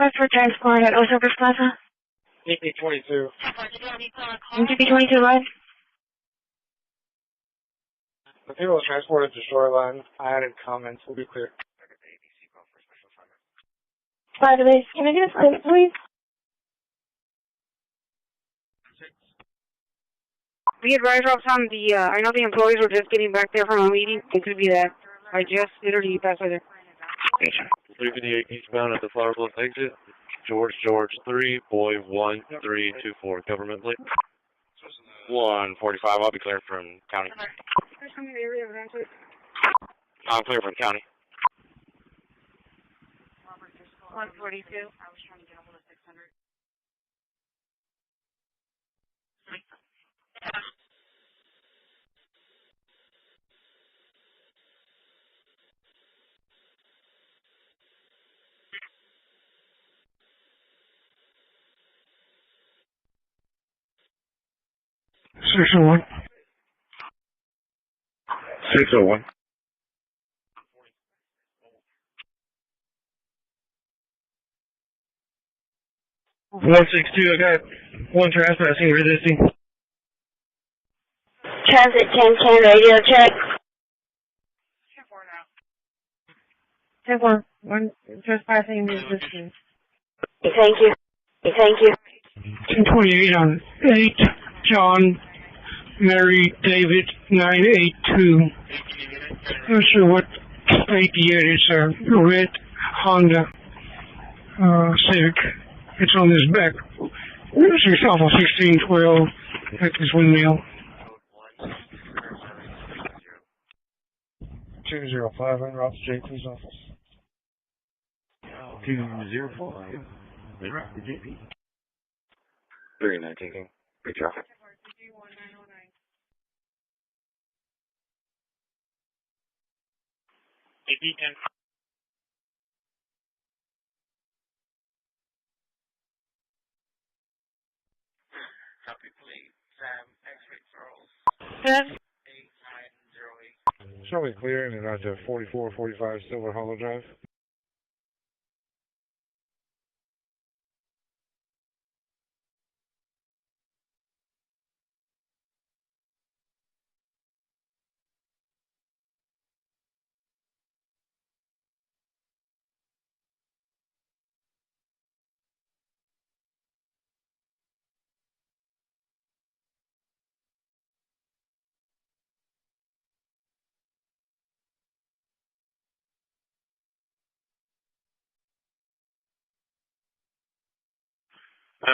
For transport at Oceanbridge Plaza. DP22. DP22, right? The people was transported to shoreline. I added comments. We'll be clear. By the way, can I get a script, please? We advised off on the, I know the employees were just getting back there from a meeting. It could be that. I just literally passed by there. 358 eastbound at the Flower Bluff exit. George 3, boy 1324. Government plate. 145. I'll be cleared from county. I'm clear from county. 142. Section 1. 601. 162, I got one trespassing resisting. Transit 1010 radio check. 10-4. One trespassing resistance. Thank you. Thank you. 1028 on 8, John, Mary, David, 982. Not sure what state yet. It's a red Honda Civic. It's on his back. It's off of 1612 at this windmill. 205 en route to JP's office. 205. En route to JP. 319. Good traffic. JP10. Copy, please. Sam, X-ray Charles. 10. 8908. Shall we clear and out to 4445 Silver Hollow Drive?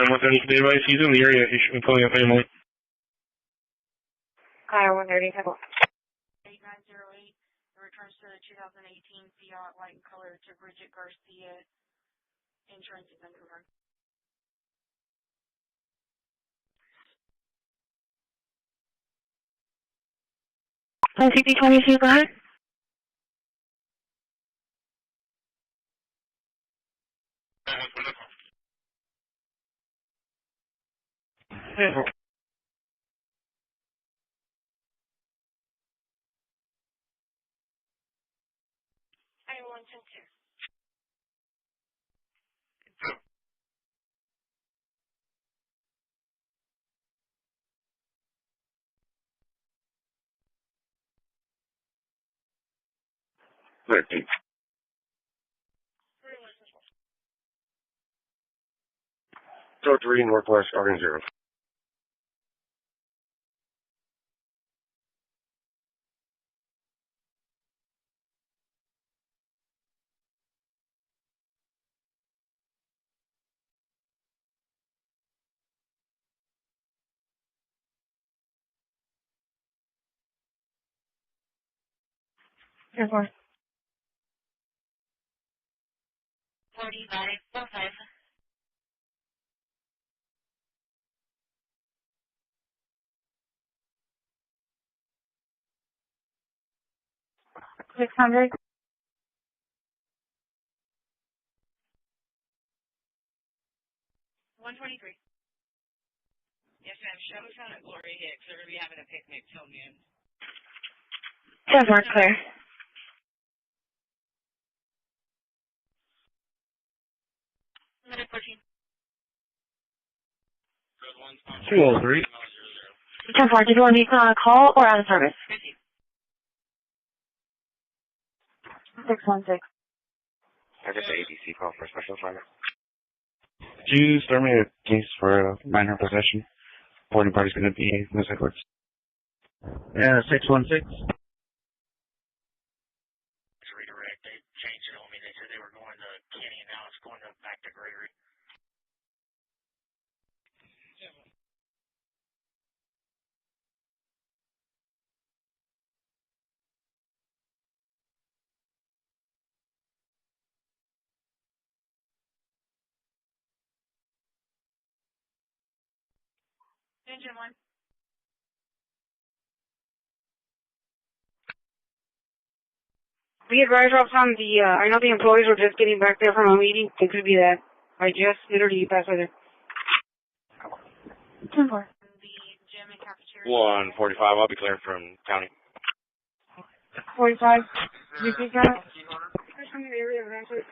What's any advice? He's in the area. He should be calling a family. Car 130. 8908. Returns to the 2018 Fiat White and Color to Bridget Garcia. Insurance is unconfirmed. CP22, go ahead. Yeah. Go 3 Northwest Garden 0. Yes, sir. 4545. 600. 123. Yes, ma'am. Shadowtown at Glory Hicks. They're going to be having a picnic till noon. 10-4, clear. 203. 10-4, did you want to be on a call or out of service? 616. I got the ABC call for special assignment. Could you start me a case for minor possession? Boarding party's going to be Miss Edwards. 616. Redirect. They changed it on me. They said they were going to Kenny, and now it's going back to Gregory. Engine 1. We advise off on the, I know the employees were just getting back there from a meeting. It could be that. I just literally passed by there. 10-4. The gym and cafeteria. 145, I'll be clearing from county. 45. You think that? There's some in the area around it.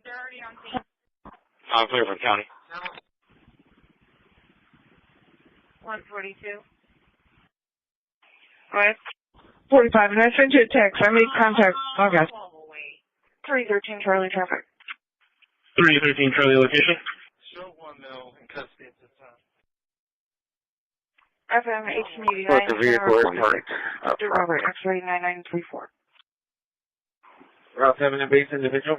They're already on scene. I'm clear from county. 142. Alright. 45, and I sent you a text. I made contact. Oh, God. 313 Charlie traffic. 313 Charlie location. Show 1 mil in custody at this time. FM 1889. What the vehicle is parked up Mr. front. Robert, X-ray 9934. Route 7 and base individual.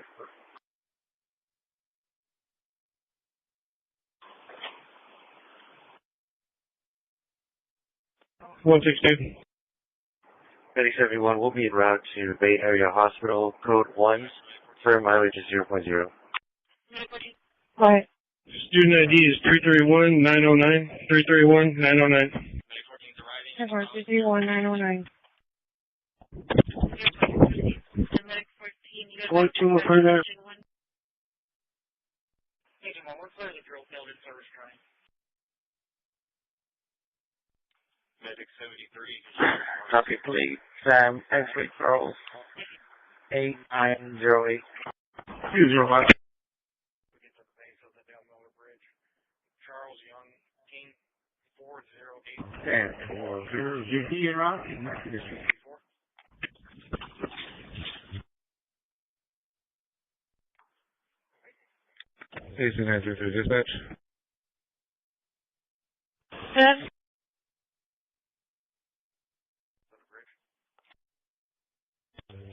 One 16. 3071 will be en route to Bay Area Hospital, code 1, for mileage is 0.0. Right. Student ID is 331-909. 331-909. 331-909. 42 for that. Agent 1, what's the drill failed in service trying? Medic 73. Copy, please. Sam, X-ray Charles. 8908. 205. Get to the base of the Del Miller Bridge. Charles Young, King 408. 10-4. You see it, Rob? Jason answer through dispatch. Yes.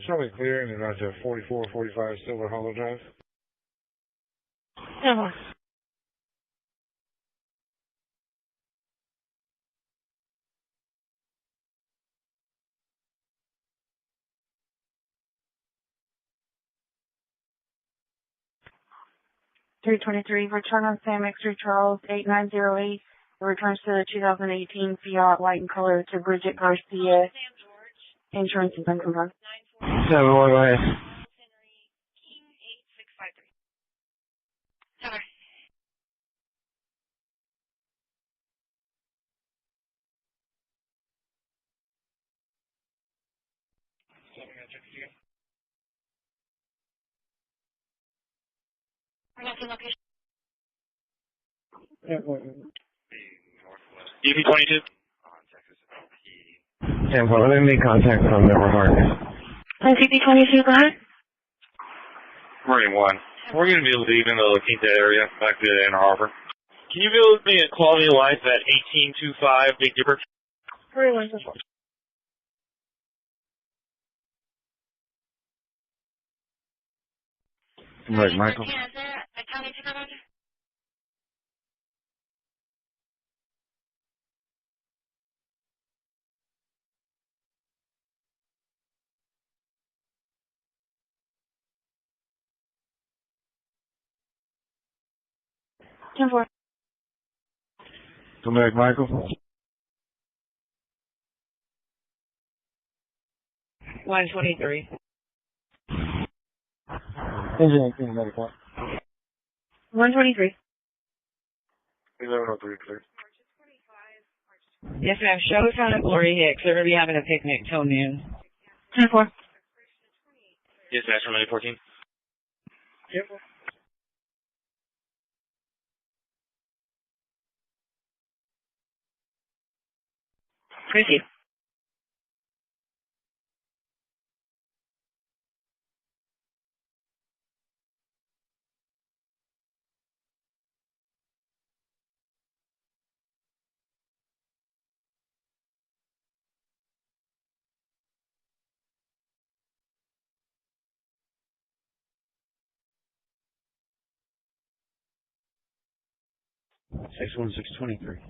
Show me clear and then out to 4445 Silver Hollow Drive. 10-4. $323, return on Sam X-ray Charles 8908. Returns to the 2018 Fiat White and Color to Bridget Garcia. Insurance has been confirmed. 7-1, go ahead. King 8653. Sorry. Location. DP22. 10-4, let me make contact from Member Park. CP22, go ahead. Marine 1. We're going to be leaving the Quinta area back to Ann Arbor. Can you build me a quality of life at 1825 Big Dipper? 31. Right, Michael. Is there a county supervisor? Ten four. Come back, Michael. 123. Engine 18, medical. 123. 1103 clear. Yes, ma'am. Show's on at Glory Hicks. They're going to be having a picnic till noon. 10-4. Yes, National 914. Yep. Christi. Six 61623.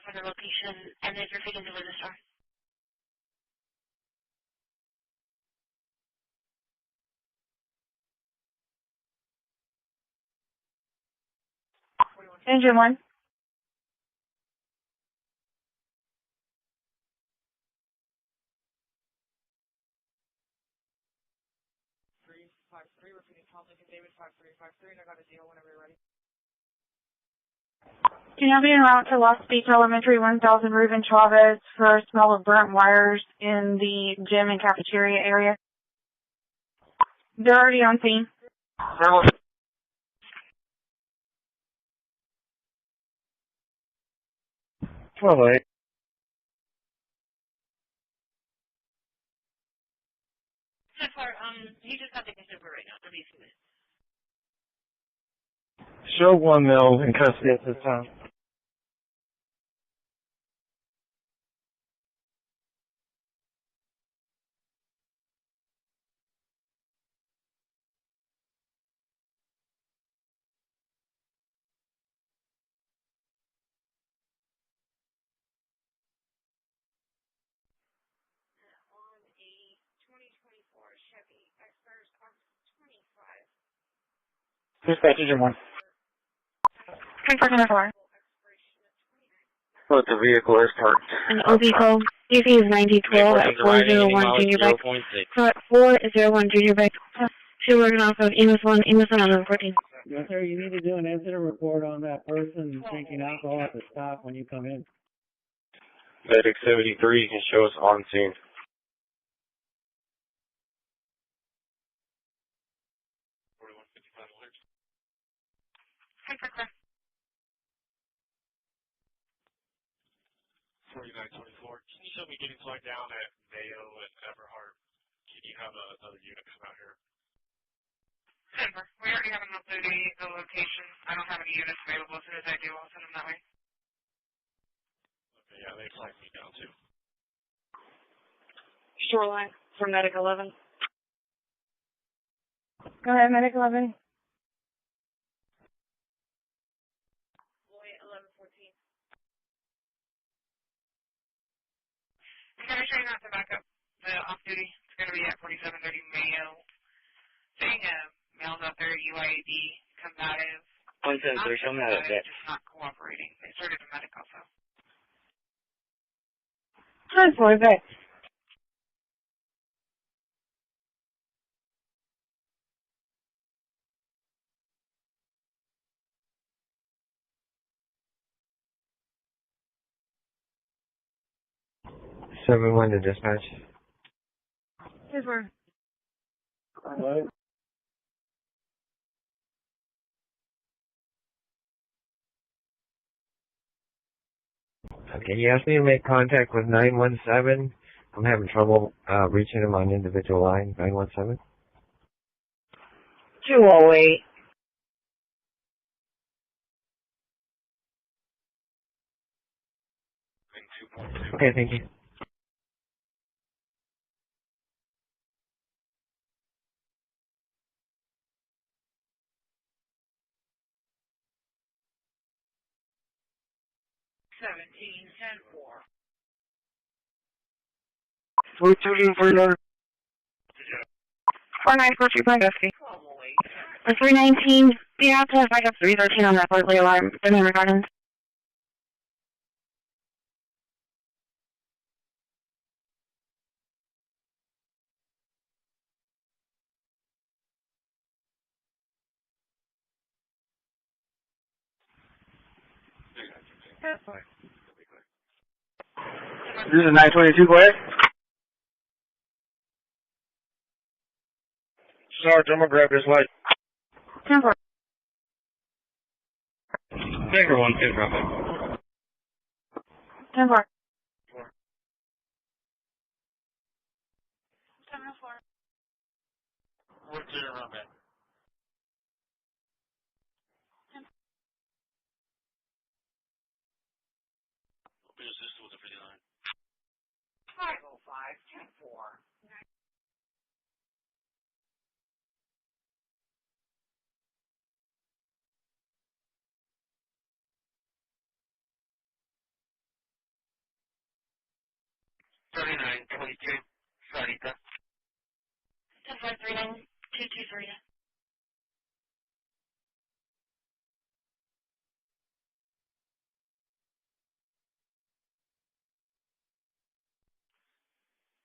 For the location, and if you're taking to the store. Engine 1. Do you have any route to Las Beach Elementary 1000 Ruben Chavez for a smell of burnt wires in the gym and cafeteria area? They're already on scene. 12-8. He just got the consumer right now. Let me see this. Show 1 mil in custody at this time. Dispatch engine 1. 24. But the vehicle is parked. An OB code. UC is 9012 at 401 Junior Bike. 401 Junior Bike. Still working off of Amos 1 on the 14. Yes, sir. You need to do an incident report on that person drinking alcohol at the stop when you come in. Medic 73 can show us on scene. Hi, Parker. 4924. Can you show me getting flagged down at Mayo and Everhart? Can you have another unit come out here? Denver. We already have enough duty, the location. I don't have any units available. As soon as I do, I'll send them that way. Okay, yeah, they flagged me down too. Shoreline for Medic 11. Go ahead, Medic 11. I'm going to try not to back up the off-duty. It's going to be at 4730 Mayo. Saying males out there, UID, combative. 173, show me how to get. Just not cooperating. They started a medic also. Hi, boy, back. Seven 1 to dispatch. Here's where. What? Okay, you asked me to make contact with 917. I'm having trouble reaching him on individual line. 917. 208. Okay, thank you. We're shooting for your 4942 Blankoski. 319. Do you have to back up 313 on that Berkeley alarm? In the Gardens. This is 922, go ahead. Sarge, I'm gonna grab this light. 10-4. Finger 1, 2, drop it. 10-4. 704. What's your around that? What is this with the 59? 505, 10-4. Sarita. 10-439, 223.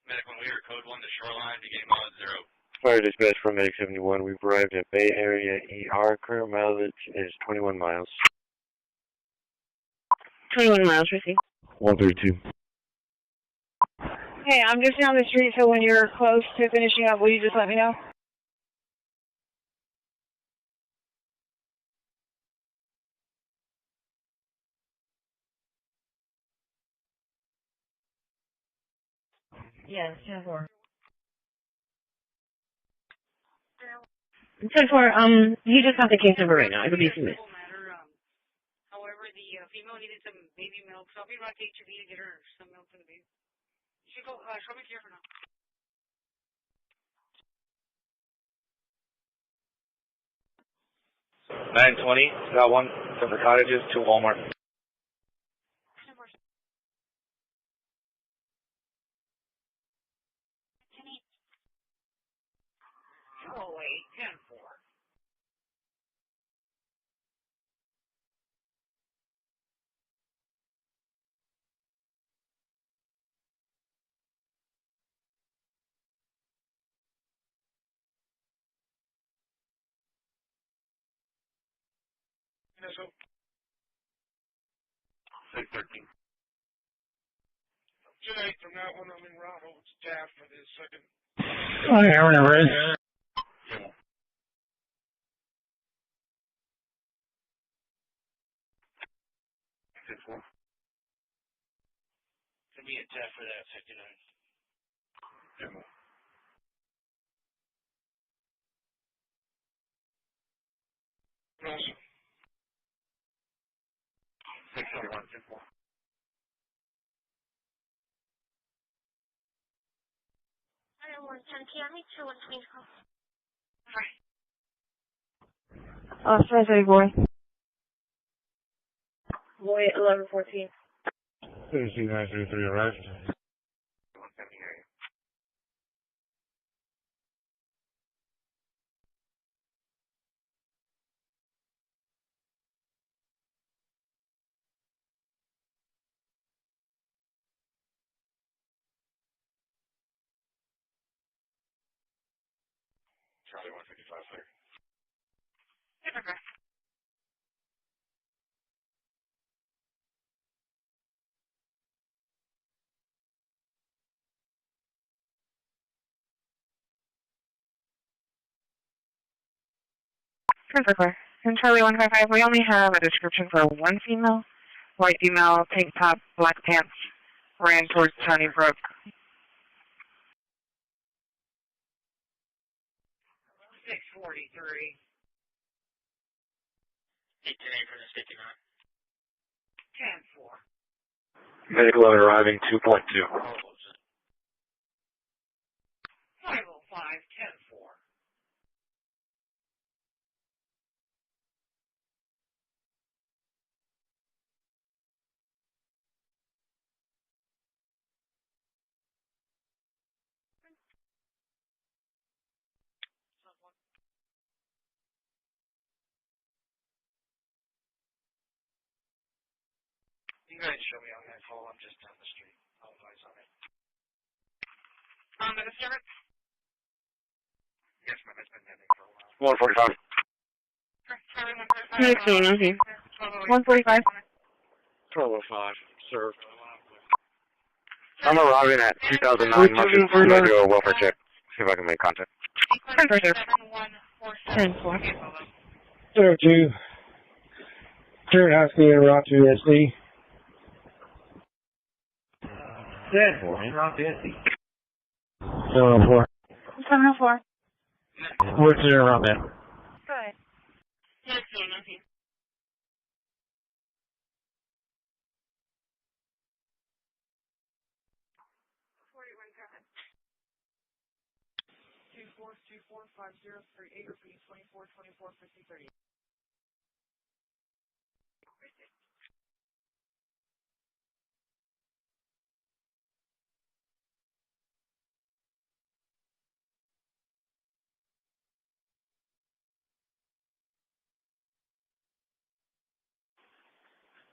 Medical leader, code 1 to shoreline, beginning mileage 0. Fire dispatch from Medic 71. We've arrived at Bay Area ER. Current mileage is 21 miles. 21 miles, received. 132. Hey, I'm just down the street, so when you're close to finishing up, will you just let me know? Yes, 10-4. 10-4, you just have the case number right now. It'll be submitted. However, the female needed some baby milk, so I'll be back to HB to get her some milk for the baby. You should go, show me here for now. 920, got one from the cottages to Walmart. 10-4. 208, 10-4. Yes, so 613. tonight from that one, I'm in Rado. It's Daff for the second. Oh, yeah, whatever. Yeah. 6-1. Give me a Daff for that 59. Yeah. Awesome. 621, 10-4. I don't want 10 PM, 2 1 Sorry, boy. Boy, 1114. 3933 arrived. Charlie 155, sir. Perfect. And Charlie 155, we only have a description for one female. White female, pink top, black pants, ran towards Tony Brook. 643. 18 for the 59. 10-4. Medic 11 arriving 2.2. 505, 10-4. You guys show me on that call. I'm just down the street. I'll advise on it. Minister? Yes, ma'am. It's been pending for a while. 145. Charlie 145. 155. 145. 1205. Served. I'm arriving at 2009 Market. I'm going to do a welfare check. See if I can make contact. 10-4. 02. Third Husky and Route 2 SD. said for me, not the SC. 704. 704. What's there around that? Go ahead.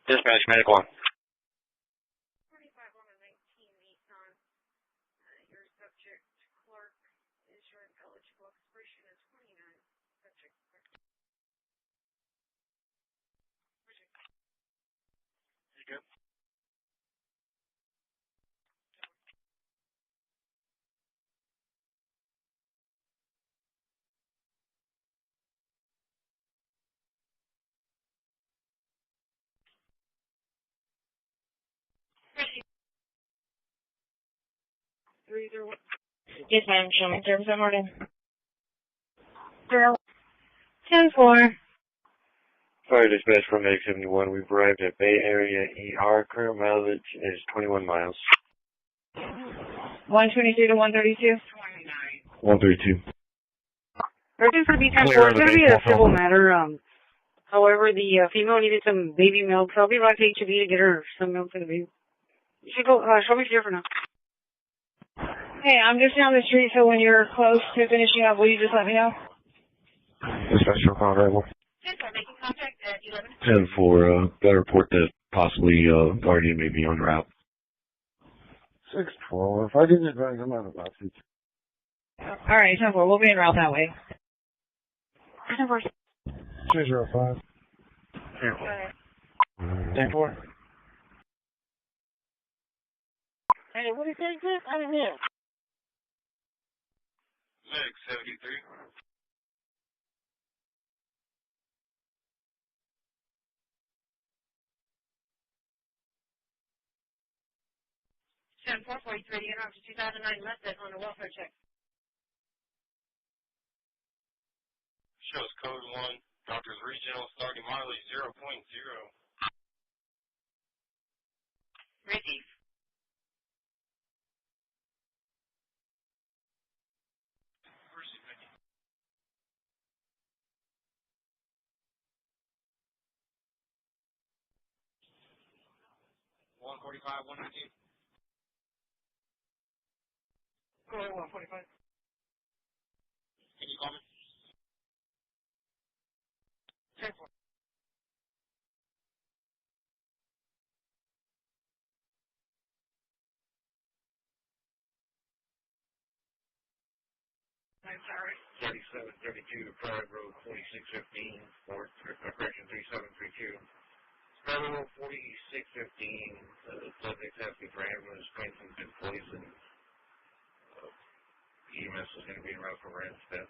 Dispatch, medical on. Yes, ma'am. Show me service on morning. 10-4. Fire dispatch from Medic 71. We've arrived at Bay Area ER. Current mileage is 21 miles. 123 to 132. 132. Urgent for B10-4. It's going to be a civil matter. However, the female needed some baby milk, so I'll be right to HEB to get her some milk for the baby. You should go, show me here for now. Hey, I'm just down the street, so when you're close to finishing up, will you just let me know? Dispatch from Conrad. 10-4. Got a report that possibly Guardian may be en route. 6-4. If I didn't advise, I'm out of options. All right, 10-4. We'll be en route that way. 10-4. 605. 10-4. Hey, what do you think, Chris? I didn't hear. Medic 73. Seven 443 to get off to 2009 method on a welfare check. Shows code 1. Doctor's Regional starting mileage 0.0. Receive. One 45, 119. 145. Can you call me? 10-4. I'm sorry. 3732 Pride Road 4615, correction 3732. Parallel 4615, subject asking for ambulance, strengthened and poison. EMS is going to be en route for Randstad.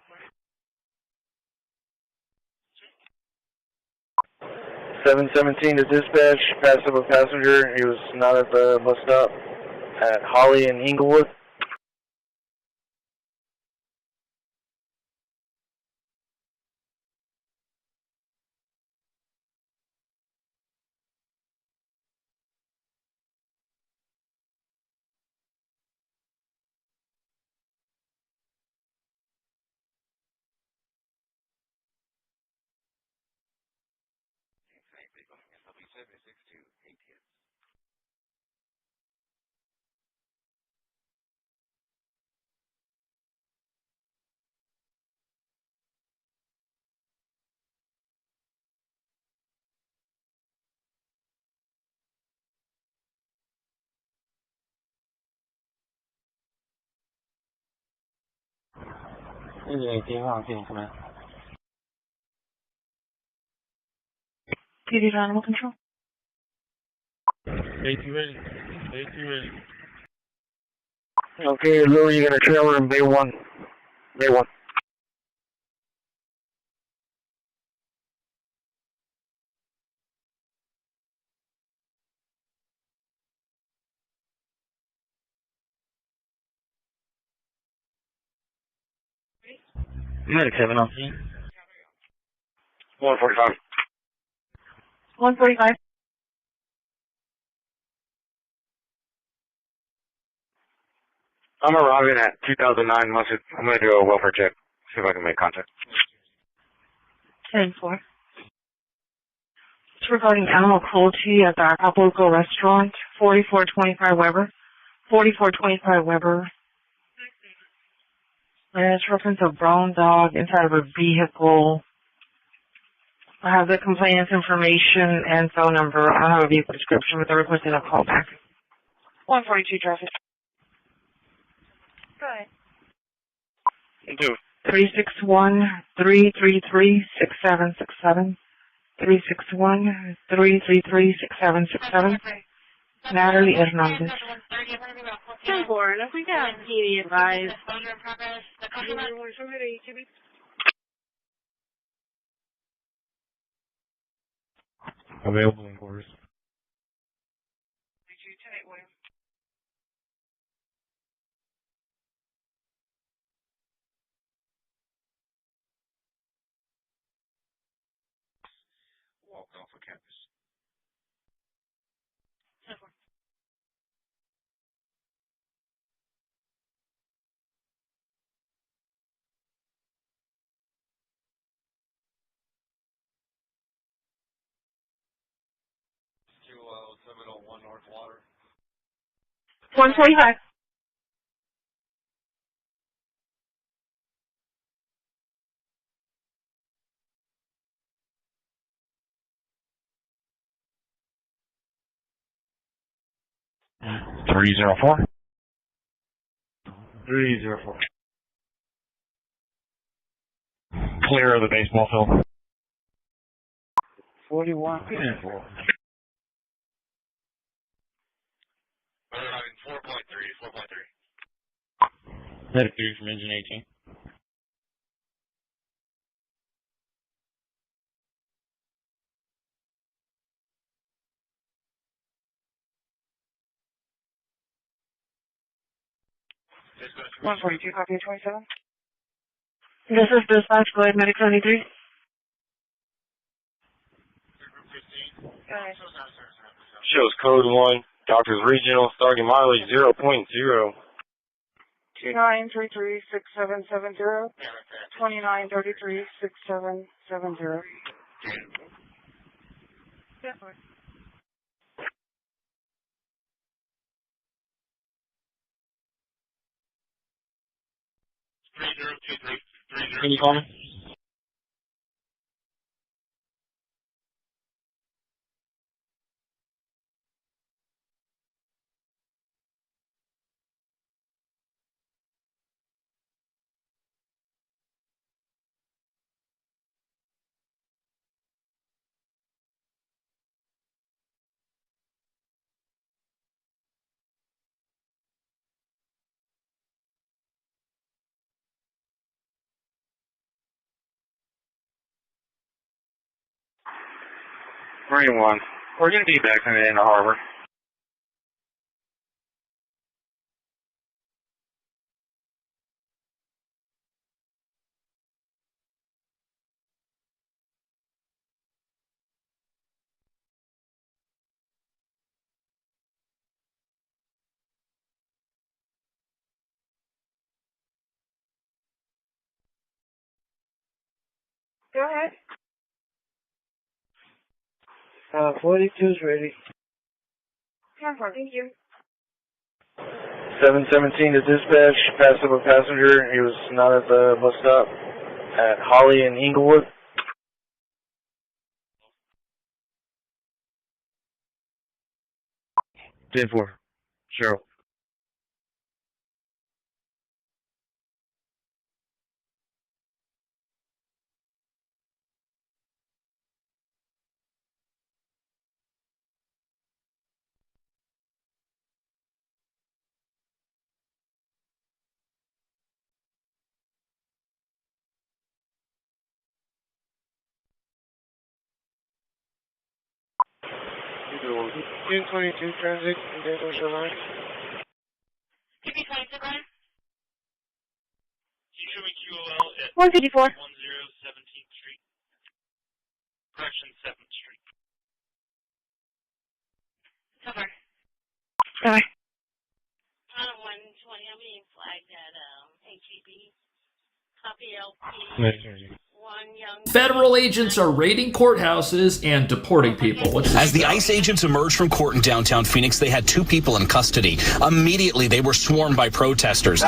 717 to dispatch. Passed up a passenger. He was not at the bus stop at Holly and Inglewood. PD animal control. AC ready. AC ready. Okay, Lou, you're going to trailer in Bay 1. Bay 1. Medic 7 on scene. 145. 145. I'm arriving at 2009. I'm going to do a welfare check. See if I can make contact. 10-4. It's regarding animal cruelty at the Acapulco restaurant, 4425 Weber. 4425 Weber. And it's reference a brown dog inside of a vehicle. I have the complainant's information and phone number. I don't have a vehicle description, but they're requesting a call back. 142 traffic. Go ahead. 361-333-6767. 361-333-6767. Natalie Hernandez. 10-4, and if we got PD advised. Available in quarters. Walk off of campus. To 701 North Water. 145. Three 304. Clear of the baseball field. 41. 4. 4.3. Medic 3 from engine 18. Dispatch 142, copy 27. This is dispatch, go ahead, medic 73. Shows code 1, Doctors Regional, starting mileage 0.0. 2933-6770. 2933-6770. Can you call me? Marine 1. We're going to be back in the Inner Harbor. Go ahead. 42's ready. Thank you. 717 to dispatch, passed up a passenger. He was not at the bus stop at Holly and Inglewood. 10-4. Cheryl. June 22 transit, Denver, July. TP 22, go ahead. show me QOL at 154. 17th Street. Correction, 7th Street. So far. Sorry. 120, I'm being flagged at HEB. Copy LP. Federal agents are raiding courthouses and deporting people. As the ICE agents emerged from court in downtown Phoenix, they had 2 people in custody. Immediately, they were swarmed by protesters.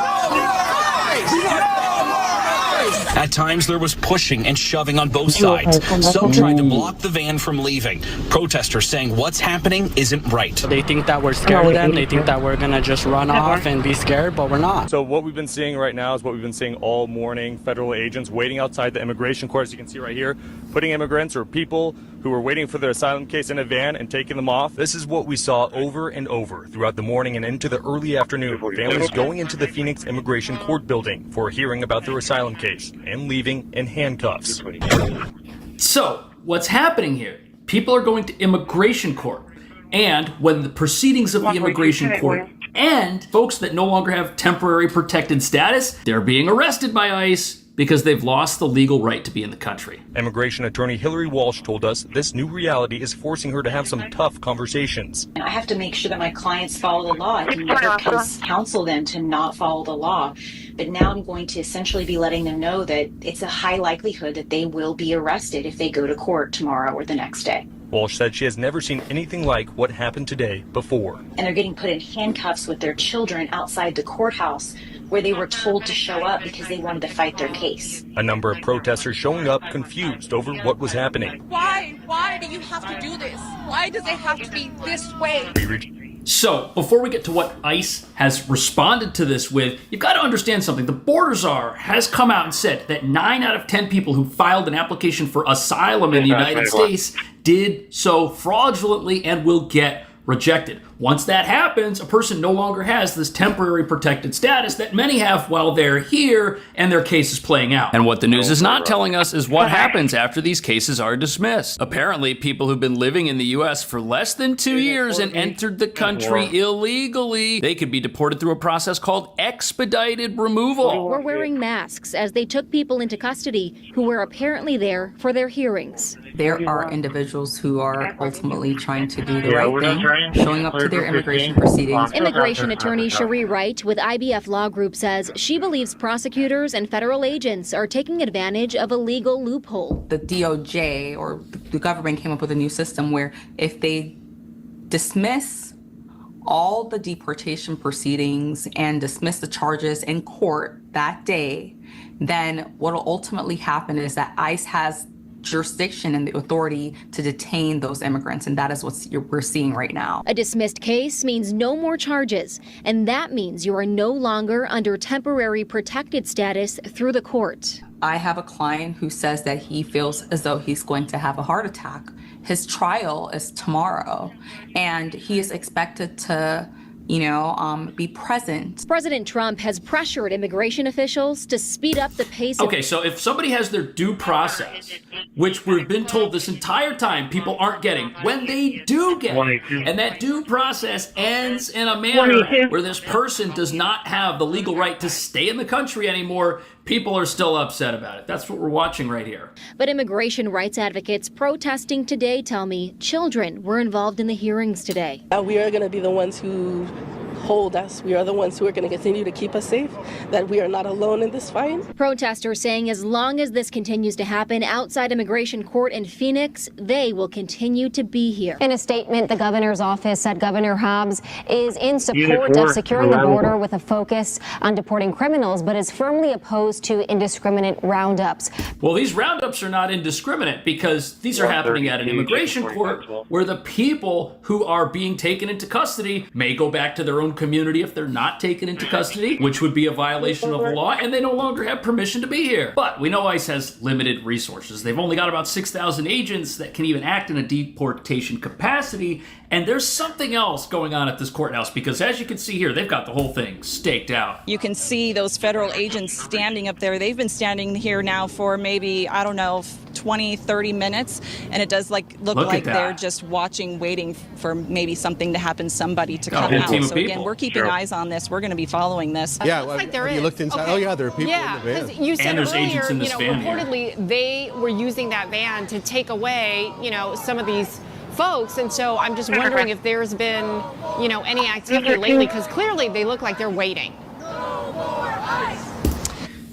At times, there was pushing and shoving on both sides. Some tried to block the van from leaving. Protesters saying what's happening isn't right. They think that we're scared of them. They think that we're going to just run off and be scared, but we're not. So what we've been seeing right now is what we've been seeing all morning. Federal agents waiting outside the immigration court, as you can see right here, putting immigrants or people who were waiting for their asylum case in a van and taking them off. This is what we saw over and over throughout the morning and into the early afternoon. Families going into the Phoenix Immigration Court building for a hearing about their asylum case and leaving in handcuffs. So, what's happening here? People are going to immigration court. And when the proceedings of the immigration court end, folks that no longer have temporary protected status, they're being arrested by ICE because they've lost the legal right to be in the country. Immigration attorney Hillary Walsh told us this new reality is forcing her to have some tough conversations. I have to make sure that my clients follow the law. I can never counsel them to not follow the law. But now I'm going to essentially be letting them know that it's a high likelihood that they will be arrested if they go to court tomorrow or the next day. Walsh said she has never seen anything like what happened today before. And they're getting put in handcuffs with their children outside the courthouse where they were told to show up because they wanted to fight their case. A number of protesters showing up confused over what was happening. Why? Why do you have to do this? Why does it have to be this way? So, before we get to what ICE has responded to this with, you've got to understand something. The border czar has come out and said that 9 out of 10 people who filed an application for asylum in the United States did so fraudulently and will get rejected. Once that happens, a person no longer has this temporary protected status that many have while they're here and their case is playing out. And what the news is not telling us is what happens after these cases are dismissed. Apparently, people who've been living in the U.S. for less than 2 years and entered the country illegally, they could be deported through a process called expedited removal. We're wearing masks as they took people into custody who were apparently there for their hearings. There are individuals who are ultimately trying to do the right thing, showing up to their immigration proceedings. Immigration attorney Cherie Wright with IBF Law Group says she believes prosecutors and federal agents are taking advantage of a legal loophole. The DOJ or the government came up with a new system where if they dismiss all the deportation proceedings and dismiss the charges in court that day, then what will ultimately happen is that ICE has jurisdiction and the authority to detain those immigrants, and that is what we're seeing right now. A dismissed case means no more charges, and that means you are no longer under temporary protected status through the court. I have a client who says that he feels as though he's going to have a heart attack. His trial is tomorrow, and he is expected to be present. President Trump has pressured immigration officials to speed up the pace of... Okay, so if somebody has their due process, which we've been told this entire time people aren't getting, when they do get it, and that due process ends in a manner where this person does not have the legal right to stay in the country anymore, people are still upset about it. That's what we're watching right here. But immigration rights advocates protesting today tell me children were involved in the hearings today. We are going to be the ones who hold us. We are the ones who are going to continue to keep us safe, that we are not alone in this fight. Protesters saying as long as this continues to happen outside immigration court in Phoenix, they will continue to be here. In a statement, the governor's office said Governor Hobbs is in support of securing the border with a focus on deporting criminals, but is firmly opposed to indiscriminate roundups. Well, these roundups are not indiscriminate because these are happening at an immigration court where the people who are being taken into custody may go back to their own community if they're not taken into custody, which would be a violation of the law, and they no longer have permission to be here. But we know ICE has limited resources. They've only got about 6,000 agents that can even act in a deportation capacity, and there's something else going on at this courthouse because as you can see here, they've got the whole thing staked out. You can see those federal agents standing up there. They've been standing here now for maybe, 12 20, 30 minutes, and it does look like they're just watching, waiting for maybe something to happen, somebody to come out. So again, we're keeping eyes on this. We're going to be following this. Yeah, well, have you looked inside? Okay. Oh yeah, there are people in the van. Because you said earlier, reportedly here. They were using that van to take away, some of these folks, and so I'm just wondering if there's been, any activity lately, because clearly they look like they're waiting.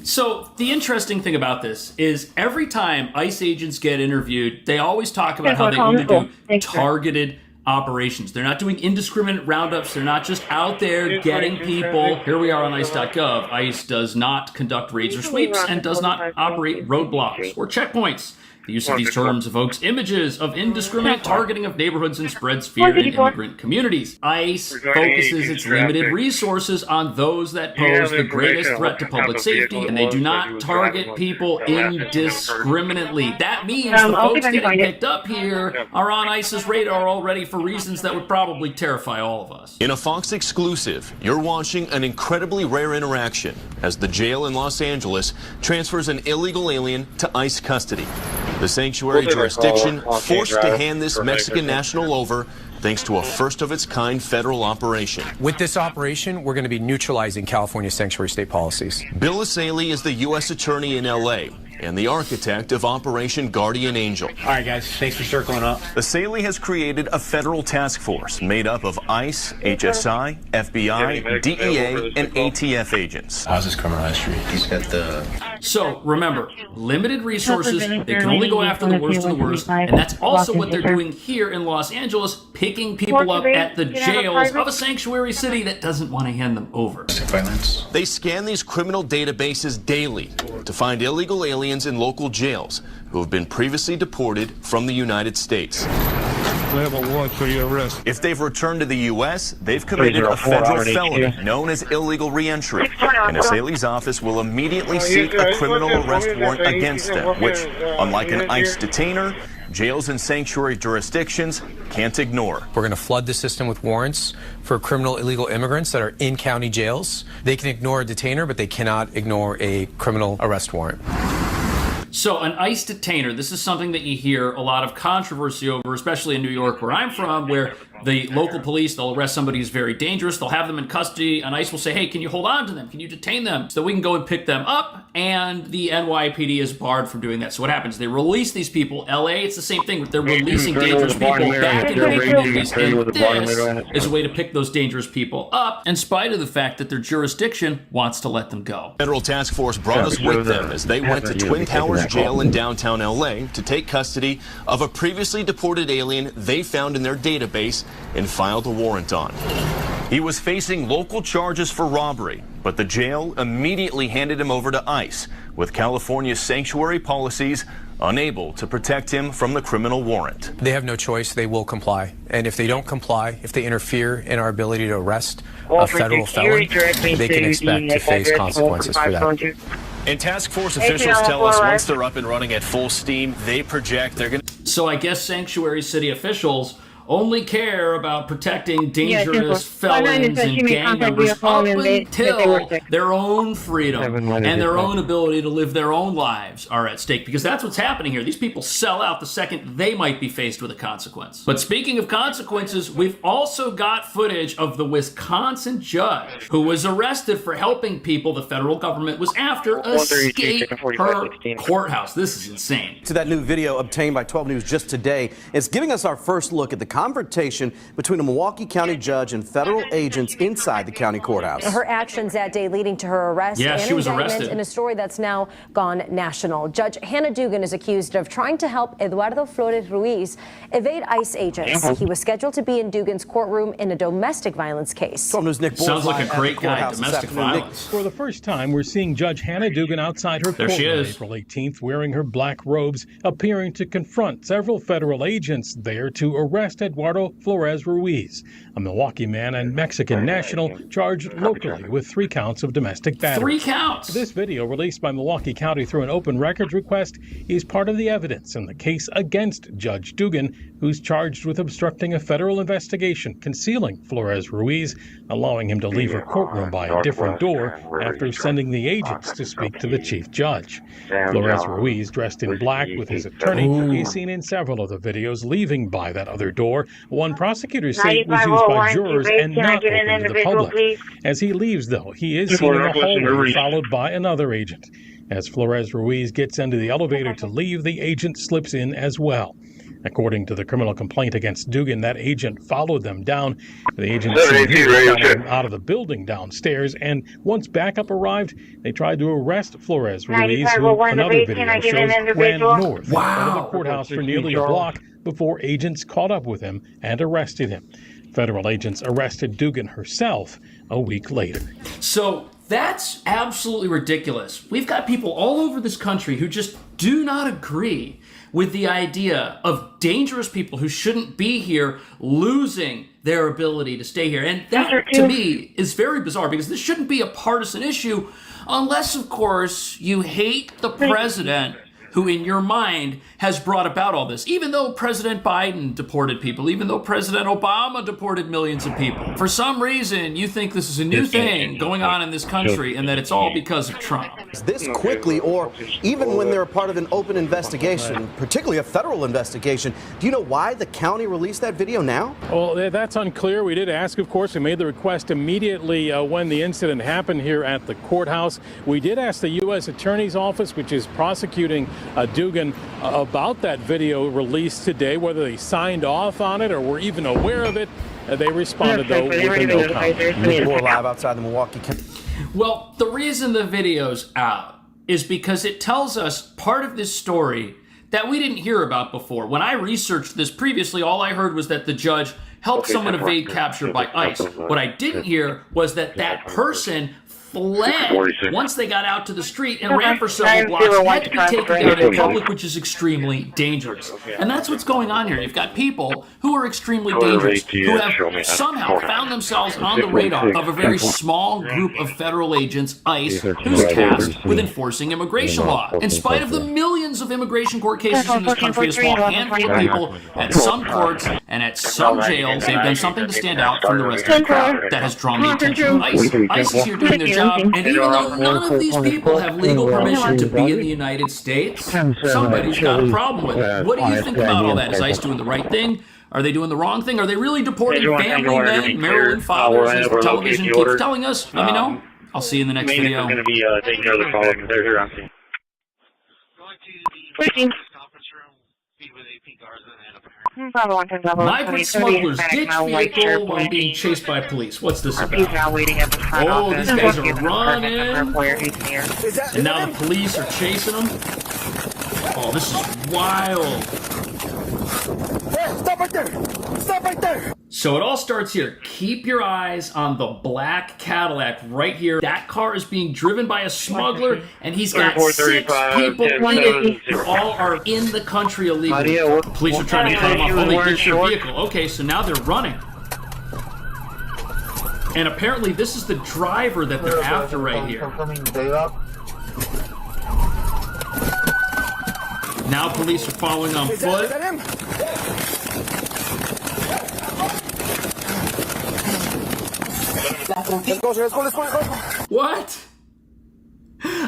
So the interesting thing about this is every time ICE agents get interviewed, they always talk about how they need to do targeted operations. They're not doing indiscriminate roundups. They're not just out there getting people. Here we are on ICE.gov. ICE does not conduct raids or sweeps and does not operate roadblocks or checkpoints. The use of these terms evokes images of indiscriminate targeting of neighborhoods and spreads fear in immigrant communities. ICE focuses its limited resources on those that pose the greatest threat to public safety, and they do not target people indiscriminately. That means the folks getting picked up here are on ICE's radar already for reasons that would probably terrify all of us. In a Fox exclusive, you're watching an incredibly rare interaction as the jail in Los Angeles transfers an illegal alien to ICE custody. The sanctuary jurisdiction forced to hand this Mexican national over thanks to a first-of-its-kind federal operation. With this operation, we're going to be neutralizing California's sanctuary state policies. Bill Asaley is the U.S. Attorney in L.A. and the architect of Operation Guardian Angel. All right, guys, thanks for circling up. Asaley has created a federal task force made up of ICE, HSI, FBI, DEA, and ATF agents. How's his criminal history? He's got the... So, remember, limited resources, they can only go after the worst of the worst, and that's also what they're doing here in Los Angeles, picking people up at the jails of a sanctuary city that doesn't want to hand them over. They scan these criminal databases daily to find illegal aliens in local jails who have been previously deported from the United States. We have a warrant for your arrest. If they've returned to the U.S., they've committed a federal felony known as illegal reentry, and Asaley's office will immediately seek a criminal arrest warrant against them, which, unlike an ICE detainer, jails and sanctuary jurisdictions can't ignore. We're going to flood the system with warrants for criminal illegal immigrants that are in county jails. They can ignore a detainer, but they cannot ignore a criminal arrest warrant. So an ICE detainer, this is something that you hear a lot of controversy over, especially in New York where I'm from, where the local police, they'll arrest somebody who's very dangerous, they'll have them in custody, and ICE will say, hey, can you hold on to them? Can you detain them? So we can go and pick them up, and the NYPD is barred from doing that. So what happens? They release these people. LA, it's the same thing. They're releasing dangerous people back into the communities, and this is a way to pick those dangerous people up, in spite of the fact that their jurisdiction wants to let them go. Federal task force brought us with them as they went to Twin Towers Jail in downtown LA to take custody of a previously deported alien they found in their database and filed a warrant on. He was facing local charges for robbery, but the jail immediately handed him over to ICE, with California's sanctuary policies unable to protect him from the criminal warrant. They have no choice. They will comply. And if they don't comply, if they interfere in our ability to arrest a federal felon, they can expect to face consequences for that. And task force officials tell us once they're up and running at full steam, they project they're going to... So I guess sanctuary city officials only care about protecting dangerous felons and gang members up until their own freedom and their own ability to live their own lives are at stake, because that's what's happening here. These people sell out the second they might be faced with a consequence. But speaking of consequences, we've also got footage of the Wisconsin judge who was arrested for helping people the federal government was after escape her courthouse. This is insane. To that new video obtained by 12 News just today, it's giving us our first look at the confrontation between a Milwaukee County judge and federal agents inside the county courthouse. Her actions that day leading to her arrest and indictment in a story that's now gone national. Judge Hannah Dugan is accused of trying to help Eduardo Flores Ruiz evade ICE agents. He was scheduled to be in Dugan's courtroom in a domestic violence case. 12 News Nick Sounds like a great guy, domestic violence. For the first time, we're seeing Judge Hannah Dugan outside her courtroom April 18th, wearing her black robes, appearing to confront several federal agents there to arrest Eduardo Flores Ruiz, a Milwaukee man and Mexican national charged locally with 3 counts of domestic battery. 3 counts! This video, released by Milwaukee County through an open records request, is part of the evidence in the case against Judge Dugan, who's charged with obstructing a federal investigation, concealing Flores Ruiz, allowing him to leave her courtroom by a different door after sending the agents to speak to the chief judge. Flores Ruiz, dressed in black with his attorney, is seen in several of the videos leaving by that other door. One prosecutors say was used by jurors and not open to the public. As he leaves, though, he is seen in the hallway, followed by another agent. As Flores Ruiz gets into the elevator to leave, the agent slips in as well. According to the criminal complaint against Dugan, that agent followed them down. The agent got them out of the building downstairs, and once backup arrived, they tried to arrest Flores Ruiz, who another video shows ran north out of the courthouse for nearly a block before agents caught up with him and arrested him. Federal agents arrested Dugan herself a week later. So that's absolutely ridiculous. We've got people all over this country who just do not agree with the idea of dangerous people who shouldn't be here losing their ability to stay here. And that, to me, is very bizarre, because this shouldn't be a partisan issue unless, of course, you hate the president who, in your mind, has brought about all this. Even though President Biden deported people, even though President Obama deported millions of people, for some reason, you think this is a new thing going on in this country and that it's all because of Trump. This quickly, or even when they're a part of an open investigation, particularly a federal investigation, do you know why the county released that video now? Well, that's unclear. We did ask, of course. We made the request immediately when the incident happened here at the courthouse. We did ask the U.S. Attorney's Office, which is prosecuting Dugan, about that video released today, whether they signed off on it or were even aware of it. They responded, though, with a no comment. More live outside the Milwaukee County. Well, the reason the video's out is because it tells us part of this story that we didn't hear about before. When I researched this previously, all I heard was that the judge helped someone evade capture by ICE. What I didn't hear was that that person fled once they got out to the street and ran for several blocks and had to be taken down in public, which is extremely dangerous. And that's what's going on here. You've got people who are extremely dangerous, who have somehow found themselves on the radar of a very small group of federal agents, ICE, who's tasked with enforcing immigration law. In spite of the millions of immigration court cases in this country, a small handful of people at some courts and at some jails, they've done something to stand out from the rest of the crowd that has drawn the attention of ICE. ICE is here doing their job, and even though none of these people have legal permission to be in the United States, somebody's got a problem with it. What do you think about all that? Is ICE doing the right thing? Are they doing the wrong thing? Are they really deporting family men, Maryland fathers, as the television keeps telling us? Let me know. I'll see you in the next video. Going to be taking care of the call. They're here on scene. Migrant smugglers ditch vehicle while being chased by police. What's this about? Oh, these guys are running. And now the police are chasing them. Oh, this is wild. Stop right there! Stop right there! So it all starts here. Keep your eyes on the black Cadillac right here. That car is being driven by a smuggler, and he's got 6 people in it who all are in the country illegally. The police are trying to cut them off while they ditch their vehicle. Okay, so now they're running. And apparently this is the driver that they're after right here. Now police are following on foot. What?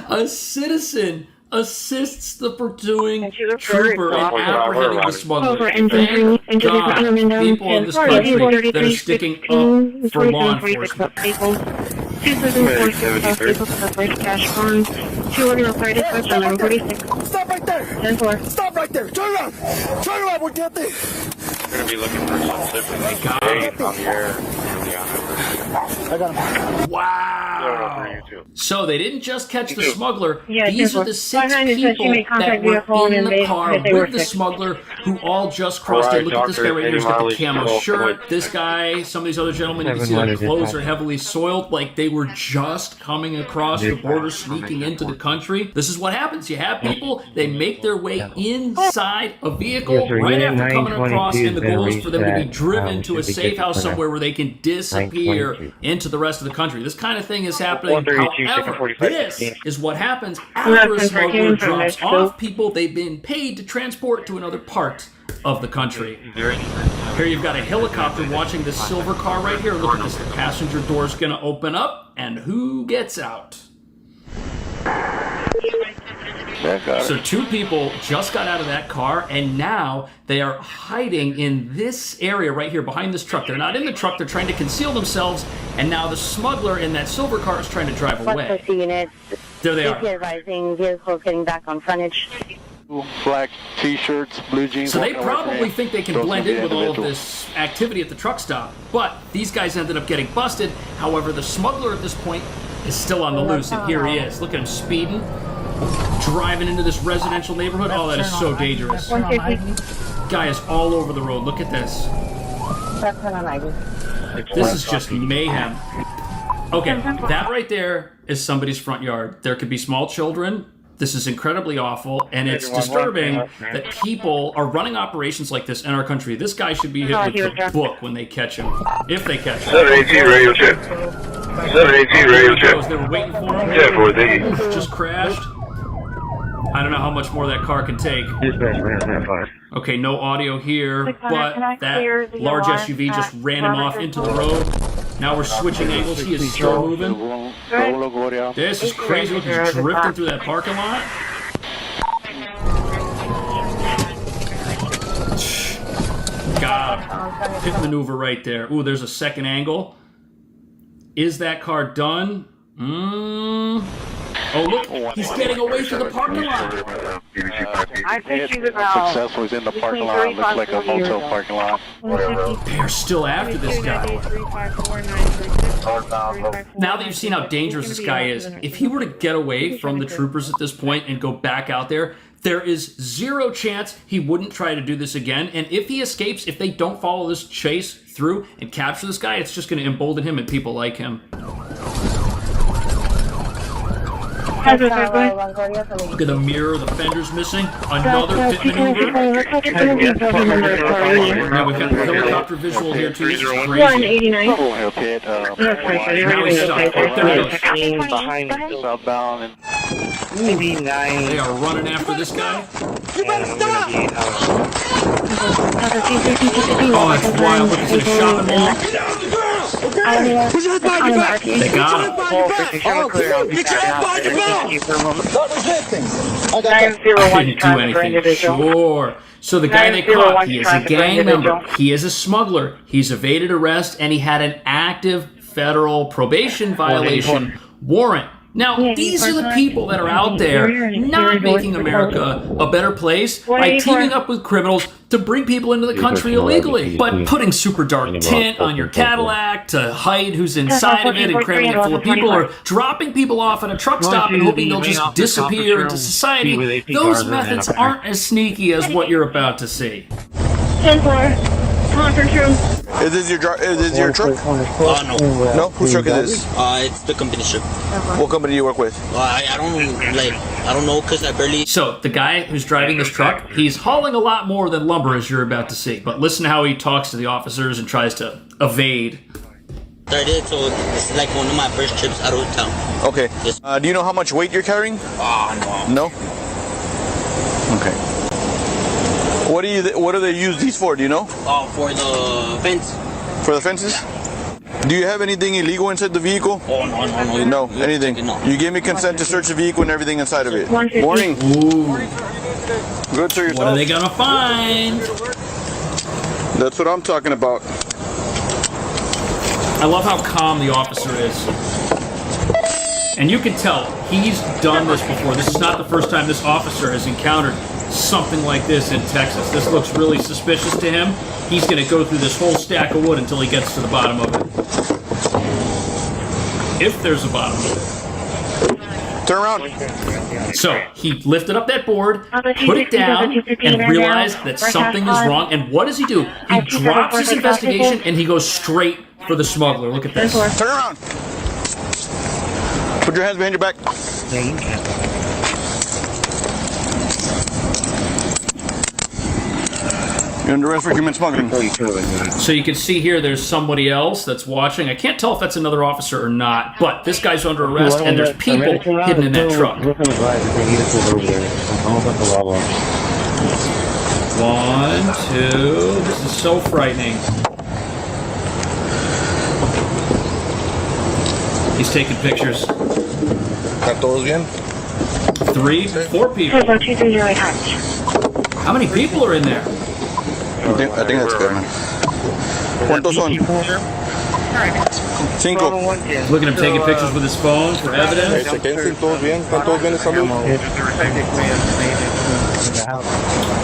A citizen assists the pursuing trooper in apprehending the smuggler. Thank God, people in this country that are sticking up for law enforcement. Stop right there! Stop right there! Turn around! Turn around! We're getting We're going to be looking for some on the air. I got him. Wow. So they didn't just catch the smuggler. These are the 6 people that were in the car with the smuggler who all just crossed in. Look at this guy right here. He's got the camo shirt. This guy, some of these other gentlemen, you can see their clothes are heavily soiled, like they were just coming across the border, sneaking into the country. This is what happens. You have people, they make their way inside a vehicle right after coming across, and the goal is for them to be driven to a safe house somewhere where they can disappear into the rest of the country. This kind of thing is happening. However, this is what happens after a smuggler drops off people they've been paid to transport to another part of the country. Here you've got a helicopter watching this silver car right here. Look at this. The passenger door's going to open up, and who gets out? So 2 people just got out of that car, and now they are hiding in this area right here behind this truck. They're not in the truck. They're trying to conceal themselves, and now the smuggler in that silver car is trying to drive away. There they are. Advising vehicles getting back on frontage. Black t-shirts, blue jeans. So they probably think they can blend in with all of this activity at the truck stop, but these guys ended up getting busted. However, the smuggler at this point is still on the loose, and here he is. Look at him speeding, driving into this residential neighborhood. Oh, that is so dangerous. Guy is all over the road. Look at this. This is just mayhem. Okay, that right there is somebody's front yard. There could be small children. This is incredibly awful, and it's disturbing that people are running operations like this in our country. This guy should be hit with the book when they catch him, if they catch him. 718 radio check. 718 radio check. They were waiting for him. Yeah, for the just crashed. I don't know how much more that car can take. Okay, no audio here, but that large SUV just ran him off into the road. Now we're switching angles. He is still moving. This is crazy. Look, he's drifting through that parking lot. Got him. Pit maneuver right there. Ooh, there's a second angle. Is that car done? Oh, look, he's getting away through the parking lot. I think he's about successful. He's in the parking lot. Looks like a motel parking lot. They are still after this guy. Now that you've seen how dangerous this guy is, if he were to get away from the troopers at this point and go back out there, there is zero chance he wouldn't try to do this again. And if he escapes, if they don't follow this chase through and capture this guy, it's just going to embolden him and people like him. Look at the mirror, the fender's missing. Another pit maneuver. Now we've got the helicopter visual here too. This is crazy. Now he's stuck. There he goes. Southbound and They are running after this guy. You better stop! Oh, that's wild. Look, he's in a shopping mall. They got him. I didn't do anything. Sure. So the guy they caught, he is a gang member. He is a smuggler. He's evaded arrest, and he had an active federal probation violation warrant. Now, these are the people that are out there not making America a better place by teaming up with criminals to bring people into the country illegally. But putting super dark tint on your Cadillac to hide who's inside of it and cramming it full of people, or dropping people off at a truck stop and hoping they'll just disappear into society, those methods aren't as sneaky as what you're about to see. 10-4. Conference room. Is this your truck? No. No? Whose truck is this? It's the company truck. What company do you work with? I don't know, because I barely... So, the guy who's driving this truck, he's hauling a lot more than lumber, as you're about to see. But listen to how he talks to the officers and tries to evade. I did, so it's like one of my first trips out of town. Okay. Yes. Do you know how much weight you're carrying? No? Okay. What do they use these for? Do you know? For the fence. For the fences? Do you have anything illegal inside the vehicle? No, anything. You gave me consent to search the vehicle and everything inside of it. Morning. Ooh. Good to yourself. What are they gonna find? That's what I'm talking about. I love how calm the officer is. And you can tell he's done this before. This is not the first time this officer has encountered something like this in Texas. This looks really suspicious to him. He's going to go through this whole stack of wood until he gets to the bottom of it. If there's a bottom of it. Turn around. So he lifted up that board, put it down, and realized that something is wrong. And what does he do? He drops his investigation and he goes straight for the smuggler. Look at this. Turn around. Put your hands behind your back. You're under arrest for human smuggling. So you can see here there's somebody else that's watching. I can't tell if that's another officer or not, but this guy's under arrest and there's people hidden in that truck. 1, 2, this is so frightening. He's taking pictures. 3, 4 people. How many people are in there? I think that's good, man. ¿Cuántos son? 5. Look at him taking pictures with his phone for evidence.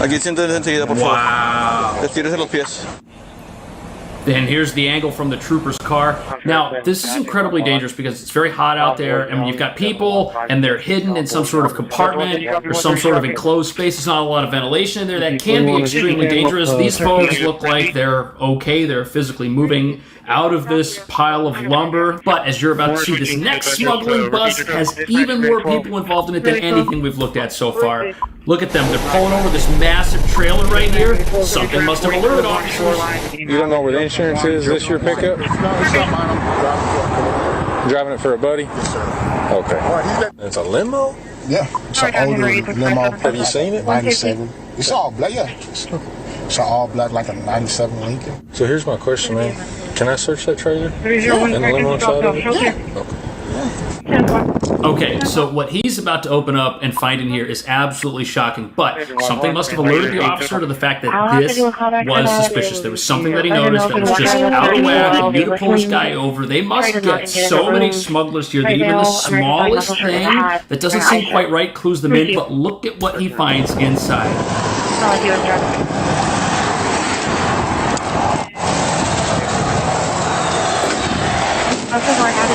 Aquí siéntate enseguida, por favor. Wow. Estírese los pies. And here's the angle from the trooper's car. Now, this is incredibly dangerous because it's very hot out there, and when you've got people and they're hidden in some sort of compartment or some sort of enclosed space, there's not a lot of ventilation in there, that can be extremely dangerous. These folks look like they're okay, they're physically moving out of this pile of lumber. But as you're about to see, this next smuggling bus has even more people involved in it than anything we've looked at so far. Look at them, they're pulling over this massive trailer right here. Something must have alerted officers. You don't know where the insurance is? Is this your pickup? No, it's not mine. I'm Driving it for a buddy? Okay. It's a limo? Yeah, it's an older limo. Have you seen it? 97. It's all black, yeah. It's an all black, like a 97 Lincoln. So here's my question, man. Can I search that trailer? And the limo inside of it? Yeah. Okay, so what he's about to open up and find in here is absolutely shocking, but something must have alerted the officer to the fact that this was suspicious. There was something that he noticed that was just out of whack. He knew to pull this guy over. They must get so many smugglers here that even the smallest thing that doesn't seem quite right clues them in, but look at what he finds inside.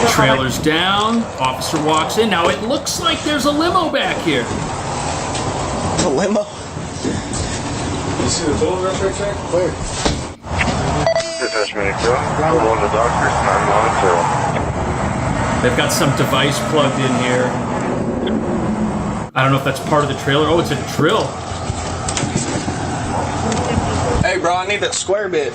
Trailer's down, officer walks in. Now it looks like there's a limo back here. A limo? You see the total right there? Where? They've got some device plugged in here. I don't know if that's part of the trailer. Oh, it's a drill. Hey bro, I need that square bit.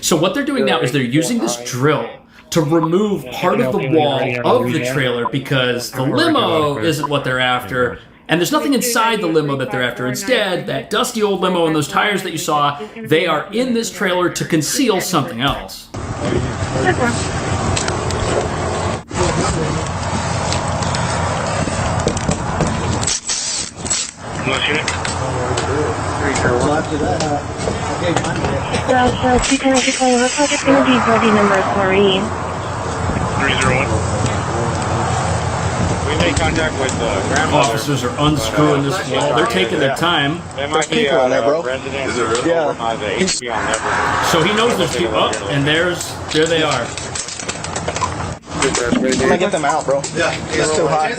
So what they're doing now is they're using this drill to remove part of the wall of the trailer because the limo isn't what they're after. And there's nothing inside the limo that they're after. Instead, that dusty old limo and those tires that you saw, they are in this trailer to conceal something else. Contact with officers are unscrewing this wall. They're taking their time. There's people on there, bro. Is it really? Yeah. So he knows there's people. Oh, and there they are. I'm gonna get them out, bro. Yeah, it's too hot.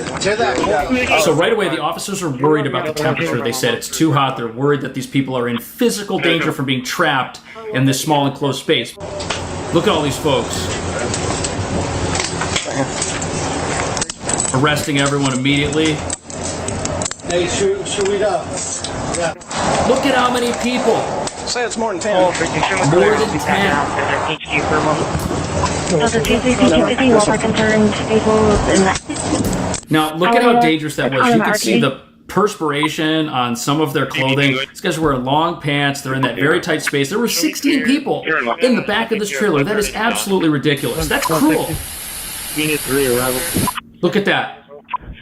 So right away, the officers are worried about the temperature. They said it's too hot. They're worried that these people are in physical danger from being trapped in this small enclosed space. Look at all these folks. Arresting everyone immediately. Hey, shoot it up. Yeah. Look at how many people. Say it's more than 10. More than 10. Now, look at how dangerous that was. You can see the perspiration on some of their clothing. These guys were wearing long pants. They're in that very tight space. There were 16 people in the back of this trailer. That is absolutely ridiculous. That's cruel. Look at that.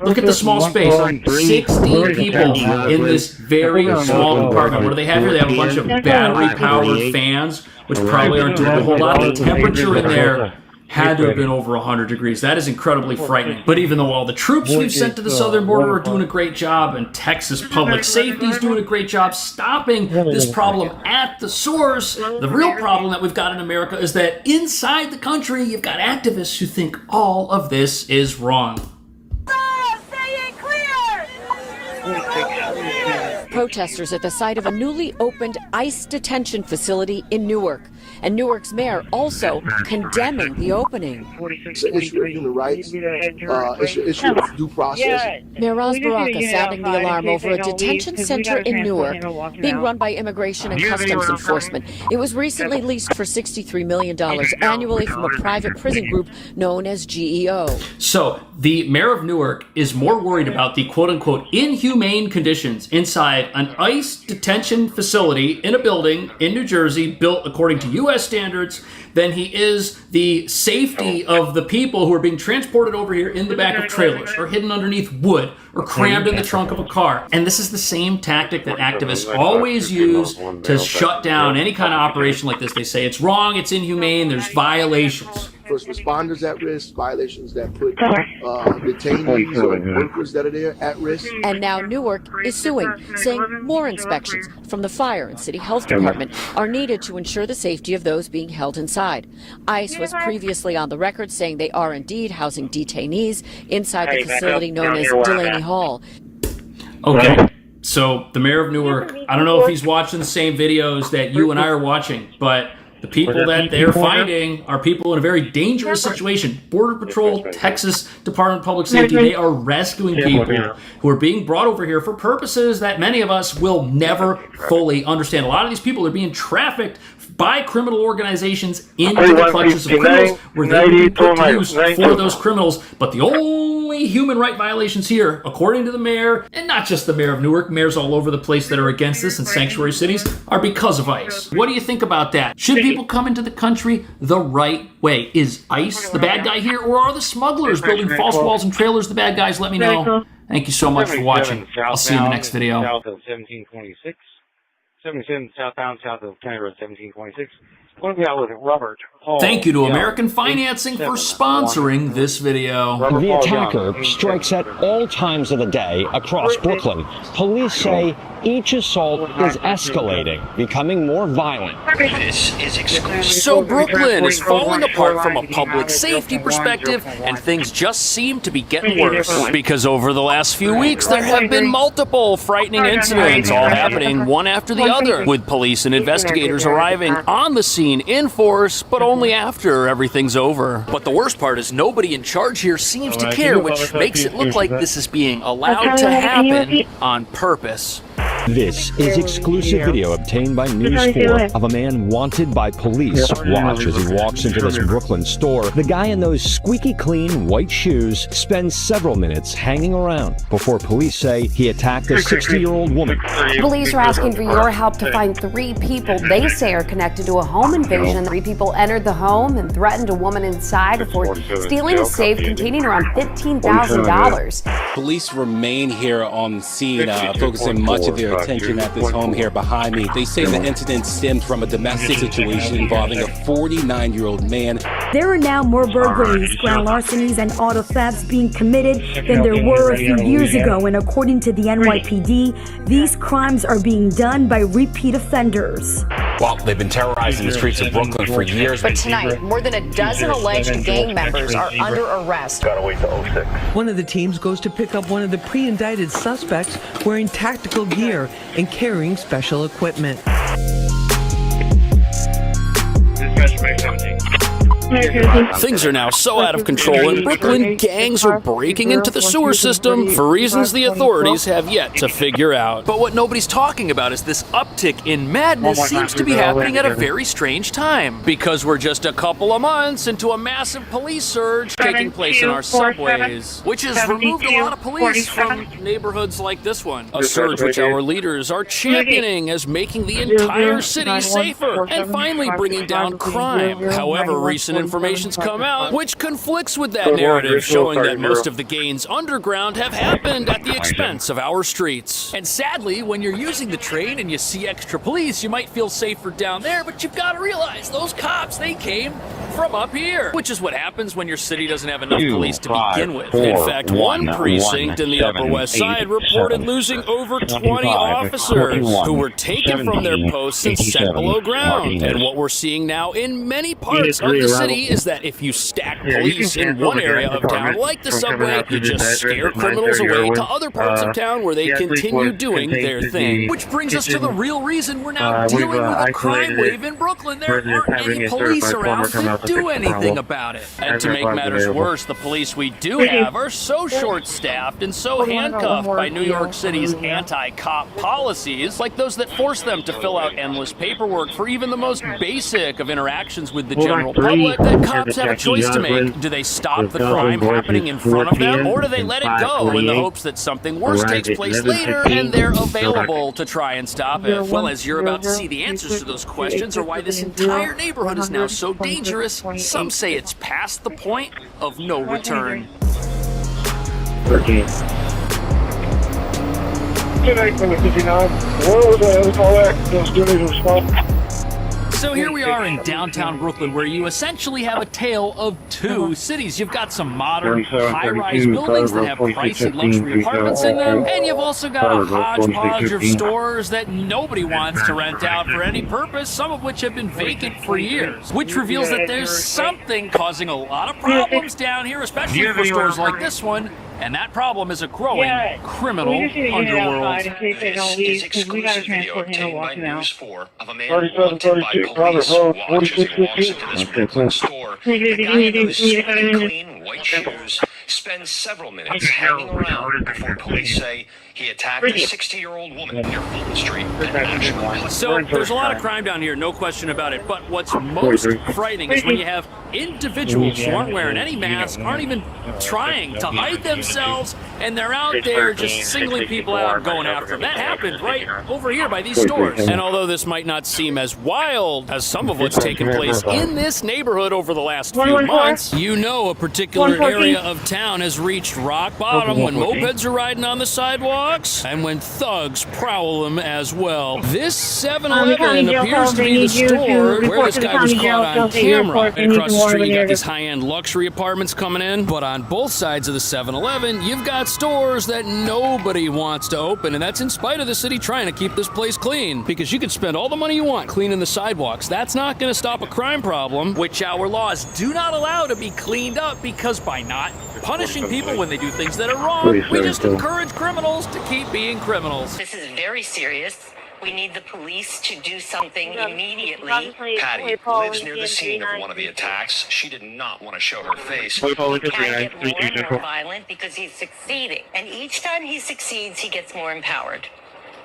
Look at the small space. 16 people in this very small compartment. What do they have here? They have a bunch of battery-powered fans, which probably aren't doing a whole lot. The temperature in there had to have been over 100 degrees. That is incredibly frightening. But even though all the troops we've sent to the southern border are doing a great job, and Texas Public Safety is doing a great job stopping this problem at the source, the real problem that we've got in America is that inside the country, you've got activists who think all of this is wrong. Say protesters at the site of a newly opened ICE detention facility in Newark. And Newark's mayor also condemning the opening. It's an issue of human rights. It's an issue of due process. Mayor Ras Baraka sounding the alarm over a detention center in Newark being run by Immigration and Customs Enforcement. It was recently leased for $63 million annually from a private prison group known as GEO. So the mayor of Newark is more worried about the quote-unquote inhumane conditions inside an ICE detention facility in a building in New Jersey built according to U.S. standards than he is the safety of the people who are being transported over here in the back of trailers or hidden underneath wood or crammed in the trunk of a car. And this is the same tactic that activists always use to shut down any kind of operation like this. They say it's wrong, it's inhumane, there's violations. First responders at risk, violations that put detainees or workers that are there at risk. And now Newark is suing, saying more inspections from the fire and city health department are needed to ensure the safety of those being held inside. ICE was previously on the record saying they are indeed housing detainees inside the facility known as Delaney Hall. Okay. So the mayor of Newark, I don't know if he's watching the same videos that you and I are watching, but the people that they're finding are people in a very dangerous situation. Border Patrol, Texas Department of Public Safety, they are rescuing people who are being brought over here for purposes that many of us will never fully understand. A lot of these people are being trafficked by criminal organizations into the clutches of criminals where they will be put to use for those criminals. But the only human right violations here, according to the mayor, and not just the mayor of Newark, mayors all over the place that are against this in sanctuary cities, are because of ICE. What do you think about that? Should people come into the country the right way? Is ICE the bad guy here, or are the smugglers building false walls and trailers the bad guys? Let me know. Thank you so much for watching. I'll see you in the next video. South of 1726. 77 southbound south of County Road 1726. What we got with Robert Paul. Thank you to American Financing for sponsoring this video. The attacker strikes at all times of the day across Brooklyn. Police say each assault is escalating, becoming more violent. This is exclusive. So Brooklyn is falling apart from a public safety perspective, and things just seem to be getting worse. Because over the last few weeks, there have been multiple frightening incidents, all happening one after the other, with police and investigators arriving on the scene in force, but only after everything's over. But the worst part is nobody in charge here seems to care, which makes it look like this is being allowed to happen on purpose. This is exclusive video obtained by News 4 of a man wanted by police. Watch as he walks into this Brooklyn store. The guy in those squeaky clean white shoes spends several minutes hanging around before police say he attacked a 60-year-old woman. Police are asking for your help to find 3 people they say are connected to a home invasion. 3 people entered the home and threatened a woman inside before stealing a safe containing around $15,000. Police remain here on scene, focusing much of their attention at this home here behind me. They say the incident stemmed from a domestic situation involving a 49-year-old man. There are now more burglaries, grand larcenies, and auto thefts being committed than there were a few years ago, and according to the NYPD, these crimes are being done by repeat offenders. Well, they've been terrorizing the streets of Brooklyn for years. But tonight, more than a dozen alleged gang members are under arrest. Gotta wait till 06. One of the teams goes to pick up one of the pre-indicted suspects wearing tactical gear and carrying special equipment. Things are now so out of control in Brooklyn, gangs are breaking into the sewer system for reasons the authorities have yet to figure out. But what nobody's talking about is this uptick in madness seems to be happening at a very strange time, because we're just a couple of months into a massive police surge taking place in our subways, which has removed a lot of police from neighborhoods like this one. A surge which our leaders are championing as making the entire city safer and finally bringing down crime. However, recent information's come out which conflicts with that narrative, showing that most of the gains underground have happened at the expense of our streets. And sadly, when you're using the train and you see extra police, you might feel safer down there, but you've got to realize those cops, they came from up here, which is what happens when your city doesn't have enough police to begin with. In fact, one precinct in the Upper West Side reported losing over 20 officers who were taken from their posts and sent below ground. And what we're seeing now in many parts of the city reality is that if you stack police in one area of town, like the subway, you just scare criminals away to other parts of town where they continue doing their thing. Which brings us to the real reason we're now dealing with a crime wave in Brooklyn. There aren't any police around to do anything about it. And to make matters worse, the police we do have are so short-staffed and so handcuffed by New York City's anti-cop policies, like those that force them to fill out endless paperwork for even the most basic of interactions with the general public, that cops have a choice to make. Do they stop the crime happening in front of them, or do they let it go in the hopes that something worse takes place later and they're available to try and stop it? Well, as you're about to see, the answers to those questions are why this entire neighborhood is now so dangerous. Some say it's past the point of no return. So here we are in downtown Brooklyn, where you essentially have a tale of two cities. You've got some modern, high-rise buildings that have pricey luxury apartments in them, and you've also got a hodgepodge of stores that nobody wants to rent out for any purpose, some of which have been vacant for years, which reveals that there's something causing a lot of problems down here, especially for stores like this one. And that problem is a growing criminal underworld. This is exclusive video obtained by News 4 of a man wanted by police watch as he walks into this Brooklyn store. The guy in those clean white shoes spends several minutes hanging around before police say he attacked a 60-year-old woman near Fulton Street and National. So there's a lot of crime down here, no question about it. But what's most frightening is when you have individuals who aren't wearing any mask, aren't even trying to hide themselves, and they're out there just singling people out and going after them. That happened right over here by these stores. And although this might not seem as wild as some of what's taken place in this neighborhood over the last few months, you know a particular area of town has reached rock bottom when mopeds are riding on the sidewalks and when thugs prowl them as well. This 7-Eleven appears to be the store where this guy was caught on camera. And across the street, you got these high-end luxury apartments coming in, but on both sides of the 7-Eleven, you've got stores that nobody wants to open, and that's in spite of the city trying to keep this place clean, because you can spend all the money you want cleaning the sidewalks. That's not going to stop a crime problem, which our laws do not allow to be cleaned up, because by not punishing people when they do things that are wrong, we just encourage criminals to keep being criminals. This is very serious. We need the police to do something immediately. Patty lives near the scene of one of the attacks. She did not want to show her face. He can get more and more violent because he's succeeding. And each time he succeeds, he gets more empowered.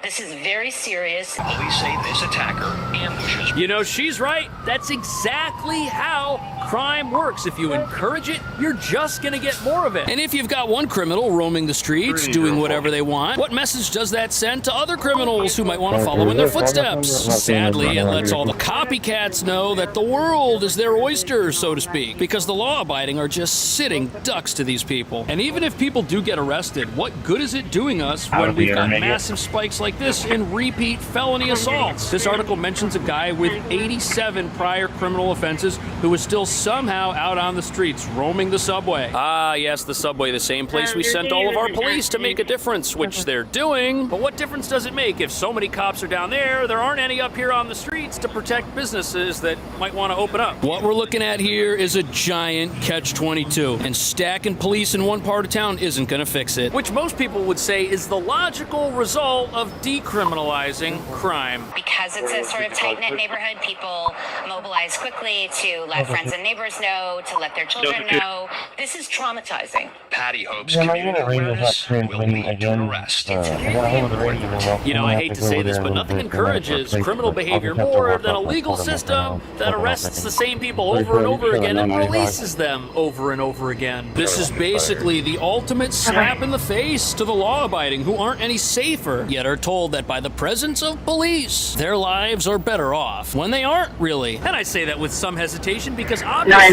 This is very serious. Police say this attacker ambushes. You know, she's right. That's exactly how crime works. If you encourage it, you're just going to get more of it. And if you've got one criminal roaming the streets, doing whatever they want, what message does that send to other criminals who might want to follow in their footsteps? Sadly, it lets all the copycats know that the world is their oyster, so to speak, because the law-abiding are just sitting ducks to these people. And even if people do get arrested, what good is it doing us when we've got massive spikes like this in repeat felony assaults? This article mentions a guy with 87 prior criminal offenses who is still somehow out on the streets roaming the subway. Ah, yes, the subway, the same place we sent all of our police to make a difference, which they're doing. But what difference does it make if so many cops are down there aren't any up here on the streets to protect businesses that might want to open up? What we're looking at here is a giant catch-22, and stacking police in one part of town isn't going to fix it, which most people would say is the logical result of decriminalizing crime. Because it's a sort of tight-knit neighborhood, people mobilize quickly to let friends and neighbors know, to let their children know. This is traumatizing. Patty hopes community awareness will lead to an arrest. You know, I hate to say this, but nothing encourages criminal behavior more than a legal system that arrests the same people over and over again and releases them over and over again. This is basically the ultimate slap in the face to the law-abiding, who aren't any safer, yet are told that by the presence of police, their lives are better off, when they aren't really. And I say that with some hesitation, because obviously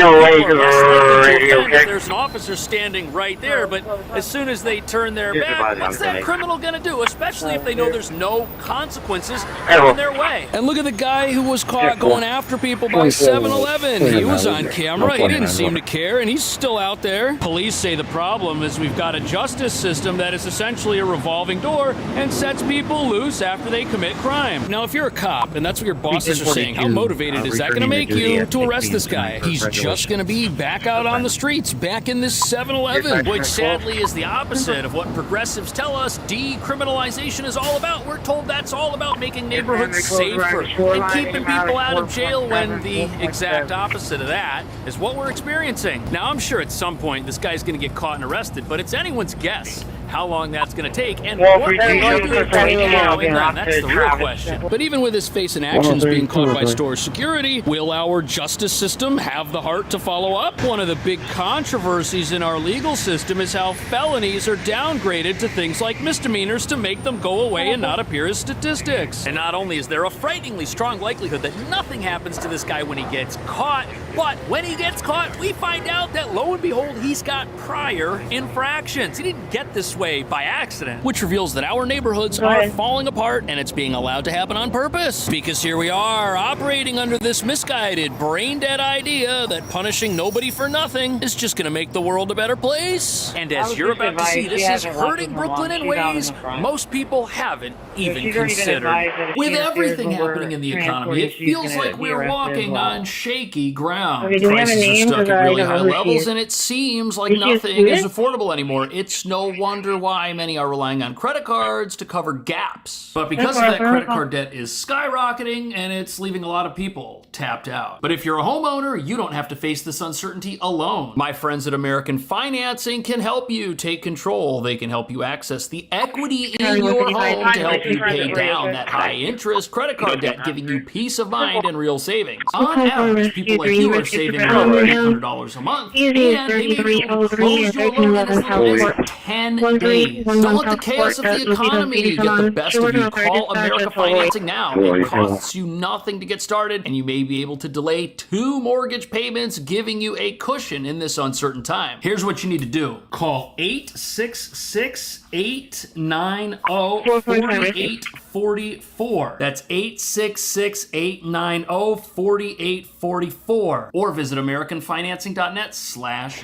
there's an officer standing right there, but as soon as they turn their back, what's that criminal gonna do? Especially if they know there's no consequences coming their way. And look at the guy who was caught going after people by 7-Eleven. He was on camera, he didn't seem to care, and he's still out there. Police say the problem is we've got a justice system that is essentially a revolving door and sets people loose after they commit crime. Now, if you're a cop and that's what your bosses are saying, how motivated is that going to make you to arrest this guy? He he's just going to be back out on the streets, back in this 7-Eleven, which sadly is the opposite of what progressives tell us decriminalization is all about. We're told that's all about making neighborhoods safer and keeping people out of jail, when the exact opposite of that is what we're experiencing. Now, I'm sure at some point this guy's going to get caught and arrested, but it's anyone's guess how long that's going to take, and what we're going to do between now and then. That's the real question. But even with his face and actions being caught by store security, will our justice system have the heart to follow up? One of the big controversies in our legal system is how felonies are downgraded to things like misdemeanors to make them go away and not appear as statistics. And not only is there a frighteningly strong likelihood that nothing happens to this guy when he gets caught, but when he gets caught, we find out that lo and behold, he's got prior infractions. He didn't get this way by accident, which reveals that our neighborhoods are falling apart, and it's being allowed to happen on purpose. Because here we are, operating under this misguided, brain-dead idea that punishing nobody for nothing is just going to make the world a better place. And as you're about to see, this is hurting Brooklyn in ways most people haven't even considered. With everything happening in the economy, it feels like we're walking on shaky ground. Prices are stuck at really high levels, and it seems like nothing is affordable anymore. It's no wonder why many are relying on credit cards to cover gaps. But because of that, credit card debt is skyrocketing, and it's leaving a lot of people tapped out. But if you're a homeowner, you don't have to face this uncertainty alone. My friends at American Financing can help you take control. They can help you access the equity in your home to help you pay down that high-interest credit card debt, giving you peace of mind and real savings. On average, people like you are saving around $800 a month, and they may be able to close your loan in as little as 10 days. Don't let the chaos of the economy get the best of you. Call America Financing now. It costs you nothing to get started, and you may be able to delay 2 mortgage payments, giving you a cushion in this uncertain time. Here's what you need to do. Call 866-890-4844. That's 866-890-4844. Or visit AmericanFinancing.net/cash.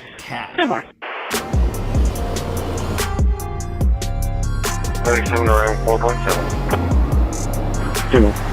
37 around 4.7.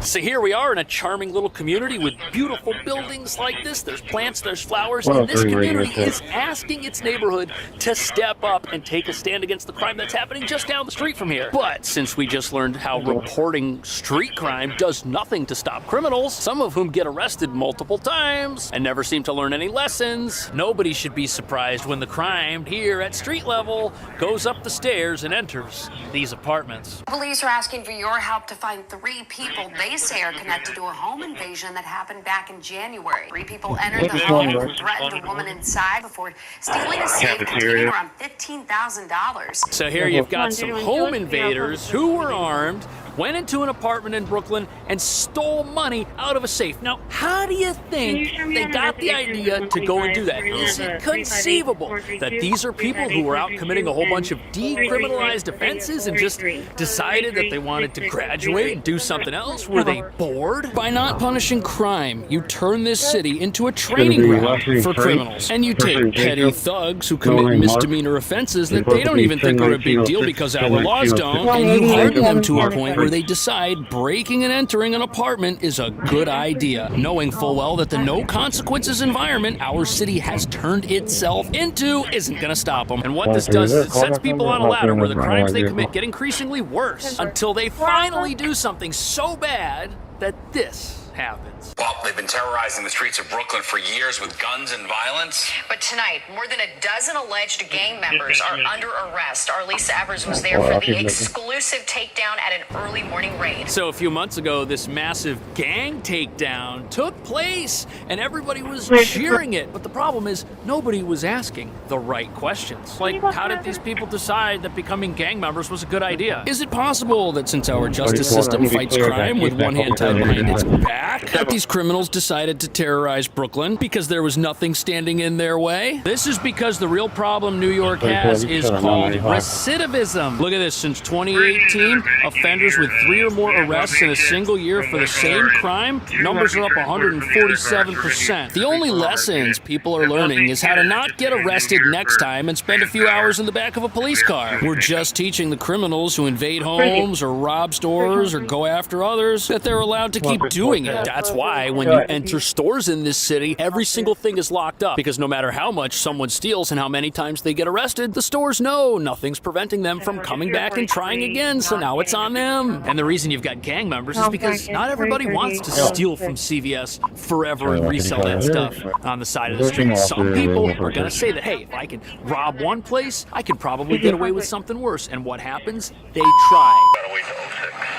So here we are in a charming little community with beautiful buildings like this. There's plants, there's flowers, and this community is asking its neighborhood to step up and take a stand against the crime that's happening just down the street from here. But since we just learned how reporting street crime does nothing to stop criminals, some of whom get arrested multiple times and never seem to learn any lessons, nobody should be surprised when the crime here at street level goes up the stairs and enters these apartments. Police are asking for your help to find 3 people they say are connected to a home invasion that happened back in January. 3 people entered the home and threatened a woman inside before stealing a safe containing around $15,000. So here you've got some home invaders who were armed, went into an apartment in Brooklyn and stole money out of a safe. Now, how do you think they got the idea to go and do that? Is it conceivable that these are people who were out committing a whole bunch of decriminalized offenses and just decided that they wanted to graduate and do something else? Were they bored? By not punishing crime, you turn this city into a training ground for criminals. And you take petty thugs who commit misdemeanor offenses that they don't even think are a big deal because our laws don't, and you harden them to a point where they decide breaking and entering an apartment is a good idea, knowing full well that the no consequences environment our city has turned itself into isn't going to stop them. And what this does is it sets people on a ladder where the crimes they commit get increasingly worse until they finally do something so bad that this happens. Well, they've been terrorizing the streets of Brooklyn for years with guns and violence. But tonight, more than a dozen alleged gang members are under arrest. Our Lisa Evers was there for the exclusive takedown at an early morning raid. So a few months ago, this massive gang takedown took place, and everybody was cheering it. But the problem is, nobody was asking the right questions. Like, how did these people decide that becoming gang members was a good idea? Is it possible that since our justice system fights crime with one hand tied behind its back, that these criminals decided to terrorize Brooklyn because there was nothing standing in their way? This is because the real problem New York has is called recidivism. Look at this. Since 2018, offenders with 3 or more arrests in a single year for the same crime, numbers are up 147%. The only lessons people are learning is how to not get arrested next time and spend a few hours in the back of a police car. We're just teaching the criminals who invade homes or rob stores or go after others that they're allowed to keep doing it. That's why when you enter stores in this city, every single thing is locked up because no matter how much someone steals and how many times they get arrested, the stores know nothing's preventing them from coming back and trying again, so now it's on them. And the reason you've got gang members is because not everybody wants to steal from CVS forever and resell that stuff on the side of the street. Some people are going to say that, hey, if I can rob one place, I can probably get away with something worse. And what happens? They try.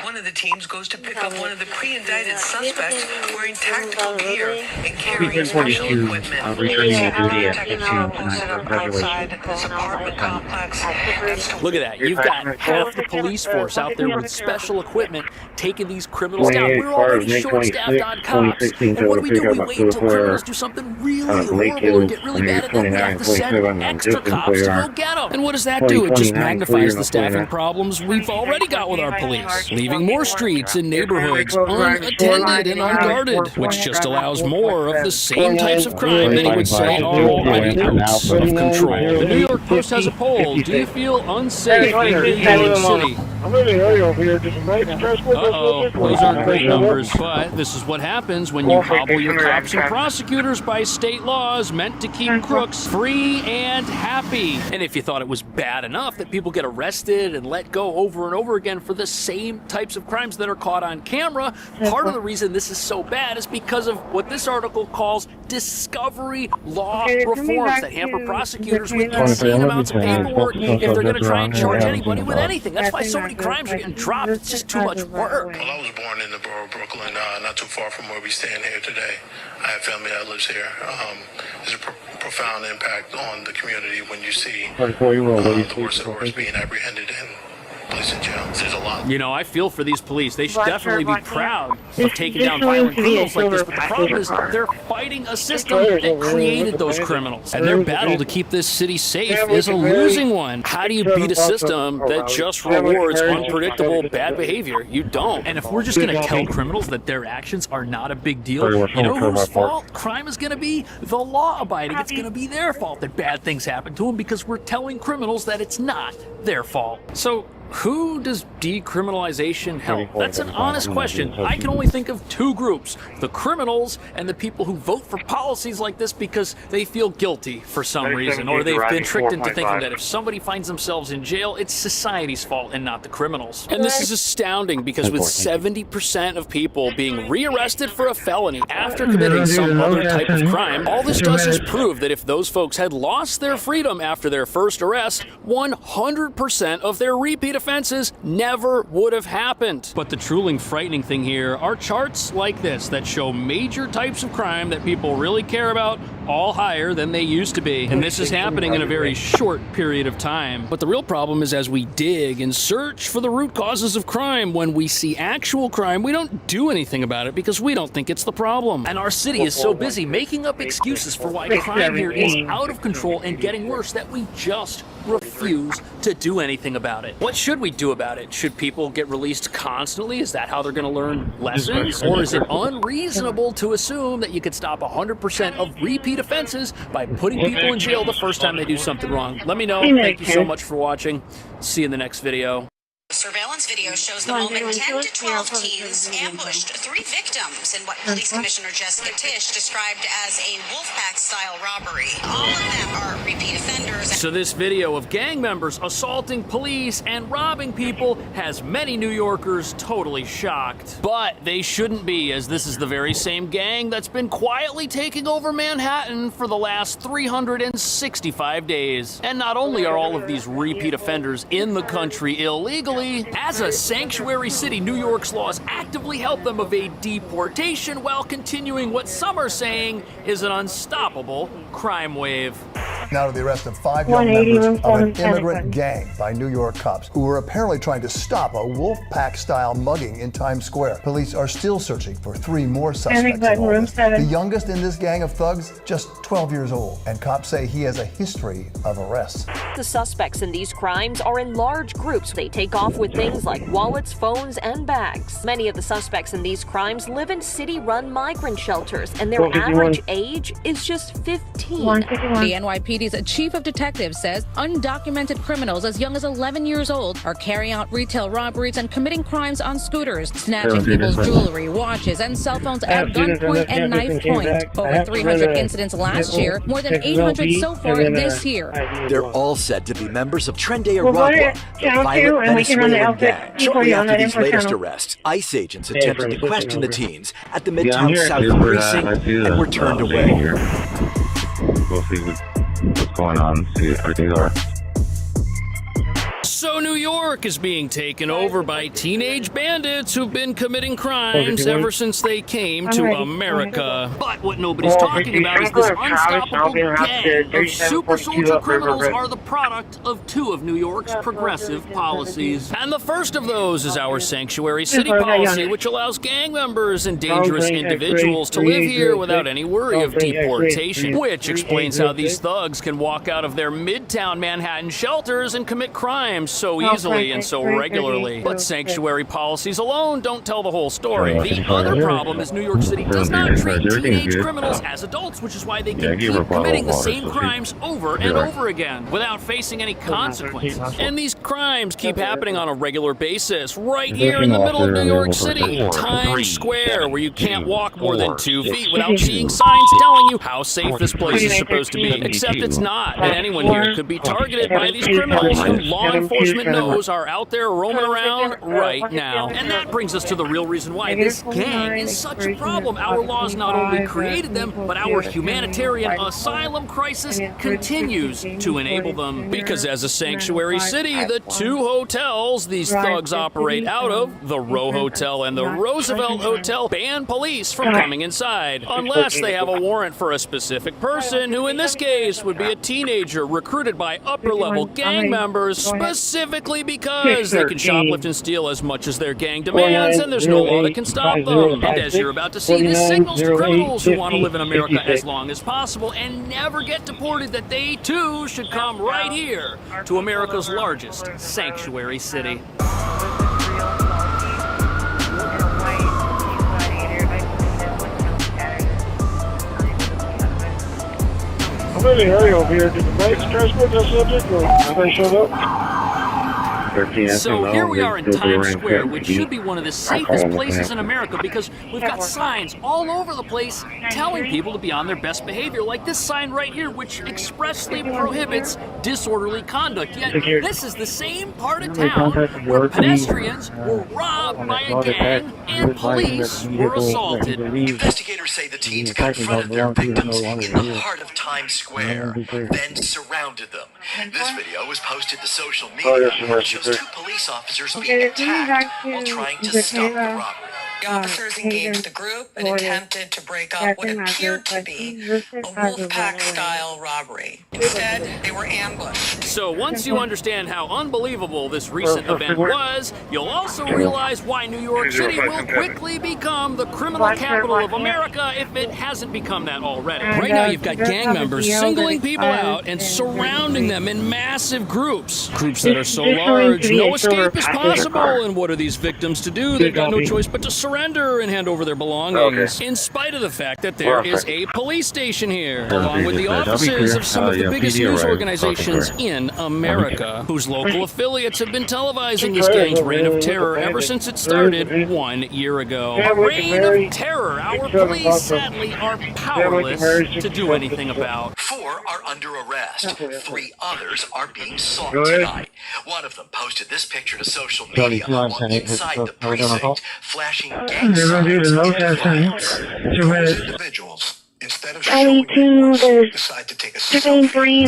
One of the teams goes to pick up one of the pre-indicted suspects wearing tactical gear and carrying special equipment. Returning to duty at 15 outside this apartment complex. Look at that. You've got half the police force out there with special equipment taking these criminals down. We're already short-staffed on cops. And what do? We wait until criminals do something really horrible and get really bad, and then we have to send extra cops to go get them. And what does that do? It just magnifies the staffing problems we've already got with our police, leaving more streets and neighborhoods unattended and unguarded, which just allows more of the same types of crime many would say are already out of control. The New York Post has a poll. Do you feel unsafe in New York City? Uh-oh, those aren't great numbers, but this is what happens when you hobble your cops and prosecutors by state laws meant to keep crooks free and happy. And if you thought it was bad enough that people get arrested and let go over and over again for the same types of crimes that are caught on camera, part of the reason this is so bad is because of what this article calls discovery law reforms that hamper prosecutors with insane amounts of paperwork if they're going to try and charge anybody with anything. That's why so many crimes are getting dropped. It's just too much work. Well, I was born in the borough of Brooklyn, not too far from where we stand here today. I have family that lives here. There's a profound impact on the community when you see the worst of the worst being apprehended and placed in jail. There's a lot. You know, I feel for these police. They should definitely be proud of taking down violent criminals like this, but the problem is they're fighting a system that created those criminals. And their battle to keep this city safe is a losing one. How do you beat a system that just rewards unpredictable bad behavior? You don't. And if we're just going to tell criminals that their actions are not a big deal, you know whose fault crime is going to be? The law-abiding. It's going to be their fault that bad things happen to them because we're telling criminals that it's not their fault. So who does decriminalization help? That's an honest question. I can only think of two groups: the criminals and the people who vote for policies like this because they feel guilty for some reason, or they've been tricked into thinking that if somebody finds themselves in jail, it's society's fault and not the criminals. And this is astounding because with 70% of people being rearrested for a felony after committing some other type of crime, all this does is prove that if those folks had lost their freedom after their first arrest, 100% of their repeat offenses never would have happened. But the truly frightening thing here are charts like this that show major types of crime that people really care about all higher than they used to be. And this is happening in a very short period of time. But the real problem is as we dig and search for the root causes of crime, when we see actual crime, we don't do anything about it because we don't think it's the problem. And our city is so busy making up excuses for why crime here is out of control and getting worse that we just refuse to do anything about it. What should we do about it? Should people get released constantly? Is that how they're going to learn lessons? Or is it unreasonable to assume that you could stop 100% of repeat offenses by putting people in jail the first time they do something wrong? Let me know. Thank you so much for watching. See you in the next video. Surveillance video shows the moment 10 to 12 teens ambushed 3 victims in what Police Commissioner Jessica Tisch described as a Wolfpack-style robbery. All of them are repeat offenders. So this video of gang members assaulting police and robbing people has many New Yorkers totally shocked. But they shouldn't be, as this is the very same gang that's been quietly taking over Manhattan for the last 365 days. And not only are all of these repeat offenders in the country illegally, as a sanctuary city, New York's laws actively help them evade deportation while continuing what some are saying is an unstoppable crime wave. Now to the arrest of 5 young members of an immigrant gang by New York cops who were apparently trying to stop a wolf pack-style mugging in Times Square. Police are still searching for 3 more suspects in all this. The youngest in this gang of thugs, just 12 years old, and cops say he has a history of arrests. The suspects in these crimes are in large groups. They take off with things like wallets, phones, and bags. Many of the suspects in these crimes live in city-run migrant shelters, and their average age is just 15. The NYPD NYPD's chief of detectives says undocumented criminals as young as 11 years old are carrying out retail robberies and committing crimes on scooters, snatching people's jewelry, watches, and cell phones at gunpoint and knife point. Over 300 incidents last year, more than 800 so far this year. They're all said to be members of Tren de Aragua, the violent Venezuelan gang. Shortly after these latest arrests, ICE agents attempted to question the teens at the Midtown South precinct and were turned away. We'll see what's going on, see how things are. So New York is being taken over by teenage bandits who've been committing crimes ever since they came to America. But what nobody's talking about is this unstoppable gang of super soldier criminals are the product of two of New York's progressive policies. And the first of those is our sanctuary city policy, which allows gang members and dangerous individuals to live here without any worry of deportation, which explains how these thugs can walk out of their Midtown Manhattan shelters and commit crimes so easily and so regularly. But sanctuary policies alone don't tell the whole story. The other problem is New York City does not treat teenage criminals as adults, which is why they can keep committing the same crimes over and over again without facing any consequences. And these crimes keep happening on a regular basis right here in the middle of New York City, Times Square, where you can't walk more than 2 feet without seeing signs telling you how safe this place is supposed to be. Except it's not, and anyone here could be targeted by these criminals who law enforcement knows are out there roaming around right now. And that brings us to the real reason why this gang is such a problem. Our laws not only created them, but our humanitarian asylum crisis continues to enable them. Because as a sanctuary city, the two hotels these thugs operate out of, the Row Hotel and the Roosevelt Hotel, ban police from coming inside, unless they have a warrant for a specific person, who in this case would be a teenager recruited by upper-level gang members, specifically because they can shoplift and steal as much as their gang demands, and there's no law that can stop them. And as you're about to see, this signals to criminals who want to live in America as long as possible and never get deported that they too should come right here to America's largest sanctuary city. I'm in a hurry over here. Did the bikes transport that subject, or anybody showed up? So here we are in Times Square, which should be one of the safest places in America because we've got signs all over the place telling people to be on their best behavior, like this sign right here, which expressly prohibits disorderly conduct. Yet this is the same part of town where pedestrians were robbed by a gang and police were assaulted. Investigators say the teens confronted their victims in the heart of Times Square, then surrounded them. This video was posted to social media. It shows two police officers being attacked while trying to stop the robbery. The officers engaged the group and attempted to break up what appeared to be a Wolfpack-style robbery. Instead, they were ambushed. So once you understand how unbelievable this recent event was, you'll also realize why New York City will quickly become the criminal capital of America if it hasn't become that already. Right now, you've got gang members singling people out and surrounding them in massive groups. Groups that are so large, no escape is possible. And what are these victims to do? They've got no choice but to surrender and hand over their belongings, in spite of the fact that there is a police station here, along with the offices of some of the biggest news organizations in America, whose local affiliates have been televising this gang's reign of terror ever since it started 1 year ago. A reign of terror our police, sadly, are powerless to do anything about. 4 are under arrest. 3 others are being sought tonight. One of them posted this picture to social media while inside the precinct, flashing gang signs and individuals. Instead of showing decide to take a selfie.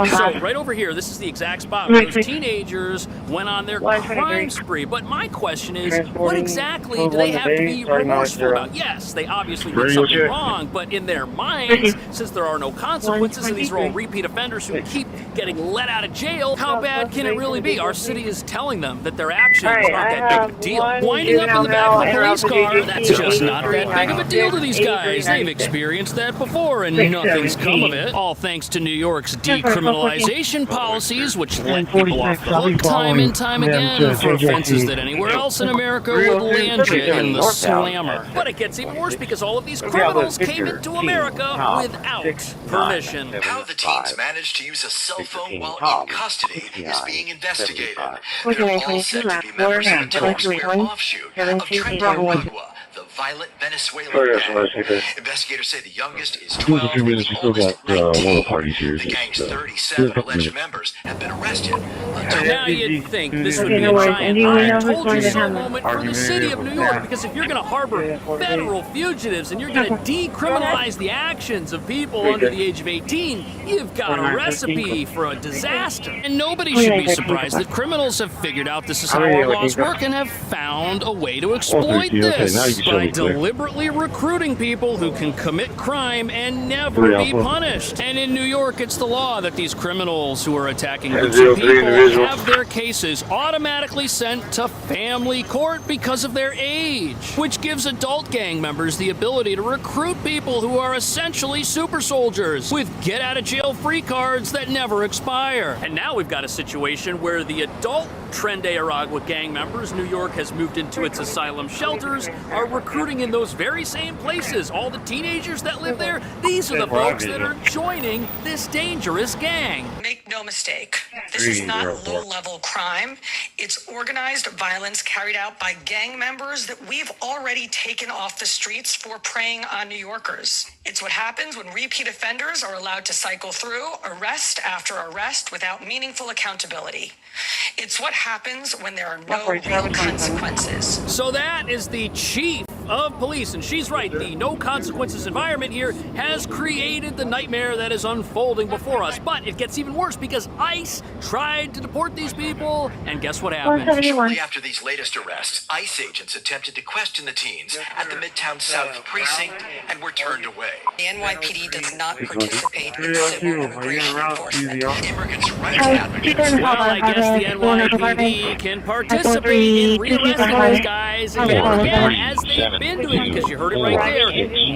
So right over here, this is the exact spot where those teenagers went on their crime spree. But my question is, what exactly do they have to be remorseful about? Yes, they obviously did something wrong, but in their minds, since there are no consequences and these are all repeat offenders who keep getting let out of jail, how bad can it really be? Our city is telling them that their actions aren't that big of a deal. Winding up in the back of a police car, that's just not that big of a deal to these guys. boys, they've experienced that before and nothing's come of it. All thanks to New York's decriminalization policies, which let people off the hook time and time again for offenses that anywhere else in America would land you in the slammer. But it gets even worse because all of these criminals came into America without permission. How the teens managed to use a cell phone while in custody is being investigated. They're all said to be members of a Times Square offshoot of Trinidad, the violent Venezuelan gang. Investigators say the youngest is 12 and the oldest 19. The gang's 37 alleged members have been arrested. Now you'd think this would be a giant I told you so moment for the city of New York, because if you're going to harbor federal fugitives and you're going to decriminalize the actions of people under the age of 18, you've got a recipe for a disaster. And nobody should be surprised that criminals have figured out this is how our laws work and have found a way to exploit this by deliberately recruiting people who can commit crime and never be punished. And in New York, it's the law that these criminals who are attacking groups of people have their cases automatically sent to family court because of their age, which gives adult gang members the ability to recruit people who are essentially super soldiers with get-out-of-jail-free cards that never expire. And now we've got a situation where the adult Tren de Aragua gang members New York has moved into its asylum shelters are recruiting in those very same places. All the teenagers that live there, these are the folks that are joining this dangerous gang. Make no mistake, this is not low-level crime. It's organized violence carried out by gang members that we've already taken off the streets for preying on New Yorkers. It's what happens when repeat offenders are allowed to cycle through arrest after arrest without meaningful accountability. It's what happens when there are no real consequences. So that is the chief of police, and she's right. The no consequences environment here has created the nightmare that is unfolding before us. But it gets even worse because ICE tried to deport these people, and guess what happened? Shortly after these latest arrests, ICE agents attempted to question the teens at the Midtown South precinct and were turned away. The NYPD does not participate in civil immigration enforcement. Immigrants' rights advocates. Well, I guess the NYPD can participate in rearresting these guys again as they've been doing, because you heard it right there.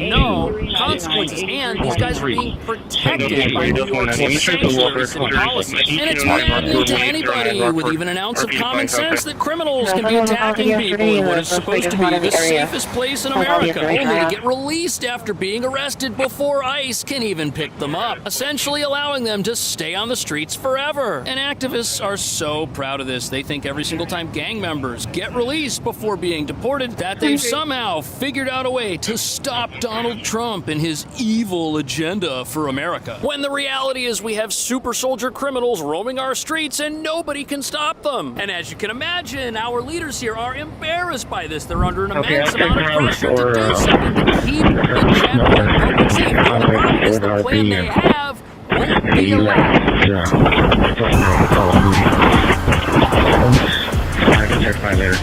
No consequences, and these guys are being protected by New York's sanctuary city policies. And it's maddening to anybody with even an ounce of common sense that criminals can be attacking people in what is supposed to be the safest place in America, only to get released after being arrested before ICE can even pick them up, essentially allowing them to stay on the streets forever. And activists are so proud of this. They think every single time gang members get released before being deported that they've somehow figured out a way to stop Donald Trump and his evil agenda for America. When the reality is we have super soldier criminals roaming our streets and nobody can stop them. And as you can imagine, our leaders here are embarrassed by this. They're under an immense amount of pressure to do something to keep the general public safe. The only problem is the plan they have won't be allowed. Testify later.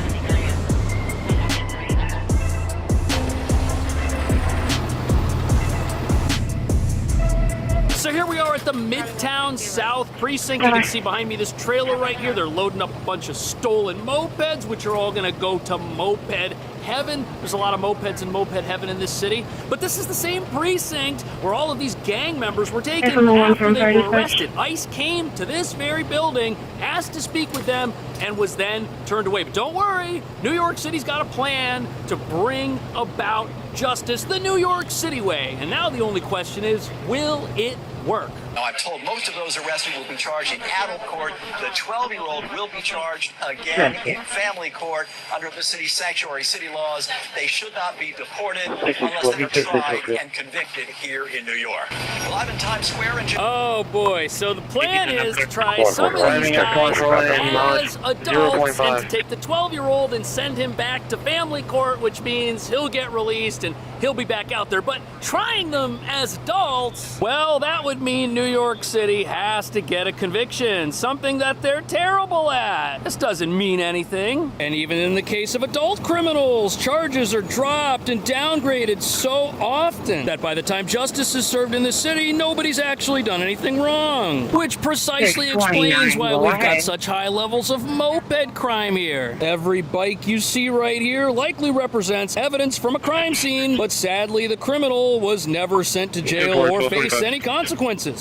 So here we are at the Midtown South precinct. You can see behind me this trailer right here. They're loading up a bunch of stolen mopeds, which are all going to go to moped heaven. There's a lot of mopeds in moped heaven in this city. But this is the same precinct where all of these gang members were taken after they were arrested. ICE came to this very building, asked to speak with them, and was then turned away. But don't worry, New York City's got a plan to bring about justice the New York City way. And now the only question is, will it work? Now, I'm told most of those arrested will be charged in adult court. The 12-year-old will be charged again in family court under the city's sanctuary city laws. They should not be deported unless they are tried and convicted here in New York. Well, I'm in Times Square and... Oh, boy. So the plan is to try some of these guys as adults and to take the 12-year-old and send him back to family court, which means he'll get released and he'll be back out there. But trying them as adults, well, that would mean New York City has to get a conviction, something that they're terrible at. This doesn't mean anything. And even in the case of adult criminals, charges are dropped and downgraded so often that by the time justice is served in the city, nobody's actually done anything wrong. Which precisely explains why we've got such high levels of moped crime here. Every bike you see right here likely represents evidence from a crime scene, but sadly the criminal was never sent to jail or faced any consequences.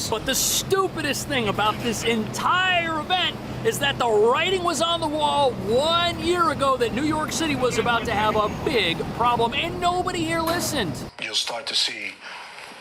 But the stupidest thing about this entire event is that the writing was on the wall 1 year ago that New York City was about to have a big problem, and nobody here listened. You'll start to see,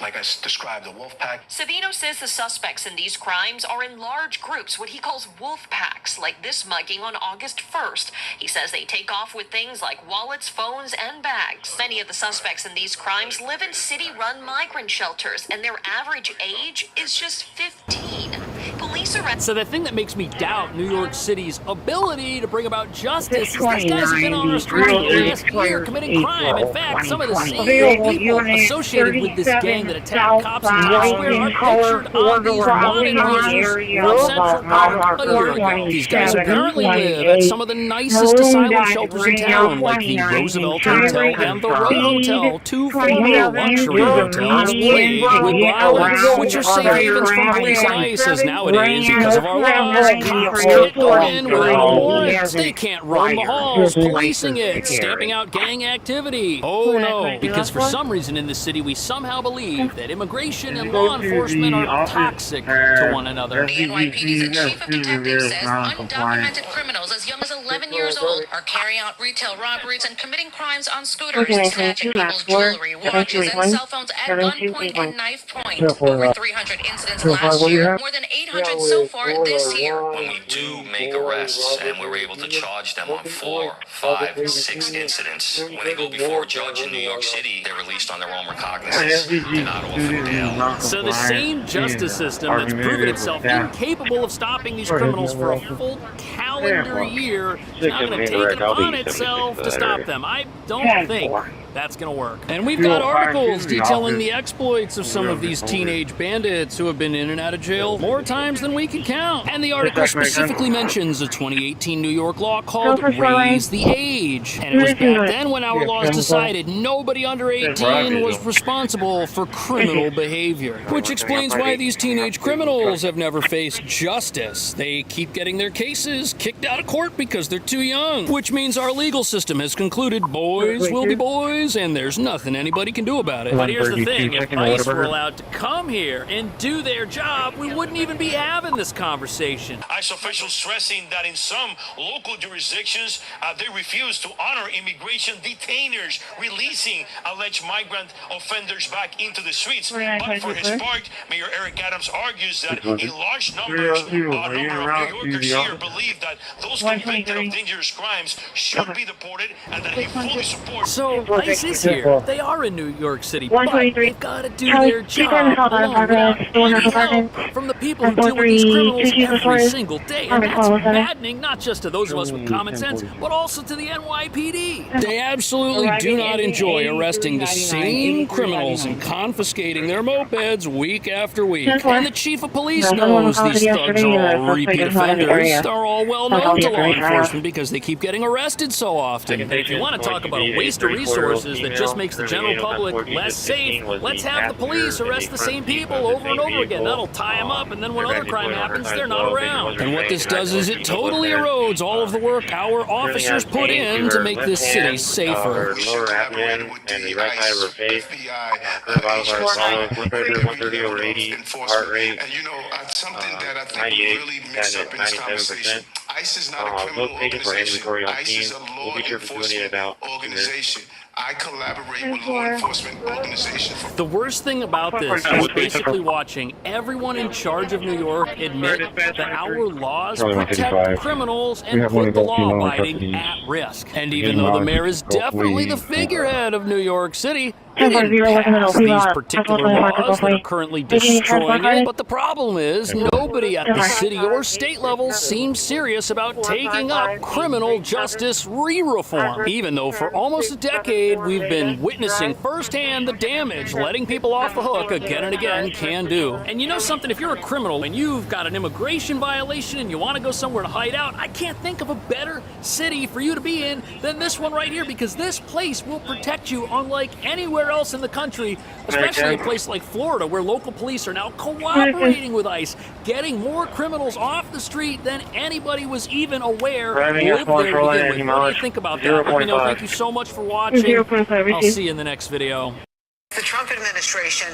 like I described, the wolf pack. Savino says the suspects in these crimes are in large groups, what he calls wolf packs, like this mugging on August 1st. He says they take off with things like wallets, phones, and bags. Many of the suspects in these crimes live in city-run migrant shelters, and their average age is just 15. Police arrest. So the thing that makes me doubt New York City's ability to bring about justice is these guys have been on the street last year committing crime. In fact, some of the same people associated with this gang that attacked cops in Times Square are pictured on these wanted posters from Central Park a year ago. These guys apparently live at some of the nicest asylum shelters in town, like the Roosevelt Hotel and the Row Hotel, two former luxury hotels plagued with violence, which are safe havens from police and ICE, as nowadays, because of our laws, cops can't go in without a warrant. They can't run the halls policing it, stamping out gang activity. Oh no, because for some reason in this city we somehow believe that immigration and law enforcement are toxic to one another. The NYPD's chief of detectives says undocumented criminals as young as 11 years old are carrying out retail robberies and committing crimes on scooters, snatching people's jewelry, watches, and cell phones at gunpoint and knife point. Over 300 incidents last year, more than 800 so far this year. When we do make arrests and we're able to charge them on 4, 5, 6 incidents, when they go before a judge in New York City, they're released on their own recognizance. They're not offered bail. So the same justice system that's proven itself incapable of stopping these criminals for a full calendar year is now going to take it upon itself to stop them. I don't think that's going to work. And we've got articles detailing the exploits of some of these teenage bandits who have been in and out of jail more times than we can count. And the article specifically mentions a 2018 New York law called Raise the Age. And it was back then when our laws decided nobody under 18 was responsible for criminal behavior. Which explains why these teenage criminals have never faced justice. They keep getting their cases kicked out of court because they're too young. Which means our legal system has concluded boys will be boys, and there's nothing anybody can do about it. But here's the thing, if ICE were allowed to come here and do their job, we wouldn't even be having this conversation. ICE officials stressing that in some local jurisdictions, they refuse to honor immigration detainers, releasing alleged migrant offenders back into the streets. But for his part, Mayor Eric Adams argues that a large number of New Yorkers here believe that those convicted of dangerous crimes should be deported and that he fully supports. So ICE is here. They are in New York City, but they've got to do their job alone without any help from the people who deal with these criminals every single day. And that's maddening, not just to those of us with common sense, but also to the NYPD. They absolutely do not enjoy arresting the same criminals and confiscating their mopeds week after week. And the chief of police knows these thugs are all repeat offenders. They're all well known to law enforcement because they keep getting arrested so often. And if you want to talk about a waste of resources that just makes the general public less safe, let's have the police arrest the same people over and over again. That'll tie them up, and then when other crime happens, they're not around. And what this does is it totally erodes all of the work our officers put in to make this city safer. Lower abdomen and the right side of her face. Vitals 130 over 80, heart rate And you know, something that I think we really mix up in this conversation. ICE is not a criminal organization. ICE is a law enforcement organization. I collaborate with law enforcement organizations. The worst thing about this is basically watching everyone in charge of New York admit that our laws protect criminals and put the law-abiding at risk. And even though the mayor is definitely the figurehead of New York City, he didn't pass these particular laws that are currently destroying it. But the problem is, nobody at the city or state level seems serious about taking up criminal justice see reform, even though for almost a decade we've been witnessing firsthand the damage letting people off the hook again and again can do. And you know something, if you're a criminal and you've got an immigration violation and you want to go somewhere to hide out, I can't think of a better city for you to be in than this one right here, because this place will protect you unlike anywhere else in the country, especially a place like Florida where local police are now cooperating with ICE, getting more criminals off the street than anybody was even aware lived there to begin with. What do you think about that? Let me know. Thank you so much for watching. I'll see you in the next video. The Trump administration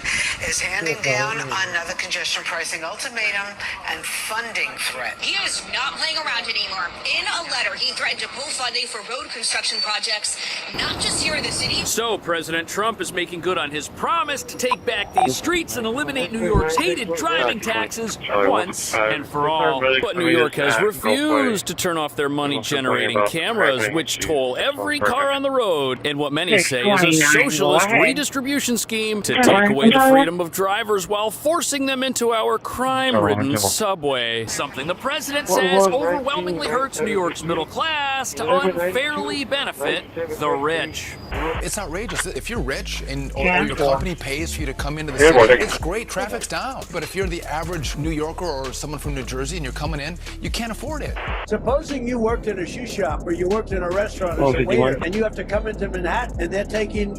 is handing down another congestion pricing ultimatum and funding threat. He is not playing around anymore. In a letter, he threatened to pull funding for road construction projects, not just here in the city. So President Trump is making good on his promise to take back these streets and eliminate New York's hated driving taxes once and for all. But New York has refused to turn off their money-generating cameras, which toll every car on the road in what many say is a socialist redistribution scheme to take away the freedom of drivers while forcing them into our crime-ridden subway. Something the president says overwhelmingly hurts New York's middle class to unfairly benefit the rich. It's outrageous. If you're rich and or your company pays for you to come into the city, it's great, traffic's down. But if you're the average New Yorker or someone from New Jersey and you're coming in, you can't afford it. Supposing you worked in a shoe shop or you worked in a restaurant as a waiter and you have to come into Manhattan and they're taking,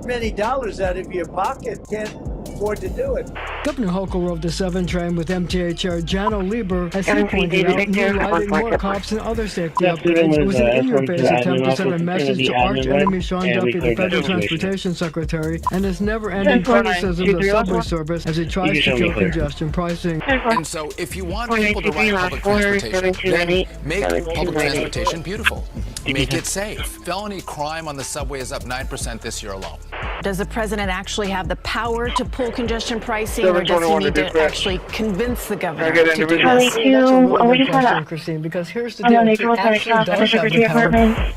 many dollars out of your pocket, can't afford to do it. Governor Hochul rode the 7 train with MTA Chair Jano Lieber as he pointed out utilizing more cops and other safety upgrades. It was an in-your-face attempt to send a message to arch-enemy Sean Duffy, the federal transportation secretary, and his never-ending criticism of the subway service as it tries to kill congestion pricing. And so if you want people to ride public transportation, then make public transportation beautiful. Make it safe. Felony crime on the subway is up 9% this year alone. Does the president actually have the power to pull congestion pricing, or does he need to actually convince the governor to do this? That's a good question, Christine, because here's the deal. He actually does have the power.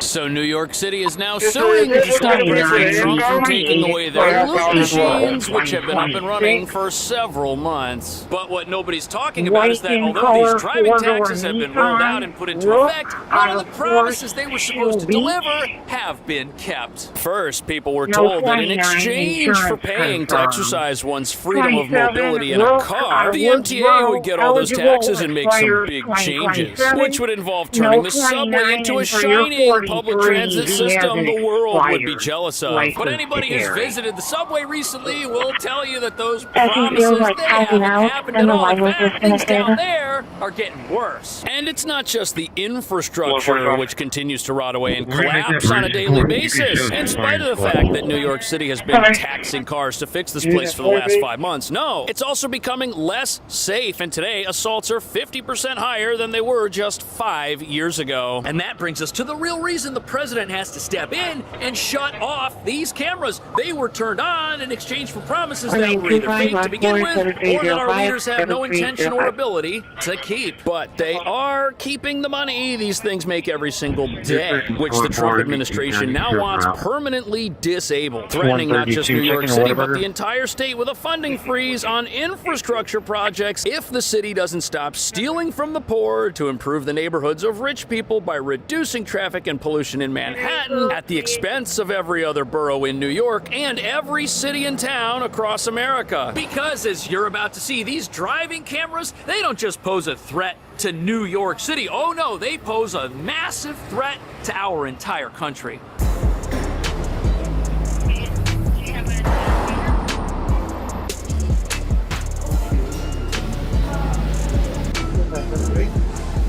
So New York City is now suing to stop President Trump from taking away their loot machines, which have been up and running for several months. But what nobody's talking about is that although these driving taxes have been rolled out and put into effect, none of the promises they were supposed to deliver have been kept. First, people were told that in exchange for paying to exercise one's freedom of mobility in a car, the MTA would get all those taxes and make some big changes, which would involve turning the subway into a shining public transit system the world would be jealous of. But anybody who's visited the subway recently will tell you that those promises they haven't happened at all. In fact, things down there are getting worse. And it's not just the infrastructure which continues to rot away and collapse on a daily basis, in spite of the fact that New York City has been taxing cars to fix this place for the last 5 months. No, it's also becoming less safe, and today assaults are 50% higher than they were just 5 years ago. And that brings us to the real reason the president has to step in and shut off these cameras. They were turned on in exchange for promises that were either fake to begin with or that our leaders have no intention or ability to keep. But they are keeping the money these things make every single day, which the Trump administration now wants permanently disabled, threatening not just New York City, but the entire state with a funding freeze on infrastructure projects if the city doesn't stop stealing from the poor to improve the neighborhoods of rich people by reducing traffic and pollution in Manhattan at the expense of every other borough in New York and every city and town across America. Because as you're about to see, these driving cameras, they don't just pose a threat to New York City. Oh no, they pose a massive threat to our entire country.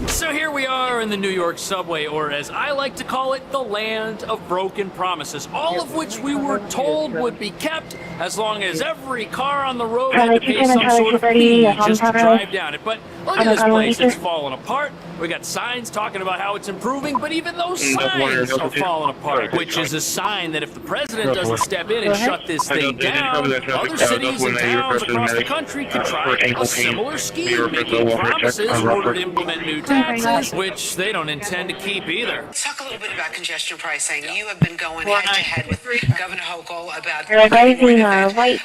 So here we are in the New York subway, or as I like to call it, the land of broken promises, all of which we were told would be kept as long as every car on the road had to pay some sort of fee just to drive down it. But look at this place, it's falling apart. We got signs talking about how it's improving, but even those signs are falling apart, which is a sign that if the president doesn't step in and shut this thing down, other cities and towns across the country could try a similar scheme, making promises in order to implement new taxes, which which they don't intend to keep either. Let's talk a little bit about congestion pricing. You have been going head-to-head with Governor Hochul about white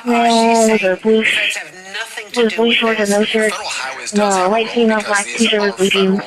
male with a blue feds have nothing to do with shorts and no shirt. No, white female, black t-shirt with bleeding.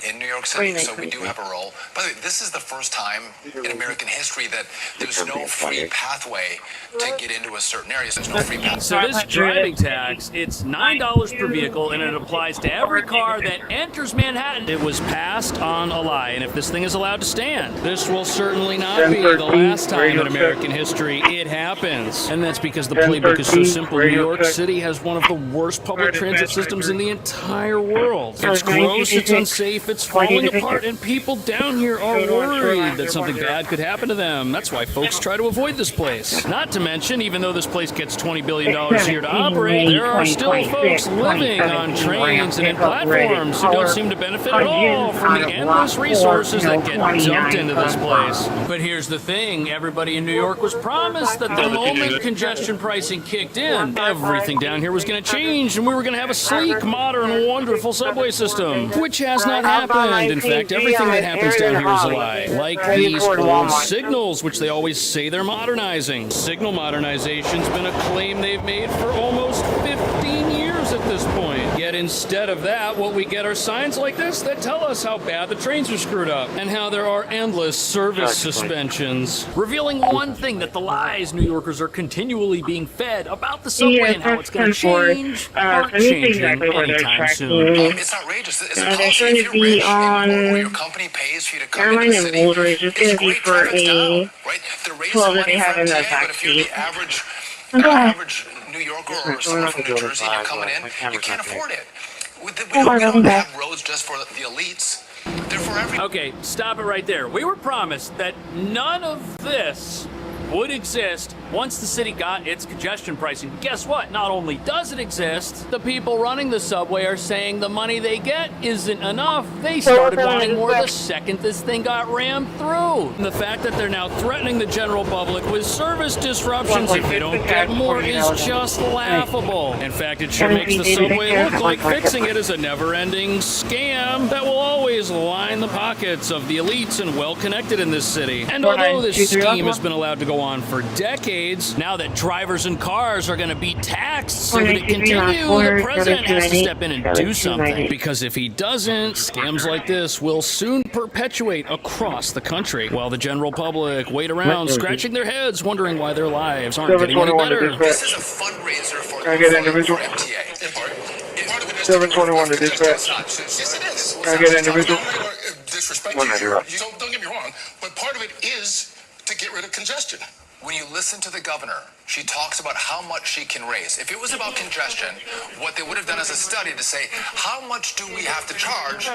In New York City, so we do have a role. By the way, this is the first time in American history that there's no free pathway to get into a certain area. There's no free pathway. So this driving tax, it's $9 per vehicle, and it applies to every car that enters Manhattan. It was passed on a lie, and if this thing is allowed to stand, this will certainly not be the last time in American history it happens. And that's because the playbook is so simple. New York City has one of the worst public transit systems in the entire world. It's gross, it's unsafe, it's falling apart, and people down here are worried that something bad could happen to them. That's why folks try to avoid this place. Not to mention, even though this place gets $20 billion a year to operate, there are still folks living on trains and in platforms who don't seem to benefit at all from the endless resources that get dumped into this place. But here's the thing, everybody in New York was promised that the moment congestion pricing kicked in, everything down here was going to change and we were going to have a sleek, modern, wonderful subway system, which has not happened. In fact, everything that happens down here is a lie. Like these old signals, which they always say they're modernizing. Signal modernization's been a claim they've made for almost 15 years at this point. Yet instead of that, what we get are signs like this that tell us how bad the trains are screwed up and how there are endless service suspensions, revealing one thing, that the lies New Yorkers are continually being fed about the subway and how it's going to change aren't changing anytime soon. It's outrageous. It's a policy. If you're rich or your company pays for you to come into the city, it's great traffic's down, right? They're raising money for RTA, but if you're the average New Yorker or someone from New Jersey and you're coming in, you can't afford it. We don't have roads just for the elites. They're for everyone. Okay, stop it right there. We were promised that none of this would exist once the city got its congestion pricing. Guess what? Not only does it exist, the people running the subway are saying the money they get isn't enough. They started wanting more the second this thing got rammed through. And the fact that they're now threatening the general public with service disruptions if they don't get more is just laughable. In fact, it sure makes the subway look like fixing it is a never-ending scam that will always line the pockets of the elites and well-connected in this city. And although this scheme has been allowed to go on for decades, now that drivers and cars are going to be taxed so that it continue, the president has to step in and do something. Because if he doesn't, scams like this will soon perpetuate across the country, while the general public wait around scratching their heads, wondering why their lives aren't getting any better. This is a fundraiser for MTA. In part. 721 to dispatch. Yes, it is. Can I get individual? Disrespect you. Don't get me wrong, but part of it is to get rid of congestion. When you listen to the governor, she talks about how much she can raise. If it was about congestion, what they would have done is a study to say, how much do we have to charge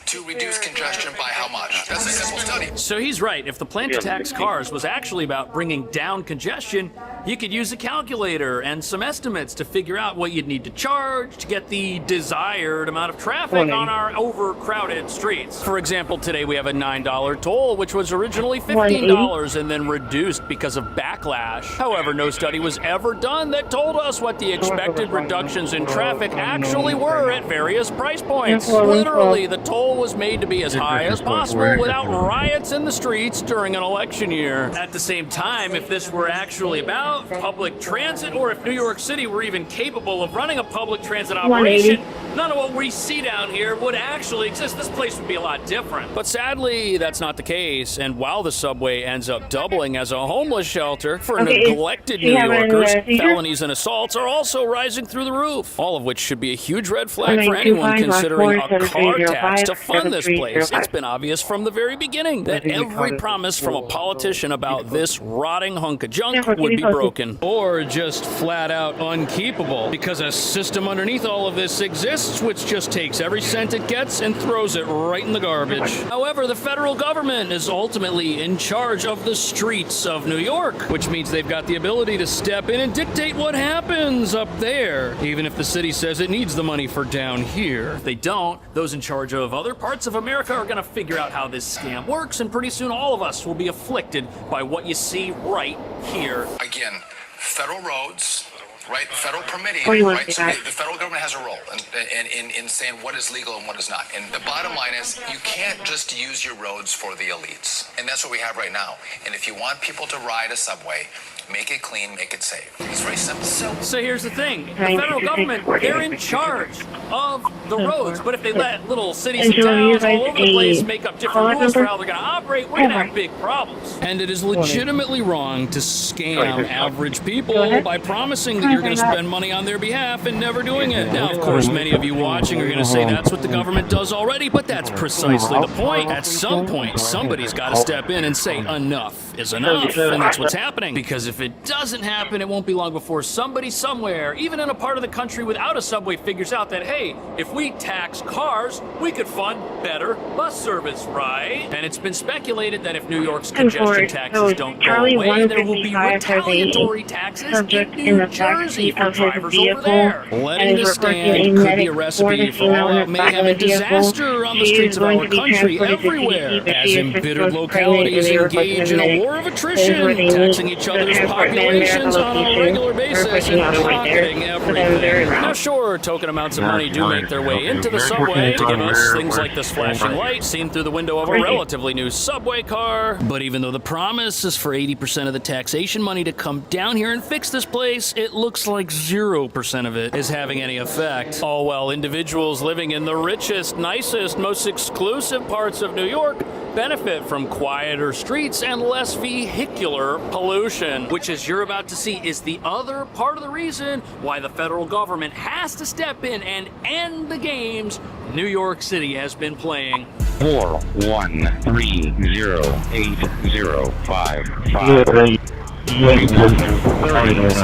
to reduce congestion by how much? That's a simple study. So he's right. If the plan to tax cars was actually about bringing down congestion, you could use a calculator and some estimates to figure out what you'd need to charge to get the desired amount of traffic on our overcrowded streets. For example, today we have a $9 toll, which was originally $15 and then reduced because of backlash. However, no study was ever done that told us what the expected reductions in traffic actually were at various price points. Literally, the toll was made to be as high as possible without riots in the streets during an election year. At the same time, if this were actually about public transit, or if New York City were even capable of running a public transit operation, none of what we see down here would actually exist. This place would be a lot different. But sadly, that's not the case. And while the subway ends up doubling as a homeless shelter for neglected New Yorkers, felonies and assaults are also rising through the roof. All of which should be a huge red flag for anyone considering a car tax to fund this place. It's been obvious from the very beginning that every promise from a politician about this rotting hunk of junk would be broken. Or just flat out unkeepable, because a system underneath all of this exists which just takes every cent it gets and throws it right in the garbage. However, the federal government is ultimately in charge of the streets of New York, which means they've got the ability to step in and dictate what happens up there, even if the city says it needs the money for down here. If they don't, those in charge of other parts of America are going to figure out how this scam works, and pretty soon all of us will be afflicted by what you see right here. Again, federal roads, right? Federal permitting, right? So the federal government has a role in saying what is legal and what is not. And the bottom line is you can't just use your roads for the elites. And that's what we have right now. And if you want people to ride a subway, make it clean, make it safe. It's very simple. So here's the thing. The federal government, they're in charge of the roads. But if they let little cities and towns all over the place make up different rules for how they're going to operate, we're going to have big problems. And it is legitimately wrong to scam average people by promising that you're going to spend money on their behalf and never doing it. Now, of course, many of you watching are going to say that's what the government does already, but that's precisely the point. At some point, somebody's got to step in and say enough is enough. And that's what's happening. Because if it doesn't happen, it won't be long before somebody somewhere, even in a part of the country without a subway, figures out that, hey, if we tax cars, we could fund better bus service, right? And it's been speculated that if New York's congestion taxes don't go away, there will be retaliatory taxes in New Jersey for drivers over there. Letting this stand could be a recipe for all-out mayhem and disaster on the streets of our country everywhere, as embittered localities engage in a war of attrition, taxing each other's populations on a regular basis and pocketing everything. Now sure, token amounts of money do make their way into the subway to give us things like this flashing light seen through the window of a relatively new subway car. But even though the promise is for 80% of the taxation money to come down here and fix this place, it looks like 0% of it is having any effect. All while individuals living in the richest, nicest, most exclusive parts of New York benefit from quieter streets and less vehicular pollution, which, as you're about to see, is the other part of the reason why the federal government has to step in and end the games New York City has been playing. 4130805.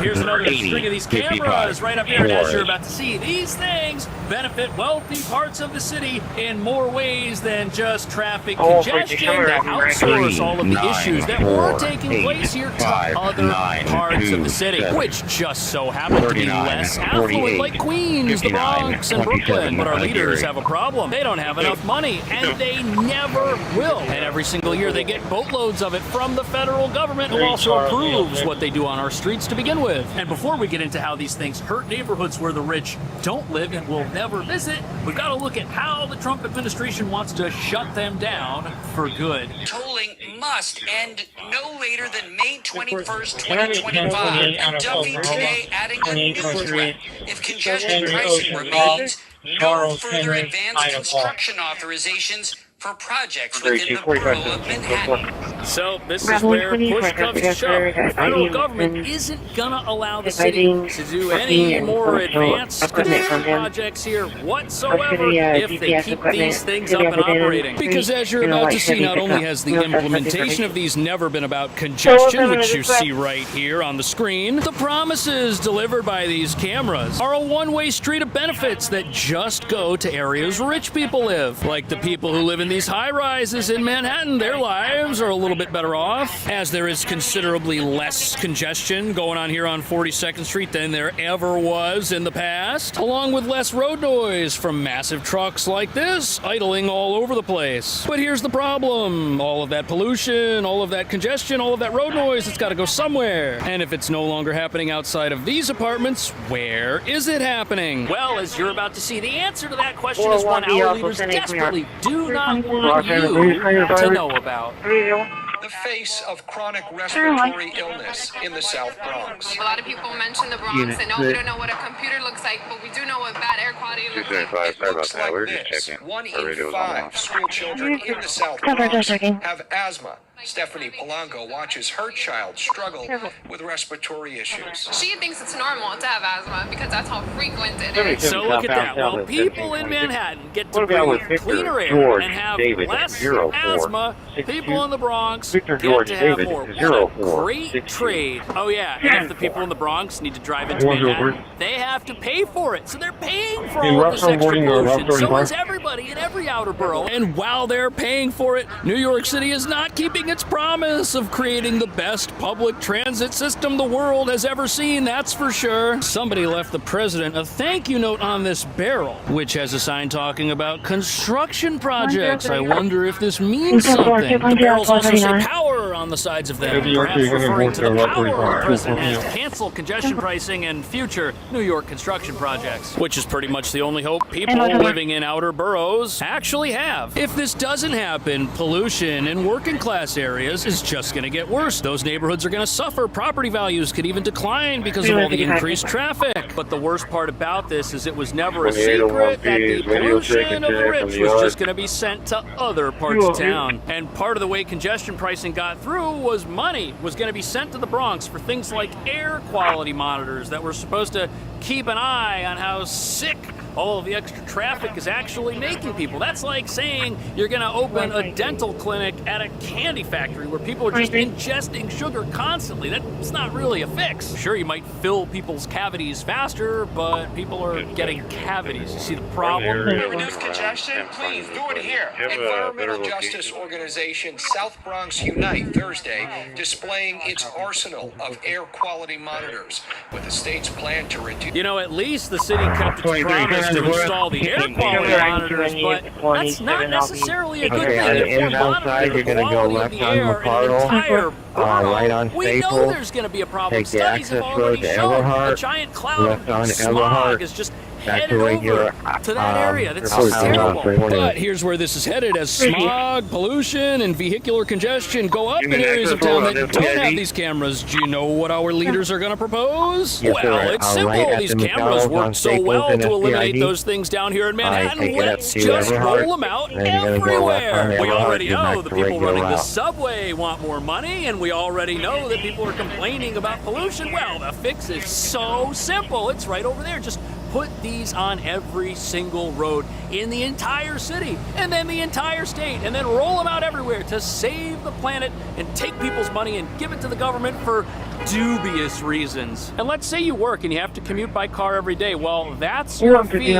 Here's another string of these cameras right up here, and as you're about to see, these things benefit wealthy parts of the city in more ways than just traffic congestion. They outsource all of the issues that were taking place here to other parts of the city, which just so happen to be less affluent, like Queens, the Bronx, and Brooklyn. But our leaders have a problem. They don't have enough money, and they never will. And every single year they get boatloads of it from the federal government, who also approves what they do on our streets to begin with. And before we get into how these things hurt neighborhoods where the rich don't live and will never visit, we've got to look at how the Trump administration wants to shut them down for good. Tolling must end no later than May 21st, 2025. And Duffy today adding a new threat. If congestion pricing remains, no further advanced construction authorizations for projects within the borough of Manhattan. So this is where push comes to shove. The federal government isn't gonna allow the city to do any more advanced construction projects here whatsoever if they keep these things up and operating. Because as you're about to see, not only has the implementation of these never been about congestion, which you see right here on the screen, the promises delivered by these cameras are a one-way street of benefits that just go to areas rich people live, like the people who live in these high-rises in Manhattan. Their lives are a little bit better off, as there is considerably less congestion going on here on 42nd Street than there ever was in the past, along with less road noise from massive trucks like this idling all over the place. But here's the problem. All of that pollution, all of that congestion, all of that road noise, it's got to go somewhere. And if it's no longer happening outside of these apartments, where is it happening? Well, as you're about to see, the answer to that question is one our leaders desperately do not want you to know about. The face of chronic respiratory illness in the South Bronx. A lot of people mention the Bronx and we don't know what a computer looks like, but we do know what bad air quality looks like. It looks like this. 1 in 5 school children in the South Bronx have asthma. Stephanie Polanco watches her child struggle with respiratory issues. She thinks it's normal to have asthma because that's how frequent it is. So look at that. Well, people in Manhattan get to breathe cleaner air and have less asthma. People in the Bronx get to have more. What a great trade. Oh yeah, and if the people in the Bronx need to drive into Manhattan, they have to pay for it. So they're paying for all of this extra pollution. So is everybody. everybody in every outer borough. And while they're paying for it, New York City is not keeping its promise of creating the best public transit system the world has ever seen, that's for sure. Somebody left the president a thank you note on this barrel, which has a sign talking about construction projects. I wonder if this means something. The barrels also say power on the sides of them, perhaps referring to the power the president has to cancel congestion pricing and future New York construction projects, which is pretty much the only hope people living in outer boroughs actually have. If this doesn't happen, pollution in working class areas is just going to get worse. Those neighborhoods are going to suffer. Property values could even decline because of all the increased traffic. But the worst part about this is it was never a secret that the pollution of the rich was just going to be sent to other parts of town. And part of the way congestion pricing got through was money was going to be sent to the Bronx for things like air quality monitors that were supposed to keep an eye on how sick all of the extra traffic is actually making people. That's like saying you're going to open a dental clinic at a candy factory where people are just ingesting sugar constantly. That's not really a fix. Sure, you might fill people's cavities faster, but people are getting cavities. You see the problem? Reduce congestion? Please do it here. Environmental justice organization South Bronx Unite Thursday displaying its arsenal of air quality monitors with the state's plan to reduce. You know, at least the city kept its promise to install the air quality monitors, but that's not necessarily a good thing. If we're monitoring the quality of the air in an entire borough, we know there's going to be a problem. Studies have already shown a giant cloud of smog is just headed over to that area. That's terrible. But here's where this is headed as smog, pollution, and vehicular congestion go up in areas of town that don't have these cameras. Do you know what our leaders are going to propose? Well, it's simple. These cameras work so well to eliminate those things down here in Manhattan. Let's just roll them out everywhere. We already know the people running the subway want more money, and we already know that people are complaining about pollution. Well, the fix is so simple. It's right over there. Just put these on every single road in the entire city and then the entire state, and then roll them out everywhere to save the planet and take people's money and give it to the government for dubious reasons. And let's say you work and you have to commute by car every day. Well, that's your fee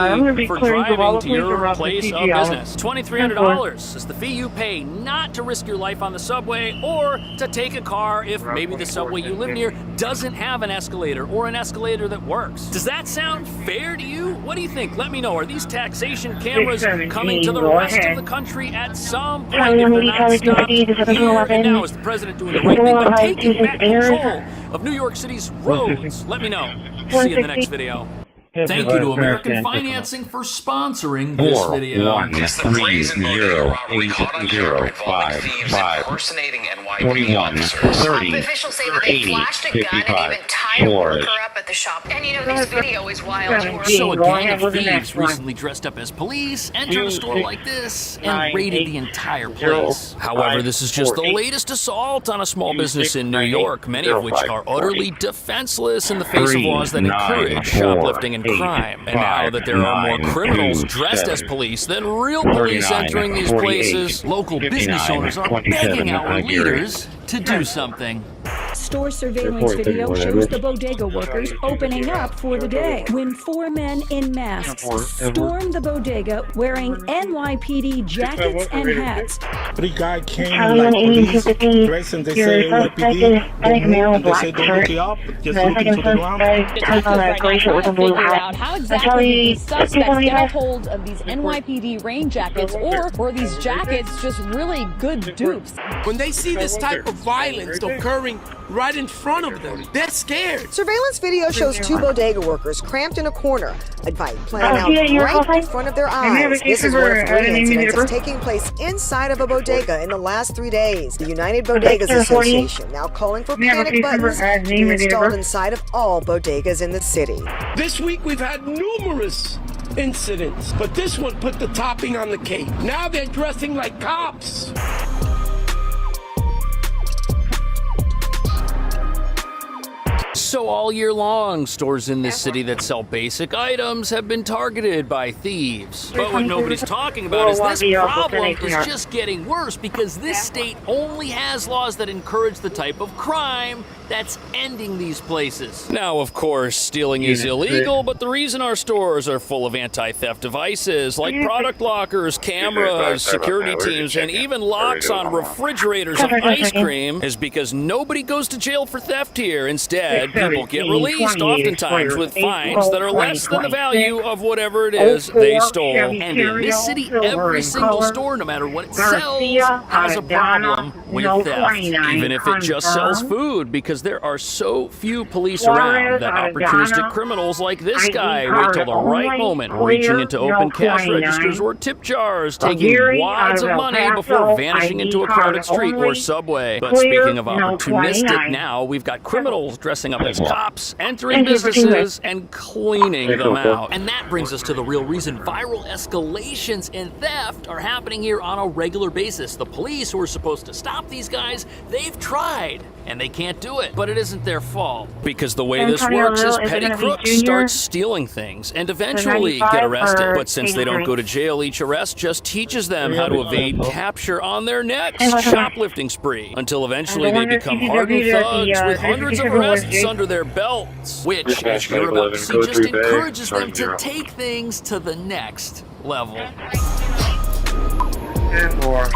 for driving to your place of business. $2,300 is the fee you pay not to risk your life on the subway or to take a car if maybe the subway you live near doesn't have an escalator or an escalator that works. Does that sound fair to you? What do you think? Let me know. Are these taxation cameras coming to the rest of the country at some point if they're not stopped here and now? Is the president doing the right thing by taking back control of New York City's roads? Let me know. See you in the next video. Thank you to American Financing for sponsoring this video. 1-3-0-8-0-5-5 impersonating NYPD 21 30 officials say that they flashed a gun and even tied a worker up at the shop. And you know, this video is wild. So a gang of thieves recently dressed up as police entered a store like this and raided the entire place. However, this is just the latest assault on a small business in New York, many of which are utterly defenseless in the face of laws that encourage shoplifting and crime. And now that there are more criminals dressed as police than real police entering these places, local business owners are begging our leaders to do something. Store surveillance video shows the bodega workers opening up for the day when 4 men in masks stormed the bodega wearing NYPD jackets and hats. The guy came like police dressed and they say NYPD. They say don't look it up, just look into the ground. How exactly did the suspects get a hold of these NYPD rain jackets, or were these jackets just really good dupes? When they see this type of violence occurring right in front of them, they're scared. Surveillance video shows 2 bodega workers cramped in a corner, a fight playing out right in front of their eyes. This is one of 3 incidents that's taking place inside of a bodega in the last 3 days. The United Bodegas Association now calling for panic buttons to be installed inside of all bodegas in the city. This week we've had numerous incidents, but this one put the topping on the cake. Now they're dressing like cops. So all year long, stores in this city that sell basic items have been targeted by thieves. But what nobody's talking about is this problem is just getting worse because this state only has laws that encourage the type of crime that's ending these places. Now, of course, stealing is illegal, but the reason our stores are full of anti-theft devices like product lockers, cameras, security teams, and even locks on refrigerators of ice cream is because nobody goes to jail for theft here. Instead, people get released oftentimes with fines that are less than the value of whatever it is they stole. And in this city, every single store, no matter what it sells, has a problem with theft, even if it just sells food, because there are so few police around that opportunistic criminals like this guy wait till the right moment, reaching into open cash registers or tip jars, taking wads of money before vanishing into a crowded street or subway. But speaking of opportunistic now, we've got criminals dressing up as cops, entering businesses, and cleaning them out. And that brings us to the real reason viral escalations in theft are happening here on a regular basis. The police who are supposed to stop these guys, they've tried, and they can't do it. But it isn't their fault, because the way this works is petty crooks start stealing things and eventually get arrested. But since they don't go to jail, each arrest just teaches them how to evade capture on their next shoplifting spree, until eventually they become hardened thugs with hundreds of arrests under their belts, which, as you're about to see, just encourages them to take things to the next level. And more.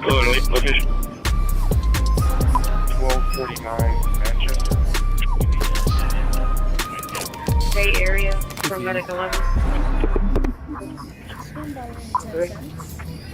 Location. 1249 Manchester. Bay Area for medical level.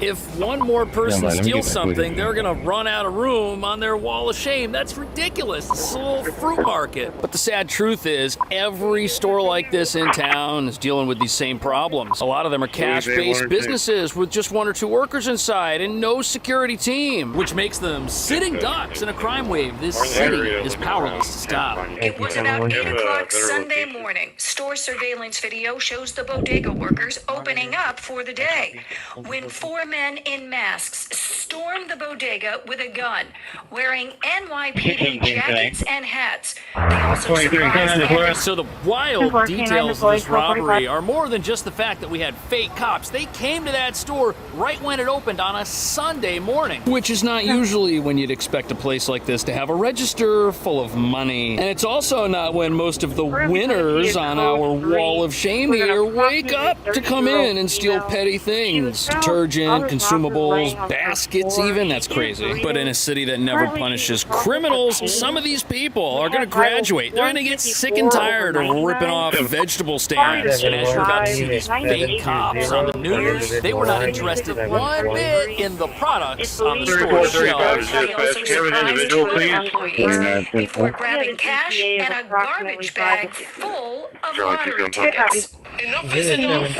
If one more person steals something, they're gonna run out of room on their wall of shame. That's ridiculous. It's a little fruit market. But the sad truth is, every store like this in town is dealing with these same problems. A lot of them are cash-based businesses with just 1 or 2 workers inside and no security team, which makes them sitting ducks in a crime wave this city is powerless to stop. It was about 8 o'clock Sunday morning. Store surveillance video shows the bodega workers opening up for the day when 4 men in masks stormed the bodega with a gun, wearing NYPD jackets and hats. They also surprised. So the wild details of this robbery are more than just the fact that we had fake cops. They came to that store right when it opened on a Sunday morning, which is not usually when you'd expect a place like this to have a register full of money. And it's also not when most of the winners on our wall of shame here wake up to come in and steal petty things. Detergent, consumables, baskets even, that's crazy. But in a city that never punishes criminals, some of these people are gonna graduate. They're gonna get sick and tired of ripping off vegetable stands. And as you're about to see these fake cops on the news, they were not interested one bit in the products on the store shelves. They also surprised 2 employees before grabbing cash and a garbage bag full of lottery tickets. Enough is enough.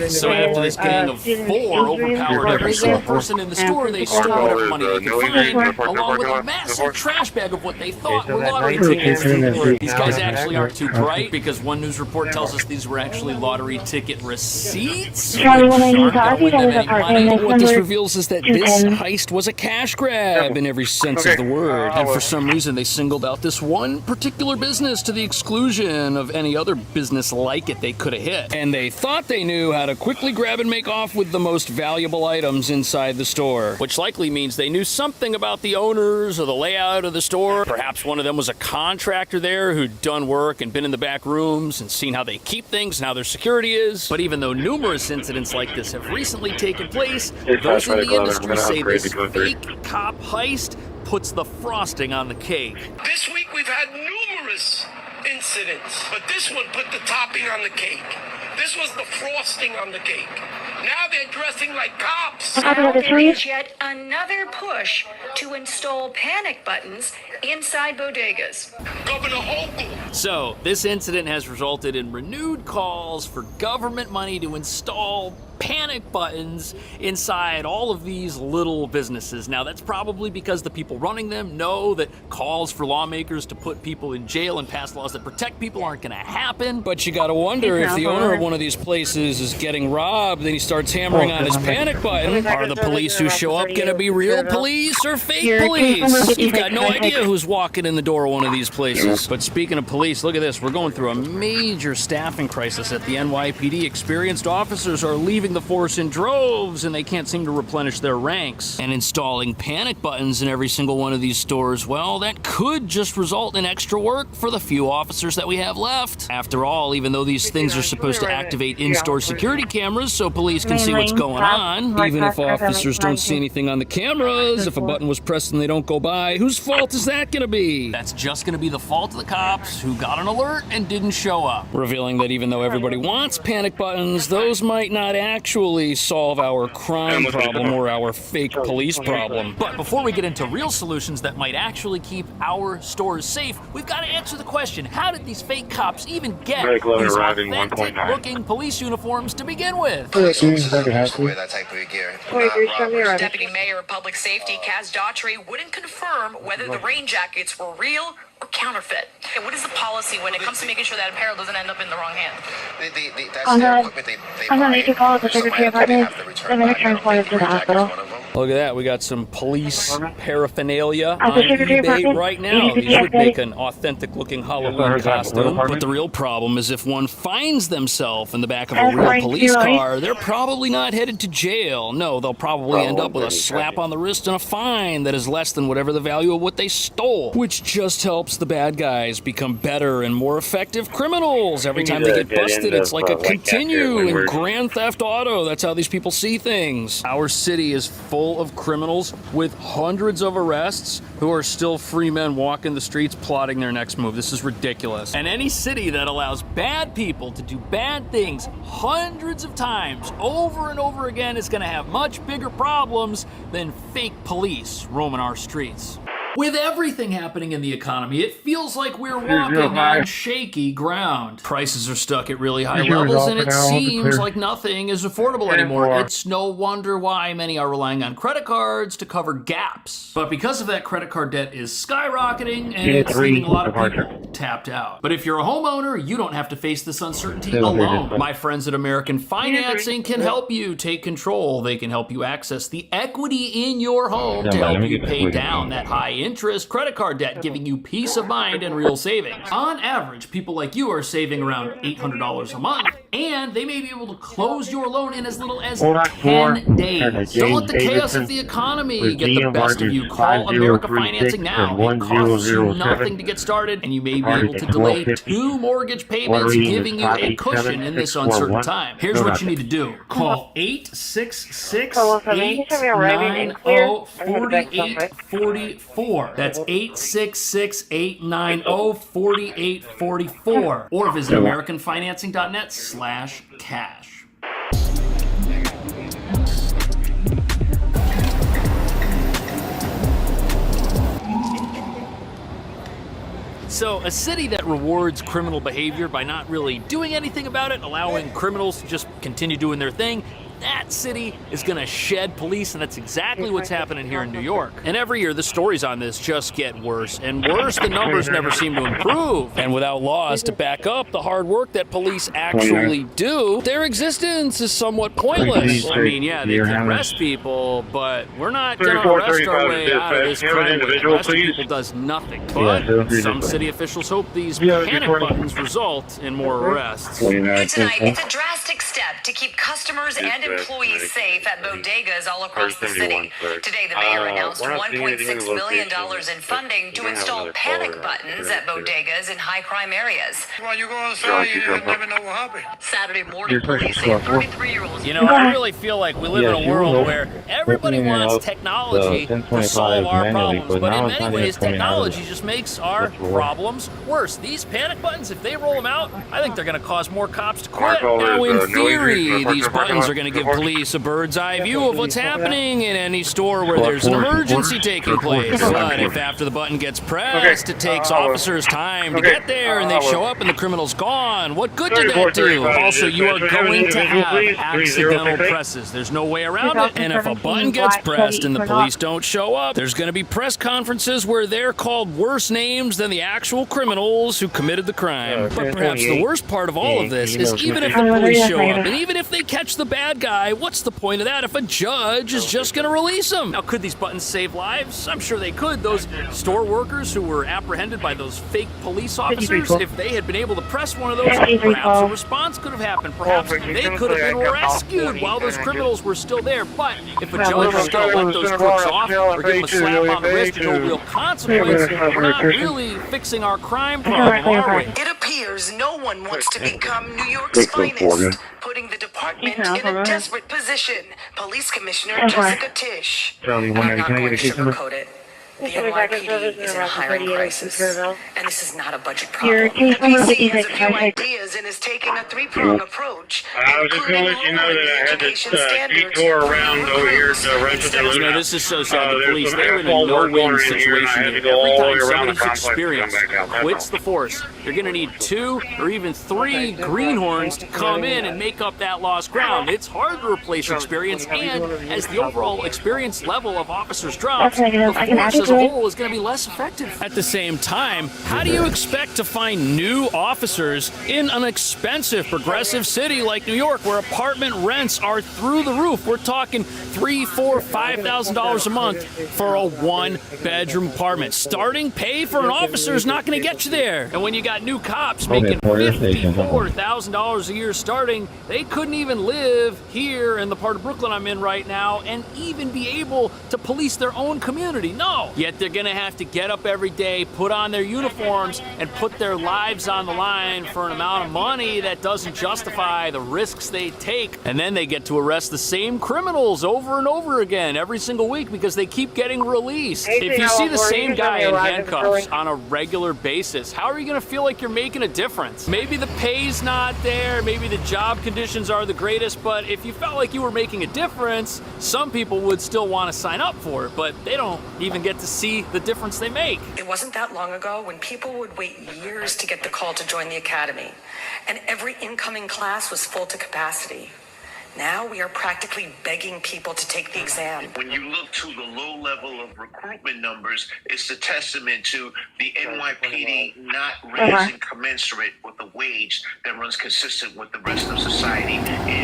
So after this gang of 4 overpowered every single person in the store, they stole whatever money they could find, along with a massive trash bag of what they thought were lottery tickets. These guys actually aren't too bright, because one news report tells us these were actually lottery ticket receipts. What this reveals is that this heist was a cash grab in every sense of the word, and for some reason they singled out this one particular business to the exclusion of any other business like it they could have hit. And they thought they knew how to quickly grab and make off with the most valuable items inside the store, which likely means they knew something about the owners or the layout of the store. Perhaps one of them was a contractor there who'd done work and been in the back rooms and seen how they keep things and how their security is. But even though numerous incidents like this have recently taken place, those in the industry say this fake cop heist puts the frosting on the cake. This week we've had numerous incidents, but this one put the topping on the cake. This was the frosting on the cake. Now they're dressing like cops. Now there is yet another push to install panic buttons inside bodegas. Governor Hochul. So, this incident has resulted in renewed calls for government money to install panic buttons inside all of these little businesses. Now, that's probably because the people running them know that calls for lawmakers to put people in jail and pass laws that protect people aren't going to happen. But you got to wonder, if the owner of one of these places is getting robbed, then he starts hammering on his panic button. Are the police who show up going to be real police or fake police? You've got no idea who's walking in the door of one of these places. But speaking of police, look at this. We're going through a major staffing crisis at the NYPD. Experienced officers are leaving the force in droves, and they can't seem to replenish their ranks. And installing panic buttons in every single one of these stores, well, that could just result in extra work for the few officers that we have left. After all, even though these things are supposed to activate in-store security cameras so police can see what's going on, even if officers don't see anything on the cameras, if a button was pressed and they don't go by, whose fault is that going to be? That's just going to be the fault of the cops who got an alert and didn't show up. Revealing that even though everybody wants panic buttons, those might not actually solve our crime problem or our fake police problem. But before we get into real solutions that might actually keep our stores safe, we've got to answer the question, how did these fake cops even get these authentic-looking police uniforms to begin with? Wear that type of gear. Deputy Mayor of Public Safety Kaz Daughtry wouldn't confirm whether the rain jackets were real or counterfeit. What is the policy when it comes to making sure that apparel doesn't end up in the wrong hand? I'm gonna need to call the Secretary of Department. I'm gonna transport it to the hospital. Look at that, we got some police paraphernalia on eBay right now. These would make an authentic-looking Halloween costume, but the real problem is if one finds themselves in the back of a real police car, they're probably not headed to jail. No, they'll probably end up with a slap on the wrist and a fine that is less than whatever the value of what they stole, which just helps the bad guys become better and more effective criminals. Every time they get busted, it's like a continue in Grand Theft Auto. That's how these people see things. Our city is full of criminals with hundreds of arrests who are still free men walking the streets plotting their next move. This is ridiculous. And any city that allows bad people to do bad things hundreds of times over and over again is going to have much bigger problems than fake police roaming our streets. With everything happening in the economy, it feels like we're walking on shaky ground. Prices are stuck at really high levels, and it seems like nothing is affordable anymore. It's no wonder why many are relying on credit cards to cover gaps. But because of that, credit card debt is skyrocketing, and it's leaving a lot of people tapped out. But if you're a homeowner, you don't have to face this uncertainty alone. My friends at American Financing can help you take control. They can help you access the equity in your home to help you pay down that high interest credit card debt, giving you peace of mind and real savings. On average, people like you are saving around $800 a month, and they may be able to close your loan in as little as 10 days. Don't let the chaos of the economy get the best of you. Call America Financing now. It costs you nothing to get started, and you may be able to delay 2 mortgage payments, giving you a cushion in this uncertain time. Here's what you need to do. Call 866-890-4844. That's 866-890-4844. Or visit AmericanFinancing.net/cash. So, a city that rewards criminal behavior by not really doing anything about it, allowing criminals to just continue doing their thing, that city is going to shed police, and that's exactly what's happening here in New York. And every year, the stories on this just get worse and worse. The numbers never seem to improve. And without laws to back up the hard work that police actually do, their existence is somewhat pointless. I mean, yeah, they can arrest people, but we're not going to arrest our way out of this crime. Arresting people does nothing. But some city officials hope these panic buttons result in more arrests. Tonight, it's a drastic step to keep customers and employees safe at bodegas all across the city. Today, the mayor announced $1.6 million in funding to install panic buttons at bodegas in high-crime areas. Well, you go outside, you never know what happened. Saturday morning, police say a 33-year-old... You know, I really feel like we live in a world where everybody wants technology to solve our problems, but in many ways, technology just makes our problems worse. These panic buttons, if they roll them out, I think they're going to cause more cops to quit. Now, in theory, these buttons are going to give police police a bird's eye view of what's happening in any store where there's an emergency taking place. But if after the button gets pressed, it takes officers time to get there and they show up and the criminal's gone, what good did that do? Also, you are going to have accidental presses. There's no way around it. And if a button gets pressed and the police don't show up, there's going to be press conferences where they're called worse names than the actual criminals who committed the crime. But perhaps the worst part of all of this is even if the police show up and even if they catch the bad guy, what's the point of that if a judge is just going to release him? Now, could these buttons save lives? I'm sure they could. Those store workers who were apprehended by those fake police officers, if they had been able to press one of those, perhaps a response could have happened. Perhaps they could have been rescued while those criminals were still there. But if a judge is going to let those crooks off or give them a slap on the wrist with no real consequence, we're not really fixing our crime problem, are we? It appears no one wants to become New York's finest, putting the department in a desperate position. Police Commissioner Jessica Tisch. I'm not going to sugarcoat it. The NYPD is in a hiring crisis, and this is not a budget problem. The PC has a few ideas and is taking a three-pronged approach, including lowering the education standards. You know, this is so sad. The police, they're in a no-win situation here. Every time somebody's experienced quits the force, you're going to need 2 or even 3 greenhorns to come in and make up that lost ground. It's hard to replace experience, and as the overall experience level of officers drops, the force as a whole is going to be less effective. At the same time, how do you expect to find new officers in an expensive, progressive city like New York, where apartment rents are through the roof? We're talking $3,000, $4,000, $5,000 a month for a 1-bedroom apartment. Starting pay for an officer is not going to get you there. And when you got new cops making $54,000 a year starting, they couldn't even live here in the part of Brooklyn I'm in right now and even be able to police their own community. No. Yet they're going to have to get up every day, put on their uniforms, and put their lives on the line for an amount of money that doesn't justify the risks they take. And then they get to arrest the same criminals over and over again every single week because they keep getting released. If you see the same guy in handcuffs on a regular basis, how are you going to feel like you're making a difference? Maybe the pay's not there, maybe the job conditions are the greatest, but if you felt like you were making a difference, some people would still want to sign up for it, but they don't even get to see the difference they make. It wasn't that long ago when people would wait years to get the call to join the academy, and every incoming class was full to capacity. Now we are practically begging people to take the exam. When you look to the low level of recruitment numbers, it's a testament to the NYPD not raising commensurate with the wage that runs consistent with the rest of society.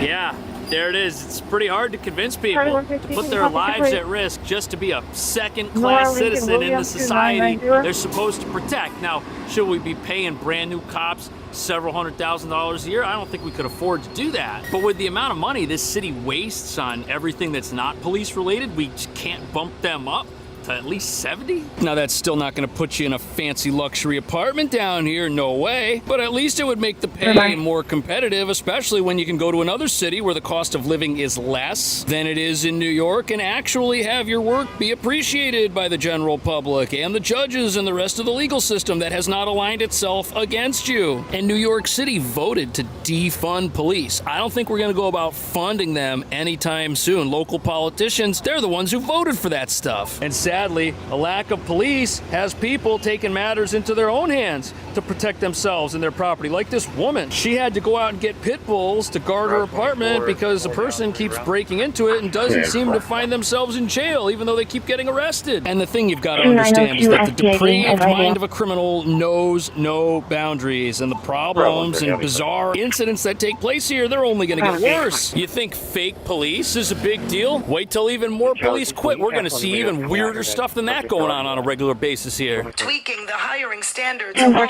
Yeah, there it is. It's pretty hard to convince people to put their lives at risk just to be a second-class citizen in the society they're supposed to protect. Now, should we be paying brand new cops several $100,000 a year? I don't think we could afford to do that. But with the amount of money this city wastes on everything that's not police related, we just can't bump them up to at least 70? Now that's still not going to put you in a fancy luxury apartment down here, no way. But at least it would make the pay more competitive, especially when you can go to another city where the cost of living is less than it is in New York and actually have your work be appreciated by the general public and the judges and the rest of the legal system that has not aligned itself against you. And New York City voted to defund police. I don't think we're going to go about funding them anytime soon. Local politicians, they're the ones who voted for that stuff. And sadly, a lack of police has people taking matters into their own hands to protect themselves and their property. Like this woman. She had to go out and get pit bulls to guard her apartment because a person keeps breaking into it and doesn't seem to find themselves in jail, even though they keep getting arrested. And the thing you've got to understand is that the depraved mind of a criminal knows no boundaries, and the problems and bizarre incidents that take place here, they're only going to get worse. You think fake police is a big deal? Wait till even more police quit. We're going to see even weirder stuff than that going on a regular basis here. Tweaking the hiring standards will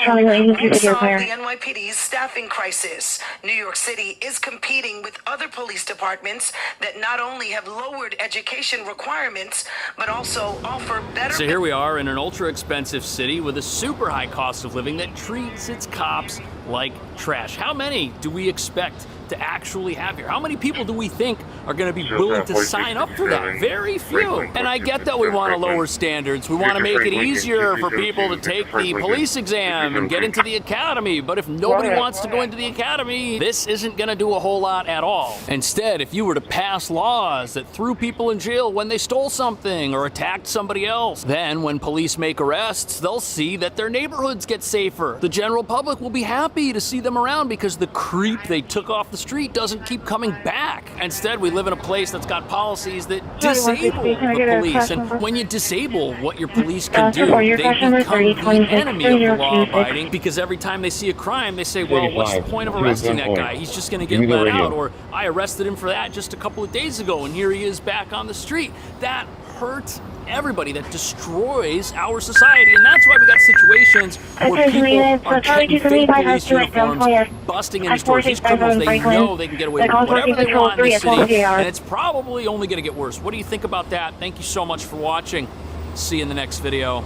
solve the NYPD's staffing crisis. New York City is competing with other police departments that not only have lowered education requirements, but also offer better... So here we are in an ultra-expensive city with a super high cost of living that treats its cops like trash. How many do we expect to actually have here? How many people do we think are going to be willing to sign up for that? Very few. And I get that we want to lower standards. We want to make it easier for people to take the police exam and get into the academy. But if nobody wants to go into the academy, this isn't going to do a whole lot at all. Instead, if you were to pass laws that threw people in jail when they stole something or attacked somebody else, then when police make arrests, they'll see that their neighborhoods get safer. The general public will be happy to see them around because the creep they took off the street doesn't keep coming back. Instead, we live in a place that's got policies that disable the police. And when you disable what your police can do, they become the enemy of the law-abiding, because every time they see a crime, they say, well, what's the point of arresting that guy? He's just going to get let out. Or I arrested him for that just a couple of days ago, and here he is back on the street. That hurts everybody. That destroys our society, and that's why we got situations where people are getting fake police uniforms, busting into stores. These criminals, they know they can get away with whatever they want in the city, and it's probably only going to get worse. What do you think about that? Thank you so much for watching. See you in the next video.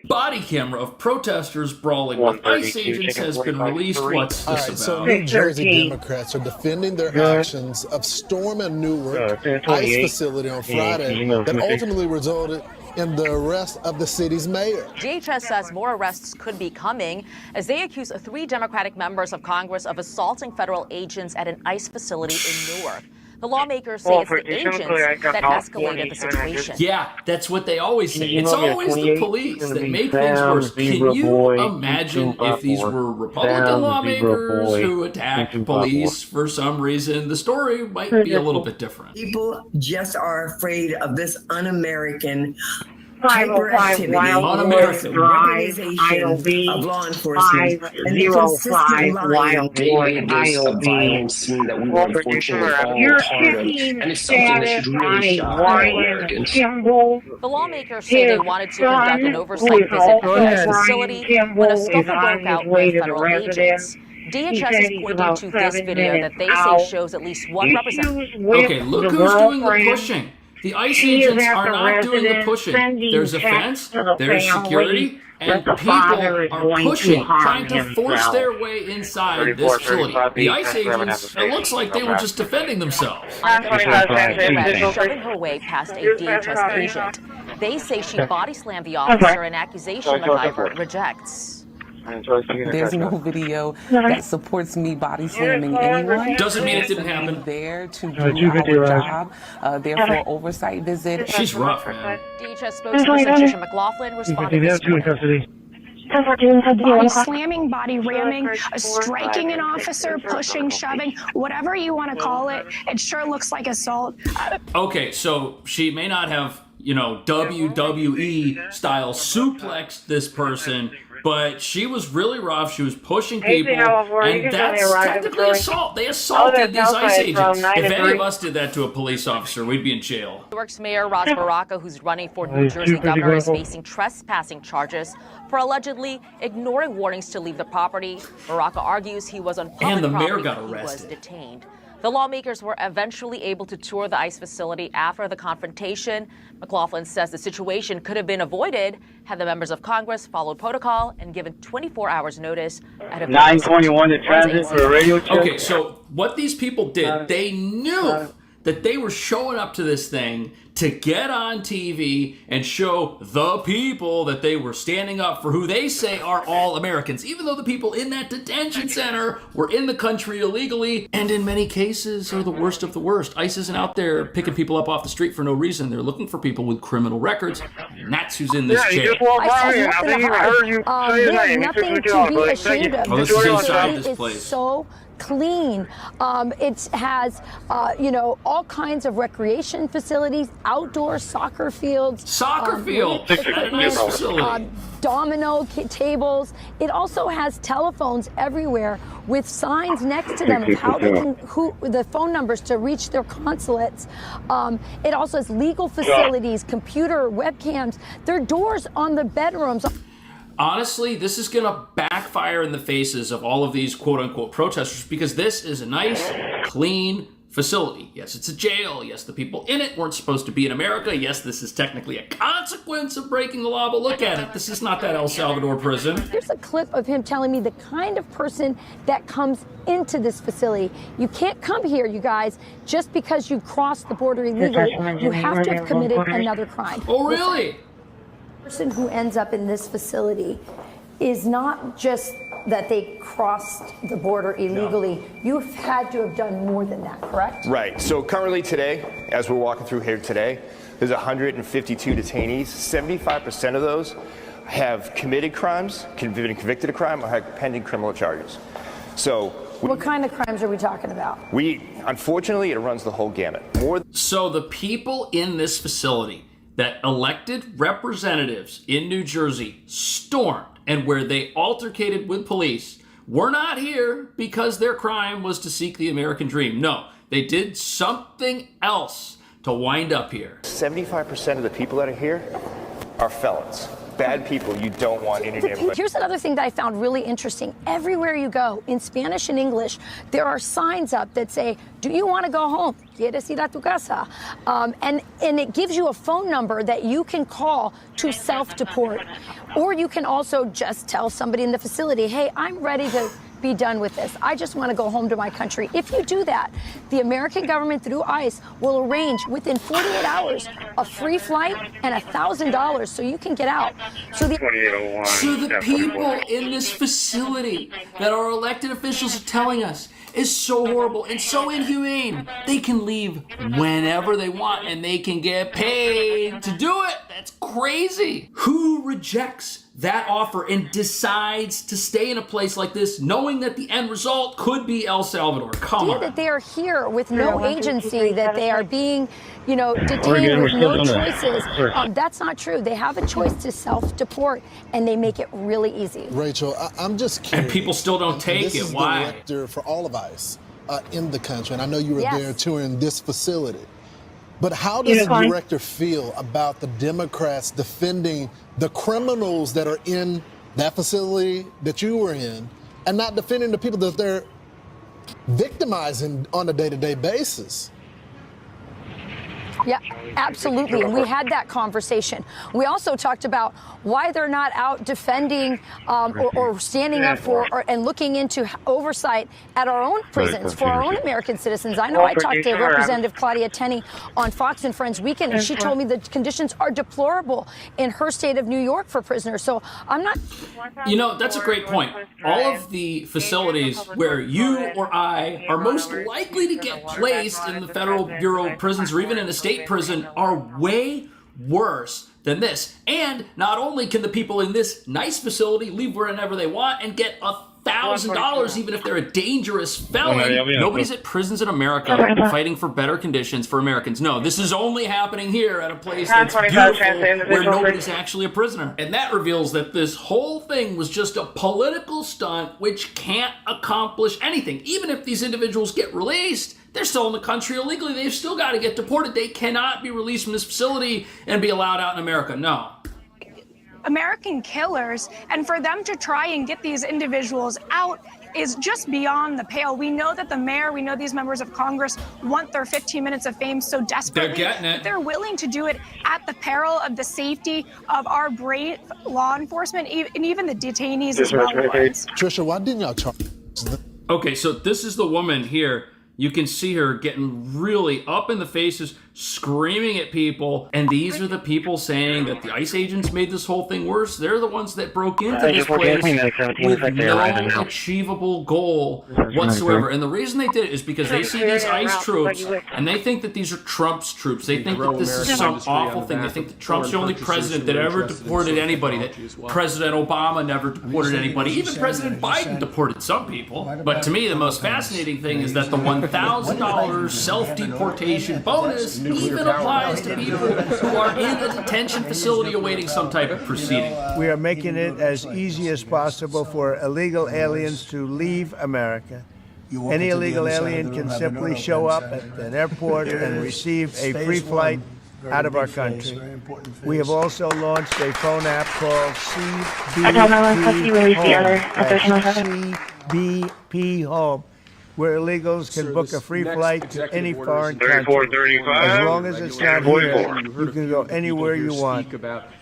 Body camera of protesters brawling with ICE agents has been released. What's this about? So New Jersey Democrats are defending their actions of storming Newark ICE facility on Friday that ultimately resulted in the arrest of the city's mayor. DHS says more arrests could be coming as they accuse 3 Democratic members of Congress of assaulting federal agents at an ICE facility in Newark. The lawmakers say it's the agents that escalated the situation. Yeah, that's what they always say. It's always the police that make things worse. Can you imagine if these were Republican lawmakers who attacked police for some reason? The story might be a little bit different. People just are afraid of this un-American hyperactivity, un-American weaponization of law enforcement, and the consistent lying. Violence that we were unfortunately all part of, and it's something that should really shock Americans. The lawmakers say they wanted to conduct an oversight visit to the facility when a scuffle broke out with federal agents. DHS is pointing to this video that they say shows at least one representative. Okay, look who's doing the pushing. The ICE agents are not doing the pushing. There's a fence, there's security, and people are pushing, trying to force their way inside this facility. The ICE agents, it looks like they were just defending themselves. Shoving her way past a DHS agent. They say she body slammed the officer, an accusation the driver rejects. There's no video that supports me body slamming anyone. Doesn't mean it didn't happen. There to do our job, therefore oversight visit. She's rough, man. DHS spokesperson Trisha McLaughlin responded this morning. Body slamming, body ramming, striking an officer, pushing, shoving, whatever you want to call it, it sure looks like assault. Okay, so she may not have, you know, WWE style suplexed this person, but she was really rough. She was pushing people, and that's technically assault. They assaulted these ICE agents. If any of us did that to a police officer, we'd be in jail. Newark's Mayor Ras Baraka, who's running for New Jersey governor, is facing trespassing charges for allegedly ignoring warnings to leave the property. Baraka argues he was on public property when he was detained. The lawmakers were eventually able to tour the ICE facility after the confrontation. McLaughlin says the situation could have been avoided had the members of Congress followed protocol and given 24 hours notice at a 921 to transit for a radio check. Okay, so what these people did, they knew that they were showing up to this thing to get on TV and show the people that they were standing up for who they say are all Americans, even though the people in that detention center were in the country illegally and in many cases are the worst of the worst. ICE isn't out there picking people up off the street for no reason. They're looking for people with criminal records, and that's who's in this jail. There's nothing to be ashamed of. Oh, this is inside this place. So clean. It has, all kinds of recreation facilities, outdoor soccer fields. Soccer field! Domino tables. It also has telephones everywhere with signs next to them of how they can, the phone numbers to reach their consulates. It also has legal facilities, computer, webcams. There are doors on the bedrooms. Honestly, this is going to backfire in the faces of all of these quote-unquote protesters because this is a nice, clean facility. Yes, it's a jail. Yes, the people in it weren't supposed to be in America. Yes, this is technically a consequence of breaking the law, but look at it. This is not that El Salvador prison. Here's a clip of him telling me the kind of person that comes into this facility. You can't come here, you guys, just because you crossed the border illegally. You have to have committed another crime. Oh, really? The person who ends up in this facility is not just that they crossed the border illegally. No. You've had to have done more than that, correct? Right. So currently today, as we're walking through here today, there's 152 detainees. 75% of those have committed crimes, been convicted of crime, or have pending criminal charges. So what kind of crimes are we talking about? Unfortunately, it runs the whole gamut. So the people in this facility that elected representatives in New Jersey stormed and where they altercated with police were not here because their crime was to seek the American dream. No, they did something else to wind up here. 75% of the people that are here are felons. Bad people you don't want in your neighborhood. Here's another thing that I found really interesting. Everywhere you go, in Spanish and English, there are signs up that say, do you want to go home? ¿Quieres ir a tu casa? And it gives you a phone number that you can call to self-deport. Or you can also just tell somebody in the facility, hey, I'm ready to be done with this. I just want to go home to my country. If you do that, the American government through ICE will arrange within 48 hours a free flight and $1,000 so you can get out. So the people in this facility that our elected officials are telling us is so horrible and so inhumane. They can leave whenever they want and they can get paid to do it. That's crazy. Who rejects that offer and decides to stay in a place like this knowing that the end result could be El Salvador? Come on. That they are here with no agency, that they are being, detained with no choices. That's not true. They have a choice to self-deport, and they make it really easy. Rachel, I'm just curious. And people still don't take it. Why? This is the director for all of ICE in the country, and I know you were there touring this facility. But how does the director feel about the Democrats defending the criminals that are in that facility that you were in and not defending the people that they're victimizing on a day-to-day basis? Yeah, absolutely. And we had that conversation. We also talked about why they're not out defending or standing up for and looking into oversight at our own prisons for our own American citizens. I know I talked to Representative Claudia Tenney on Fox and Friends Weekend, and she told me the conditions are deplorable in her state of New York for prisoners. So I'm not... that's a great point. All of the facilities where you or I are most likely to get placed in the Federal Bureau of Prisons or even in a state prison are way worse than this. And not only can the people in this nice facility leave whenever they want and get $1,000 even if they're a dangerous felon. Nobody's at prisons in America fighting for better conditions for Americans. No, this is only happening here at a place that's beautiful where nobody's actually a prisoner. And that reveals that this whole thing was just a political stunt which can't accomplish anything. Even if these individuals get released, they're still in the country illegally. They've still got to get deported. They cannot be released from this facility and be allowed out in America. No. American killers, and for them to try and get these individuals out is just beyond the pale. We know that the mayor, we know these members of Congress want their 15 minutes of fame so desperately. They're getting it. They're willing to do it at the peril of the safety of our brave law enforcement and even the detainees as well. Trisha, why didn't y'all charge? Okay, so this is the woman here. You can see her getting really up in the faces, screaming at people. And these are the people saying that the ICE agents made this whole thing worse. They're the ones that broke into this place with no achievable goal whatsoever. And the reason they did it is because they see these ICE troops and they think that these are Trump's troops. They think that this is some awful thing. They think that Trump's the only president that ever deported anybody, that President Obama never deported anybody. Even President Biden deported some people. But to me, the most fascinating thing is that the $1,000 self-deportation bonus even applies to people who are in a detention facility awaiting some type of proceeding. We are making it as easy as possible for illegal aliens to leave America. Any illegal alien can simply show up at an airport and receive a free flight out of our country. We have also launched a phone app called CBP Home. where illegals can book a free flight to any foreign country. As long as it's not here, you can go anywhere you want.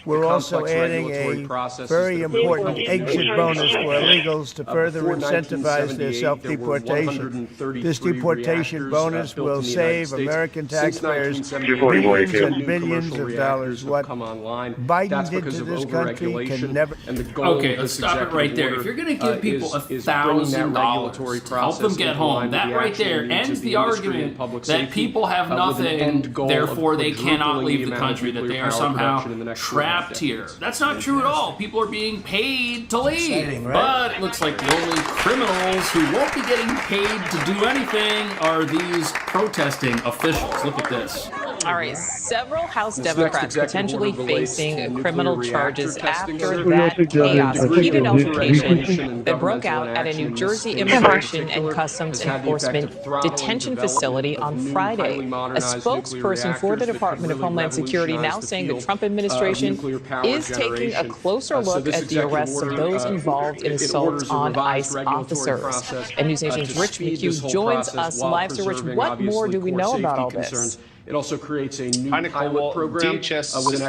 We're also adding a very important exit bonus for illegals to further incentivize their self-deportation. This deportation bonus will save American taxpayers billions and billions of dollars. What Biden did to this country can never... Okay, let's stop it right there. If you're going to give people $1,000 to help them get home, that right there ends the argument that people have nothing, therefore they cannot leave the country, that they are somehow trapped here. That's not true at all. People are being paid to leave. But it looks like the only criminals who won't be getting paid to do anything are these protesting officials. Look at this. All right, several House Democrats potentially facing criminal charges after that chaos, heated altercation that broke out at a New Jersey Immigration and Customs Enforcement detention facility on Friday. A spokesperson for the Department of Homeland Security now saying the Trump administration is taking a closer look at the arrests of those involved in assaults on ICE officers. And News Nation's Rich McHugh joins us live. So, Rich, what more do we know about all this? It also creates a new pilot program DHS with an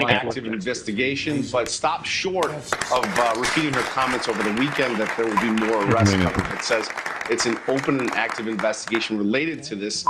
active investigation, but stopped short of repeating her comments over the weekend that there will be more arrests coming. It says it's an open and active investigation related to this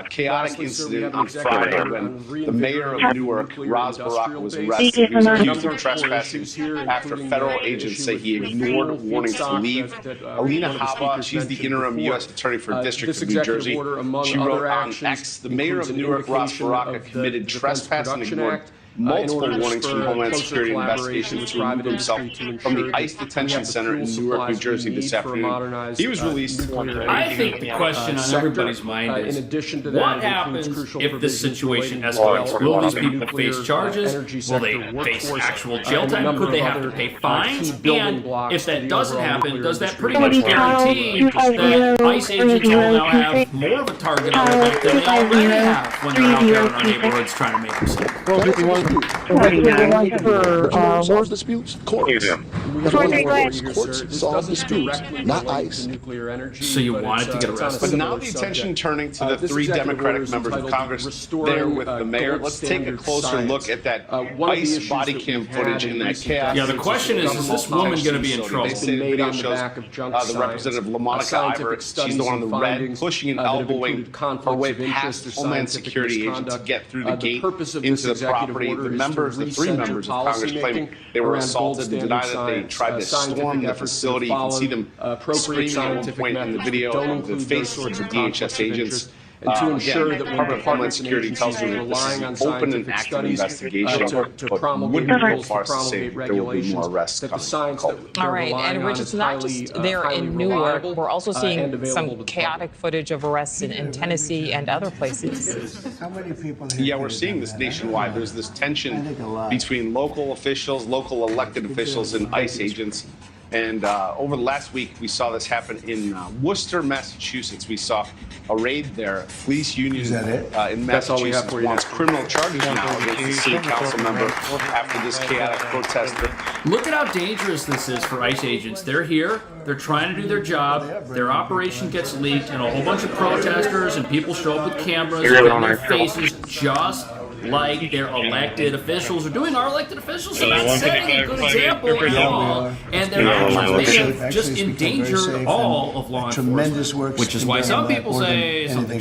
chaotic incident on Friday when the mayor of Newark, Ras Baraka, was arrested. He was accused of trespassing after federal agents say he ignored warnings to leave. Alina Habba, she's the interim U.S. Attorney for District of New Jersey. She wrote on X, the mayor of Newark, Ras Baraka, committed trespass and ignored multiple warnings from Homeland Security investigations to remove himself from the ICE detention center in Newark, New Jersey this afternoon. He was released. I think the question on everybody's mind is, what happens if this situation escalates? Will these people face charges? Will they face actual jail time? Could they have to pay fines? And if that doesn't happen, does that pretty much guarantee that ICE agents will now have more of a target on their back than they already have when they're out there in our neighborhoods trying to make them safe? Solve disputes? Courts. Courts solve disputes, not ICE. So you wanted to get arrested? But now the attention turning to the three Democratic members of Congress there with the mayor. Let's take a closer look at that ICE body cam footage in that chaos. Yeah, the question is this woman going to be in trouble? They say the video shows the representative LaMonica Ivor, she's the one in the red, pushing and elbowing her way past Homeland Security agents to get through the gate into the property. The three members of Congress claiming they were assaulted and deny that they tried to storm the facility. You can see them screaming at one point in the video of the faces of the DHS agents. And to ensure that when Department of Homeland Security tells you that this is an open and active investigation, but wouldn't go far as to say there will be more arrests coming. All right, and Rich, it's not just there in Newark. We're also seeing some chaotic footage of arrests in Tennessee and other places. How many people? Yeah, we're seeing this nationwide. There's this tension between local officials, local elected officials, and ICE agents. And over the last week, we saw this happen in Worcester, Massachusetts. We saw a raid there. Police union in Massachusetts wants criminal charges now against the city council member after this chaotic protest. Look at how dangerous this is for ICE agents. They're here. They're trying to do their job. Their operation gets leaked, and a whole bunch of protesters and people show up with cameras in their faces, just like their elected officials are doing. Our elected officials are not setting a good example at all, and their actions may have just endangered all of law enforcement, which is why some people say something.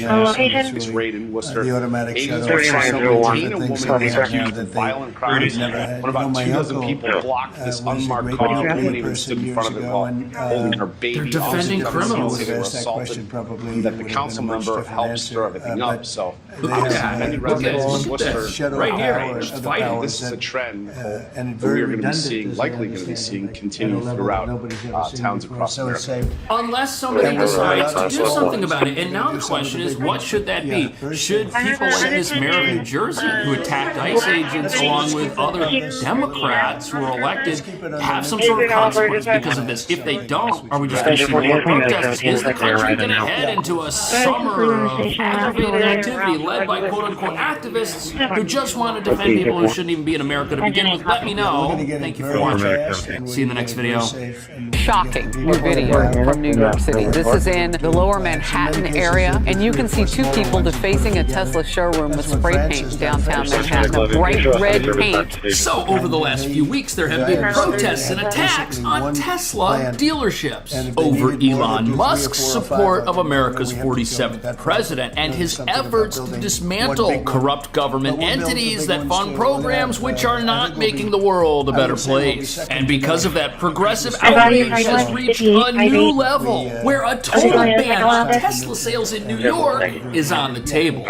This raid in Worcester, agents were trying to detain a woman accused of violent crimes. When about 2 dozen people blocked this unmarked car, a woman even stood in front of it while holding her baby. They're defending criminals. They were assaulted, that the council member helped stir everything up. So look at many residents in Worcester right here fighting. This is a trend that we are going to be seeing, likely going to be seeing, continue throughout towns across America. Unless somebody decides to do something about it. And now the question is, what should that be? Should people like this mayor of New Jersey, who attacked ICE agents along with other Democrats who were elected, have some sort of consequence because of this? If they don't, are we just going to see more protests? Is the country going to head into a summer of aggravated activity led by quote-unquote activists who just want to defend people who shouldn't even be in America to begin with, let me know. Thank you for watching. See you in the next video. Shocking new video from New York City. This is in the lower Manhattan area, and you can see two people defacing a Tesla showroom with spray paint downtown Manhattan, a bright red paint. So over the last few weeks, there have been protests and attacks on Tesla dealerships over Elon Musk's support of America's 47th president and his efforts to dismantle corrupt government entities that fund programs which are not making the world a better place. And because of that, progressive outrage has reached a new level where a total ban on Tesla sales in New York is on the table.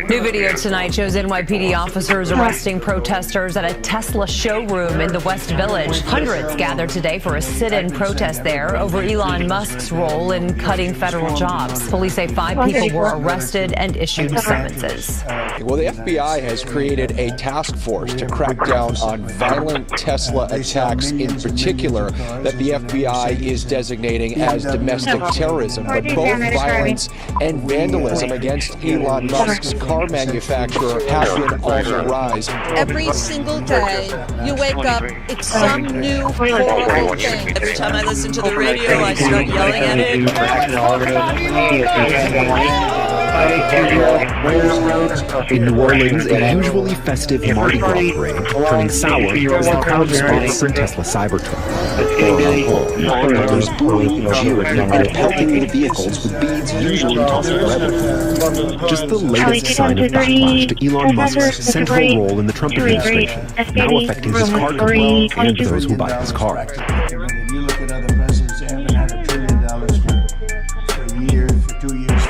New video tonight shows NYPD officers arresting protesters at a Tesla showroom in the West Village. Hundreds gathered today for a sit-in protest there over Elon Musk's role in cutting federal jobs. Police say 5 people were arrested and issued summonses. Well, the FBI has created a task force to crack down on violent Tesla attacks, in particular that the FBI is designating as domestic terrorism. But both violence and vandalism against Elon Musk's car manufacturer have been on the rise. Every single day you wake up, it's some new horrible thing. Every time I listen to the radio, I start yelling at it. In New Orleans, a usually festive Mardi Gras parade turning sour as the crowd responds to Tesla Cybertruck. Others booing, jeering, and pelting the vehicles with beads usually tossed forever. Just the latest sign of backlash to Elon Musk's central role in the Trump administration, now affecting his car company and those who buy his car.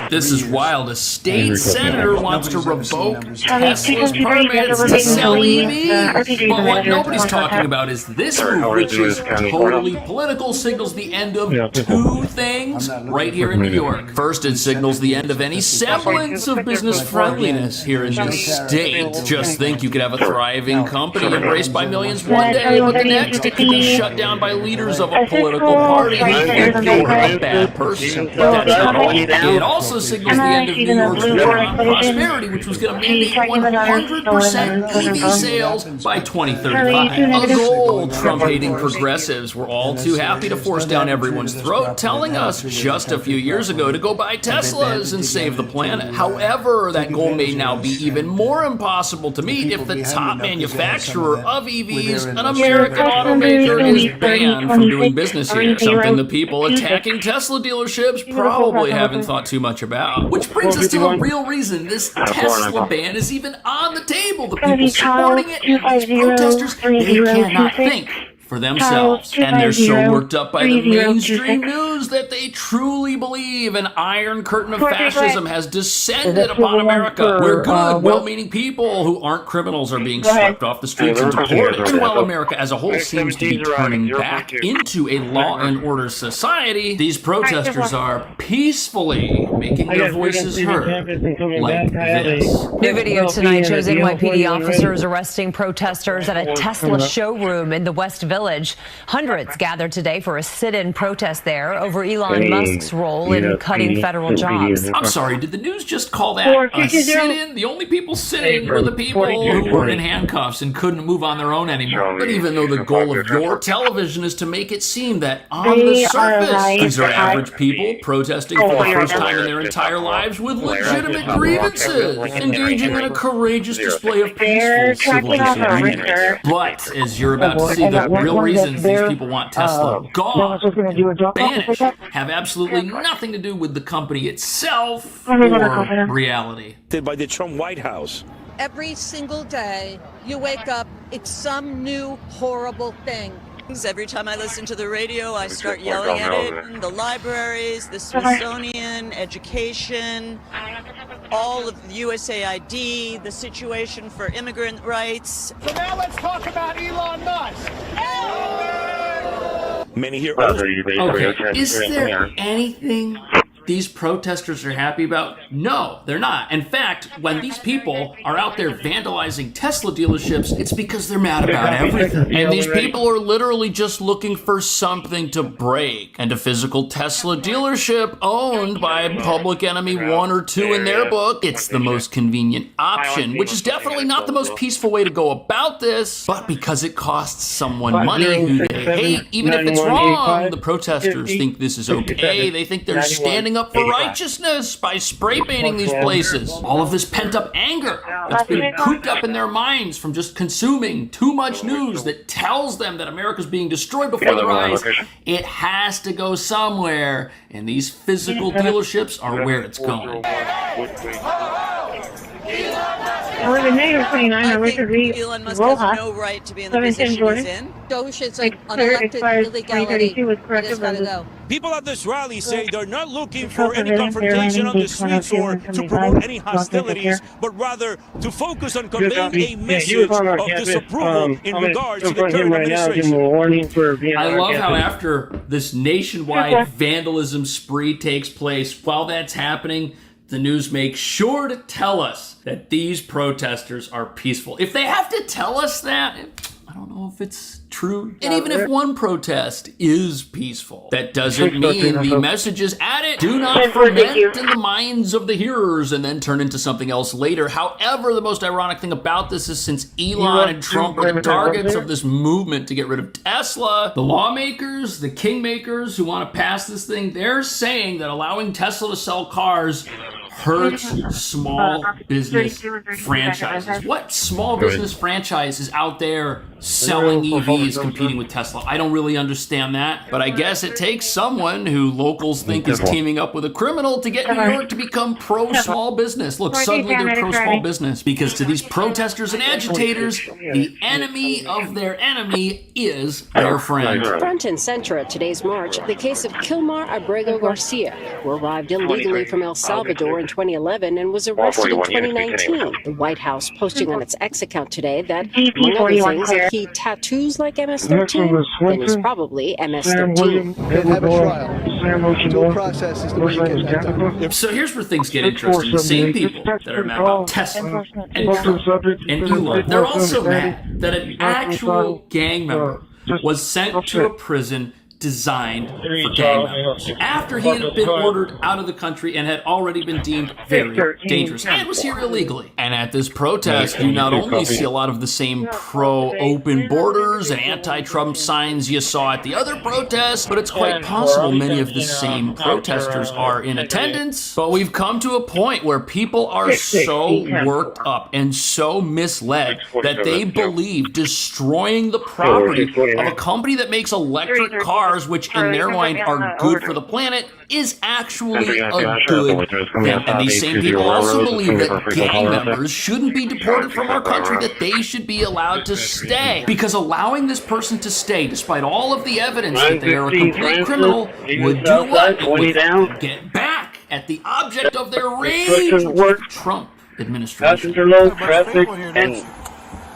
This is wild. A state senator wants to revoke Tesla's permits to sell EVs. But what nobody's talking about is this move, which is totally political, signals the end of two things right here in New York. First, it signals the end of any semblance of business friendliness here in this state. Just think you could have a thriving company embraced by millions one day, but the next it could be shut down by leaders of a political party who think you're a bad person. But that's not all. It also signals the end of New York's war on prosperity, which was going to mandate 100% EV sales by 2035. A goal Trump-hating progressives were all too happy to force down everyone's throat, telling us just a few years ago to go buy Teslas and save the planet. However, that goal may now be even more impossible to meet if the top manufacturer of EVs, an American automaker, is banned from doing business here. Something the people attacking Tesla dealerships probably haven't thought too much about. Which brings us to a real reason this Tesla ban is even on the table. The people supporting it and these protesters, they cannot think for themselves. And they're so worked up by the mainstream news that they truly believe an iron curtain of fascism has descended upon America, where good, well-meaning people who aren't criminals are being swept off the streets and deported. And while America as a whole seems to be turning back into a law and order society, these protesters are peacefully making their voices heard like this. New video tonight shows NYPD officers arresting protesters at a Tesla showroom in the West Village. Hundreds gathered today for a sit-in protest there over Elon Musk's role in cutting federal jobs. I'm sorry, did the news just call that a sit-in? The only people sitting were the people who were in handcuffs and couldn't move on their own anymore. But even though the goal of your television is to make it seem that on the surface, these are average people protesting for the first time in their entire lives with legitimate grievances, engaging in a courageous display of peaceful civil disobedience. But as you're about to see, the real reasons these people want Tesla gone, banished, have absolutely nothing to do with the company itself or reality. By the Trump White House. Every single day you wake up, it's some new horrible thing. Every time I listen to the radio, I start yelling at it. The libraries, the Smithsonian, education, all of the USAID, the situation for immigrant rights. So now let's talk about Elon Musk. Many here. Okay, is there anything these protesters are happy about? No, they're not. In fact, when these people are out there vandalizing Tesla dealerships, it's because they're mad about everything. And these people are literally just looking for something to break. And a physical Tesla dealership owned by public enemy 1 or 2 in their book, it's the most convenient option, which is definitely not the most peaceful way to go about this, but because it costs someone money who they hate, even if it's wrong, the protesters think this is okay. They think they're standing up for righteousness by spray painting these places. All of this pent-up anger that's been cooped up in their minds from just consuming too much news that tells them that America's being destroyed before their eyes, it has to go somewhere, and these physical dealerships are where it's going. Elon Musk has no right to be in the position he's in. Doge is an unelected illegality. It has got to go. People at this rally say they're not looking for any confrontation on the streets or to promote any hostilities, but rather to focus on conveying a message of disapproval in regards to the current administration. I love how after this nationwide vandalism spree takes place, while that's happening, the news makes sure to tell us that these protesters are peaceful. If they have to tell us that, I don't know if it's true. And even if one protest is peaceful, that doesn't mean the messages at it do not ferment in the minds of the hearers and then turn into something else later. However, the most ironic thing about this is since Elon and Trump are the targets of this movement to get rid of Tesla, the lawmakers, the kingmakers who want to pass this thing, they're saying that allowing Tesla to sell cars hurts small business franchises. What small business franchise is out there selling EVs competing with Tesla? I don't really understand that, but I guess it takes someone who locals think is teaming up with a criminal to get New York to become pro-small business. Look, suddenly they're pro-small business because to these protesters and agitators, the enemy of their enemy is their friend. Front and center at today's march, the case of Kilmar Abrego Garcia, who arrived illegally from El Salvador in 2011 and was arrested in 2019. The White House posting on its X account today that, among other things, if he tattoos like MS-13, then he's probably MS-13. Have a trial. Due process is the way you get that done. So here's where things get interesting. The same people that are mad about Tesla and Trump and Elon, they're also mad that an actual gang member was sent to a prison designed for gang members after he had been ordered out of the country and had already been deemed very dangerous and was here illegally. And at this protest, you not only see a lot of the same pro-open borders and anti-Trump signs you saw at the other protests, but it's quite possible many of the same protesters are in attendance. But we've come to a point where people are so worked up and so misled that they believe destroying the property of a company that makes electric cars, which in their mind are good for the planet, is actually a good thing. And these same people also believe that gang members shouldn't be deported from our country, that they should be allowed to stay. Because allowing this person to stay, despite all of the evidence that they are a complete criminal, would do what? It would get back at the object of their rage, the Trump administration. Traffic and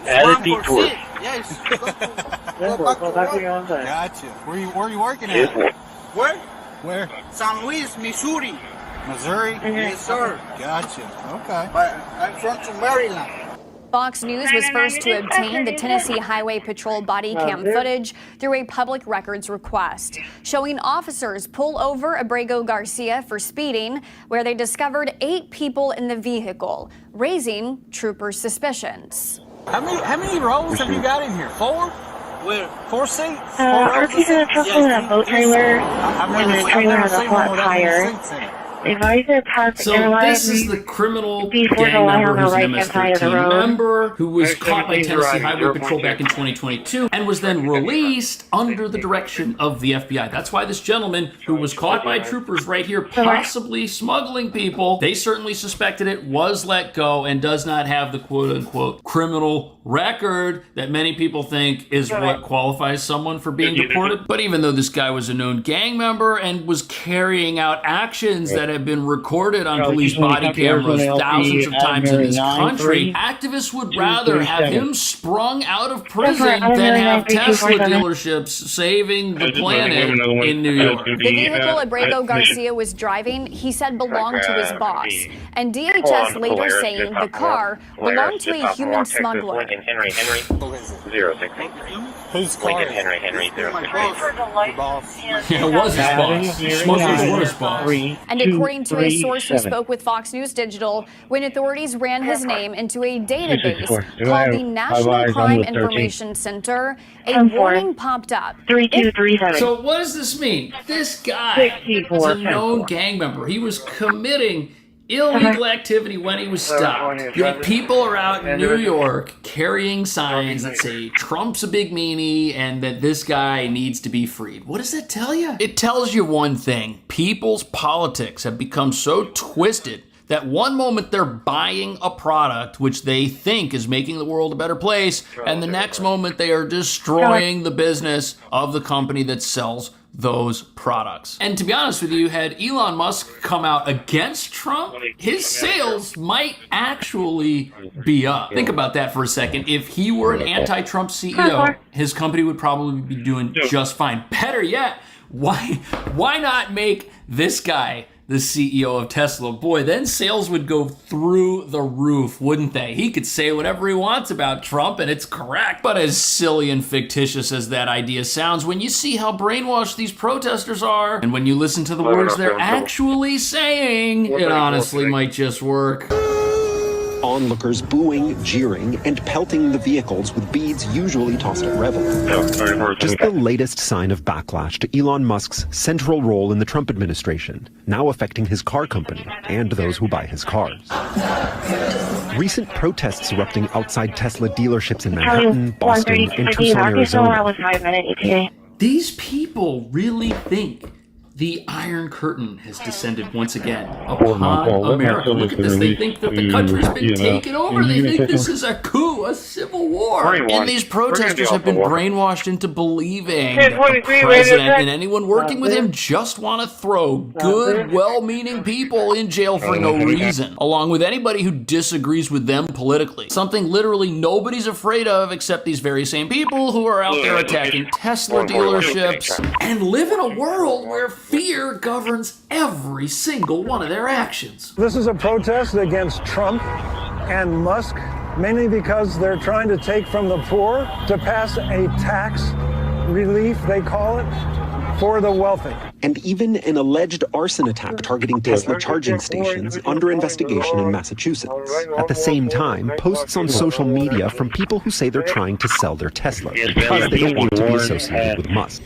add a detour. Yes. Gotcha. Where are you working at? Where? Where? San Luis, Missouri. Missouri? Yes, sir. Gotcha. Okay. But I'm from Maryland. Fox News was first to obtain the Tennessee Highway Patrol body cam footage through a public records request, showing officers pull over Abrego Garcia for speeding, where they discovered 8 people in the vehicle, raising troopers' suspicions. How many rows have you got in here? 4? Where? 4 seats? Our people are talking about a boat trailer, and the trailer has a flat tire. So this is the criminal gang member who's an MS-13 member who was caught by Tennessee Highway Patrol back in 2022 and was then released under the direction of the FBI. That's why this gentleman who was caught by troopers right here possibly smuggling people, they certainly suspected it, was let go and does not have the quote-unquote criminal record that many people think is what qualifies someone for being deported. But even though this guy was a known gang member and was carrying out actions that have been recorded on police body cameras thousands of times in this country, activists would rather have him sprung out of prison than have Tesla dealerships saving the planet in New York. The vehicle Abrego Garcia was driving, he said belonged to his boss. And DHS later saying the car belonged to a human smuggler. Lincoln Henry 068. Whose car? Lincoln Henry 068. Yeah, it was his boss. Smugglers were his boss. And according to a source who spoke with Fox News Digital, when authorities ran his name into a database called the National Crime Information Center, a warning popped up. 3237. So what does this mean? This guy is a known gang member. He was committing illegal activity when he was stopped. Yet people are out in New York carrying signs that say Trump's a big meanie and that this guy needs to be freed. What does that tell you? It tells you one thing. People's politics have become so twisted that one moment they're buying a product which they think is making the world a better place, and the next moment they are destroying the business of the company that sells those products. And to be honest with you, had Elon Musk come out against Trump, his sales might actually be up. Think about that for a second. If he were an anti-Trump CEO, his company would probably be doing just fine. Better yet, why not make this guy the CEO of Tesla? Boy, then sales would go through the roof, wouldn't they? He could say whatever he wants about Trump, and it's correct. But as silly and fictitious as that idea sounds, when you see how brainwashed these protesters are, and when you listen to the words they're actually saying, it honestly might just work. Onlookers booing, jeering, and pelting the vehicles with beads usually tossed at revelers. Just the latest sign of backlash to Elon Musk's central role in the Trump administration, now affecting his car company and those who buy his cars. Recent protests erupting outside Tesla dealerships in Manhattan, Boston, and Tucson, Arizona. These people really think the Iron Curtain has descended once again upon America. Look at this. They think that the country's been taken over. They think this is a coup, a civil war. And these protesters have been brainwashed into believing that the president and anyone working with him just want to throw good, well-meaning people in jail for no reason, along with anybody who disagrees with them politically. Something literally nobody's afraid of except these very same people who are out there attacking Tesla dealerships and live in a world where fear governs every single one of their actions. This is a protest against Trump and Musk, mainly because they're trying to take from the poor to pass a tax relief, they call it, for the wealthy. And even an alleged arson attack targeting Tesla charging stations under investigation in Massachusetts. At the same time, posts on social media from people who say they're trying to sell their Teslas because they don't want to be associated with Musk.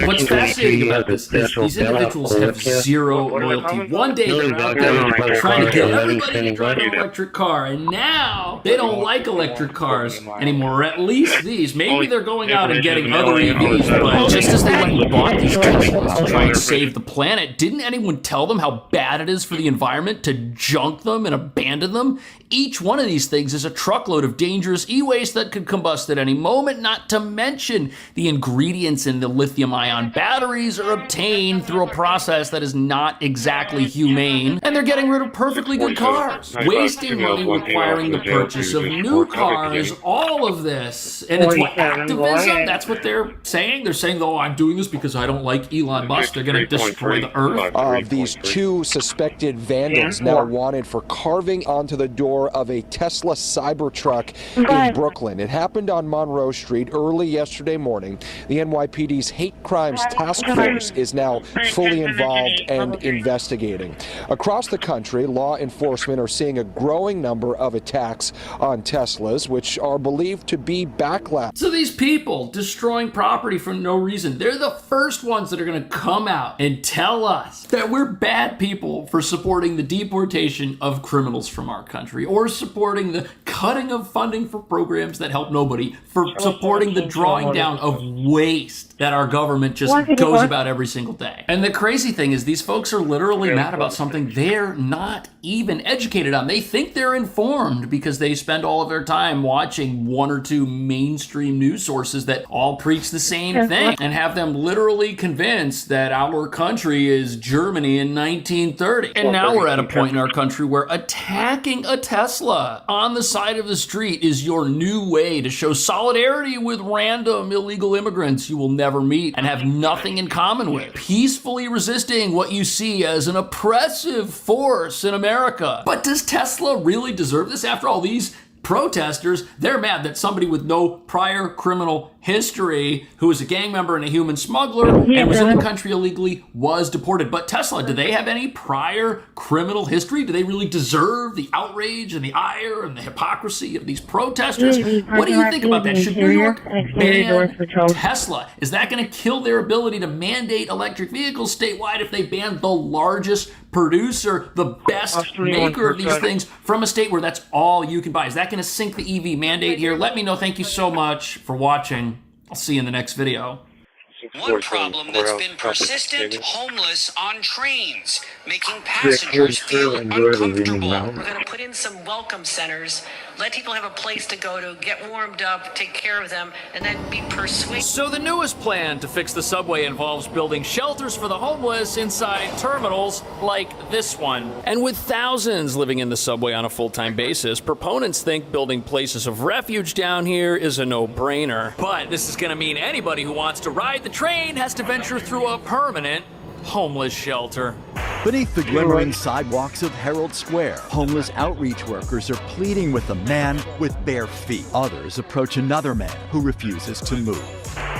What's fascinating about this is these individuals have zero loyalty. One day they're out there trying to get everybody to drive an electric car, and now they don't like electric cars anymore, or at least these. Maybe they're going out and getting other EVs, but just as they went and bought these Teslas to try and save the planet, didn't anyone tell them how bad it is for the environment to junk them and abandon them? Each one of these things is a truckload of dangerous e-waste that could combust at any moment, not to mention the ingredients in the lithium-ion batteries are obtained through a process that is not exactly humane, and they're getting rid of perfectly good cars, wasting money requiring the purchase of new cars, all of this. And it's what, activism? That's what they're saying? They're saying, oh, I'm doing this because I don't like Elon Musk. They're going to destroy the earth. These two suspected vandals now wanted for carving onto the door of a Tesla Cybertruck in Brooklyn. It happened on Monroe Street early yesterday morning. The NYPD's Hate Crimes Task Force is now fully involved and investigating. Across the country, law enforcement are seeing a growing number of attacks on Teslas, which are believed to be backlash. So these people destroying property for no reason, they're the first ones that are going to come out and tell us that we're bad people for supporting the deportation of criminals from our country, or supporting the cutting of funding for programs that help nobody, for supporting the drawing down of waste that our government government just goes about every single day. And the crazy thing is these folks are literally mad about something they're not even educated on. They think they're informed because they spend all of their time watching one or two mainstream news sources that all preach the same thing and have them literally convinced that our country is Germany in 1930. And now we're at a point in our country where attacking a Tesla on the side of the street is your new way to show solidarity with random illegal immigrants you will never meet and have nothing in common with, peacefully resisting what you see as an oppressive force in America. But does Tesla really deserve this? After all, these protesters, they're mad that somebody with no prior criminal history, who is a gang member and a human smuggler and was in the country illegally, was deported. But Tesla, do they have any prior criminal history? Do they really deserve the outrage and the ire and the hypocrisy of these protesters? What do you think about that? Should New York ban Tesla? Is that going to kill their ability to mandate electric vehicles statewide if they ban the largest producer, the best maker of these things from a state where that's all you can buy? Is that going to sink the EV mandate here? Let me know. Thank you so much for watching. I'll see you in the next video. One problem that's been persistent: homeless on trains, making passengers feel uncomfortable. We're going to put in some welcome centers, let people have a place to go to get warmed up, take care of them, and then be persuaded. So the newest plan to fix the subway involves building shelters for the homeless inside terminals like this one. And with thousands living in the subway on a full-time basis, proponents think building places of refuge down here is a no-brainer. But this is going to mean anybody who wants to ride the train has to venture through a permanent homeless shelter. Beneath the glimmering sidewalks of Herald Square, homeless outreach workers are pleading with a man with bare feet. Others approach another man who refuses to move.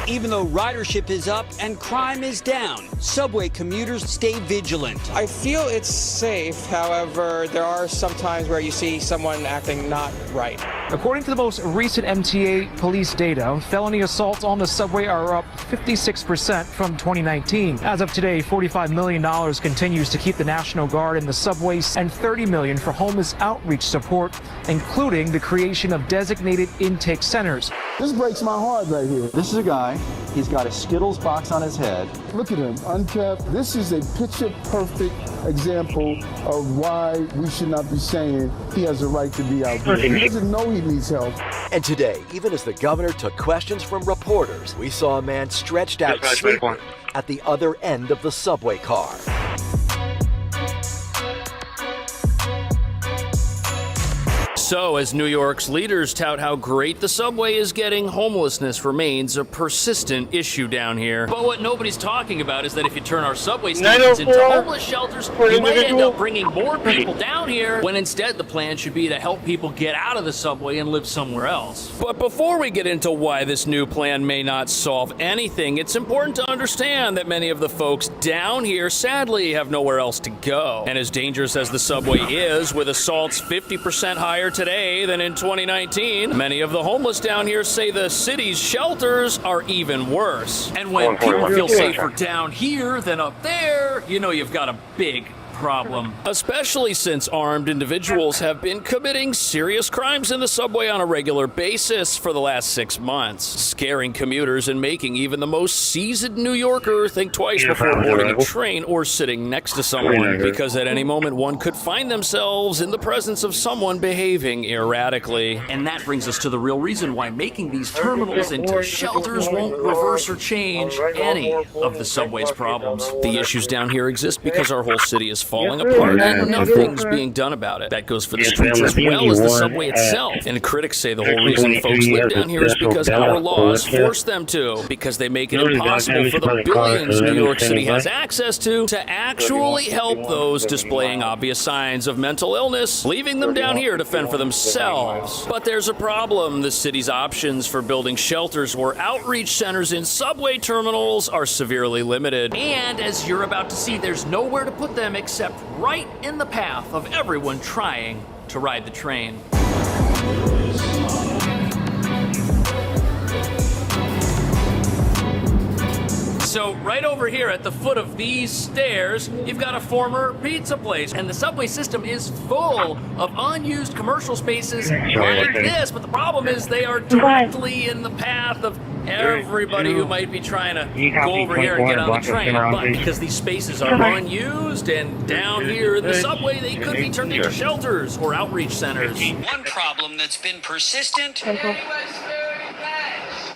Even though ridership is up and crime is down, subway commuters stay vigilant. I feel it's safe. However, there are some times where you see someone acting not right. According to the most recent MTA police data, felony assaults on the subway are up 56% from 2019. As of today, $45 million continues to keep the National Guard in the subways and $30 million for homeless outreach support, including the creation of designated intake centers. This breaks my heart right here. This is a guy, he's got a Skittles box on his head. Look at him, unkept. This is a picture-perfect example of why we should not be saying he has a right to be out there. He doesn't know he needs help. And today, even as the governor took questions from reporters, we saw a man stretched out sleeping at the other end of the subway car. So, as New York's leaders tout how great the subway is getting, homelessness remains a persistent issue down here. But what nobody's talking about is that if you turn our subway stations into homeless shelters, you might end up bringing more people down here, when instead the plan should be to help people get out of the subway and live somewhere else. But before we get into why this new plan may not solve anything, it's important to understand that many of the folks down here sadly have nowhere else to go. And as dangerous as the subway is, with assaults 50% higher today than in 2019, many of the homeless down here say the city's shelters are even worse. And when people feel safer down here than up there, you know you've got a big problem. Especially since armed individuals have been committing serious crimes in the subway on a regular basis for the last 6 months, scaring commuters and making even the most seasoned New Yorker think twice before boarding a train or sitting next to someone, because at any moment one could find themselves in the presence of someone behaving erratically. And that brings us to the real reason why making these terminals into shelters won't reverse or change any of the subway's problems. The issues down here exist because our whole city is falling apart and nothing's being done about it. That goes for the streets as well as the subway itself. And critics say the whole reason folks live down here is because our laws force them to, because they make it impossible for the billions New York City has access to actually help those displaying obvious signs of mental illness, leaving them down here to fend for themselves. But there's a problem. The city's options for building shelters or outreach centers in subway terminals are severely limited. And as you're about to see, there's nowhere to put them except right in the path of everyone trying to ride the train. So right over here at the foot of these stairs, you've got a former pizza place. And the subway system is full of unused commercial spaces like this. But the problem is they are directly in the path of everybody who might be trying to go over here and get on the train. But because these spaces are unused and down here in the subway, they could be turned into shelters or outreach centers. One problem that's been persistent: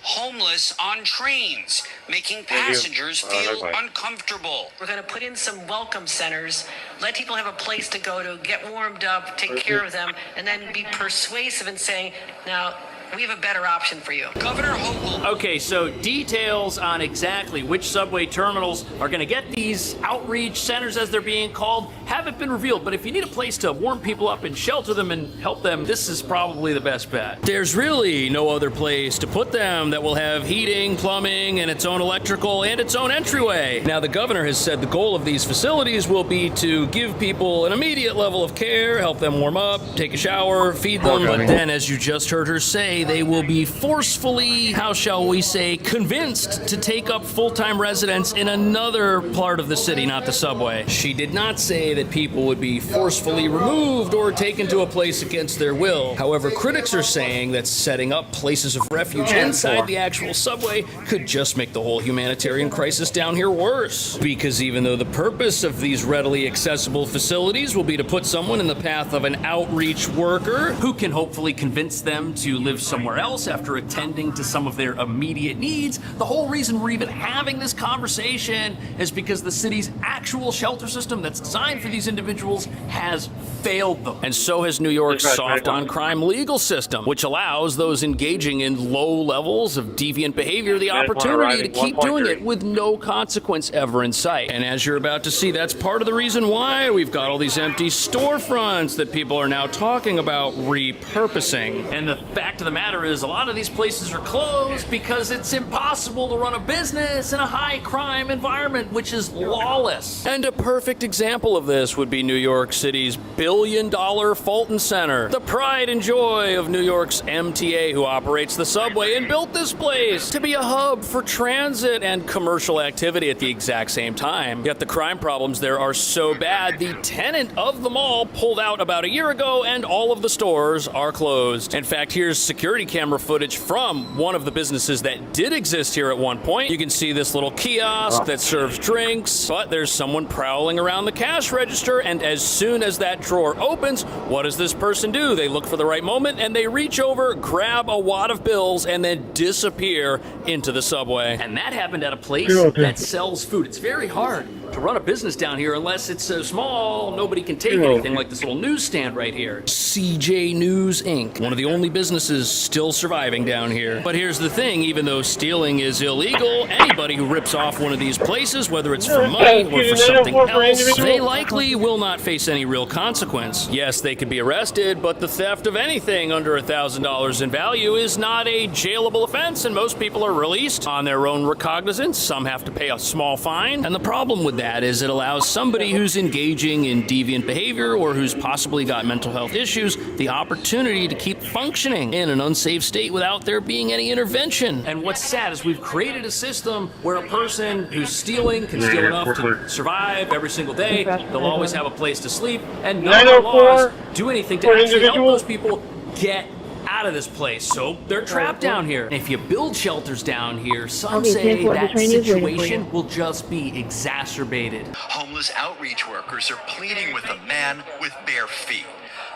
homeless on trains, making passengers feel uncomfortable. We're going to put in some welcome centers, let people have a place to go to get warmed up, take care of them, and then be persuasive in saying, now, we have a better option for you. Governor Hochul. Okay, so details on exactly which subway terminals are going to get these outreach centers, as they're being called, haven't been revealed. But if you need a place to warm people up and shelter them and help them, this is probably the best bet. There's really no other place to put them that will have heating, plumbing, and its own electrical and its own entryway. Now, the governor has said the goal of these facilities will be to give people an immediate level of care, help them warm up, take a shower, feed them. But then, as you just heard her say, they will be forcefully, how shall we say, convinced to take up full-time residence in another part of the city, not the subway. She did not say that people would be forcefully removed or taken to a place against their will. However, critics are saying that setting up places of refuge inside the actual subway could just make the whole humanitarian crisis down here worse. Because even though the purpose of these readily accessible facilities will be to put someone in the path of an outreach worker who can hopefully convince them to live somewhere else after attending to some of their immediate needs, the whole reason we're even having this conversation is because the city's actual shelter system that's designed for these individuals has failed them. And so has New York's soft on crime legal system, which allows those engaging in low levels of deviant behavior the opportunity to keep doing it with no consequence ever in sight. And as you're about to see, that's part of the reason why we've got all these empty storefronts that people are now talking about repurposing. And the fact of the matter is, a lot of these places are closed because it's impossible to run a business in a high crime environment, which is lawless. And a perfect example of this would be New York City's billion-dollar Fulton Center, the pride and joy of New York's MTA, who operates the subway and built this place to be a hub for transit and commercial activity at the exact same time. Yet the crime problems there are so bad, the tenant of the mall pulled out about a year ago and all of the stores are closed. In fact, here's security camera footage from one of the businesses that did exist here at one point. You can see this little kiosk that serves drinks, but there's someone prowling around the cash register, and as soon as that drawer opens, what does this person do? They look for the right moment and they reach over, grab a wad of bills, and then disappear into the subway. And that happened at a place that sells food. It's very hard to run a business down here unless it's so small nobody can take anything, like this little newsstand right here. CJ News Inc., one of the only businesses still surviving down here. But here's the thing, even though stealing is illegal, anybody who rips off one of these places, whether it's for money or for something else, they likely will not face any real consequence. Yes, they could be arrested, but the theft of anything under $1,000 in value is not a jailable offense, and most people are released on their own recognizance. Some have to pay a small fine, and the problem with that is it allows somebody who's engaging in deviant behavior or who's possibly got mental health issues the opportunity to keep functioning in an unsafe state without there being any intervention. And what's sad is we've created a system where a person who's stealing can steal enough to survive every single day. They'll always have a place to sleep, and none of the laws do anything to actually help those people get out of this place, so they're trapped down here. And if you build shelters down here, some say that situation will just be exacerbated. Homeless outreach workers are pleading with a man with bare feet.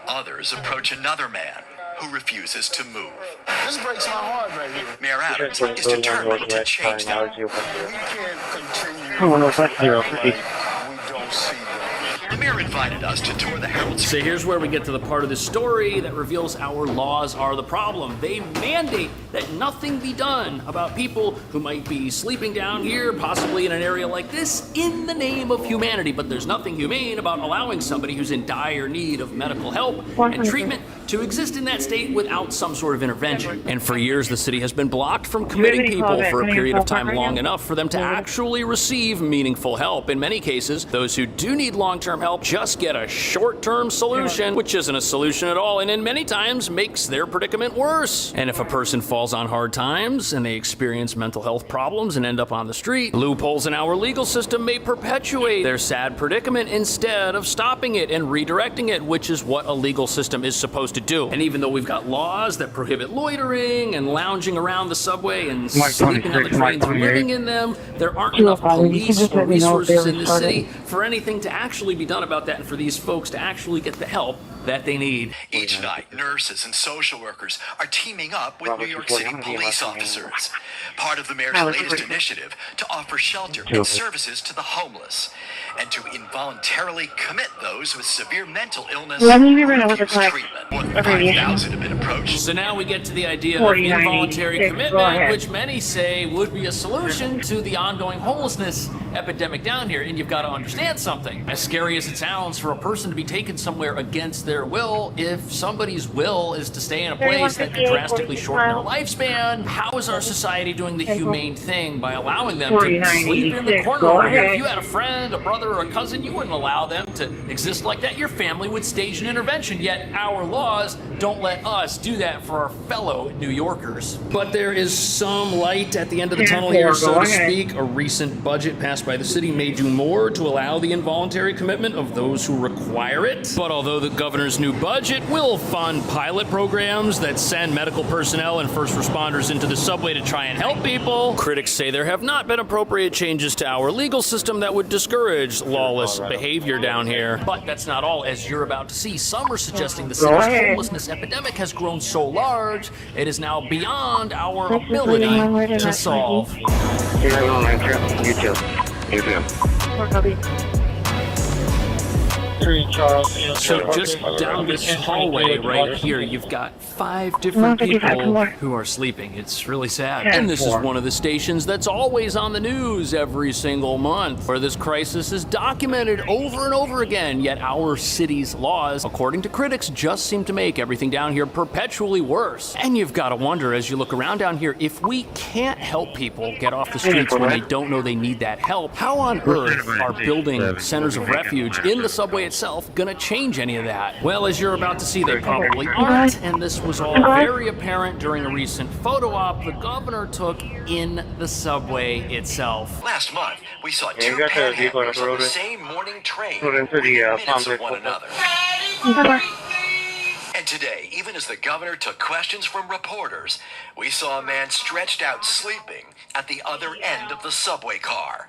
Others approach another man who refuses to move. This breaks my heart right here. Mayor Adams is determined to change that. We can't continue. We don't see them. The mayor invited us to tour the Herald So here's where we get to the part of the story that reveals our laws are the problem. They mandate that nothing be done about people who might be sleeping down here, possibly in an area like this, in the name of humanity. But there's nothing humane about allowing somebody who's in dire need of medical help and treatment to exist in that state without some sort of intervention. And for years, the city has been blocked from committing people for a period of time long enough for them to actually receive meaningful help. In many cases, those who do need long-term help just get a short-term solution, which isn't a solution at all, and in many times makes their predicament worse. And if a person falls on hard times and they experience mental health problems and end up on the street, loopholes in our legal system may perpetuate their sad predicament instead of stopping it and redirecting it, which is what a legal system is supposed to do. And even though we've got laws that prohibit loitering and lounging around the subway and sleeping on the trains and living in them, there aren't enough police or resources in the city for anything to actually be done about that and for these folks to actually get the help that they need. Each night, nurses and social workers are teaming up with New York City police officers. Part of the mayor's latest initiative to offer shelter and services to the homeless and to involuntarily commit those with severe mental illness or refuse treatment. More than 5,000 have been approached. So now we get to the idea of involuntary commitment, which many say would be a solution to the ongoing homelessness epidemic down here. And you've got to understand something. As scary as it sounds for a person to be taken somewhere against their will, if somebody's will is to stay in a place that could drastically shorten their lifespan, how is our society doing the humane thing by allowing them to sleep in the corner over here? If you had a friend, a brother, or a cousin, you wouldn't allow them to exist like that. Your family would stage an intervention, yet our laws don't let us do that for our fellow New Yorkers. But there is some light at the end of the tunnel here, so to speak. A recent budget passed by the city may do more to allow the involuntary commitment of those who require it. But although the governor's new budget will fund pilot programs that send medical personnel and first responders into the subway to try and help people, critics say there have not been appropriate changes to our legal system that would discourage lawless behavior down here. But that's not all, as you're about to see. Some are suggesting the city's homelessness epidemic has grown so large, it is now beyond our ability to solve. You too. So just down this hallway right here, you've got 5 different people who are sleeping. It's really sad. And this is one of the stations that's always on the news every single month, where this crisis is documented over and over again. Yet our city's laws, according to critics, just seem to make everything down here perpetually worse. And you've got to wonder, as you look around down here, if we can't help people get off the streets when they don't know they need that help, how on earth are building centers of refuge in the subway itself gonna change any of that? Well, as you're about to see, they probably aren't, and this was all very apparent during a recent photo op the governor took in the subway itself. Last month, we saw 2 panhandlers on the same morning train within minutes of one another. And today, even as the governor took questions from reporters, we saw a man stretched out sleeping at the other end of the subway car.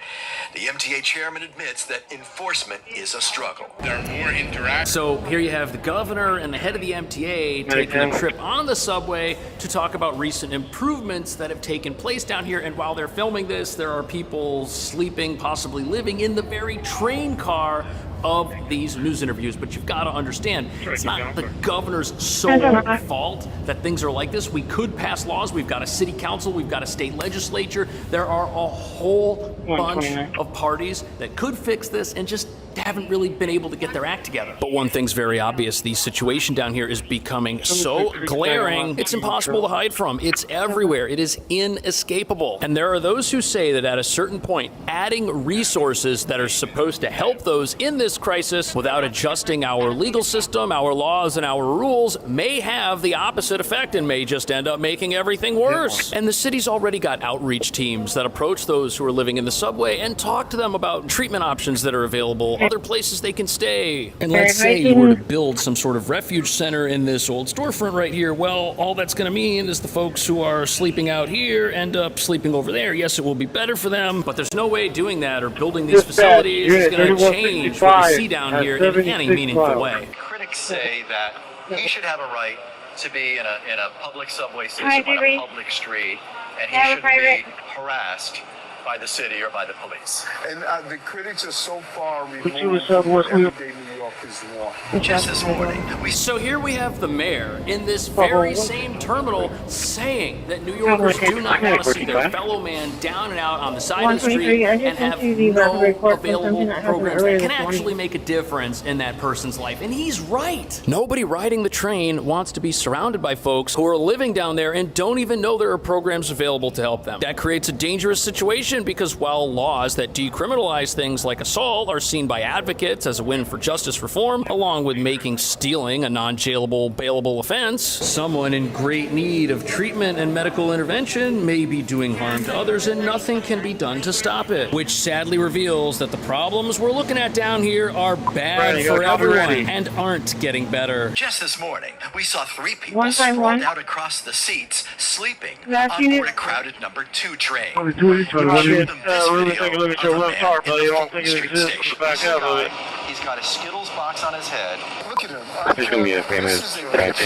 The MTA chairman admits that enforcement is a struggle. There are more interactions. So here you have the governor and the head of the MTA taking a trip on the subway to talk about recent improvements that have taken place down here. And while they're filming this, there are people sleeping, possibly living in the very train car of these news interviews. But you've got to understand, it's not the governor's sole fault that things are like this. We could pass laws. We've got a city council. We've got a state legislature. There are a whole bunch of parties that could fix this and just haven't really been able to get their act together. But one thing's very obvious. The situation down here is becoming so glaring, it's impossible to hide from. It's everywhere. It is inescapable. And there are those who say that at a certain point, adding resources that are supposed to help those in this crisis without adjusting our legal system, our laws, and our rules may have the opposite effect and may just end up making everything worse. And the city's already got outreach teams that approach those who are living in the subway and talk to them about treatment options that are available, other places they can stay. And let's say you were to build some sort of refuge center in this old storefront right here. Well, all that's going to mean is the folks who are sleeping out here end up sleeping over there. Yes, it will be better for them, but there's no way doing that or building these facilities is going to change what we see down here in any meaningful way. Critics say that he should have a right to be in a public subway system on a public street, and he shouldn't be harassed by the city or by the police. And the critics are so far removed from everyday New York is law. Just this morning, So here we have the mayor in this very same terminal saying that New Yorkers do not want to see their fellow man down and out on the side of the street and have no available programs that can actually make a difference in that person's life. And he's right. Nobody riding the train wants to be surrounded by folks who are living down there and don't even know there are programs available to help them. That creates a dangerous situation because while laws that decriminalize things like assault are seen by advocates as a win for justice reform, along with making stealing a non-jailable, bailable offense, someone in great need of treatment and medical intervention may be doing harm to others and nothing can be done to stop it, which sadly reveals that the problems we're looking at down here are bad for everyone and aren't getting better. Just this morning, we saw 3 people sprawled out across the seats, sleeping on board a crowded number 2 train. We showed them this video of a man in the Fulton Street station. This guy, he's got a Skittles box on his head. Look at him. There's going to be a famous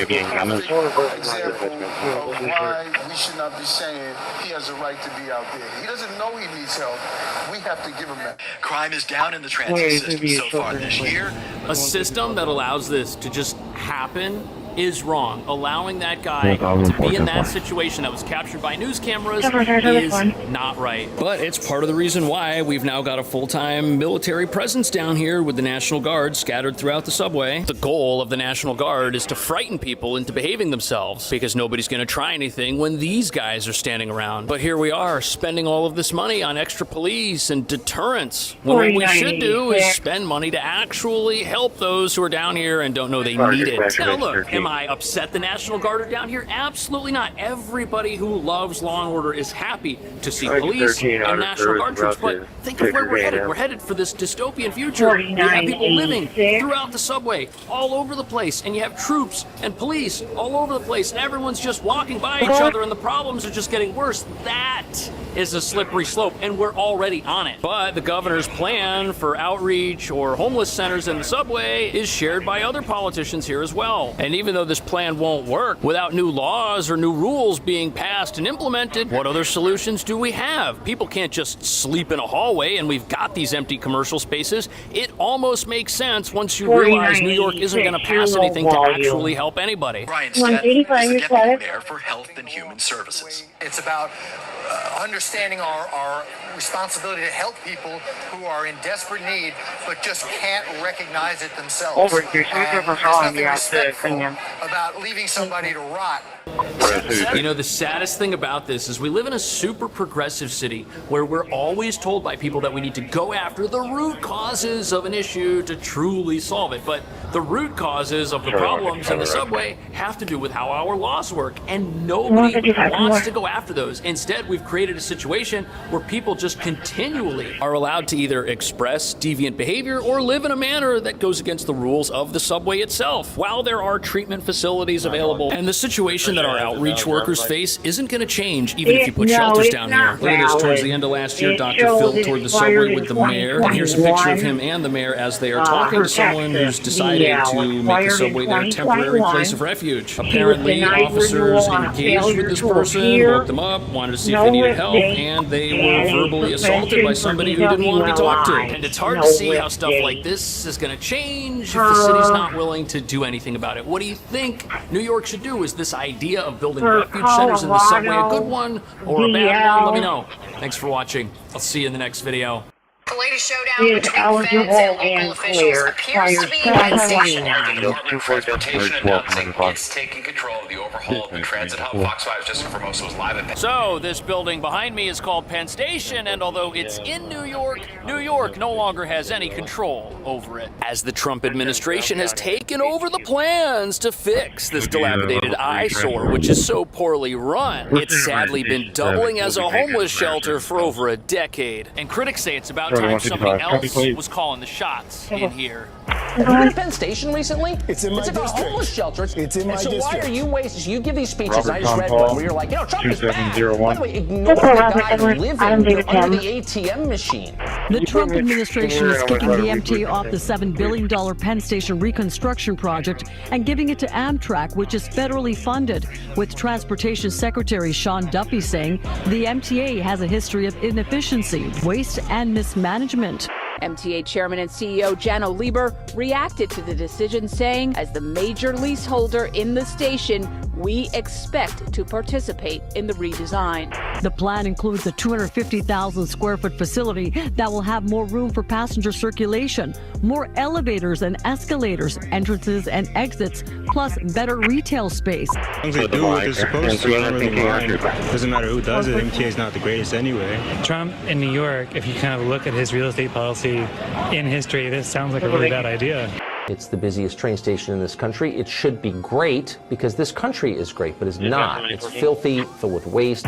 being coming. Example of why we should not be saying he has a right to be out there. He doesn't know he needs help. We have to give him that. Crime is down in the transit system so far this year. A system that allows this to just happen is wrong. Allowing that guy to be in that situation that was captured by news cameras is not right. But it's part of the reason why we've now got a full-time military presence down here with the National Guard scattered throughout the subway. The goal of the National Guard is to frighten people into behaving themselves because nobody's going to try anything when these guys are standing around. But here we are spending all of this money on extra police and deterrence when what we should do is spend money to actually help those who are down here and don't know they need it. Now look, am I upset the National Guard are down here? Absolutely not. Everybody who loves law and order is happy to see police and National Guard troops, but think of where we're headed. We're headed for this dystopian future. You have people living throughout the subway, all over the place, and you have troops and police all over the place, and everyone's just walking by each other, and the problems are just getting worse. That is a slippery slope, and we're already on it. But the governor's plan for outreach or homeless centers in the subway is shared by other politicians here as well. And even though this plan won't work without new laws or new rules being passed and implemented, what other solutions do we have? People can't just sleep in a hallway and we've got these empty commercial spaces. It almost makes sense once you realize New York isn't going to pass anything to actually help anybody. Brian Stead is the Deputy Mayor for Health and Human Services. It's about understanding our responsibility to help people who are in desperate need but just can't recognize it themselves. There's nothing respectful about leaving somebody to rot. You know, the saddest thing about this is we live in a super progressive city where we're always told by people that we need to go after the root causes of an issue to truly solve it. But the root causes of the problems in the subway have to do with how our laws work, and nobody wants to go after those. Instead, we've created a situation where people just continually are allowed to either express deviant behavior or live in a manner that goes against the rules of the subway itself. While there are treatment facilities available, and the situation that our outreach workers face isn't going to change even if you put shelters down here. Look at this, towards the end of last year, Dr. Phil toured the subway with the mayor, and here's a picture of him and the mayor as they are talking to someone who's decided to make the subway their temporary place of refuge. Apparently, officers engaged with this person, woke them up, wanted to see if they needed help, and they were verbally assaulted by somebody who didn't want to be talked to. And it's hard to see how stuff like this is going to change if the city's not willing to do anything about it. What do you think New York should do? Is this idea of building refuge centers in the subway a good one or a bad one? Let me know. Thanks for watching. I'll see you in the next video. The latest showdown between feds and local officials appears to be in Penn Station. The Department of Transportation announcing it's taking control of the overhaul of the transit hub. Fox 5's Jessica Formosa was live at Penn. So, this building behind me is called Penn Station, and although it's in New York, New York no longer has any control over it, as the Trump administration has taken over the plans to fix this dilapidated eyesore, which is so poorly run. It's sadly been doubling as a homeless shelter for over a decade, and critics say it's about time somebody else was calling the shots in here. Have you been to Penn Station recently? It's in my district. It's like a homeless shelter. It's in my district. district. So why are you wasting? You give these speeches. Robert I just read one where you're like, Trump is bad. By the way, ignore the guy living under the ATM machine. The Trump administration is kicking the MTA off the $7 billion Penn Station reconstruction project and giving it to Amtrak, which is federally funded, with Transportation Secretary Sean Duffy saying the MTA has a history of inefficiency, waste, and mismanagement. MTA Chairman and CEO Janno Lieber reacted to the decision, saying, as the major leaseholder in the station, we expect to participate in the redesign. The plan includes a 250,000 square foot facility that will have more room for passenger circulation, more elevators and escalators, entrances and exits, plus better retail space. They do what they're supposed to. Doesn't matter who does it. MTA is not the greatest anyway. Trump in New York, if you kind of look at his real estate policy in history, this sounds like a really bad idea. It's the busiest train station in this country. It should be great because this country is great, but it's not. It's filthy, filled with waste.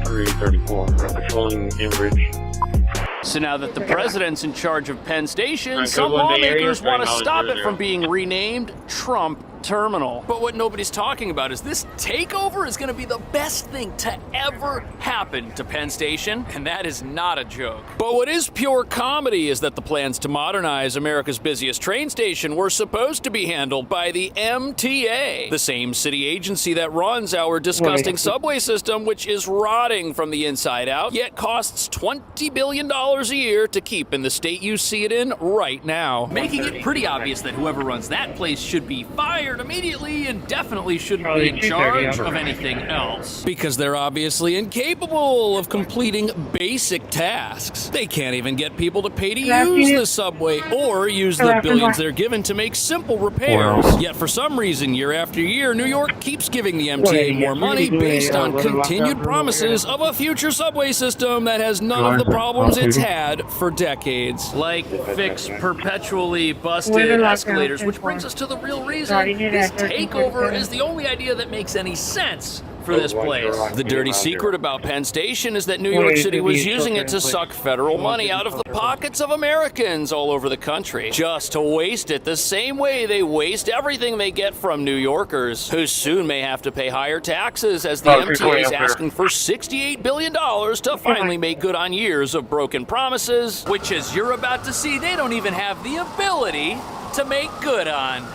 334, patrolling Enbridge. So now that the president's in charge of Penn Station, some lawmakers want to stop it from being renamed Trump Terminal. But what nobody's talking about is this takeover is going to be the best thing to ever happen to Penn Station, and that is not a joke. But what is pure comedy is that the plans to modernize America's busiest train station were supposed to be handled by the MTA, the same city agency that runs our disgusting subway system, which is rotting from the inside out, yet costs $20 billion a year to keep in the state you see it in right now, making it pretty obvious that whoever runs that place should be fired immediately and definitely shouldn't be in charge of anything else, because they're obviously incapable of completing basic tasks. They can't even get people to pay to use the subway or use the billions they're given to make simple repairs. Yet for some reason, year after year, New York keeps giving the MTA more money based on continued promises of a future subway system that has none of the problems it's had for decades. Like fix perpetually busted escalators, which brings us to the real reason this takeover is the only idea that makes any sense for this place. The dirty secret about Penn Station is that New York City was using it to suck federal money out of the pockets of Americans all over the country, just to waste it the same way they waste everything they get from New Yorkers, who soon may have to pay higher taxes as the MTA is asking for $68 billion to finally make good on years of broken promises, which, as you're about to see, they don't even have the ability to make good on.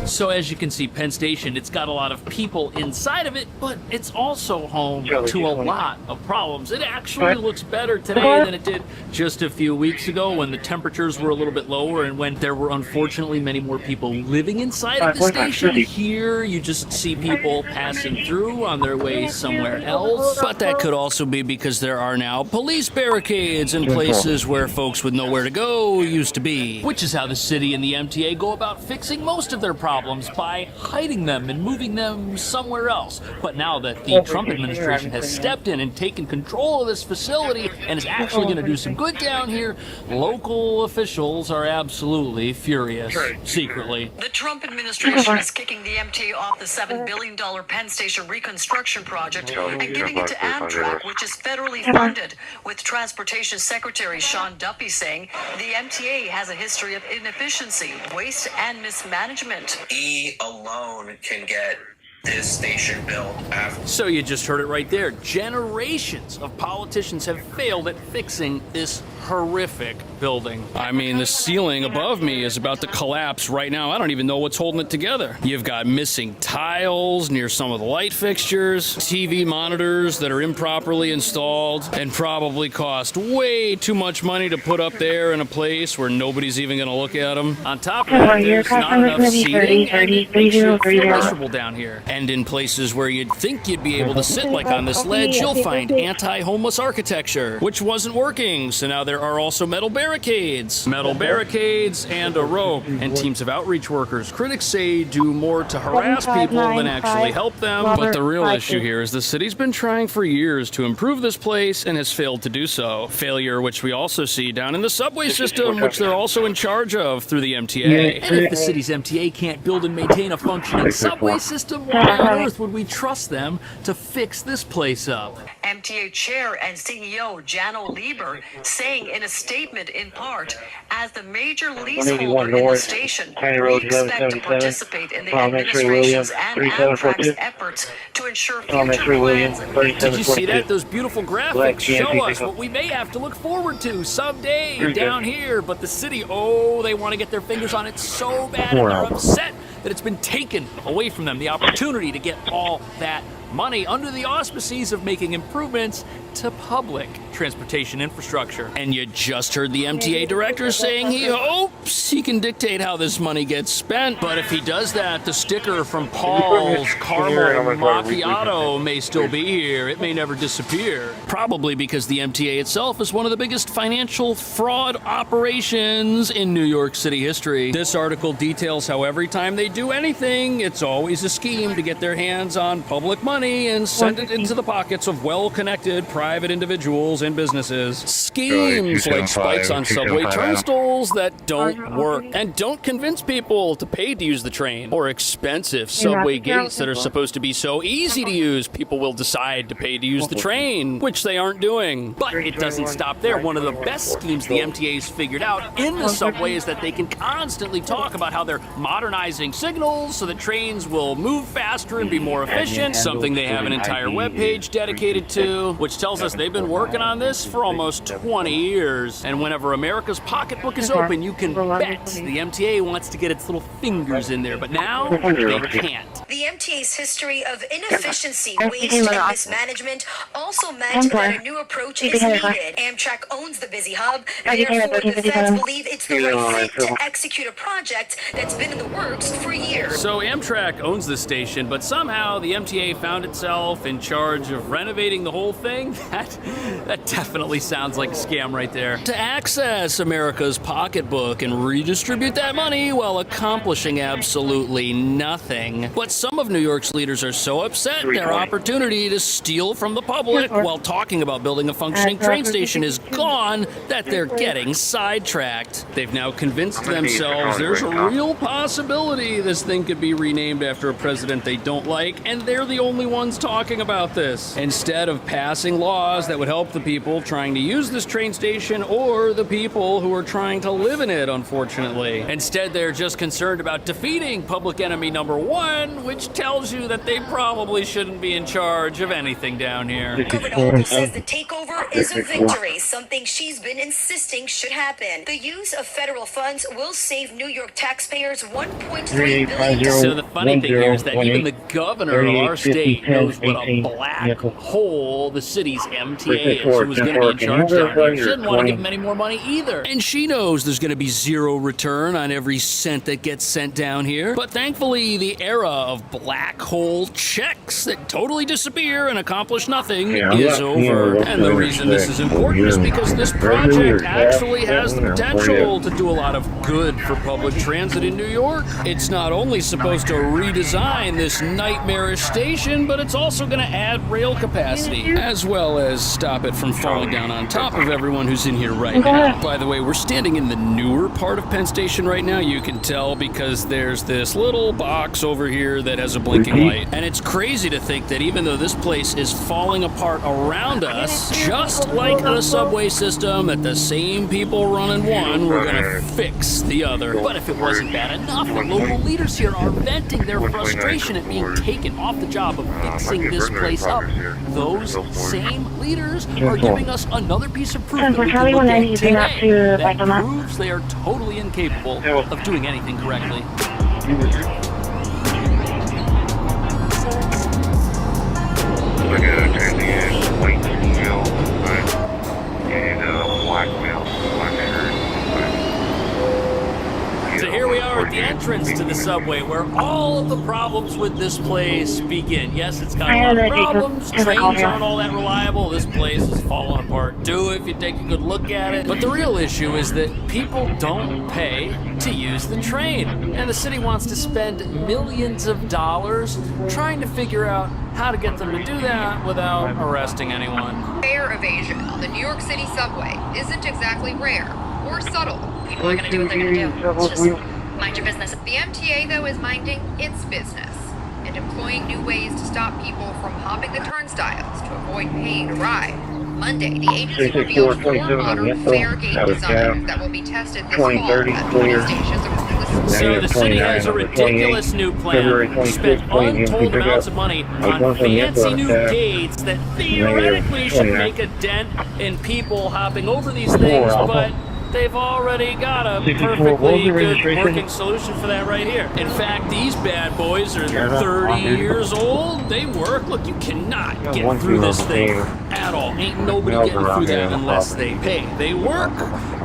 So as you can see, Penn Station, it's got a lot of people inside of it, but it's also home to a lot of problems. It actually looks better today than it did just a few weeks ago when the temperatures were a little bit lower and when there were unfortunately many more people living inside of the station. Here, you just see people passing through on their way somewhere else. But that could also be because there are now police barricades in places where folks with nowhere to go used to be, which is how the city and the MTA go about fixing most of their problems, by hiding them and moving them somewhere else. But now that the Trump administration has stepped in and taken control of this facility and is actually going to do some good down here, local officials are absolutely furious, secretly. The Trump administration is kicking the MTA off the $7 billion Penn Station reconstruction project and giving it to Amtrak, which is federally funded, with Transportation Secretary Sean Duffy saying the MTA has a history of inefficiency, waste, and mismanagement. He alone can get this station built after. So you just heard it right there. Generations of politicians have failed at fixing this horrific building. I mean, the ceiling above me is about to collapse right now. I don't even know what's holding it together. You've got missing tiles near some of the light fixtures, TV monitors that are improperly installed and probably cost way too much money to put up there in a place where nobody's even going to look at them. On top of that, there's not enough seating, and it makes you feel miserable down here. And in places where you'd think you'd be able to sit like on this ledge, you'll find anti-homeless architecture, which wasn't working, so now there are also metal barricades, and a rope. And teams of outreach workers, critics say, do more to harass people than actually help them. But the real issue here is the city's been trying for years to improve this place and has failed to do so. Failure which we also see down in the subway system, which they're also in charge of through the MTA. And if the city's MTA can't build and maintain a functioning subway system, why on earth would we trust them to fix this place up? MTA Chair and CEO Jano Lieber saying in a statement in part, as the major leaseholder in the station, we expect to participate in the administration's and Amtrak's efforts to ensure future plans. Did you see that? Those beautiful graphics show us what we may have to look forward to someday down here. But the city, they want to get their fingers on it so bad, and they're upset that it's been taken away from them, the opportunity to get all that money under the auspices of making improvements to public transportation infrastructure. And you just heard the MTA director saying he hopes he can dictate how this money gets spent. But if he does that, the sticker from Paul's Caramel Macchiato may still be here. It may never disappear. Probably because the MTA itself is one of the biggest financial fraud operations in New York City history. This article details how every time they do anything, it's always a scheme to get their hands on public money and send it into the pockets of well-connected private individuals and businesses. Schemes like spikes on subway turnstiles that don't work and don't convince people to pay to use the train, or expensive subway gates that are supposed to be so easy to use people will decide to pay to use the train, which they aren't doing. But it doesn't stop there. One of the best schemes the MTA's figured out in the subway is that they can constantly talk about how they're modernizing signals so that trains will move faster and be more efficient, something they have an entire webpage dedicated to, which tells us they've been working on this for almost 20 years. And whenever America's pocketbook is open, you can bet the MTA wants to get its little fingers in there, but now they can't. The MTA's history of inefficiency, waste, and mismanagement also meant that a new approach is needed. Amtrak owns the busy hub, therefore the feds believe it's the right fit to execute a project that's been in the works for years. So Amtrak owns this station, but somehow the MTA found itself in charge of renovating the whole thing? That definitely sounds like a scam right there. To access America's pocketbook and redistribute that money while accomplishing absolutely nothing. But some of New York's leaders are so upset their opportunity to steal from the public while talking about building a functioning train station is gone that they're getting sidetracked. They've now convinced themselves there's a real possibility this thing could be renamed after a president they don't like, and they're the only ones talking about this. Instead of passing laws that would help the people trying to use this train station or the people who are trying to live in it, unfortunately. Instead, they're just concerned about defeating public enemy number one, which tells you that they probably shouldn't be in charge of anything down here. Governor says the takeover is a victory, something she's been insisting should happen. The use of federal funds will save New York taxpayers $1.3 billion. So the funny thing here is that even the governor of our state knows what a black hole the city's MTA is, who was going to be in charge down here. She didn't want to give them any more money either. And she knows there's going to be zero return on every cent that gets sent down here. But thankfully, the era of black hole checks that totally disappear and accomplish nothing is over. And the reason this is important is because this project actually has the potential to do a lot of good for public transit in New York. It's not only supposed to redesign this nightmarish station, but it's also going to add rail capacity, as well as stop it from falling down on top of everyone who's in here right now. By the way, we're standing in the newer part of Penn Station right now. You can tell because there's this little box over here that has a blinking light. And it's crazy to think that even though this place is falling apart around us, just like the subway system, that the same people running one were going to fix the other. But if it wasn't bad enough, the local leaders here are venting their frustration at being taken off the job of fixing this place up. Those same leaders are giving us another piece of proof that we can look at today that proves they are totally incapable of doing anything correctly. So here we are at the entrance to the subway where all of the problems with this place begin. Yes, it's got a lot of problems. Trains aren't all that reliable. This place is falling apart too if you take a good look at it. But the real issue is that people don't pay to use the train. And the city wants to spend millions of dollars trying to figure out how to get them to do that without arresting anyone. Fare evasion on the New York City subway isn't exactly rare or subtle. People are going to do what they're going to do. It's just mind your business. The MTA, though, is minding its business and employing new ways to stop people from hopping the turnstiles to avoid paying to ride. Monday, the agency revealed 4 modern fare gate designs that will be tested this fall at police stations across the city. So the city has a ridiculous new plan to spend untold amounts of money on fancy new gates that theoretically should make a dent in people hopping over these things, but they've already got a perfectly good working solution for that right here. In fact, these bad boys are 30 years old. They work. Look, you cannot get through this thing at all. Ain't nobody getting through that unless they pay. They work,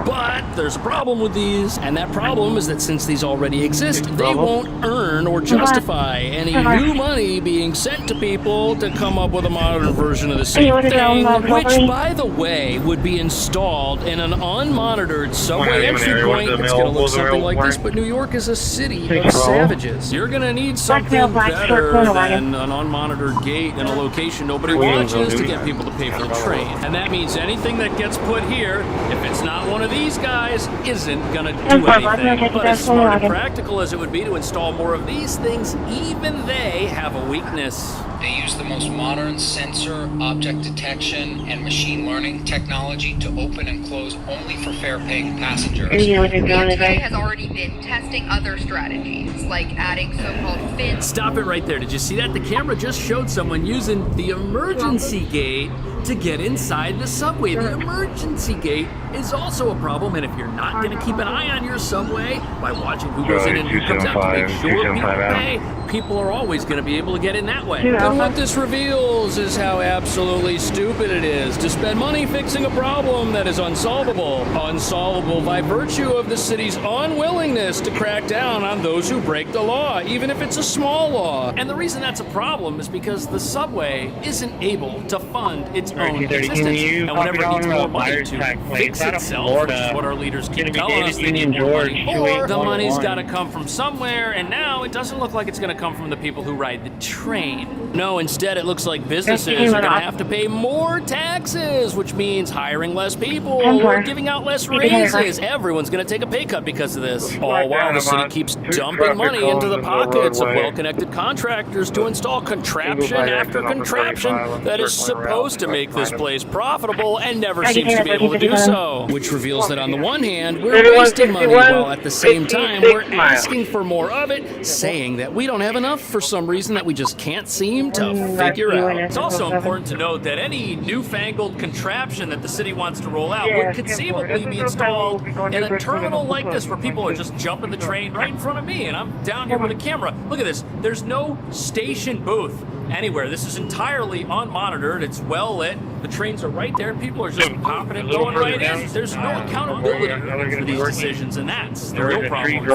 but there's a problem with these, and that problem is that since these already exist, they won't earn or justify any new money being sent to people to come up with a modern version of the same thing, which, by the way, would be installed in an unmonitored subway entry point. It's going to look something like this, but New York is a city of savages. You're going to need something better than an unmonitored gate in a location nobody watches to get people to pay for the train. And that means anything that gets put here, if it's not one of these guys, isn't going to do anything. But as smart and practical as it would be to install more of these things, even they have a weakness. They use the most modern sensor, object detection, and machine learning technology to open and close only for fare-paying passengers. The MTA has already been testing other strategies, like adding so-called fins. Stop it right there. Did you see that? The camera just showed someone using the emergency gate to get inside the subway. The emergency gate is also a problem, and if you're not going to keep an eye on your subway by watching who goes in and who comes out to make sure people pay, people are always going to be able to get in that way. And what this reveals is how absolutely stupid it is to spend money fixing a problem that is unsolvable. Unsolvable by virtue of the city's unwillingness to crack down on those who break the law, even if it's a small law. And the reason that's a problem is because the subway isn't able to fund its own existence. And whenever it needs more money to fix itself, which is what our leaders keep telling us, they need more money, or the money's got to come from somewhere, and now it doesn't look like it's going to come from the people who ride the train. No, instead it looks like businesses are going to have to pay more taxes, which means hiring less people or giving out less raises. Everyone's going to take a pay cut because of this. All while the city keeps dumping money into the pockets of well-connected contractors to install contraption after contraption that is supposed to make this place profitable and never seems to be able to do so. Which reveals that on the one hand, we're wasting money while at the same time we're asking for more of it, saying that we don't have enough for some reason that we just can't seem to figure out. It's also important to note that any newfangled contraption that the city wants to roll out would conceivably be installed in a terminal like this where people are just jumping the train right in front of me and I'm down here with a camera. Look at this. There's no station booth anywhere. This is entirely unmonitored. It's well lit. The trains are right there. People are just popping and going right in. There's no accountability for these decisions, and that's the real problem.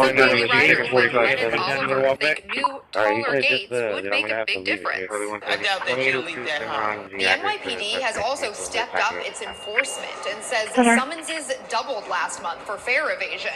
New, taller gates would make a big difference. I doubt that you'll leave that high. The NYPD has also stepped up its enforcement and says summonses doubled last month for fare evasion.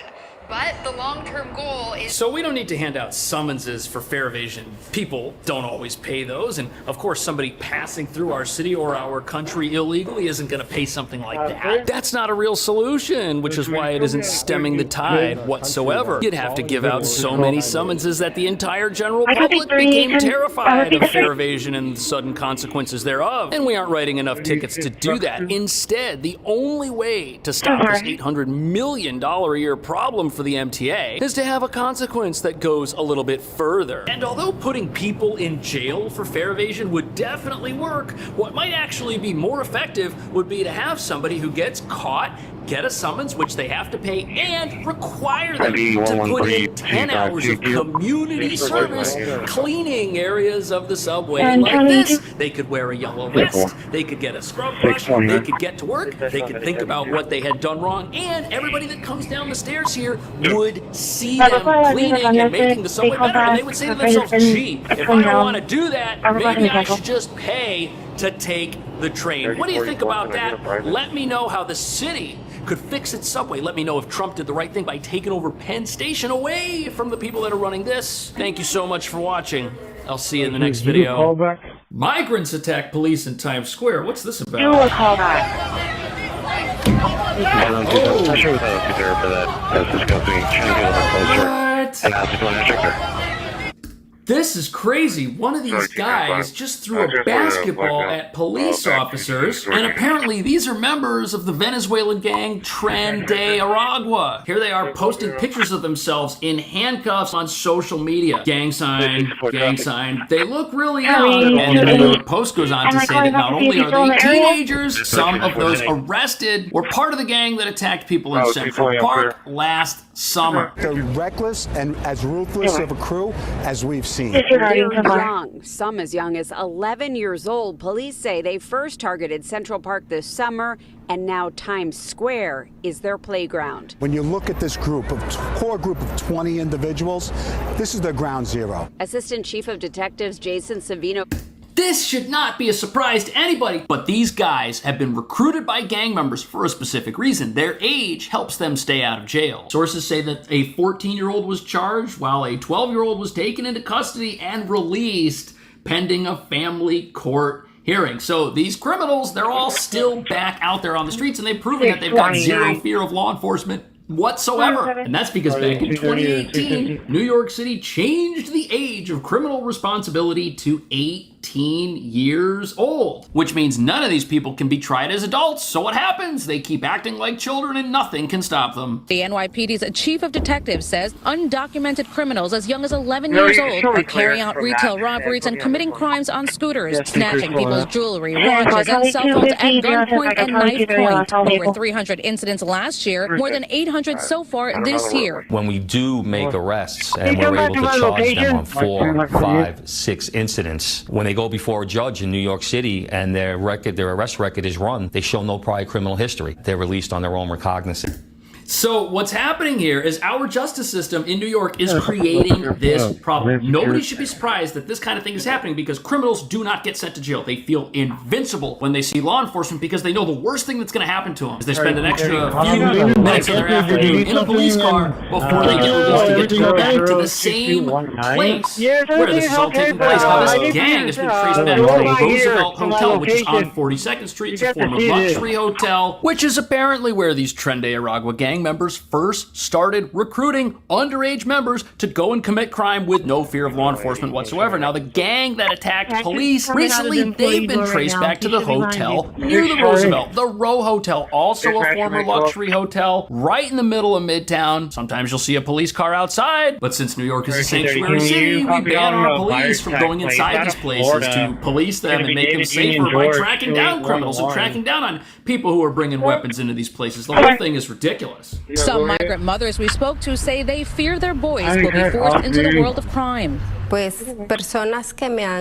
But the long-term goal is... So we don't need to hand out summonses for fare evasion. People don't always pay those, and of course somebody passing through our city or our country illegally isn't going to pay something like that. That's not a real solution, which is why it isn't stemming the tide whatsoever. You'd have to give out so many summonses that the entire general public became terrified of fare evasion and the sudden consequences thereof. And we aren't writing enough tickets to do that. Instead, the only way to stop this $800 million a year problem for the MTA is to have a consequence that goes a little bit further. And although putting people in jail for fare evasion would definitely work, what might actually be more effective would be to have somebody who gets caught get a summons, which they have to pay, and require them to put in 10 hours of community service cleaning areas of the subway. Like this, they could wear a yellow vest, they could get a scrub brush, they could get to work, they could think about what they had done wrong, and everybody that comes down the stairs here would see them cleaning and making the subway better, and they would say to themselves, gee, if I don't want to do that, maybe I should just pay to take the train. What do you think about that? Let me know how the city could fix its subway. Let me know if Trump did the right thing by taking over Penn Station away from the people that are running this. Thank you so much for watching. I'll see you in the next video. Migrants attack police in Times Square. What's this about? Do a callback. I'm sure without a there for that. That's disgusting. Trying to get a little closer. And ask if you want to check her. This is crazy. One of these guys just threw a basketball at police officers, and apparently these are members of the Venezuelan gang Tren de Aragua. Here they are posting pictures of themselves in handcuffs on social media. Gang sign, gang sign. They look really young, and the post goes on to say that not only are they teenagers, some of those arrested were part of the gang that attacked people in Central Park last summer. They're reckless and as ruthless of a crew as we've seen. They're young, some as young as 11 years old. Police say they first targeted Central Park this summer, and now Times Square is their playground. When you look at this group, core group of 20 individuals, this is their ground zero. Assistant Chief of Detectives Jason Savino. This should not be a surprise to anybody, but these guys have been recruited by gang members for a specific reason. Their age helps them stay out of jail. Sources say that a 14-year-old was charged while a 12-year-old was taken into custody and released pending a family court hearing. So these criminals, they're all still back out there on the streets, and they've proven that they've got zero fear of law enforcement whatsoever. And that's because back in 2018, New York City changed the age of criminal responsibility to 18 years old, which means none of these people can be tried as adults. So what happens? They keep acting like children and nothing can stop them. The NYPD's chief of detectives says undocumented criminals as young as 11 years old are carrying out retail robberies and committing crimes on scooters, snatching people's jewelry, watches, and cell phones at gunpoint and knife point. Over 300 incidents last year, more than 800 so far this year. When we do make arrests and we're able to charge them on 4, 5, 6 incidents, when they go before a judge in New York City and their arrest record is run, they show no prior criminal history. They're released on their own recognizance. So what's happening here is our justice system in New York is creating this problem. Nobody should be surprised that this kind of thing is happening because criminals do not get sent to jail. They feel invincible when they see law enforcement because they know the worst thing that's going to happen to them is they spend an extra few minutes of their afternoon in a police car before they get released to get to go back to the same place where this is all taking place. Now this gang has been traced back to the Roosevelt Hotel, which is on 42nd Street. It's a former luxury hotel, which is apparently where these Tren de Aragua gang members first started recruiting underage members to go and commit crime with no fear of law enforcement whatsoever. Now, the gang that attacked police, recently they've been traced back to the hotel near the Roosevelt, the Row Hotel, also a former luxury hotel right in the middle of Midtown. Sometimes you'll see a police car outside, but since New York is a sanctuary city, we ban our police from going inside these places to police them and make them safer by tracking down criminals and tracking down on people who are bringing weapons into these places. The whole thing is ridiculous. Some migrant mothers we spoke to say they fear their boys will be forced into the world of crime.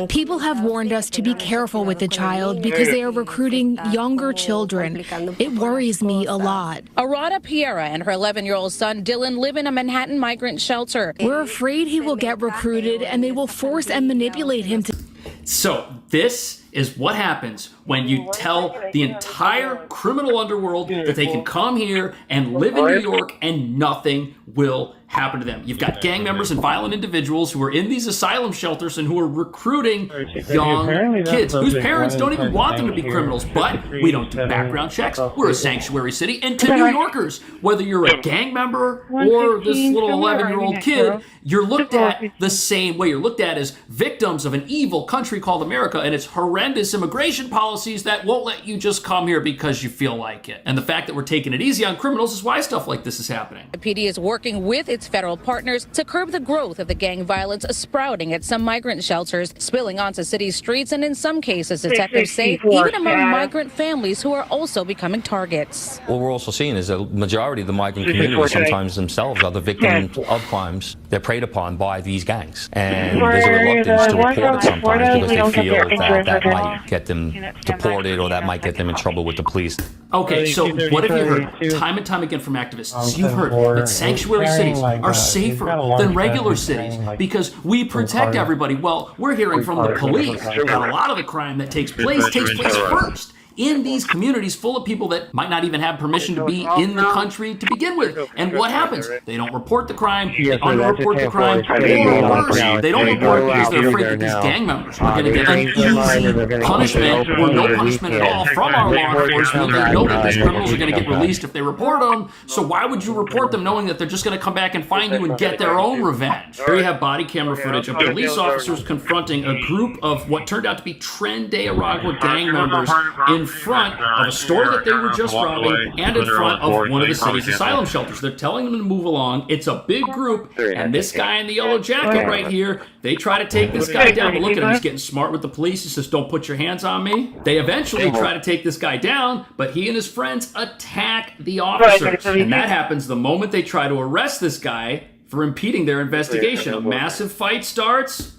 People have warned us to be careful with the child because they are recruiting younger children. It worries me a lot. Arada Piera and her 11-year-old son Dylan live in a Manhattan migrant shelter. We're afraid he will get recruited and they will force and manipulate him to... So this is what happens when you tell the entire criminal underworld that they can come here and live in New York and nothing will happen to them. You've got gang members and violent individuals who are in these asylum shelters and who are recruiting young kids whose parents don't even want them to be criminals, but we don't do background checks. We're a sanctuary city, and to New Yorkers, whether you're a gang member or this little 11-year-old kid, you're looked at the same way. You're looked at as victims of an evil country called America and its horrendous immigration policies that won't let you just come here because you feel like it. And the fact that we're taking it easy on criminals is why stuff like this is happening. The PD is working with its federal partners to curb the growth of the gang violence sprouting at some migrant shelters, spilling onto city streets, and in some cases, detectives say, even among migrant families who are also becoming targets. What we're also seeing is a majority of the migrant community sometimes themselves are the victims of crimes. They're preyed upon by these gangs. And there's a reluctance to report it sometimes because they feel that might get them deported or that might get them in trouble with the police. Okay, so what have you heard time and time again from activists? You've heard that sanctuary cities are safer than regular cities because we protect everybody. Well, we're hearing from the police that a lot of the crime that takes place first in these communities full of people that might not even have permission to be in the country to begin with. And what happens? They don't report the crime, they underreport the crime, or worse, they don't report because they're afraid that these gang members are going to get an easy punishment or no punishment at all from our law enforcement. They know that these criminals are going to get released if they report them, so why would you report them knowing that they're just going to come back and find you and get their own revenge? Here you have body camera footage of police officers confronting a group of what turned out to be Tren de Aragua gang members in front of a store that they were just robbing and in front of one of the city's asylum shelters. They're telling them to move along. It's a big group, and this guy in the yellow jacket right here, they try to take this guy down, but look at him, he's getting smart with the police. He says, don't put your hands on me. They eventually try to take this guy down, but he and his friends attack the officers, and that happens the moment they try to arrest this guy for impeding their investigation. A massive fight starts,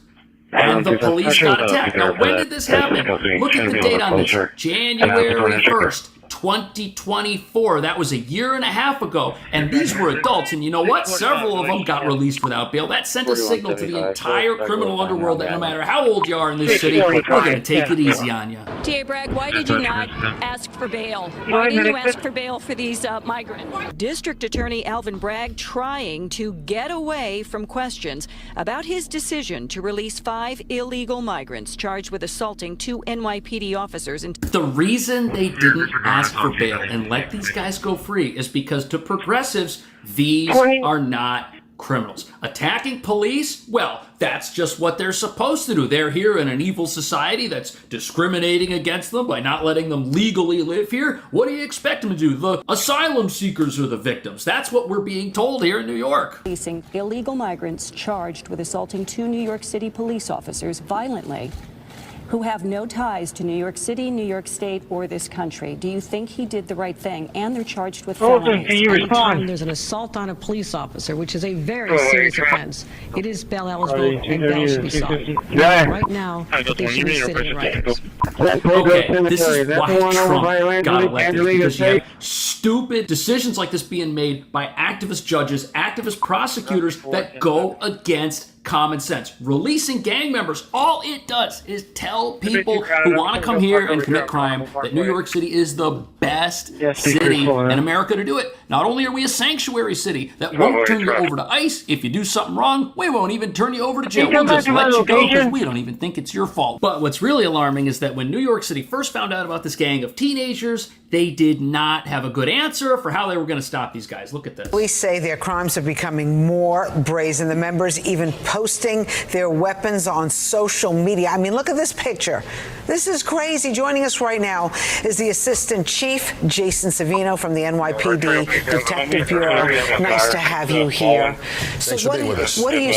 and the police got attacked. Now, when did this happen? Look at the date on this. January 1st, 2024. That was a year and a half ago. And these were adults. And you know what? Several of them got released without bail. That sent a signal to the entire criminal underworld that no matter how old you are in this city, we're going to take it easy on you. T.A. Bragg, why did you not ask for bail? Why didn't you ask for bail for these migrants? District Attorney Alvin Bragg trying to get away from questions about his decision to release 5 illegal migrants charged with assaulting 2 NYPD officers. The reason they didn't ask for bail and let these guys go free is because to progressives, these are not criminals. Attacking police, well, that's just what they're supposed to do. They're here in an evil society that's discriminating against them by not letting them legally live here. What do you expect them to do? The asylum seekers are the victims. That's what we're being told here in New York. Releasing illegal migrants charged with assaulting 2 New York City police officers violently who have no ties to New York City, New York State, or this country. Do you think he did the right thing? And they're charged with felonies. Anytime there's an assault on a police officer, which is a very serious offense, it is bail eligible and bail should be sought. Right now, they should be sitting right. Okay, this is why Trump got elected, because you have stupid decisions like this being made by activist judges, activist prosecutors that go against common sense. Releasing gang members, all it does is tell people who want to come here and commit crime that New York City is the best city in America to do it. Not only are we a sanctuary city that won't turn you over to ICE if you do something wrong, we won't even turn you over to jail. We'll just let you go because we don't even think it's your fault. But what's really alarming is that when New York City first found out about this gang of teenagers, they did not have a good answer for how they were going to stop these guys. Look at this. Police say their crimes are becoming more brazen. The members even posting their weapons on social media. I mean, look at this picture. This is crazy. Joining us right now is the Assistant Chief, Jason Savino from the NYPD Detective Bureau. Nice to have you here. So what are you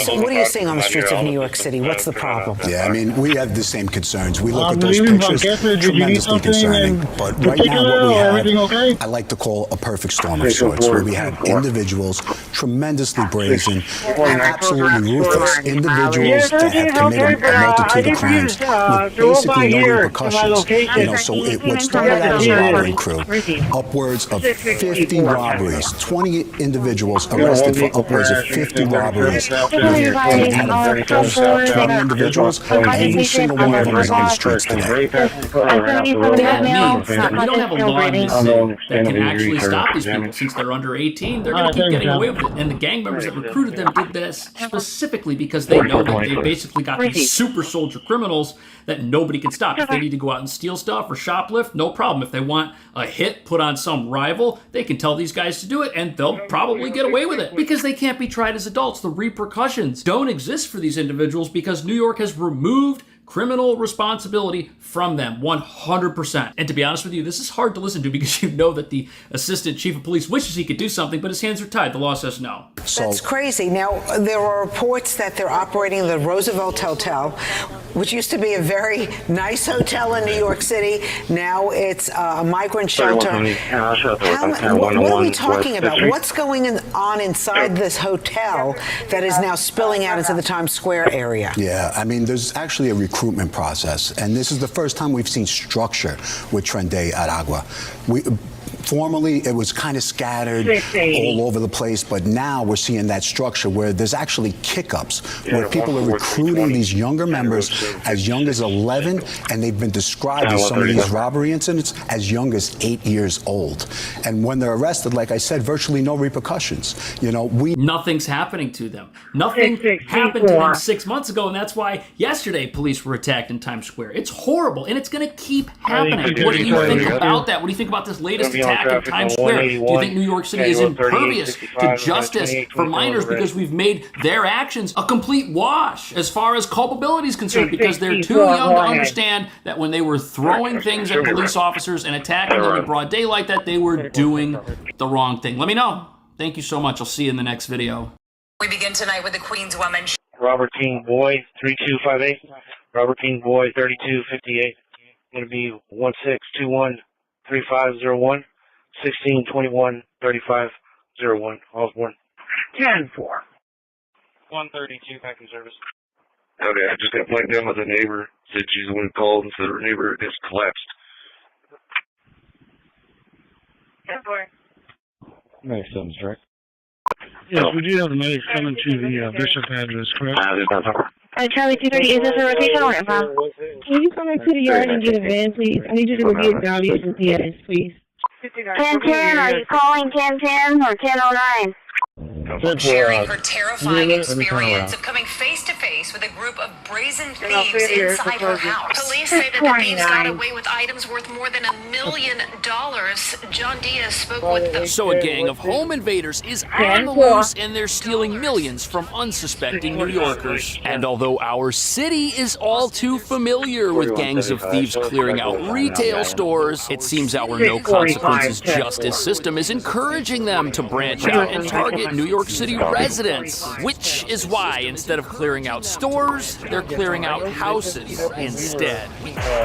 seeing on the streets of New York City? What's the problem? Yeah, I mean, we have the same concerns. We look at those pictures, tremendously concerning. But right now, what we have, I like to call a perfect storm of sorts, where we have individuals tremendously brazen and absolutely ruthless individuals that have committed a multitude of crimes with basically no repercussions. You know, so what started out as a robbery crew, upwards of 50 robberies, 20 individuals arrested for upwards of 50 robberies. We've had those 20 individuals, every single one of them is on the streets today. That means that we don't have a law in this city that can actually stop these people. Since they're under 18, they're going to keep getting away with it. And the gang members that recruited them did this specifically because they know that they basically got these super soldier criminals that nobody can stop. If they need to go out and steal stuff or shoplift, no problem. If they want a hit put on some rival, they can tell these guys to do it and they'll probably get away with it because they can't be tried as adults. The repercussions don't exist for these individuals because New York has removed criminal responsibility from them 100%. And to be honest with you, this is hard to listen to because you know that the Assistant Chief of Police wishes he could do something, but his hands are tied. The law says no. That's crazy. Now, there are reports that they're operating the Roosevelt Hotel, which used to be a very nice hotel in New York City. Now it's a migrant shelter. What are we talking about? What's going on inside this hotel that is now spilling out into the Times Square area? Yeah, I mean, there's actually a recruitment recruitment process. And this is the first time we've seen structure with Tren de Aragua. Formerly, it was kind of scattered all over the place, but now we're seeing that structure where there's actually kick-ups, where people are recruiting these younger members as young as 11, and they've been described in some of these robbery incidents as young as 8 years old. And when they're arrested, like I said, virtually no repercussions. You know, nothing's happening to them. Nothing happened to them 6 months ago, and that's why yesterday police were attacked in Times Square. It's horrible, and it's going to keep happening. What do you think about that? What do you think about this latest attack in Times Square? Do you think New York City is impervious to justice for minors because we've made their actions a complete wash as far as culpability is concerned, because they're too young to understand that when they were throwing things at police officers and attacking them in broad daylight, that they were doing the wrong thing? Let me know. Thank you so much. I'll see you in the next video. We begin tonight with the Queens woman. Robert King Boy 3258. Robert King Boy 3258. Going to be 1621-3501. 1621-3501. Osborne. 10-4. 132 back in service. Okay, I just got blanked down with a neighbor. Said she's the one who called and said her neighbor just collapsed. 10-4. Nice, something's right. Yes, we do have the medics coming to the Bishop address, correct? Charlie 230, is this a rotation or inbound? Can you come into the yard and get a van, please? I need you to review the values and PAs, please. 1010, are you calling 1010 or 1009? Sharing her terrifying experience of coming face to face with a group of brazen thieves inside her house. Police say that the thieves got away with items worth more than $1 million. John Diaz spoke with them. So a gang of home invaders is on the loose, and they're stealing millions from unsuspecting New Yorkers. And although our city is all too familiar with gangs of thieves clearing out retail stores, it seems our no consequences justice system is encouraging them to branch out and target New York City residents, which is why instead of clearing out stores, they're clearing out houses instead.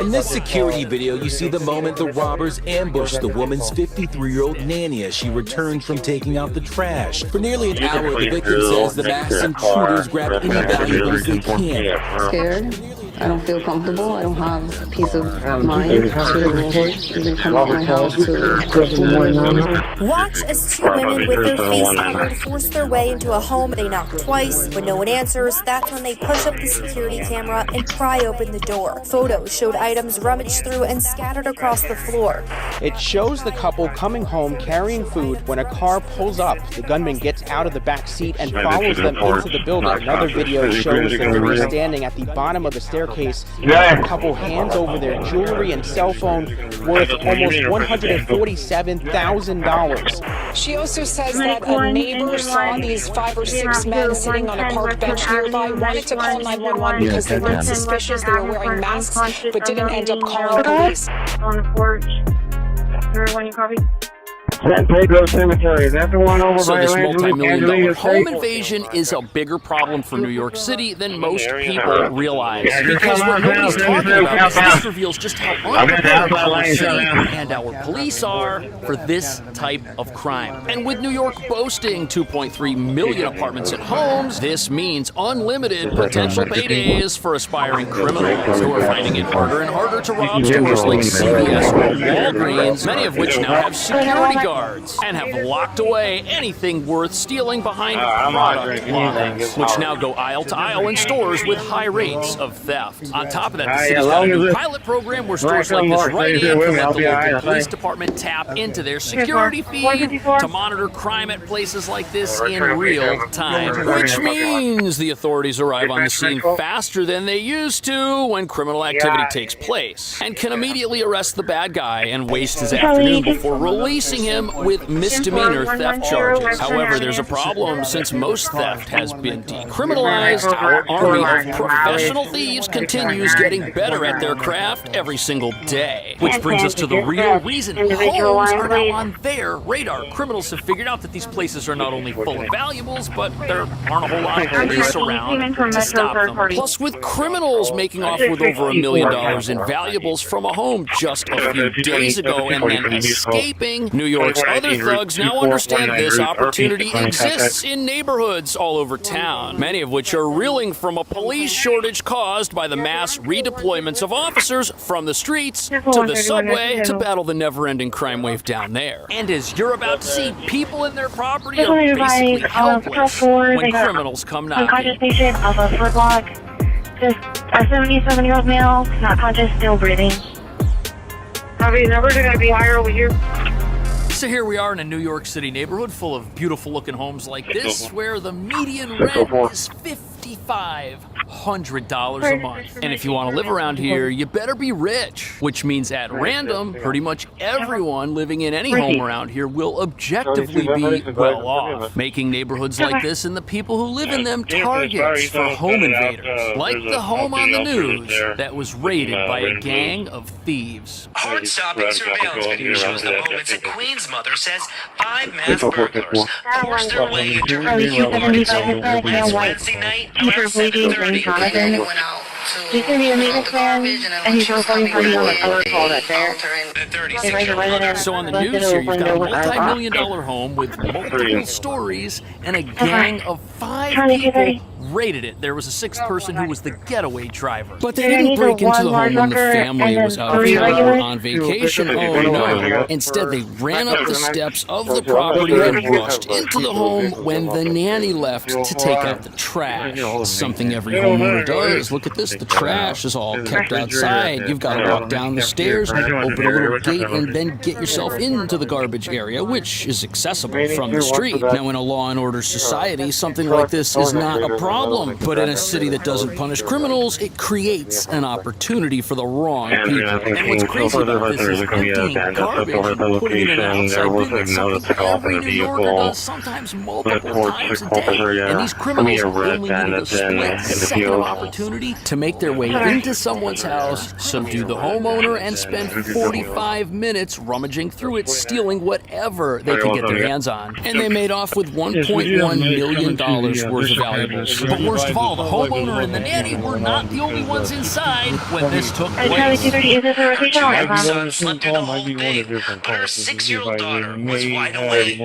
In this security video, you see the moment the robbers ambushed the woman's 53-year-old nanny as she returned from taking out the trash. For nearly an hour, the victim says the masked intruders grab any valuables they can. Scared. I don't feel comfortable. I don't have peace of mind to even come out my house to Watch as two women with their face covered force their way into a home. They knock twice. When no one answers, that's when they push up the security camera and pry open the door. Photos showed items rummaged through and scattered across the floor. It shows the couple coming home carrying food. When a car pulls up, the gunman gets out of the back seat and follows them into the building. Another video shows the three standing at the bottom of the staircase. A couple hands over their jewelry and cell phone worth almost $147,000. She also says that a neighbor saw these 5 or 6 men sitting on a park bench nearby, wanted to call 911 because they weren't suspicious. They were wearing masks, but didn't end up calling police. On the porch. Everyone, you copy? San Pedro Cemetery. Is that the one over So by this multi-million-dollar home State? invasion is a bigger problem for New York City than most people realize. Because what nobody's talking about is this reveals just how unprepared our city and our police are for this type of crime. And with New York boasting 2.3 million apartments and homes, this means unlimited potential paydays for aspiring criminals who are finding it harder and harder to rob stores like CVS or Walgreens, many of which now have security guards and have locked away anything worth stealing behind product lines, which now go aisle to aisle in stores with high rates of theft. On top of that, the city's got a new pilot program where stores like this right in can let the local police department tap into their security feed to monitor crime at places like this in real time, which means the authorities arrive on the scene faster than they used to when criminal activity takes place, and can immediately arrest the bad guy and waste his afternoon before releasing him with misdemeanor theft charges. However, there's a problem. Since most theft has been decriminalized, our army of professional thieves continues getting better at their craft every single day. Which brings us to the real reason homes are now on their radar. Criminals have figured out that these places are not only full of valuables, but there aren't a whole lot of police around to stop them. Plus, with criminals making off with over $1 million in value, valuables from a home just a few days ago and then escaping. New York's other thugs now understand this opportunity exists in neighborhoods all over town, many of which are reeling from a police shortage caused by the mass redeployments of officers from the streets to the subway to battle the never-ending crime wave down there. And as you're about to see, people in their property are basically helpless when criminals come knocking. Unconscious patient off a foot block. Just a 77-year-old male, not conscious, still breathing. These numbers are going to be higher over here. So here we are in a New York City neighborhood full of beautiful-looking homes like this, where the median rent is $5,500 a month. And if you want to live around here, you better be rich, which means at random, pretty much everyone living in any home around here will objectively be well off, making neighborhoods like this and the people who live in them targets for home invaders, like the home on the news that was raided by a gang of thieves. Heart-stopping surveillance video shows the moments a Queens mother says 5 mass burglars forced their way into her Walmart's home last Wednesday night around 7:30. They went out He's going to be a maintenance man, and he's reporting for you on the color call that's there. So on the news here, you've got a multi-million-dollar home with multiple stories and a gang of 5 people raided it. There was a 6th person who was the getaway driver. But they didn't break into the home when the family was out of town or on vacation. Oh no. Instead, they ran up the steps of the property and rushed into the home when the nanny left to take out the trash. Something every homeowner does. Look at this. The trash is all kept outside. You've got to walk down the stairs, open a little gate, and then get yourself into the garbage area, which is accessible from the street. Now, in a law and order society, something like this is not a problem. But in a city that doesn't punish criminals, it creates an opportunity for the wrong people. And what's crazy about this is emptying garbage and putting it in an outside bin. That's something every New Yorker does, sometimes multiple times a day. And these criminals only need a split second of opportunity to make their way into someone's house, subdue the homeowner, and spend 45 minutes rummaging through it, stealing whatever they could get their hands on. And they made off with $1.1 million worth of valuables. But worst of all, the homeowner and the nanny were not the only ones inside when this took place. My son slept through the whole thing, but her 6-year-old daughter was wide awake.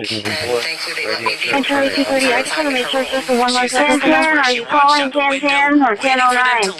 And Charlie 230, I just want to make sure just for one more second. Are you calling 1010 or 1009?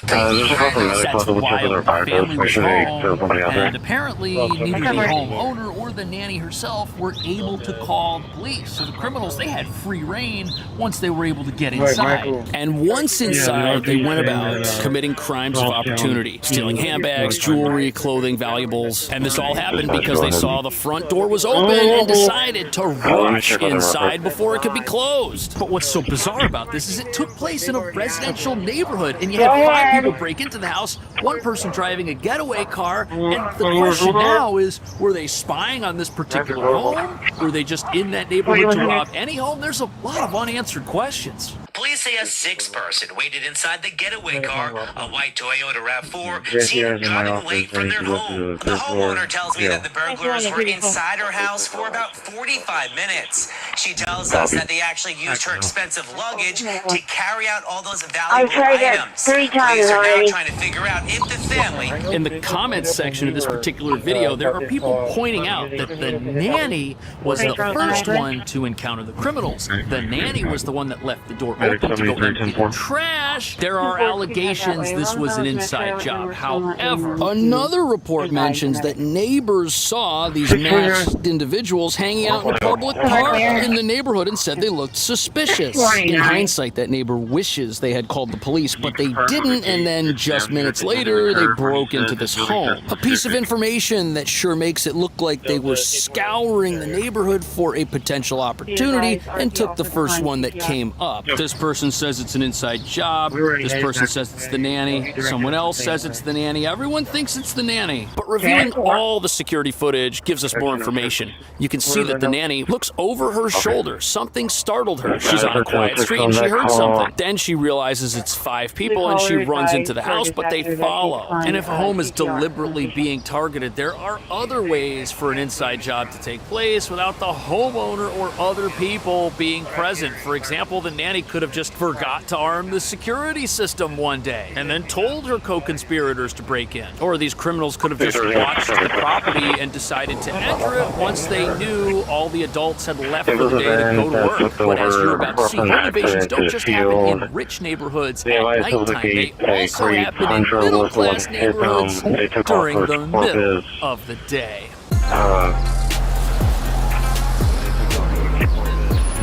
That's why the family was home, and apparently neither the homeowner or the nanny herself were able to call the police. So the criminals, they had free reign once they were able to get inside. And once inside, they went about committing crimes of opportunity, stealing handbags, jewelry, clothing, valuables. And this all happened because they saw the front door was open and decided to rush inside before it could be closed. But what's so bizarre about this is it took place in a residential neighborhood, and you had 5 people break into the house, 1 person driving a getaway car, and the question now is, were they spying on this particular home? Were they just in that neighborhood to rob any home? There's a lot of unanswered questions. Police say a 6th person waited inside the getaway car, a white Toyota RAV4, seen driving late from their home. The homeowner tells me that the burglars were inside her house for about 45 minutes. She tells us that they actually used her expensive luggage to carry out all those valuable items. Police are now trying to figure out if the family... In the comments section of this particular video, there are people pointing out that the nanny was the first one to encounter the criminals. The nanny was the one that left the door open to go empty the trash. There are allegations this was an inside job. However, another report mentions that neighbors saw these masked individuals hanging out in a public park in the neighborhood and said they looked suspicious. In hindsight, that neighbor wishes they had called the police, but they didn't, and then just minutes later, they broke into this home. A piece of information that sure makes it look like they were scouring the neighborhood for a potential opportunity and took the first one that came up. This person says it's an inside job. This person says it's the nanny. Someone else says it's the nanny. Everyone thinks it's the nanny. But reviewing all the security footage gives us more information. You can see that the nanny looks over her shoulder. Something startled her. She's on a quiet street and she heard something. Then she realizes it's 5 people and she runs into the house, but they follow. And if a home is deliberately being targeted, there are other ways for an inside job to take place without the homeowner or other people being present. For example, the nanny could have just forgot to arm the security system one day and then told her co-conspirators to break in. Or these criminals could have just watched the property and decided to enter it once they knew all the adults had left for the day to go to work. But as you're about to see, home invasions don't just happen in rich neighborhoods at nighttime. They also happen in middle-class neighborhoods during the middle of the day.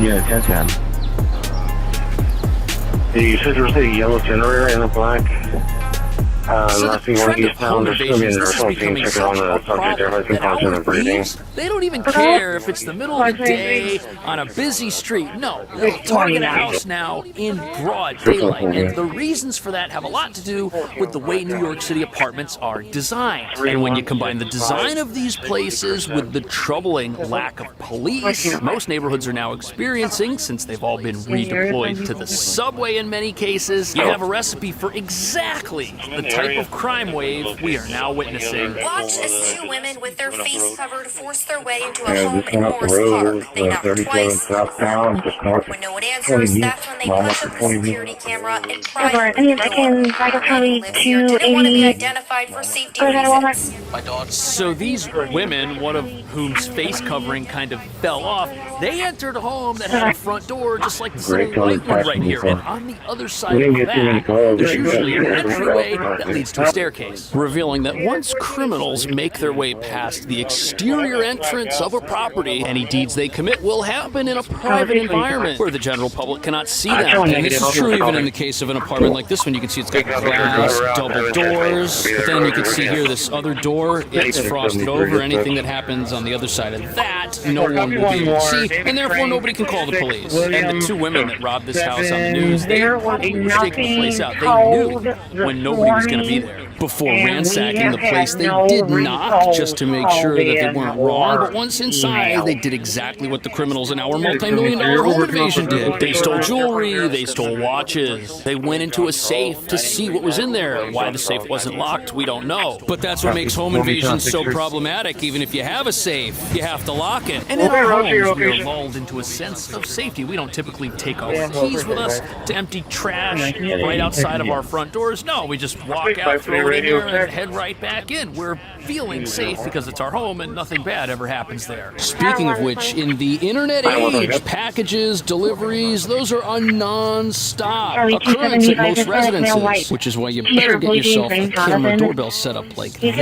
Yeah, 10-10. You said there was a yellow generator and a black. So the trend of home invasions, this is becoming such a problem that our thieves, they don't even care if it's the middle of the day on a busy street. No, they'll target a house now in broad daylight. And the reasons for that have a lot to do with the way New York City apartments are designed. And when you combine the design of these places with the troubling lack of police most neighborhoods are now experiencing, since they've all been redeployed to the subway in many cases, you have a recipe for exactly the type of crime wave we are now witnessing. Watch as two women with their face covered force their way into a home in Morris Park. They knock twice. When no one answers, that's when they push up the security camera and pry open the door. I didn't want to be identified for safety reasons. So these women, one of whom's face covering kind of fell off, they entered a home that had a front door just like this little white one right here. And on the other side of that, there's usually an entryway that leads to a staircase, revealing that once criminals make their way past the exterior entrance of a property, any deeds they commit will happen in a private environment where the general public cannot see them. And this is true even in the case of an apartment like this one. You can see it's got glass, double doors, but then you can see here this other door, it's frosted over. Anything that happens on the other side of that, no one will be able to see, and therefore nobody can call the police. And the two women that robbed this house on the news, they were taking the place out. They knew when nobody was going to be there. Before ransacking the place, they did knock just to make sure that they weren't wrong, but once inside, they did exactly what the criminals in our multi-million-dollar home invasion did. They stole jewelry, they stole watches, they went into a safe to see what was in there. Why the safe wasn't locked, we don't know. But that's what makes home invasions so problematic. Even if you have a safe, you have to lock it. And in our homes, we are lulled into a sense of safety. We don't typically take our keys with us to empty trash right outside of our front doors. No, we just walk out, throw it in there, and head right back in. We're feeling safe because it's our home and nothing bad ever happens there. Speaking of which, in the internet age, packages, deliveries, those are a non-stop occurrence at most residences, which is why you better get yourself a camera doorbell set up like this.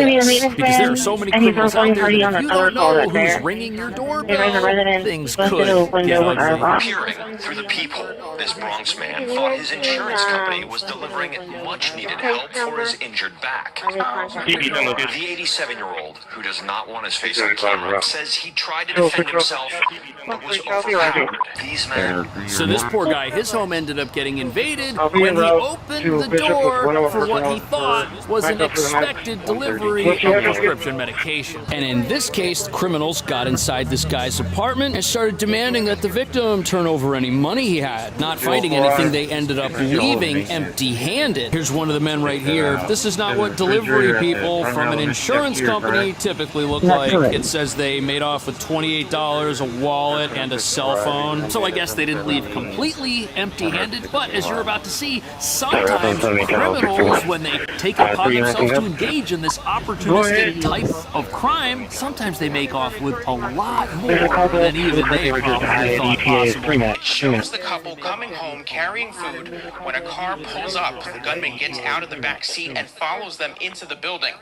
Because there are so many criminals out there that if you don't know who's ringing your doorbell, things could get ugly. Peering through the peephole, this Bronx man thought his insurance company was delivering much-needed help for his injured back. The 87-year-old, who does not want his face on camera, says he tried to defend himself, but was overpowered. These men... So this poor guy, his home ended up getting invaded when he opened the door for what he thought was an expected delivery of prescription medication. And in this case, criminals got inside this guy's apartment and started demanding that the victim turn over any money he had. Not finding anything, they ended up leaving empty-handed. Here's one of the men right here. This is not what delivery people from an insurance company typically look like. It says they made off with $28, a wallet, and a cell phone. So I guess they didn't leave completely empty-handed, but as you're about to see, sometimes criminals, when they take it upon themselves to engage in this opportunistic type of crime, sometimes they make off with a lot more than even they probably thought possible. It shows the couple coming home carrying food when a car pulls up. The gunman gets out of the back seat and follows them into the building.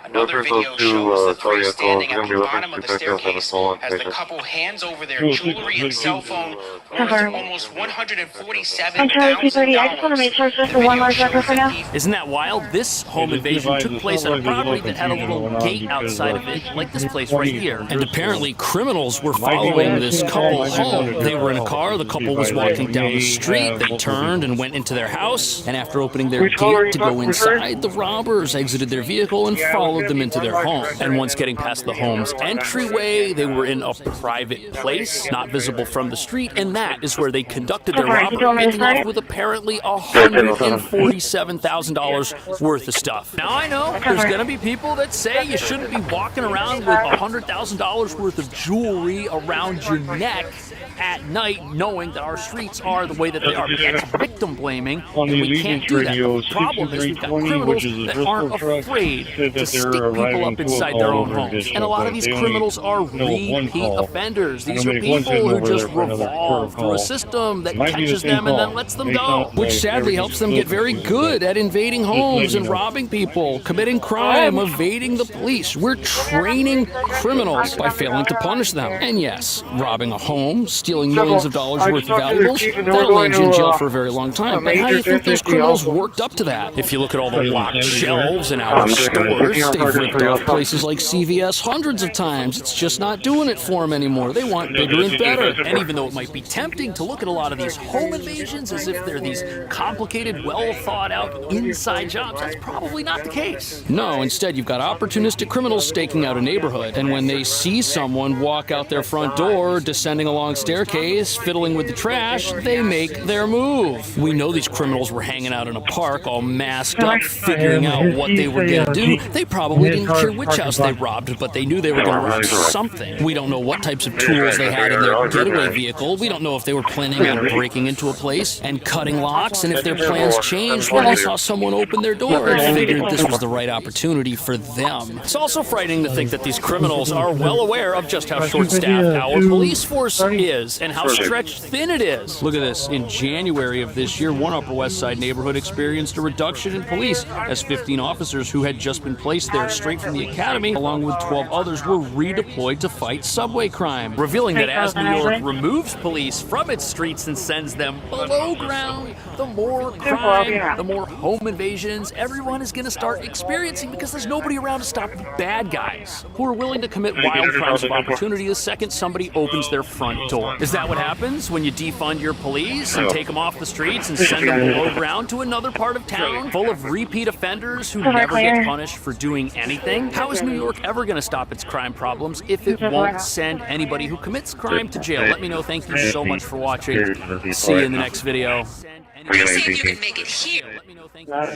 Another video shows the three standing at the bottom of the staircase as the couple hands over their jewelry and cell phone worth almost $147,000. Isn't that wild? This home invasion took place on a property that had a little gate outside of it, like this place right here. And apparently criminals were following this couple home. They were in a car, the couple was walking down the street, they turned and went into their house, and after opening their gate to go inside, the robbers robbers exited their vehicle and followed them into their home. And once getting past the home's entryway, they were in a private place, not visible from the street, and that is where they conducted their robbery, making off with apparently $147,000 worth of stuff. Now I know there's going to be people that say you shouldn't be walking around with $100,000 worth of jewelry around your neck at night, knowing that our streets are the way that they are. That's victim blaming, and we can't do that. The problem is we've got criminals that aren't afraid to stick people up inside their own homes. And a lot of these criminals are repeat offenders. These are people who just revolve through a system that catches them and then lets them go. Which sadly helps them get very good at invading homes and robbing people, committing crime, evading the police. We're training criminals by failing to punish them. And yes, robbing a home, stealing millions of dollars worth of valuables, that'll land you in jail for a very long time. But how do you think those criminals worked up to that? If you look at all the locked shelves in our stores, they've ripped off places like CVS hundreds of times. It's just not doing it for them anymore. They want bigger and better. And even though it might be tempting to look at a lot of these home invasions as if they're these complicated, well thought out inside jobs, that's probably not the case. No, instead you've got opportunistic criminals staking out a neighborhood. And when they see someone walk out their front door, descending along staircase, fiddling with the trash, they make their move. We know these criminals were hanging out in a park all masked up, figuring out what they were going to do. They probably didn't care which house they robbed, but they knew they were going to rob something. We don't know what types of tools they had in their getaway vehicle. We don't know if they were planning on breaking into a place and cutting locks, and if their plans changed when they saw someone open their door and figured this was the right opportunity for them. It's also frightening to think that these criminals are well aware of just how short-staffed our police force is and how stretched thin it is. Look at this. In January of this year, one Upper West Side neighborhood experienced a reduction in police as 15 officers who had just been placed there straight from the academy, along with 12 others, were redeployed to fight subway crime, revealing that as New York removes police from its streets and sends them below ground, the more crime, the more home invasions everyone is going to start experiencing, because there's nobody around to stop the bad guys who are willing to commit wild crimes of opportunity the second somebody opens their front door. Is that what happens when you defund your police and take them off the streets and send them below ground to another part of town full of repeat offenders who never get punished for doing anything? How is New York ever going to stop its crime problems if it won't send anybody who commits crime to jail? Let me know. Thank you so much for watching. See you in the next video. See if you can make it here.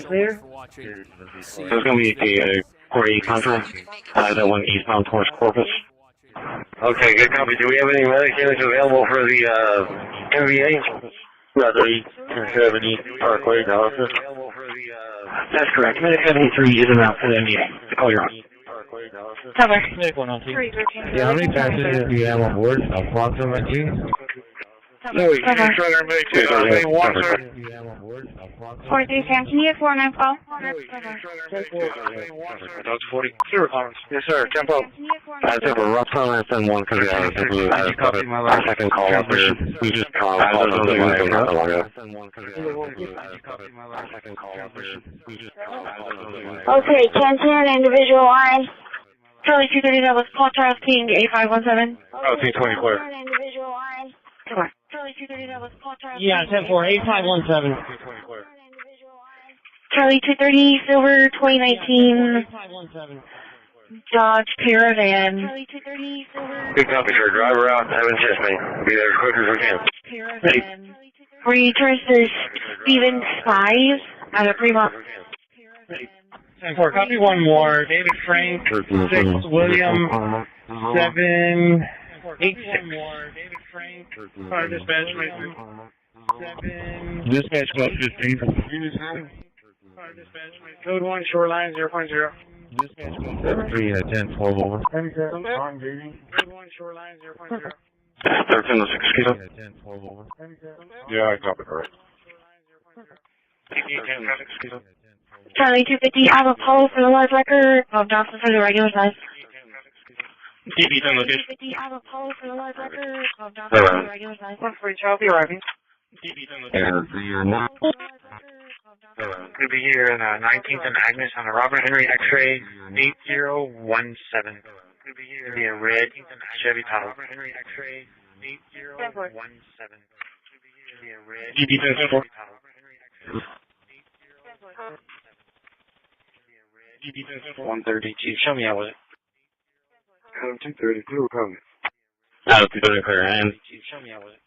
Clear? So it's going to be a 480 Contra, that one eastbound towards Corpus. Okay, good copy. Do we have any medic units available for the NBA? Rather, 70 Parkway, Dallas. That's correct. Medic 73 is around for the NBA. Call your own. Cover. Yeah, how many passengers do you have on board? Approximately? No, you can try to make it. 43 Sam, can you get 494? Dogs 40. Zero comments. Yes, sir. Tempo. Tempo. Rough time and send one because we have a second call up here. We just called not long ago. Okay, 1010, individual line. Charlie 230, that was Paul Charles King, 8517. Oh, T20 clear. Individual line. Come on. Charlie 230, that was Paul Charles. Yeah, 10-4, 8517. T20 clear. Charlie 230, Silver 2019. Dodge Caravan. Charlie 230, Silver. Good copy, sir. Driver out. Haven't chest me. Be there as quick as we can. Caravan. Returns to Stevens 5 out of Fremont. 10-4, copy one more. David Frank, 6, William, 7, 8, 6. Fire dispatch, 7. Dispatch code 15. Fire dispatch, code 1, shoreline 0.0. Dispatch code 3 at 10, 12 over. Code 1, shoreline 0.0. 13 excuse me. 10, 12 over. Yeah, I copy, correct. Charlie 250, I have a poll for the live record of Dawson for the regular size. DP 10 location. 250, I have a poll for the live record of Dawson for the regular size. 1 Charlie, be arriving. DP 10 location. Could be here in 19th and Agnes on a Robert Henry X-ray 8017. Could be here in a red Chevy Tahoe. Robert Henry X-ray 8017. Could be a red DP 10 Chevy Tahoe. 130, Chief. Show me out with it. 230, clear coming. Out of 230, clear hand. Chief, show me out with it.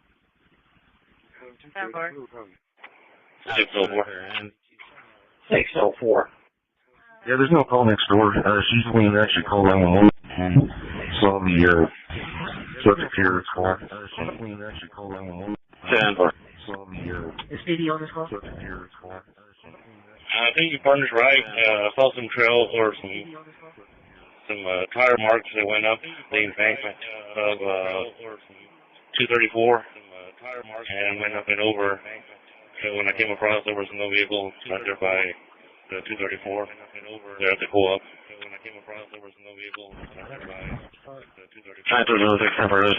230, clear coming. 604. 604. Yeah, there's no call next door. She's the one that actually called 911 and saw the subject here. It's called. She's the one that actually called 911. 10-4. Saw the Is speedy on this call? subject here. It's called. I think your partner's right. I saw some trails or some tire marks that went up the embankment of 234 and went up and over. So when I came across, there was no vehicle out there by the 234. There at the pull up. So when I came across, there was no vehicle out there by the 234. 930, there's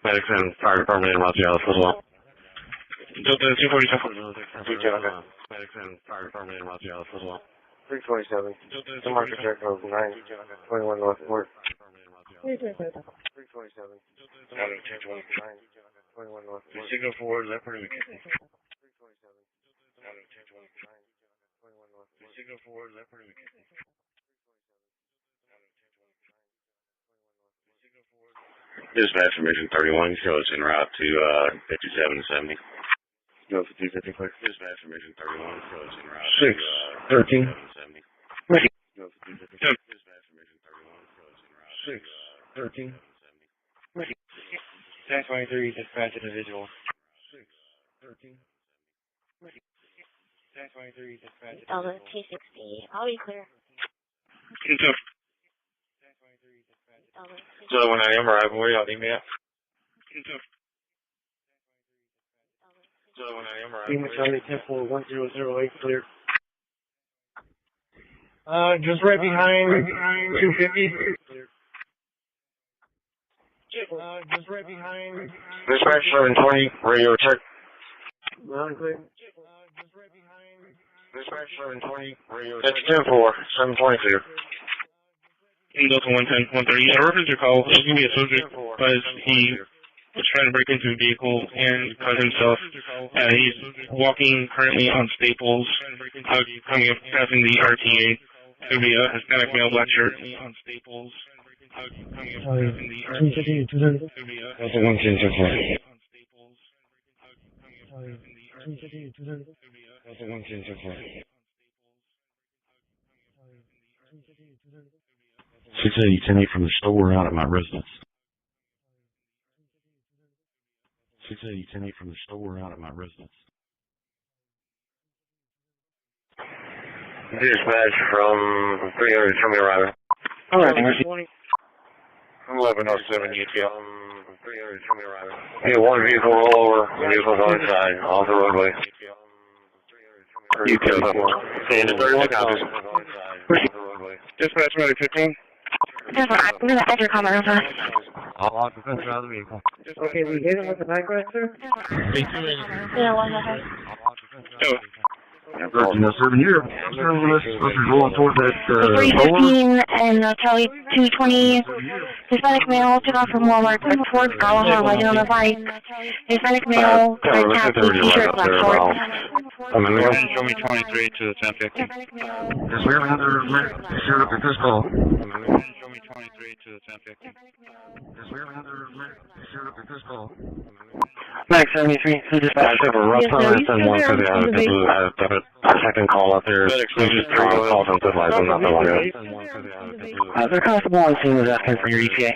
medics and fire department in Roswell as well. Delta 247. Medics and fire department in Roswell as well. 327. The market check of 921 North Court. 327. Out of 921 North Court. Signal for leopard. Signal for leopard. Dispatch information 31 shows en route to 5770. No, 250 clear. Dispatch information 31 shows en route 613. No, 250 clear. Dispatch information 31 shows en route 613. 1023 dispatch individual. 613. 1023 dispatch Delta 260. I'll be clear. So when I am arriving, where y'all need me at? So when I am arriving, Charlie 104108 clear. Just right behind 250. Just right behind. Dispatch 720, radio check. Loud and clear. Dispatch 720, radio check. It's 10-4, 720 clear. Delta 110, 130. I referenced your call. It was going to be a subject because he was trying to break into a vehicle and cause himself. He's walking currently on Staples, coming up, passing the RTA. It's going to be a Hispanic male, black shirt on Staples. Coming up, passing the RTA. It's going to be a Delta 110, 10-4. Delta 110, 10-4. 680, 10-8 from the store out at my residence. 680, 10-8 from the store out at my residence. Dispatch from 300, show me arriving. Alright, 1107 UTL. 300, show me arriving. Yeah, one vehicle roll over, vehicle's on the side, off the roadway. UTL 4. Standard 31 copies. Dispatch ready 15. I'm going to enter comment real fast. All occupants are out of the vehicle. Okay, we hit him with the knife right, sir? Yeah, 100. No, 7 here. This is rolling toward that, 315 and Charlie 220. Hispanic male took off from Walmart towards Galahad, riding on a bike. Hispanic male, red cap, t-shirt, black shorts. Show me 23 to the 1050. Yes, we have another showed up at this call. Show me 23 to the 1050. Yes, we have another showed up at this call. Max 73, so dispatch over rough time, send one to the second call up there. We just calls and said, I'm not the one. The constable on scene was asking for your ETA.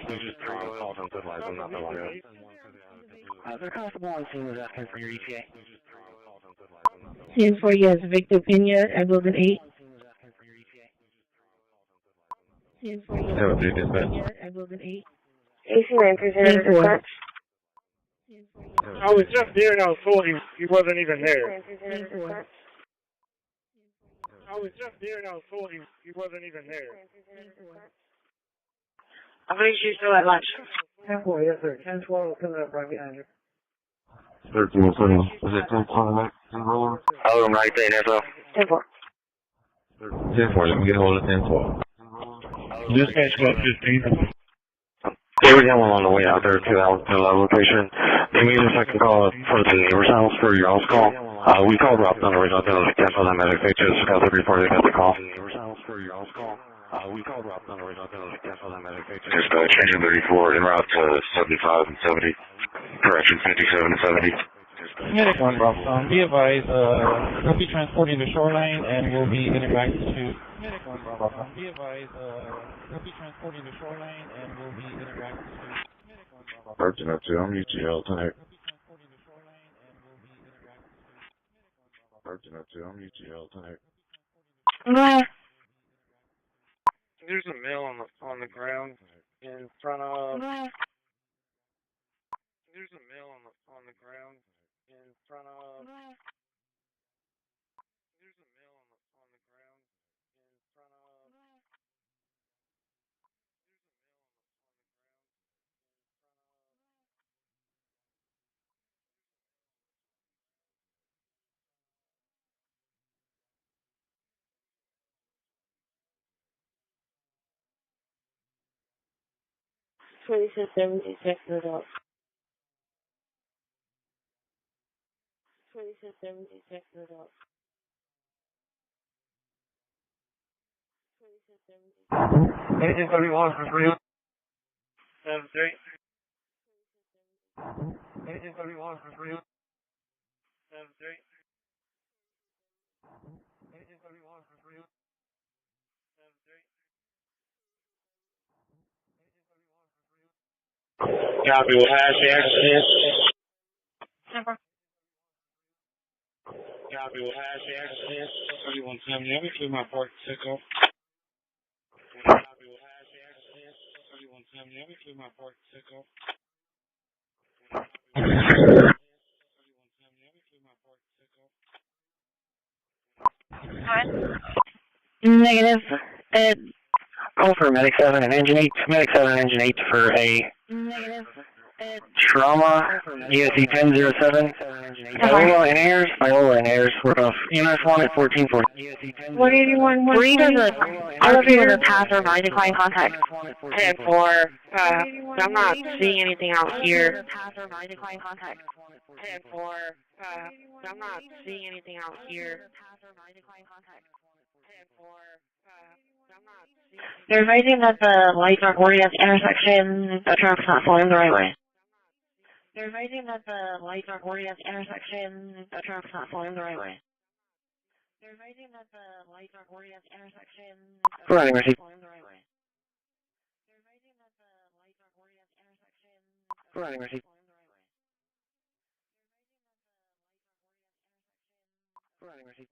The constable on scene was asking for your ETA. 10-4, yes, Victor Pena at building 8. 10-4, yes, at building 8. AC9 presented dispatch. I was just there and I was told he wasn't even there. I was just there and I was told he wasn't even there. I believe she's still at lunch. 10-4, yes, sir. 10-12 coming up right behind you. 13-7. Is it 10-4 next? Roller? Hello, I'm right there, so. 10-4. 10-4, let me get a hold of 10-12. Dispatch about 15. Yeah, we got one on the way out there to that location. Give me a second call for the neighbor's house for your all's call. We called Rob on the way out there to cancel that medic. They just got the report, they got the call. for your own call. We called Rob on the way out to cancel that medication. Dispatch, engine 34 en route to 75 and 70. Correction, 57 and 70. Medic on Rob. Be advised, we'll be transporting the shoreline and we'll be getting back to... Medic on Rob. Be advised, we'll be transporting the shoreline and we'll be getting back to... Virgin up to, I'm UTL tonight. Virgin up to, I'm UTL tonight. There's a mill on the ground in front of... There's a mill on the ground in front of... There's a mill on the ground in front of... Agent 31 for 3. 7-3. Agent 31 for 3. 7-3. Agent 31 for 3. 7-3. Copy, we'll hash the accident. Copy, we'll hash the accident. 3170, let me clear my part sickle. Copy, we'll hash the accident. 3170, let me clear my part sickle. Negative. Call for Medic 7 and Engine 8. Medic 7 and Engine 8 for a trauma, USC 1007. Viola and airs. We're off EMS 1 at 1440. 181. Does an elevator pass or my decline contact? 10-4. I'm not seeing anything out here. 10-4. I'm not seeing anything out here. They're advising that the lights are already at the intersection. The truck's not flowing the right way. They're advising that the lights are already at the intersection. The truck's not flowing the right way. They're advising that the lights are already at the intersection. The truck's not flowing the right way. They're advising that the lights are already at the intersection. Providing receipt. Providing receipt.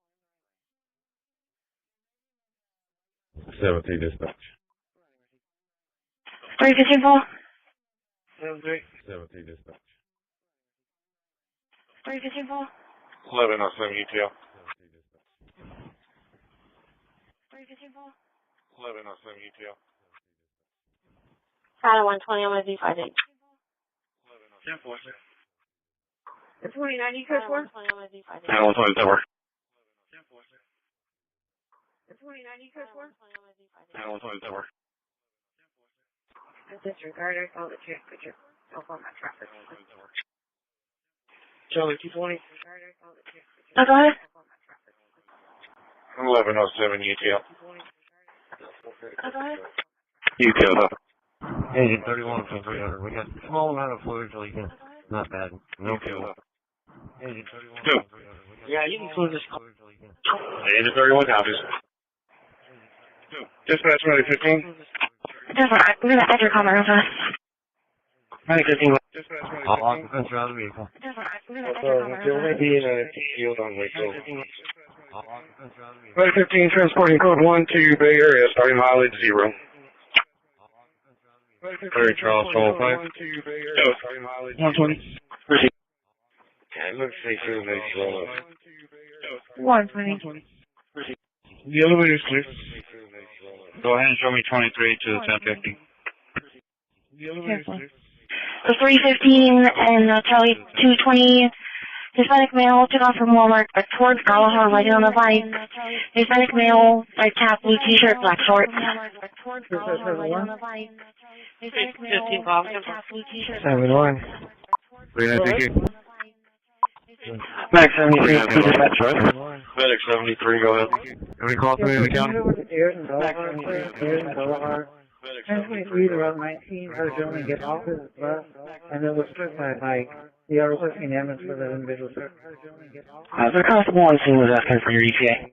17 dispatch. 315 full. 17 dispatch. 315 full. 1107 UTL. 315 full. 1107 UTL. Side 120 on my Z58. 10-4, sir. The 2090 code 4. 120 on my Z58. 120 over. 10-4, sir. The 2090 code 4. 120 over. Disregard, I saw the check, but you're on my traffic. Charlie 220. Oh, go ahead. 1107 UTL. Oh, go ahead. UTL up. Agent 31 from 300. We got a small amount of fluid leaking. Not bad. No fuel. Agent 31 from 300. Yeah, you can close this. Agent 31 copies. Dispatch Medic 15. Different. We're going to add your comment real fast. Medic 15. Dispatch Medic 15. All occupants are out of the vehicle. Different. We're going to add your comment real fast. Be in a field on way so. Medic 15 transporting code 1 to Bay Area, starting mileage 0. Clear Charles 12-5. 120. Yeah, it looks safer than they slow up. 120. The elevator's clear. Go ahead and show me 23 to the 1050. The elevator's clear. The 315 and Charlie 220. Hispanic male took off from Walmart towards Galahar, riding on the bike. Hispanic male, red cap, blue t-shirt, black shorts. 15 boxes. 7-1. Thank you. Max 73, Medic 73, go ahead. Have any calls from the county? Max 73, Translate around 19, heard a gentleman get off his bus, and then was struck by a bike. The other was in ambulance for that individual. The constable on scene was asking for your ETA.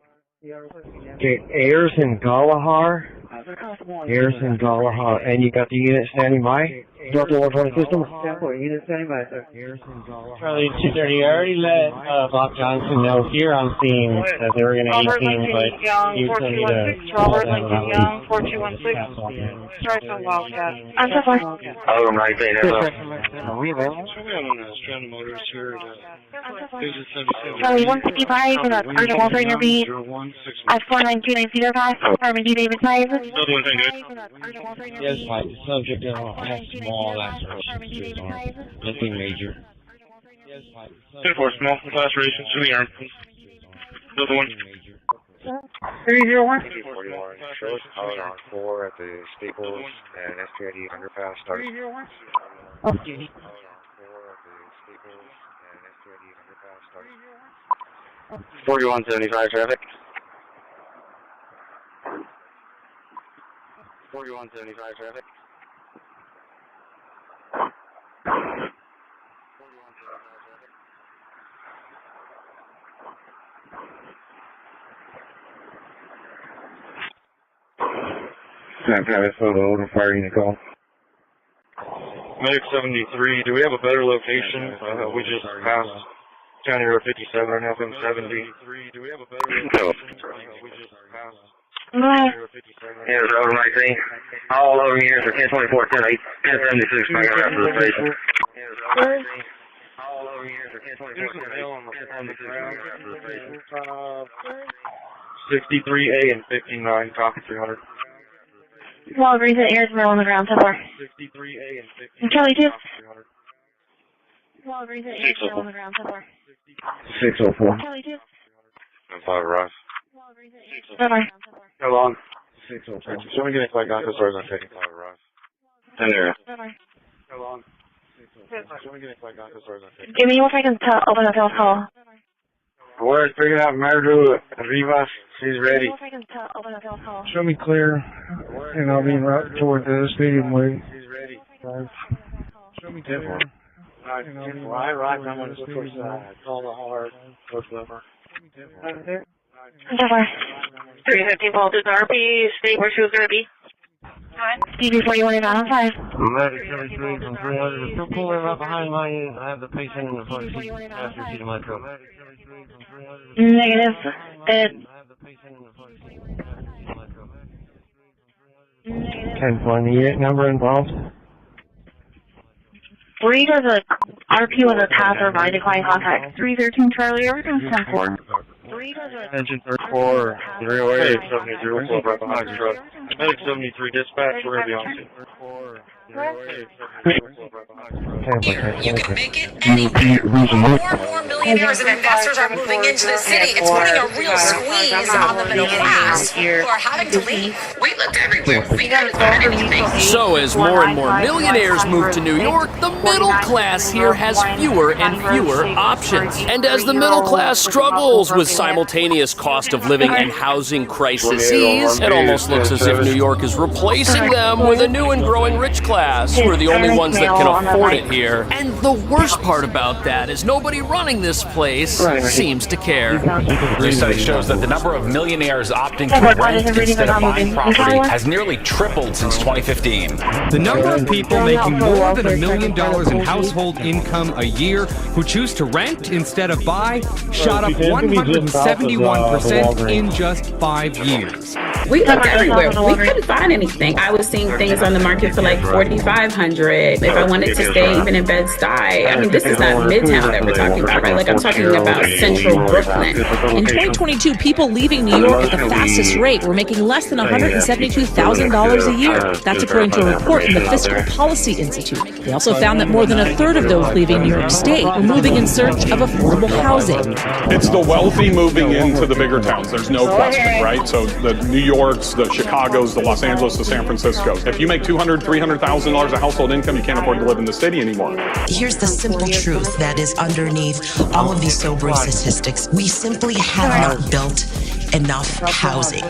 Okay, Ayers and Galahar. Ayers and Galahar. And you got the unit standing by? Delta 120 system? Unit standing by, sir. Charlie 230, I already let Bob Johnson know here on scene that they were going to 18, but you still need to Robert Lincoln Young, 4216. Starts on Wildcat. I'm so sorry. Oh, right there. Are we available? Charlie 155 in the urgent welfare near me at 49290 Department D. David Tives. Yes, Mike. The subject has small lacerations. Nothing major. 10-4, small lacerations to the arm. Another one. 301. 41, shows calling on 4 at the Staples and SPID underpass start. 301. Okay. 4175 traffic. 4175 traffic. That's for the order fire unit call. Medic 73, do we have a better location? We just passed County Road 57 and FM 70. Do we have a better location? We just passed County Road 57. Here's over my thing. All over here for 1024, 1076, back around to the station. All over here for 1024, 1076, back around to the station. 63A and 59, copy 300. Well, recent airs were on the ground so far. 63A and 59. Charlie 2. Well, recent airs were on the ground so far. 604. Charlie 2. 5 arrive. Bye-bye. How long? 604. Show me getting flight contact stars on taking 5 arrive. 10 there. Bye-bye. How long? Show me getting flight contact stars on taking. Give me 1 second to open the sales call. We're picking up Marilu Rivas. She's ready. 1 second to open the sales call. Show me clear, and I'll be en route toward the stadium way. She's ready. Show me clear. I arrived. I'm on the switch side. Call the hard. Push lever. So far. 350 voltage RP. State where she was going to be. DB41 is on 5. Medic 73 from 300 is still pulling up behind my unit. I have the patient in the front seat. Passenger seat of my truck. Negative. Dead. 10-1, the unit number involved. 3 was a RP was a task or by decline contact. 313 Charlie, everything's 10-4. 3 was a Engine 34, 308, 73, pull up right behind your truck. Medic 73, dispatch, we're going to be on scene. You can make it anywhere. More and more millionaires and investors are moving into the city. It's putting a real squeeze on the middle class who are having to leave. We looked everywhere. We haven't found anything. So as more and more millionaires move to New York, the middle class here has fewer and fewer options. And as the middle class struggles with simultaneous cost of living and housing crises, it almost looks as if New York is replacing them with a new and growing rich class who are the only ones that can afford it here. And the worst part about that is nobody running this place seems to care. New study shows that the number of millionaires opting to rent instead of buying property has nearly tripled since 2015. The number of people making more than $1 million in household income a year who choose to rent instead of buy shot up 171% in just 5 years. We looked everywhere. We couldn't find anything. I was seeing things on the market for like $4,500. If I wanted to stay even in Bed-Stuy, I mean, this is not Midtown that we're talking about, right? Like, I'm talking about central Brooklyn. In 2022, people leaving New York at the fastest rate were making less than $172,000 a year. That's according to a report from the Fiscal Policy Institute. They also found that more than a third of those leaving New York State were moving in search of affordable housing. It's the wealthy moving into the bigger towns. There's no question, right? So the New York Yorks, the Chicagos, the Los Angeles, the San Franciscos. If you make $200,000, $300,000 a household income, you can't afford to live in the city anymore. Here's the simple truth that is underneath all of these sobering statistics. We simply have not built enough housing.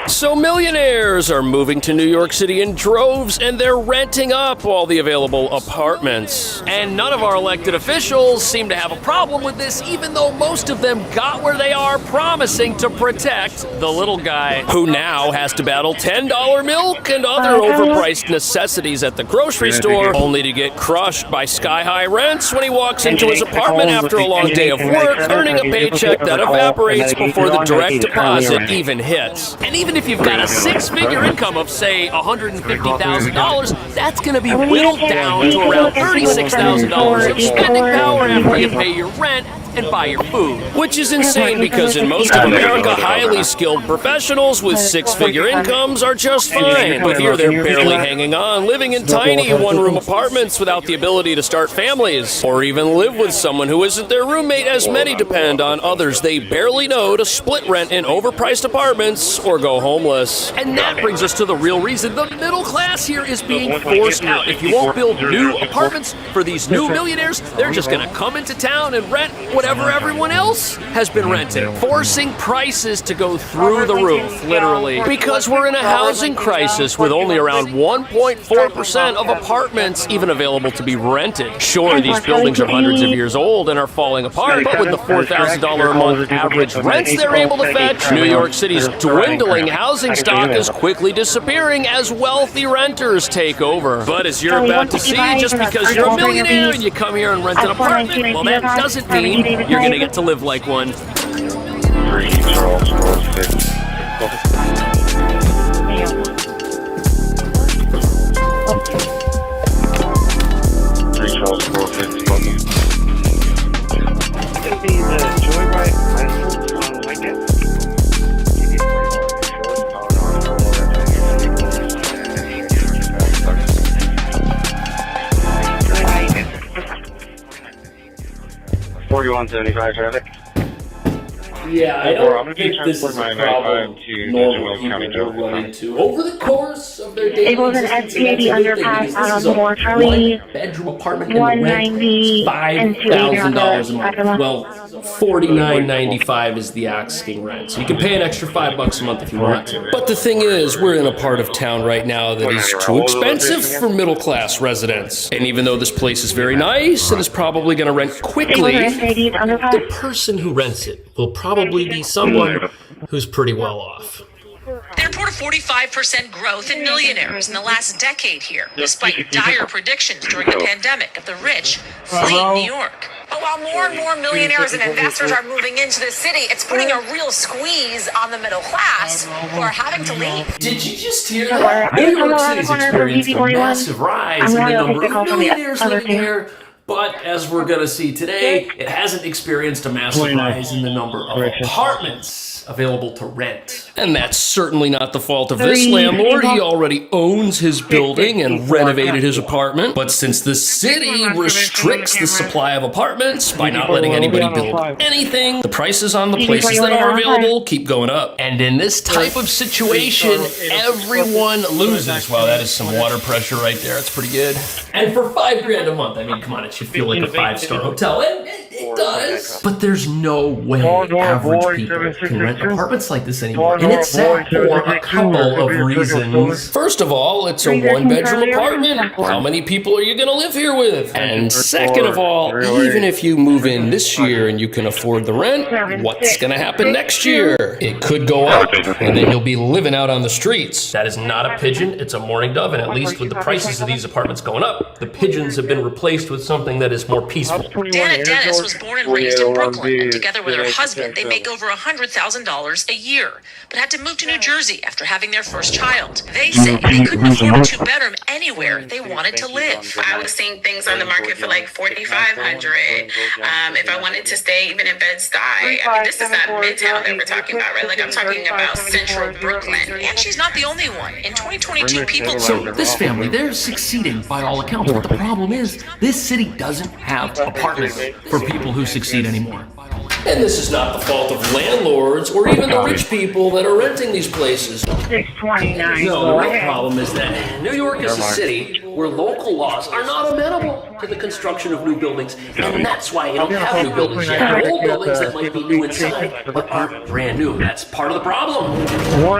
So millionaires are moving to New York City in droves, and they're renting up all the available apartments. And none of our elected officials seem to have a problem with this, even though most of them got where they are promising to protect the little guy, who now has to battle $10 milk and other overpriced necessities at the grocery store, only to get crushed by sky-high rents when he walks into his apartment after a long day of work, earning a paycheck that evaporates before the direct deposit even hits. And even if you've got a six-figure income of, say, $150,000, that's going to be whittled down to around $36,000 of spending power after you pay your rent and buy your food. Which is insane because in most of America, highly skilled professionals with six-figure incomes are just fine. But here they're barely hanging on, living in tiny one-room apartments without the ability to start families, or even live with someone who isn't their roommate, as many depend on others they barely know to split rent in overpriced apartments or go homeless. And that brings us to the real reason the middle class here is being forced out. If you won't build new apartments for these new millionaires, they're just going to come into town and rent whatever everyone else has been renting, forcing prices to go through the roof, literally. Because we're in a housing crisis with only around 1.4% of apartments even available to be rented. Sure, these buildings are hundreds of years old and are falling apart, but with the $4,000 a month average rents they're able to fetch, New York City's dwindling housing stock is quickly disappearing as wealthy renters take over. But as you're about to see, just because you're a millionaire and you come here and rent an apartment, well, that doesn't mean you're going to get to live like one. $41.75 traffic. Yeah, I don't think this is a problem normal people are running into. Over the course of their daily It was an SPAD underpass on Moore Charlie, one-bedroom apartment in 190 and $5,000 a month. Well, $49.95 is the asking rent, so you can pay an extra $5 a month if you want to. But the thing is, we're in a part of town right now that is too expensive for middle-class residents. And even though this place is very nice and is probably going to rent quickly, the person who rents it will probably be someone who's pretty well off. They report a 45% growth in millionaires in the last decade here, despite dire predictions during the pandemic of the rich fleeing New York. But while more and more millionaires and investors are moving into the city, it's putting a real squeeze on the middle class who are having to leave. Did you just hear that? New York City's experienced a massive rise in the number of millionaires living here. But as we're going to see today, it hasn't experienced a massive rise in the number of apartments available to rent. And that's certainly not the fault of this landlord. He already owns his building and renovated his apartment. But since the city restricts the supply of apartments by not letting anybody build anything, the prices on the places that are available keep going up. And in this type of situation, everyone loses. Wow, that is some water pressure right there. It's pretty good. And for $5,000 a month, I mean, come on, it should feel like a 5-star hotel. And it does. But there's no way average people can rent apartments like this anymore. And it's sad for a couple of reasons. First of all, it's a one-bedroom apartment. How many people are you going to live here with? And second of all, even if you move in this year and you can afford the rent, what's going to happen next year? It could go up, and then you'll be living out on the streets. That is not a pigeon, it's a mourning dove, and at least with the prices of these apartments going up, the pigeons have been replaced with something that is more peaceful. Dana Dennis was born and raised in Brooklyn, and together with her husband, they make over $100,000 a year, but had to move to New Jersey after having their first child. They say they couldn't afford a two-bedroom anywhere they wanted to live. I was seeing things on the market for like $4,500. If I wanted to stay even in Bed-Stuy, I mean, this is not Midtown that we're talking about, right? Like, I'm talking about Central Brooklyn. And she's not the only one. In 2022, people... So this family, they're succeeding by all accounts, but the problem is, this city doesn't have apartments for people who succeed anymore. And this is not the fault of landlords or even the rich people that are renting these places. 629. No, the real problem is that New York is a city where local laws are not amenable to the construction of new buildings, and that's why you don't have new buildings yet. There are old buildings that might be new inside, but aren't brand new. That's part of the problem.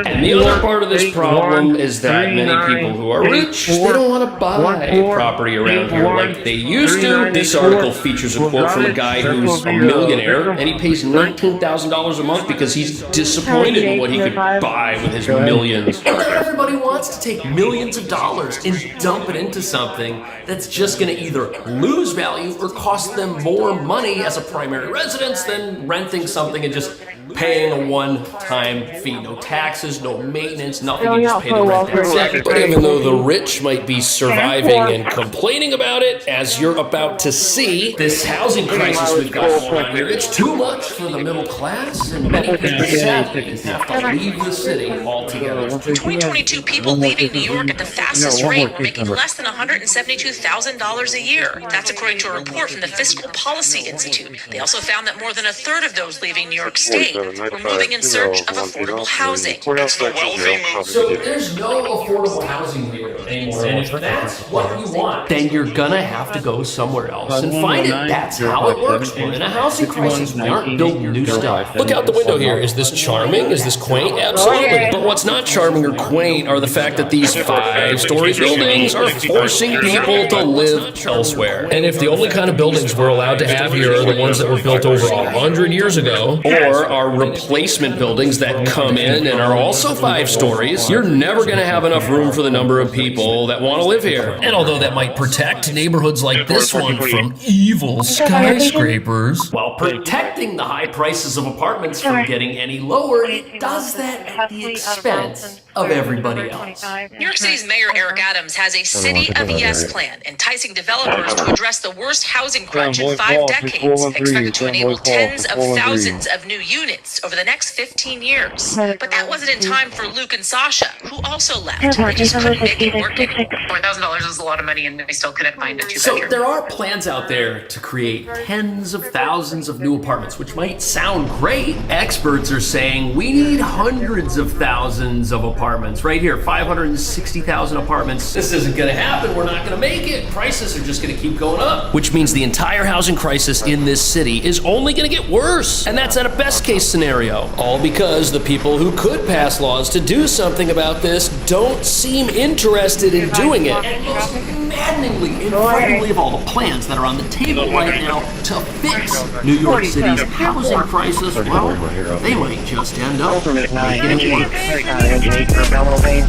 And the other part of this problem is that many people who are rich, they don't want to buy property around here like they used to. This article features a quote from a guy who's a millionaire, and he pays $19,000 a month because he's disappointed in what he could buy with his millions. And not everybody wants to take millions of dollars and dump it into something that's just going to either lose value or cost them more money as a primary residence than renting something and just paying a one-time fee. No taxes, no maintenance, nothing. You just pay the rent. Exactly. But even though the rich might be surviving and complaining about it, as you're about to see, this housing crisis we've got going on here, it's too much for the middle class, and many people sadly have to leave the city altogether. 2022 people leaving New York at the fastest rate, making less than $172,000 a year. That's according to a report from the Fiscal Policy Institute. They also found that more than a third of those leaving New York State were moving in search of affordable housing. It's the wealthy move. So there's no affordable housing here anymore. And if that's what you want, then you're gonna have to go somewhere else and find it. That's how it works. We're in a housing crisis. We aren't building new stuff. Look out the window here. Is this charming? Is this quaint? Absolutely. But what's not charming or quaint are the fact that these 5-story buildings are forcing people to live elsewhere. And if the only kind of buildings we're allowed to have here are the ones that were built over 100 years ago, or are replacement buildings that come in and are also 5 stories, you're never going to have enough room for the number of people that want to live here. And although that might protect neighborhoods like this one from evil skyscrapers, while protecting the high prices of apartments from getting any lower, it does that at the expense of everybody else. New York City's Mayor Eric Adams has a City of Yes plan, enticing developers to address the worst housing crunch in 5 decades, expected to enable tens of thousands of new units over the next 15 years. But that wasn't in time for Luke and Sasha, who also left. They just couldn't make it work anymore. $4,000 is a lot of money, and they still couldn't find a 2-bedroom. So there are plans out there to create tens of thousands of new apartments, which might sound great. Experts are saying we need hundreds of thousands of apartments. Right here, 560,000 apartments. This isn't gonna happen, we're not gonna make it. Prices are just gonna keep going up. Which means the entire housing crisis in this city is only gonna get worse. And that's at a best case scenario. All because the people who could pass laws to do something about this don't seem interested in doing it. And most maddeningly and frighteningly of all the plans that are on the table right now to fix New York City's housing crisis, well, they might just end up making it worse. Bellow Lane,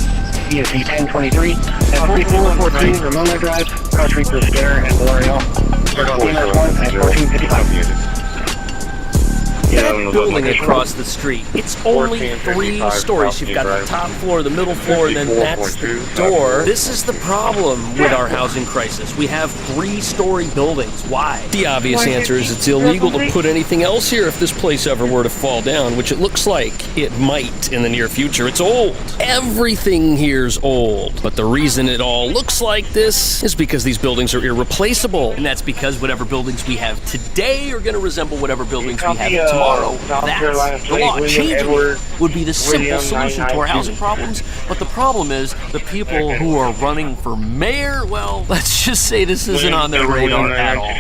ESC 1023, at 4414 Ramona Drive, Cross Street to Stair and L'Oreal. EMS 1 at 1455. That building across the street, it's only 3 stories. You've got the top floor, the middle floor, and then that's the door. This is the problem with our housing crisis. We have 3-story buildings. Why? The obvious answer is it's illegal to put anything else here if this place ever were to fall down, which it looks like it might in the near future. It's old. Everything here's old. But the reason it all looks like this is because these buildings are irreplaceable. And that's because whatever buildings we have today are going to resemble whatever buildings we have tomorrow. That's the law. Changing it would be the simple solution to our housing problems. But the problem is the people who are running for mayor, well, let's just say this isn't on their radar at all.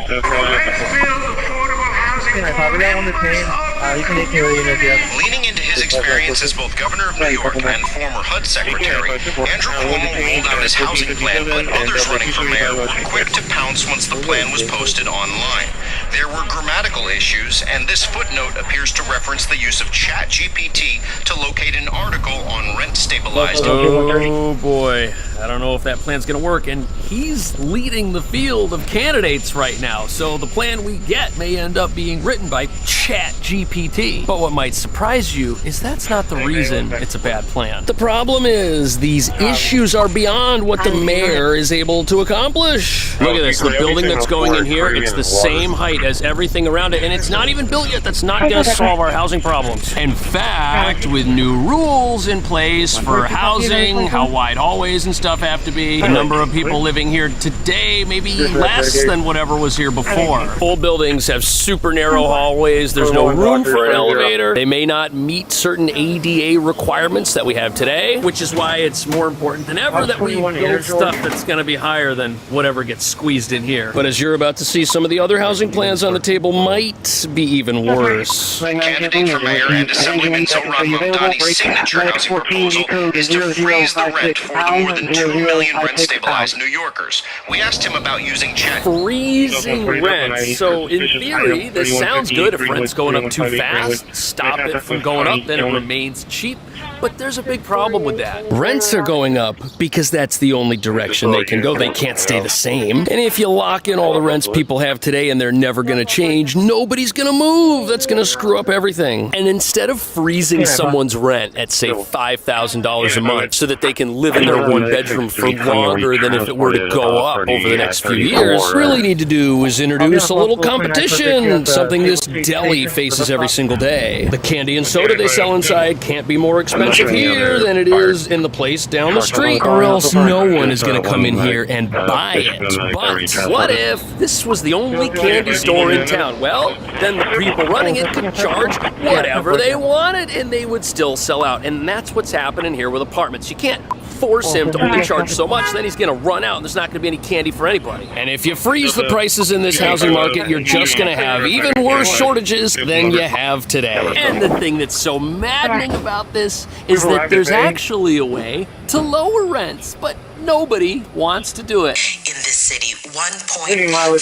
Leaning into his experience as both governor of New York and former HUD secretary, Andrew Cuomo rolled out his housing plan, but others running for mayor were quick to pounce once the plan was posted online. There were grammatical issues, and this footnote appears to reference the use of ChatGPT to locate an article on rent-stabilized. Oh boy, I don't know if that plan's gonna work, and he's leading the field of candidates right now, so the plan we get may end up being written by ChatGPT. But what might surprise you is that's not the reason it's a bad plan. The problem is these issues are beyond what the mayor is able to accomplish. Look at this, the building that's going in here, it's the same height as everything around it, and it's not even built yet. That's not gonna solve our housing problems. In fact, with new rules in place for housing, how wide hallways and stuff, stuff have to be? The number of people living here today may be less than whatever was here before. Old buildings have super narrow hallways. There's no room for an elevator. They may not meet certain ADA requirements that we have today, which is why it's more important than ever that we build stuff that's going to be higher than whatever gets squeezed in here. But as you're about to see, some of the other housing plans on the table might be even worse. Candidate for mayor and Assemblyman Zohran Mamdani's signature housing proposal is to freeze the rent for the more than 2 million rent-stabilized New Yorkers. We asked him about using chat. Freezing rent. So in theory, this sounds good. If rent's going up too fast, stop it from going up, then it remains cheap. But there's a big problem with that. Rents are going up because that's the only direction they can go. They can't stay the same. And if you lock in all the rents people have today and they're never going to change, nobody's going to move. That's going to screw up everything. And instead of freezing someone's rent at, say, $5,000 a month so that they can live in their one bedroom for longer than if it were to go up over the next few years, what we really need to do is introduce a little competition, something this deli faces every single day. The candy and soda they sell inside can't be more expensive here than it is in the place down the street, or else no one is going to come in here and buy it. But what if this was the only candy store in town? Well, then the people running it could charge whatever they wanted and they would still sell out. And that's what's happening here with apartments. You can't force him to only charge so much, then he's going to run out and there's not going to be any candy for anybody. And if you freeze the prices in this housing market, you're just going to have even worse shortages than you have today. And the thing that's so maddening about this is that there's actually a way to lower rents, but nobody wants to do it. In this city, 1.4%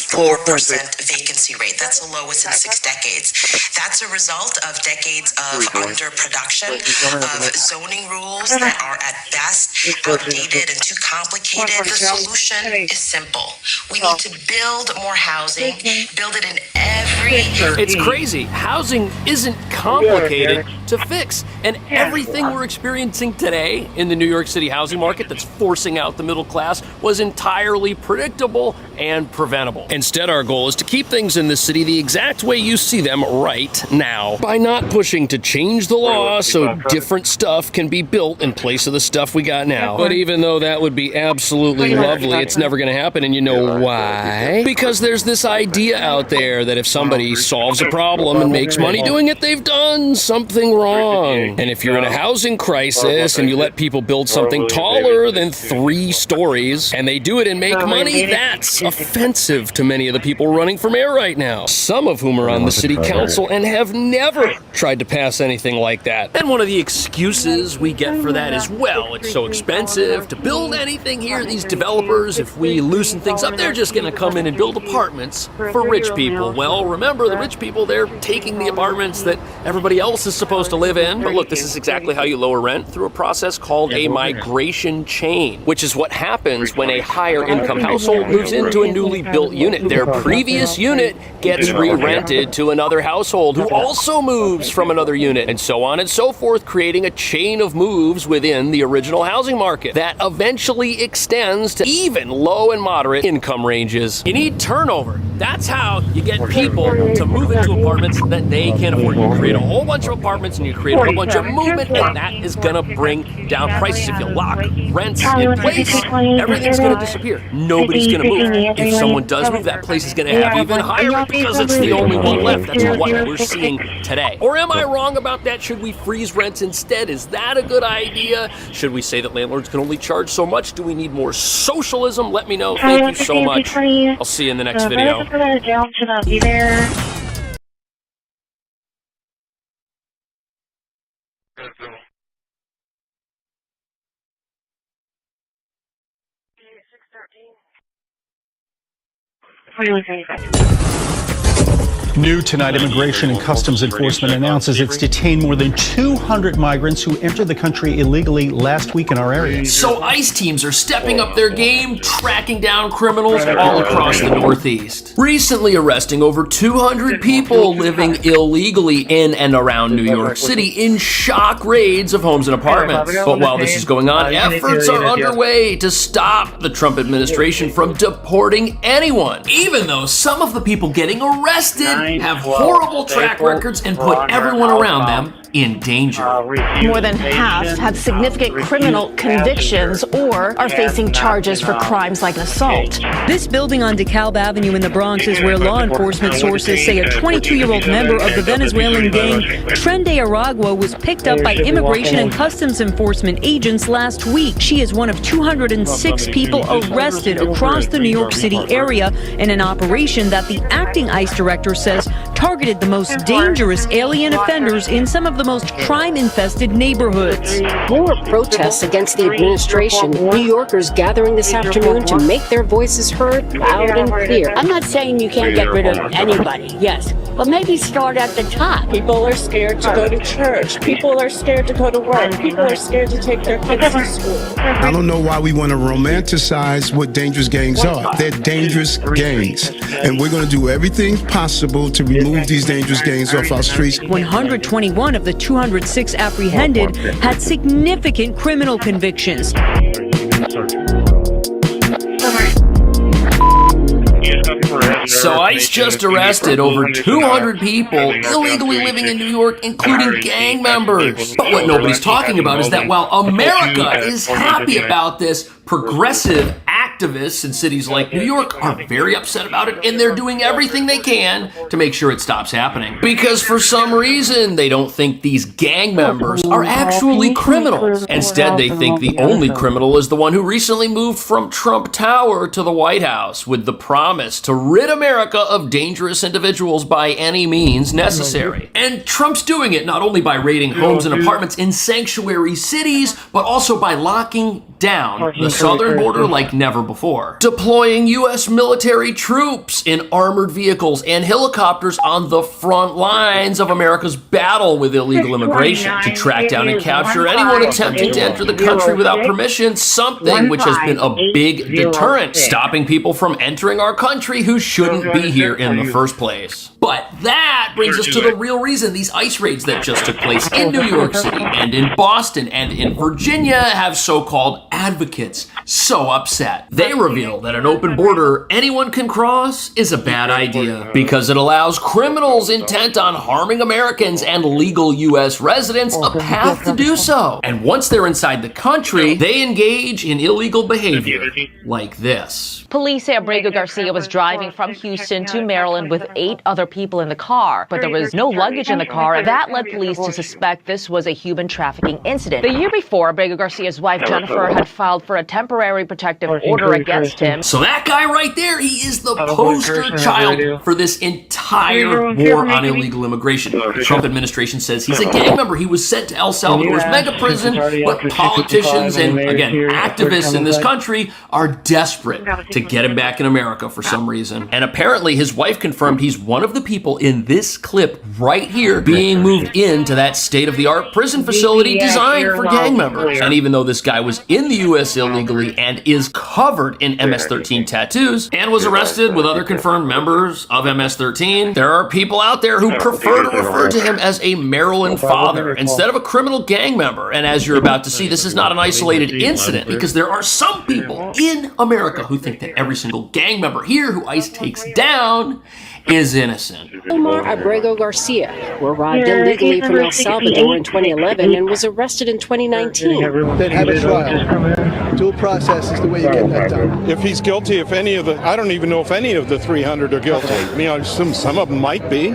vacancy rate. That's the lowest in 6 decades. That's a result of decades of underproduction, of zoning rules that are at best outdated and too complicated. The solution is simple. We need to build more housing, build it in every... It's crazy. Housing isn't complicated to fix. And everything we're experiencing today in the New York City housing market that's forcing out the middle class was entirely predictable and preventable. Instead, our goal is to keep things in this city the exact way you see them right now, by not pushing to change the law so different stuff can be built in place of the stuff we got now. But even though that would be absolutely lovely, it's never going to happen, and you know why? Because there's this idea out there that if somebody solves a problem and makes money doing it, they've done something wrong. And if you're in a housing crisis and you let people build something taller than 3 stories and they do it and make money, that's offensive to many of the people running for mayor right now, some of whom are on the city council and have never tried to pass anything like that. And one of the excuses we get for that is, well, it's so expensive to build anything here. These developers, if we loosen things up, they're just going to come in and build apartments for rich people. Well, remember, the rich people, they're taking the apartments that everybody else is supposed to live in. But look, this is exactly how you lower rent, through a process called a migration chain, which is what happens when a higher income household moves into a newly built unit. Their previous unit gets re-rented to another household who also moves from another unit, and so on and so forth, creating a chain of moves within the original housing market that eventually extends to even low and moderate income ranges. You need turnover. That's how you get people to move into apartments that they can't afford. You create a whole bunch of apartments and you create a whole bunch of movement, and that is going to bring down prices. If you lock rents in place, everything's going to disappear. Nobody's going to move. If someone does move, that place is going to have even higher rent because it's the only one left. That's what we're seeing today. Or am I wrong about that? Should we freeze rents instead? Is that a good idea? Should we say that landlords can only charge so much? Do we need more socialism? Let me know. Thank you so much. I'll see you in the next video. New tonight, Immigration and Customs Enforcement announces it's detained more than 200 migrants who entered the country illegally last week in our area. So ICE teams are stepping up their game, tracking down criminals all across the Northeast. Recently arresting over 200 people living illegally in and around New York City in shock raids of homes and apartments. But while this is going on, efforts are underway to stop the Trump administration from deporting anyone, even though some of the people getting arrested have horrible track records and put everyone around them in danger. More than half have significant criminal convictions or are facing charges for crimes like assault. This building on DeKalb Avenue in the Bronx is where law enforcement sources say a 22-year-old member of the Venezuelan gang Tren de Aragua was picked up by Immigration and Customs Enforcement agents last week. She is one of 206 people arrested across the New York City area in an operation that the acting ICE director says targeted the most dangerous alien offenders in some of the most crime-infested neighborhoods. More protests against the administration. New Yorkers gathering this afternoon to make their voices heard loud and clear. I'm not saying you can't get rid of anybody, yes, but maybe start at the top. People are scared to go to church. People are scared to go to work. People are scared to take their kids to school. I don't know why we want to romanticize what dangerous gangs are. They're dangerous gangs, and we're going to do everything possible to remove these dangerous gangs off our streets. 121 of the 206 apprehended had significant criminal convictions. So ICE just arrested over 200 people illegally living in New York, including gang members. But what nobody's talking about is that while America is happy about this, progressive activists in cities like New York are very upset about it, and they're doing everything they can to make sure it stops happening. Because for some reason, they don't think these gang members are actually criminals. Instead, they think the only criminal is the one who recently moved from Trump Tower to the White House with the promise to rid America of dangerous individuals by any means necessary. And Trump's doing it not only by raiding homes and apartments in sanctuary cities, but also by locking down the southern border like never before. Deploying U.S. military troops in armored vehicles and helicopters on the front lines of America's battle with illegal immigration to track down and capture anyone attempting to enter the country without permission, something which has been a big deterrent, stopping people from entering our country who shouldn't be here in the first place. But that brings us to the real reason these ICE raids that just took place in New York City and in Boston and in Virginia have so-called advocates so upset. They reveal that an open border anyone can cross is a bad idea because it allows criminals intent on harming Americans and legal U.S. residents a path to do so. And once they're inside the country, they engage in illegal behavior like this. Police say Abrego Garcia was driving from Houston to Maryland with 8 other people in the car, but there was no luggage in the car. That led police to suspect this was a human trafficking incident. The year before, Abrego Garcia's wife, Jennifer, had filed for a temporary protective order against him. So that guy right there, he is the poster child for this entire war on illegal immigration. The Trump administration says he's a gang member. He was sent to El Salvador's mega prison, but politicians and, again, activists in this country are desperate to get him back in America for some reason. And apparently his wife confirmed he's one of the people in this clip right here being moved into that state-of-the-art prison facility designed for gang members. And even though this guy was in the U.S. illegally and is covered in MS-13 tattoos and was arrested with other confirmed members of MS-13, there are people out there who prefer to refer to him as a Maryland father instead of a criminal gang member. And as you're about to see, this is not an isolated incident because there are some people in America who think that every single gang member here who ICE takes down is innocent. Omar Abrego Garcia, who arrived illegally from El Salvador in 2011 and was arrested in 2019. Then have a trial. Dual process is the way you get that done. If he's guilty, if any of the, I don't even know if any of the 300 are guilty. I mean, I assume some of them might be.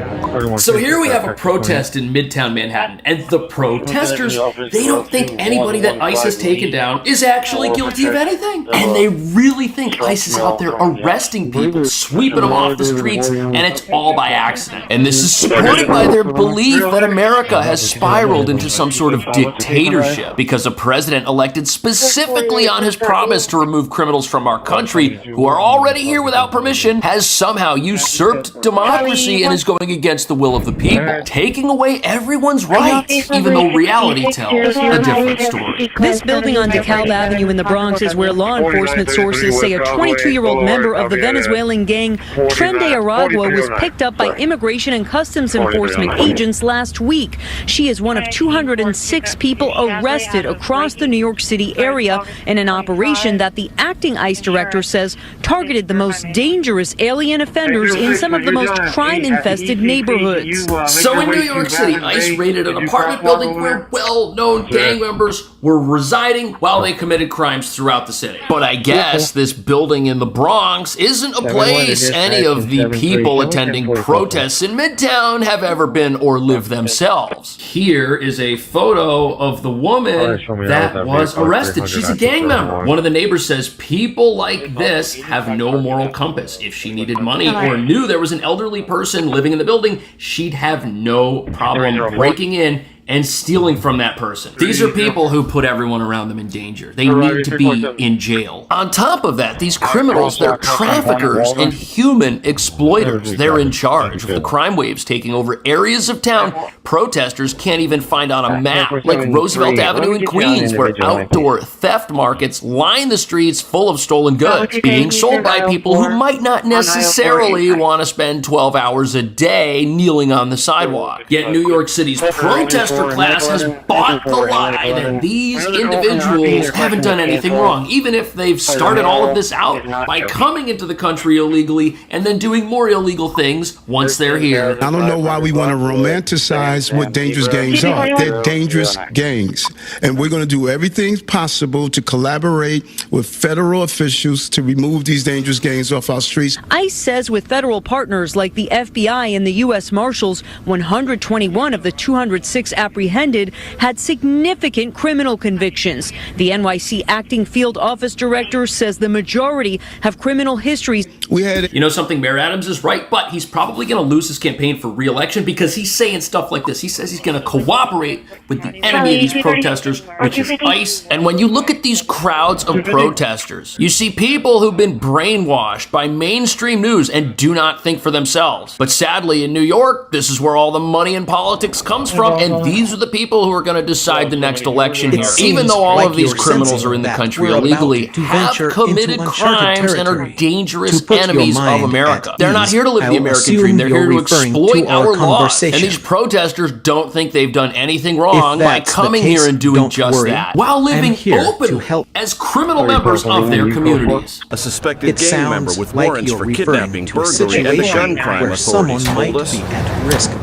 So here we have a protest in Midtown Manhattan, and the protesters, they don't think anybody that ICE has taken down is actually guilty of anything. And they really think ICE is out there arresting people, sweeping them off the streets, and it's all by accident. And this is supported by their belief that America has spiraled into some sort of dictatorship because a president elected specifically on his promise to remove criminals from our country who are already here without permission has somehow usurped democracy and is going against the will of the people, taking away everyone's rights, even though reality tells a different story. This building on DeKalb Avenue in the Bronx is where law enforcement sources say a 22-year-old member of the Venezuelan gang Tren de Aragua Aragua was picked up by Immigration and Customs Enforcement agents last week. She is one of 206 people arrested across the New York City area in an operation that the acting ICE director says targeted the most dangerous alien offenders in some of the most crime-infested neighborhoods. So in New York City, ICE raided an apartment building where well-known gang members were residing while they committed crimes throughout the city. But I guess this building in the Bronx isn't a place any of the people attending protests in Midtown have ever been or lived themselves. Here is a photo of the woman that was arrested. She's a gang member. One of the neighbors says people like this have no moral compass. If she needed money or knew there was an elderly person living in the building, she'd have no problem breaking in and stealing from that person. These are people who put everyone around them in danger. They need to be in jail. On top of that, these criminals, they're traffickers and human exploiters. They're in charge of the crime waves taking over areas of town protesters can't even find on a map, like Roosevelt Avenue in Queens, where outdoor theft markets line the streets full of stolen goods, being sold by people who might not necessarily want to spend 12 hours a day kneeling on the sidewalk. Yet New York City's protesters class has bought the lie that these individuals haven't done anything wrong, even if they've started all of this out by coming into the country illegally and then doing more illegal things once they're here. I don't know why we want to romanticize what dangerous gangs are. They're dangerous gangs. And we're going to do everything possible to collaborate with federal officials to remove these dangerous gangs off our streets. ICE says with federal partners like the FBI and the U.S. Marshals, 121 of the 206 apprehended had significant criminal convictions. The NYC acting field office director says the majority have criminal histories. You know something, Mayor Adams is right, but he's probably going to lose his campaign for re-election because he's saying stuff like this. He says he's going to cooperate with the enemy of these protesters, which is ICE. And when you look at these crowds of protesters, you see people who've been brainwashed by mainstream news and do not think for themselves. But sadly, in New York, this is where all the money in politics comes from, and these are the people who are going to decide the next election here. Even though all of these criminals are in the country illegally, have committed crimes and are dangerous enemies of America. They're not here to live the American dream. They're here to exploit our laws. And these protesters don't think they've done anything wrong by coming here and doing just that, while living openly as criminal members of their communities. A suspected gang member with warrants for kidnapping, burglary, and the gun crime authorities told us.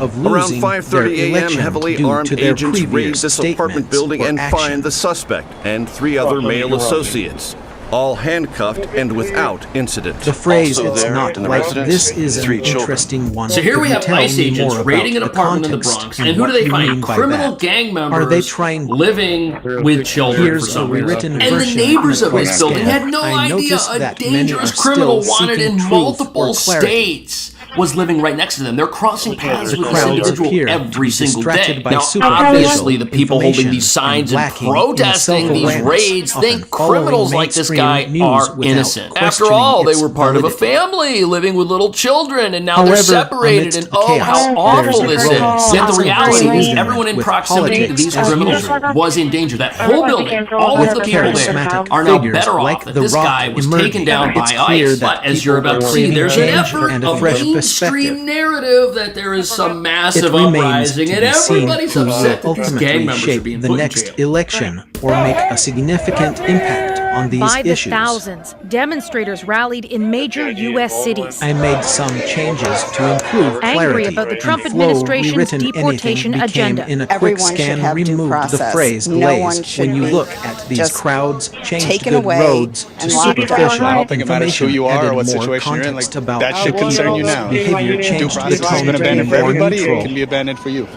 Around 5:30 a.m., heavily armed agents raided this apartment building and fined the suspect and 3 other male associates, all handcuffed and without incident. The phrase "it's not like this" is an interesting one. So here we have ICE agents raiding an apartment in the Bronx, and who do they find? Criminal gang members living with children for some reason. And the neighbors of this building had no idea a dangerous criminal wanted in multiple states was living right next to them. They're crossing paths with this individual every single day. Now, obviously, the people holding these signs and protesting these raids think criminals like this guy are innocent. After all, they were part of a family living with little children, and now they're separated, and oh, how awful this is. Yet the reality is everyone in proximity to these criminals was in danger. That whole building, all of the people there are now better off that this guy was taken down by ICE. But as you're about to see, there's an effort of mainstream narrative that there is some massive uprising and everybody's upset that these gang members are being put in jail. Election or make a significant impact on these By the issues. thousands, demonstrators rallied in major U.S. cities. I made some changes to improve clarity. Angry about the Trump and flow. administration's Rewritten deportation anything became, agenda. In a quick scan, removed the phrase "glaze" when you look at these crowds. Changed good roads to superficial. I don't think it matters who you are or what situation you're in. Like, that should concern you now. Behavior changed the tone has been abandoned to for more everybody. neutral. It can be abandoned for you.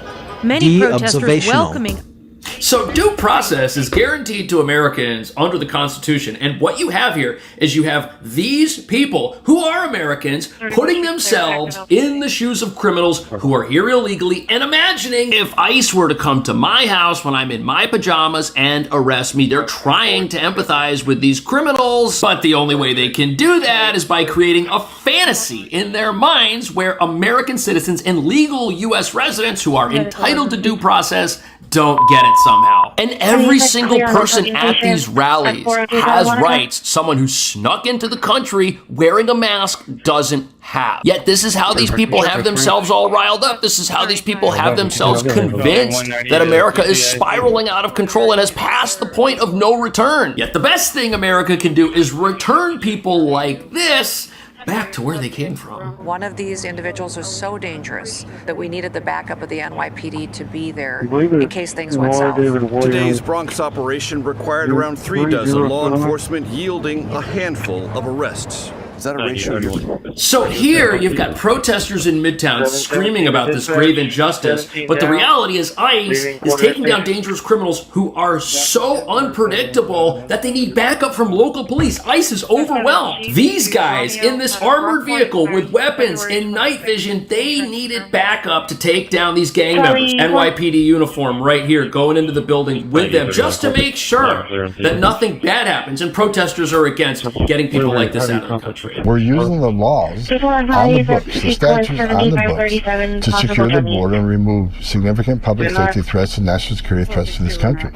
Many protesters welcoming. So due process is guaranteed to Americans under the Constitution. And what you have here is you have these people who are Americans putting themselves in the shoes of criminals who are here illegally and imagining if ICE were to come to my house when I'm in my pajamas and arrest me. They're trying to empathize with these criminals, but the only way they can do that is by creating a fantasy in their minds where American citizens and legal U.S. residents who are entitled to due process don't get it somehow. And every single person at these rallies has rights someone who snuck into the country wearing a mask doesn't have. Yet this is how these people have themselves all riled up. This is how these people have themselves convinced that America is spiraling out of control and has passed the point of no return. Yet the best thing America can do is return people like this back to where they came from. One of these individuals was so dangerous that we needed the backup of the NYPD to be there in case things went south. Today's Bronx operation required around 36 law enforcement, yielding a handful of arrests. Is that a ratio? So here you've got protesters in Midtown screaming about this grave injustice, but the reality is ICE is taking down dangerous criminals who are so unpredictable that they need backup from local police. ICE is overwhelmed. These guys in this armored vehicle with weapons and night vision, they needed backup to take down these gang members. NYPD uniform right here going into the building with them just to make sure that nothing bad happens, and protesters are against getting people like this out of the country. We're using the laws on the books, the statutes on the books, to secure the border and remove significant public safety threats and national security threats to this country.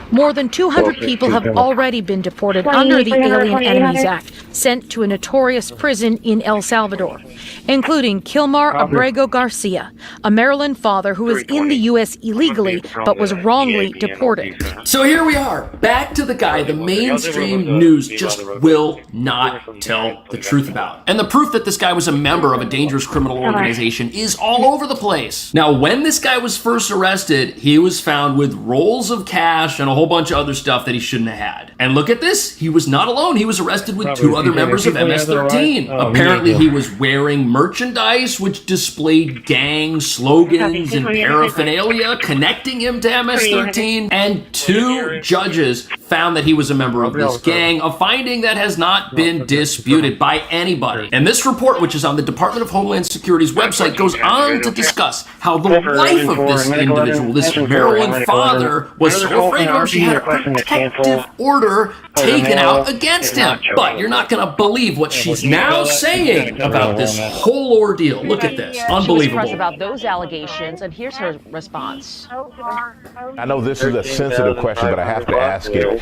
More than 200 people have already been deported under the Alien Enemies Act, sent to a notorious prison in El Salvador, including Kilmar Abrego Garcia, a Maryland father who was in the U.S. illegally but was wrongly deported. So here we are, back to the guy the mainstream news just will not tell the truth about. And the proof that this guy was a member of a dangerous criminal organization is all over the place. Now, when this guy was first arrested, he was found with rolls of cash and a whole bunch of other stuff that he shouldn't have had. And look at this, he was not alone. He was arrested with two other members of MS-13. Apparently he was wearing merchandise which displayed gang slogans and paraphernalia connecting him to MS-13, and two judges found that he was a member of this gang, a finding that has not been disputed by anybody. And this report, which is on the Department of Homeland Security's website, goes on to discuss how the wife of this individual, this Maryland father, was so afraid of him she had a protective order taken out against him. But you're not going to believe what she's now saying about this whole ordeal. Look at this. Unbelievable. She was pressed about those allegations, and here's her response. I know this is a sensitive question, but I have to ask it.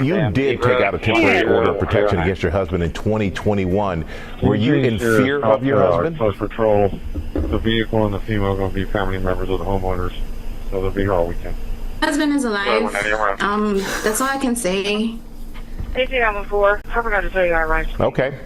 You did take out a temporary order of protection against your husband in 2021. Were you in fear of your husband? Post patrol, the vehicle and the female are going to be family members of the homeowners, so they'll be here all weekend. Husband is alive. That's all I can say. I forgot to tell you that right. Okay.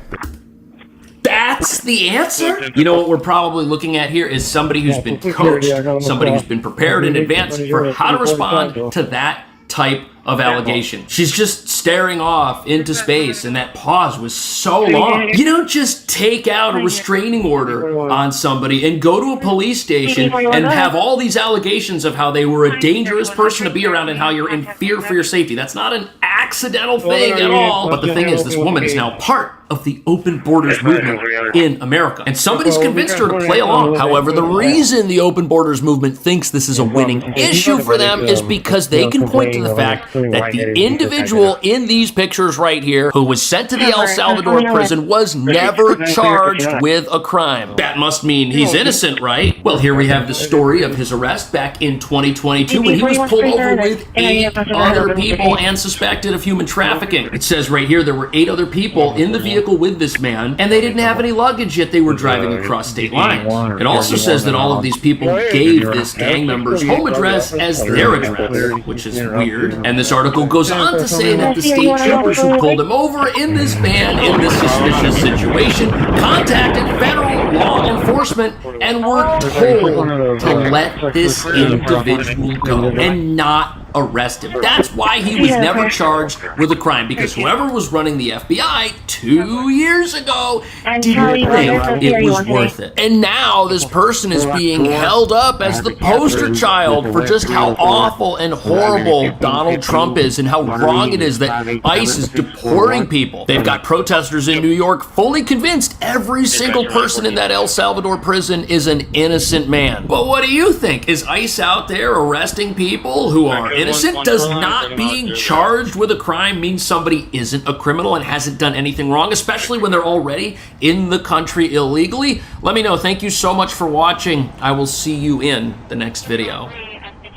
That's the answer? You know what we're probably looking at here is somebody who's been coached, somebody who's been prepared in advance for how to respond to that type of allegation. She's just staring off into space, and that pause was so long. You don't just take out a restraining order on somebody and go to a police station and have all these allegations of how they were a dangerous person to be around and how you're in fear for your safety. That's not an accidental thing at all. But the thing is, this woman is now part of the open borders movement in America. And somebody's convinced her to play along. However, the reason the open borders movement thinks this is a winning issue for them is because they can point to the fact that the individual in these pictures right here who was sent to the El Salvador prison was never charged with a crime. That must mean he's innocent, right? Well, here we have the story of his arrest back in 2022 when he was pulled over with 8 other people and suspected of human trafficking. It says right here there were 8 other people in the vehicle with this man, and they didn't have any luggage, yet they were driving across state lines. It also says that all of these people gave this gang member's home address as their address, which is weird. And this article goes on to say that the state troopers who pulled him over in this van in this suspicious situation contacted federal law enforcement and were told to let this individual go and not arrest him. That's why he was never charged with a crime, because whoever was running the FBI 2 years ago didn't think it was worth it. And now this person is being held up as the poster child for just how awful and horrible Donald Trump is and how wrong it is that ICE is deporting people. They've got protesters in New York fully convinced every single person in that El Salvador prison is an innocent man. But what do you think? Is ICE out there arresting people who are innocent? Does not being charged with a crime mean somebody isn't a criminal and hasn't done anything wrong, especially when they're already in the country illegally? Let me know. Thank you so much for watching. I will see you in the next video.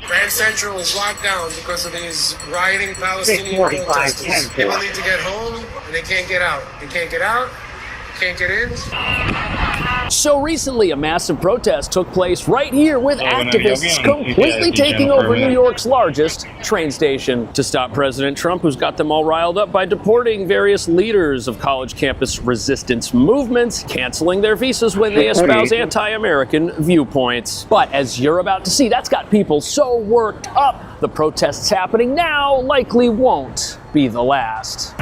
Grand Central is locked down because of these rioting Palestinian protesters. People need to get home, and they can't get out. They can't get out, can't get in. So recently, a massive protest took place right here with activists completely taking over New York's largest train station to stop President Trump, who's got them all riled up by deporting various leaders of college campus resistance movements, canceling their visas when they espouse anti-American viewpoints. But as you're about to see, that's got people so worked up. The protests happening now likely won't be the last.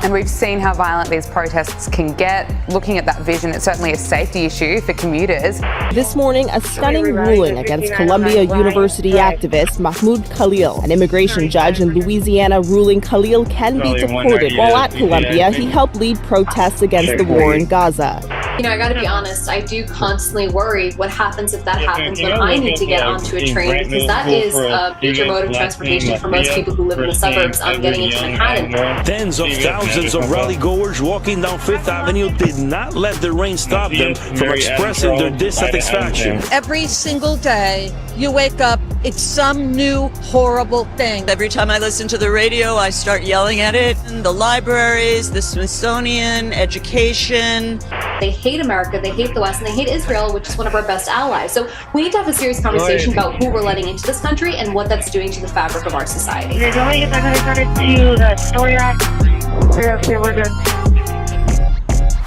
And we've seen how violent these protests can get. Looking at that vision, it's certainly a safety issue for commuters. This morning, a stunning ruling against Columbia University activist Mahmoud Khalil. An immigration judge in Louisiana ruling Khalil can be deported. While at Columbia, he helped lead protests against the war in Gaza. You know, I gotta be honest, I do constantly worry what happens if that happens when I need to get onto a train, because that is a major mode of transportation for most people who live in the suburbs. I'm getting into Manhattan. Tens of thousands of rally goers walking down Fifth Avenue did not let the rain stop them from expressing their dissatisfaction. Every single day, you wake up, it's some new horrible thing. Every time I listen to the radio, I start yelling at it. The libraries, the Smithsonian, education. They hate America, they hate the West, and they hate Israel, which is one of our best allies. So we need to have a serious conversation about who we're letting into this country and what that's doing to the fabric of our society. They're going to the story act. We're good.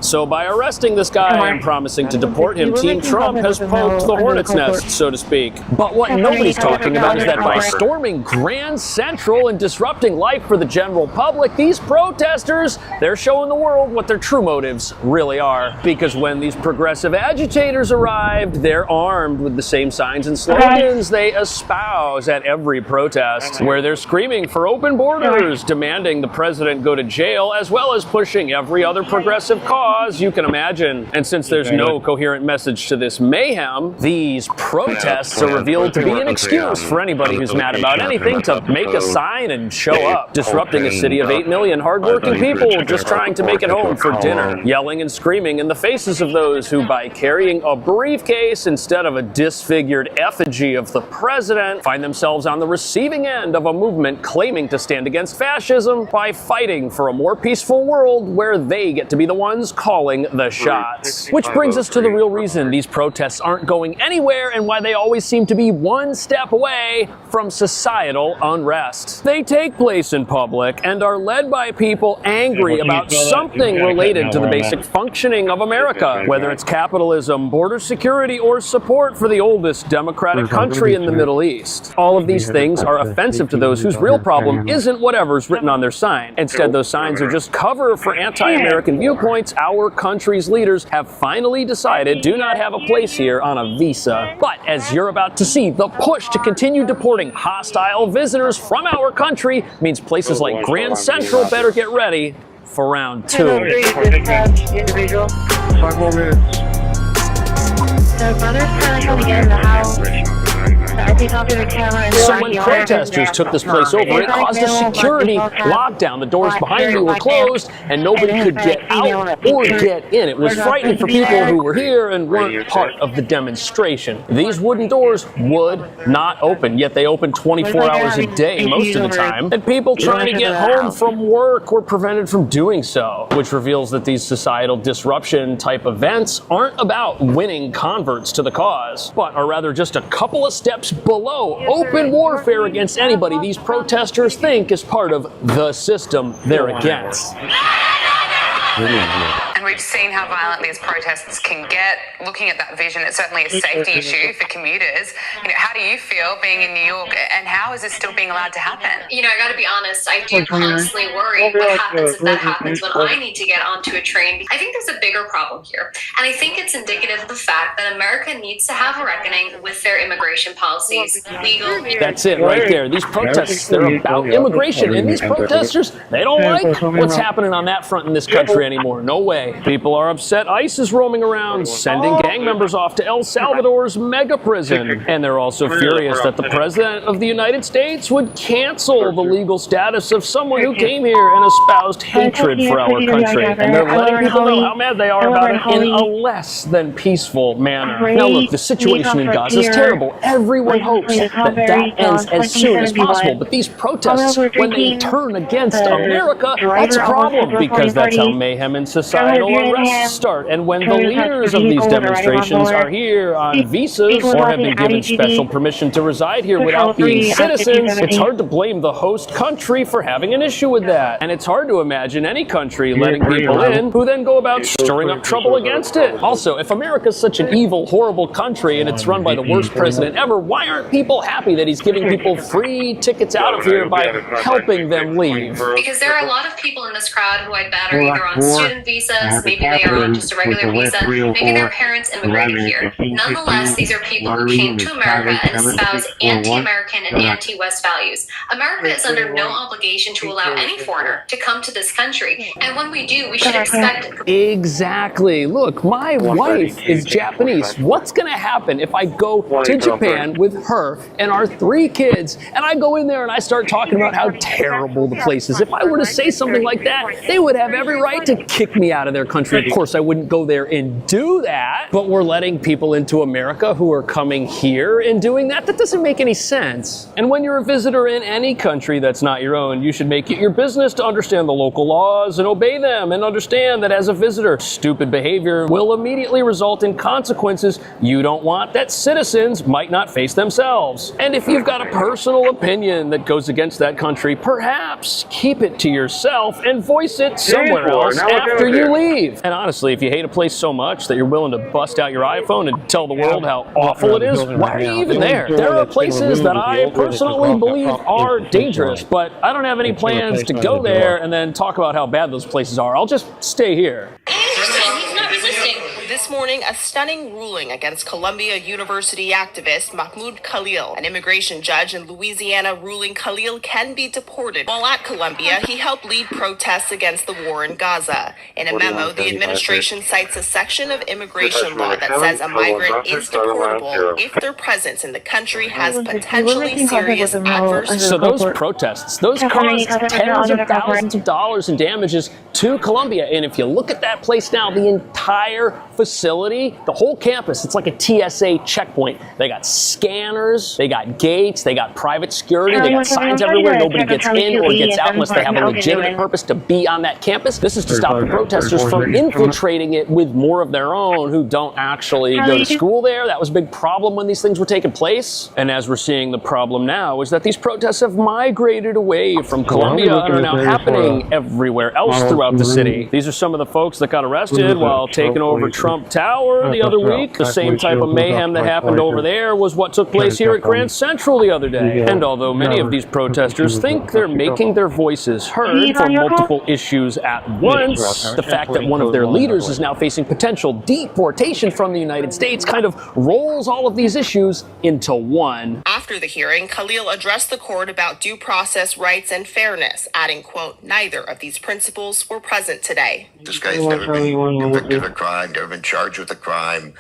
So by arresting this guy and promising to deport him, Team Trump has poked the hornet's nest, so to speak. But what nobody's talking about is that by storming Grand Central and disrupting life for the general public, these protesters, they're showing the world what their true motives really are. Because when these progressive agitators arrived, they're armed with the same signs and slogans they espouse at every protest, where they're screaming for open borders, demanding the president go to jail, as well as pushing every other progressive cause you can imagine. And since there's no coherent message to this mayhem, these protests are revealed to be an excuse for anybody who's mad about anything to make a sign and show up, disrupting a city of 8 million hardworking people just trying to make it home for dinner, yelling and screaming in the faces of those who, by carrying a briefcase instead of a disfigured effigy of the president, find themselves on the receiving end of a movement claiming to stand against fascism by fighting for a more peaceful world where they get to be the ones calling the shots. Which brings us to the real reason these protests aren't going anywhere and why they always seem to be one step away from societal unrest. They take place in public and are led by people angry about something related to the basic functioning of America, whether it's capitalism, border security, or support for the oldest democratic country in the Middle East. All of these things are offensive to those whose real problem isn't whatever's written on their sign. Instead, those signs are just cover for anti-American viewpoints our country's leaders have finally decided do not have a place here on a visa. But as you're about to see, the push to continue deporting hostile visitors from our country means places like Grand Central better get ready for round 2. 5 more minutes. The brother's currently coming in the house. So when protesters took this place over, it caused a security lockdown. The doors behind me were closed and nobody could get out or get in. It was frightening for people who were here and weren't part of the demonstration. These wooden doors would not open, yet they opened 24 hours a day most of the time. And people trying to get home from work were prevented from doing so, which reveals that these societal disruption type events aren't about winning converts to the cause, but are rather just a couple of steps below open warfare against anybody these protesters think is part of the system they're against. And we've seen how violent these protests can get. Looking at that vision, it's certainly a safety issue for commuters. You know, how do you feel being in New York, and how is this still being allowed to happen? You know, I gotta be honest, I do constantly worry what happens if that happens when I need to get onto a train. I think there's a bigger problem here, and I think it's indicative of the fact that America needs to have a reckoning with their immigration policies, legal. That's it right there. These protests, they're about immigration, and these protesters, they don't like what's happening on that front in this country anymore. No way. today. People are upset ICE is roaming around, sending gang members off to El Salvador's mega prison. And they're also furious that the President of the United States would cancel the legal status of someone who came here and espoused hatred for our country. And they're letting people know how mad they are about it in a less than peaceful manner. Now look, the situation in Gaza is terrible. Everyone hopes that ends as soon as possible. But these protests, when they turn against America, that's a problem, because that's how mayhem and societal unrest start. And when the leaders of these demonstrations are here on visas or have been given special permission to reside here without being citizens, it's hard to blame the host country for having an issue with that. And it's hard to imagine any country letting people in who then go about stirring up trouble against it. Also, if America's such an evil, horrible country and it's run by the worst president ever, why aren't people happy that he's giving people free tickets out of here by helping them leave? Because there are a lot of people in this crowd who I'd bet are either on student visas, maybe they are on just a regular visa, maybe their parents immigrated here. Nonetheless, these are people who came to America and espouse anti-American and anti-West values. America is under no obligation to allow any foreigner to come to this country, and when we do, we should expect it. Exactly. Look, my wife is Japanese. What's going to happen if I go to Japan with her and our 3 kids, and I go in there and I start talking about how terrible the place is? If I were to say something like that, they would have every right to kick me out of their country. Of course, I wouldn't go there and do that, but we're letting people into America who are coming here and doing that? That doesn't make any sense. And when you're a visitor in any country that's not your own, you should make it your business to understand the local laws and obey them, and understand that as a visitor, stupid behavior will immediately result in consequences you don't want that citizens might not face themselves. And if you've got a personal opinion that goes against that country, perhaps keep it to yourself and voice it somewhere else after you leave. And honestly, if you hate a place so much that you're willing to bust out your iPhone and tell the world how awful it is, why are you even there? There are places that I personally believe are dangerous, but I don't have any plans to go there and then talk about how bad those places are. I'll just stay here. He's not resisting. This morning, a stunning ruling against Columbia University activist Mahmoud Khalil. An immigration judge in Louisiana ruling Khalil can be deported. While at Columbia, he helped lead protests against the war in Gaza. In a memo, the administration cites a section of immigration law that says a migrant is deportable if their presence in the country has potentially serious adverse... So those protests, those caused tens of thousands of dollars in damages to Columbia. And if you look at that place now, the entire facility, the whole campus, it's like a TSA checkpoint. They got scanners, they got gates, they got private security, they got signs everywhere. Nobody gets in or gets out unless they have a legitimate purpose to be on that campus. This is to stop the protesters from infiltrating it with more of their own who don't actually go to school there. That was a big problem when these things were taking place. And as we're seeing, the problem now is that these protests have migrated away from Columbia and are now happening everywhere else throughout the city. These are some of the folks that got arrested while taking over Trump Tower the other week. The same type of mayhem that happened over there was what took place here at Grand Central the other day. And although many of these protesters think they're making their voices heard for multiple issues at once, the fact that one of their leaders is now facing potential deportation from the United States kind of rolls all of these issues into one. After the hearing, Khalil addressed the court about due process rights and fairness, adding, quote, "Neither of these principles were present today." This guy's never been convicted of a crime, never been charged with a crime.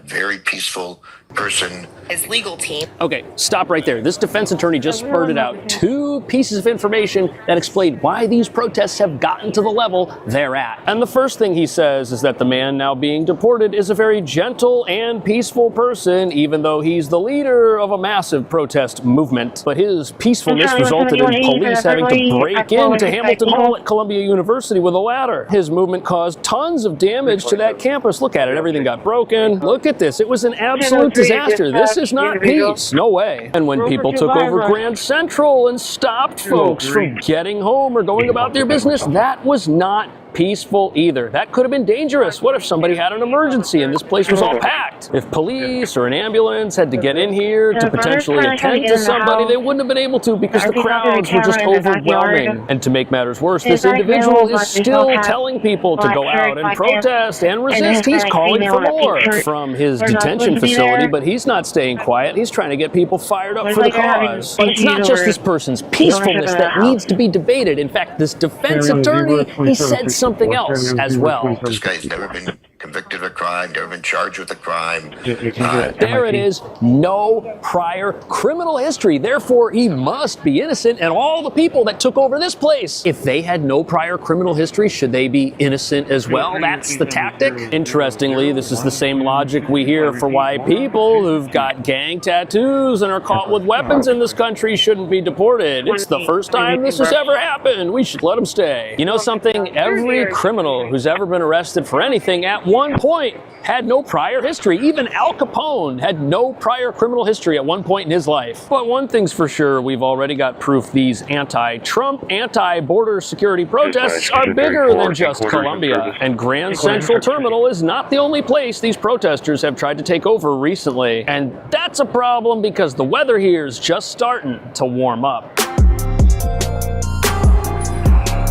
Very peaceful person. His legal team. Okay, stop right there. This defense attorney just spurted out 2 pieces of information that explain why these protests have gotten to the level they're at. And the first thing he says is that the man now being deported is a very gentle and peaceful person, even though he's the leader of a massive protest movement. But his peacefulness resulted in police having to break into Hamilton Hall at Columbia University with a ladder. His movement caused tons of damage to that campus. Look at it. Everything got broken. Look at this. It was an absolute disaster. This is not peace. No way. And when people took over Grand Central and stopped folks from getting home or going about their business, that was not peaceful either. That could have been dangerous. What if somebody had an emergency and this place was all packed? If police or an ambulance had to get in here to potentially attend to somebody, they wouldn't have been able to because the crowds were just overwhelming. And to make matters worse, this individual is still telling people to go out and protest and resist. He's calling for more from his detention facility, but he's not staying quiet. He's trying to get people fired up for the cause. But it's not just this person's peacefulness that needs to be debated. In fact, this defense attorney, he said something else as well. This guy's never been convicted of a crime, never been charged with a crime. There it is. No prior criminal history. Therefore, he must be innocent, and all the people that took over this place, if they had no prior criminal history, should they be innocent as well? That's the tactic. Interestingly, this is the same logic we hear for why people who've got gang tattoos and are caught with weapons in this country shouldn't be deported. It's the first time this has ever happened. We should let them stay. You know something? Every criminal who's ever been arrested for anything at one point had no prior history. Even Al Capone had no prior criminal history at one point in his life. But one thing's for sure, we've already got proof these anti-Trump, anti-border security protests are bigger than just Colombia. And Grand Central Terminal is not the only place these protesters have tried to take over recently. And that's a problem because the weather here is just starting to warm up.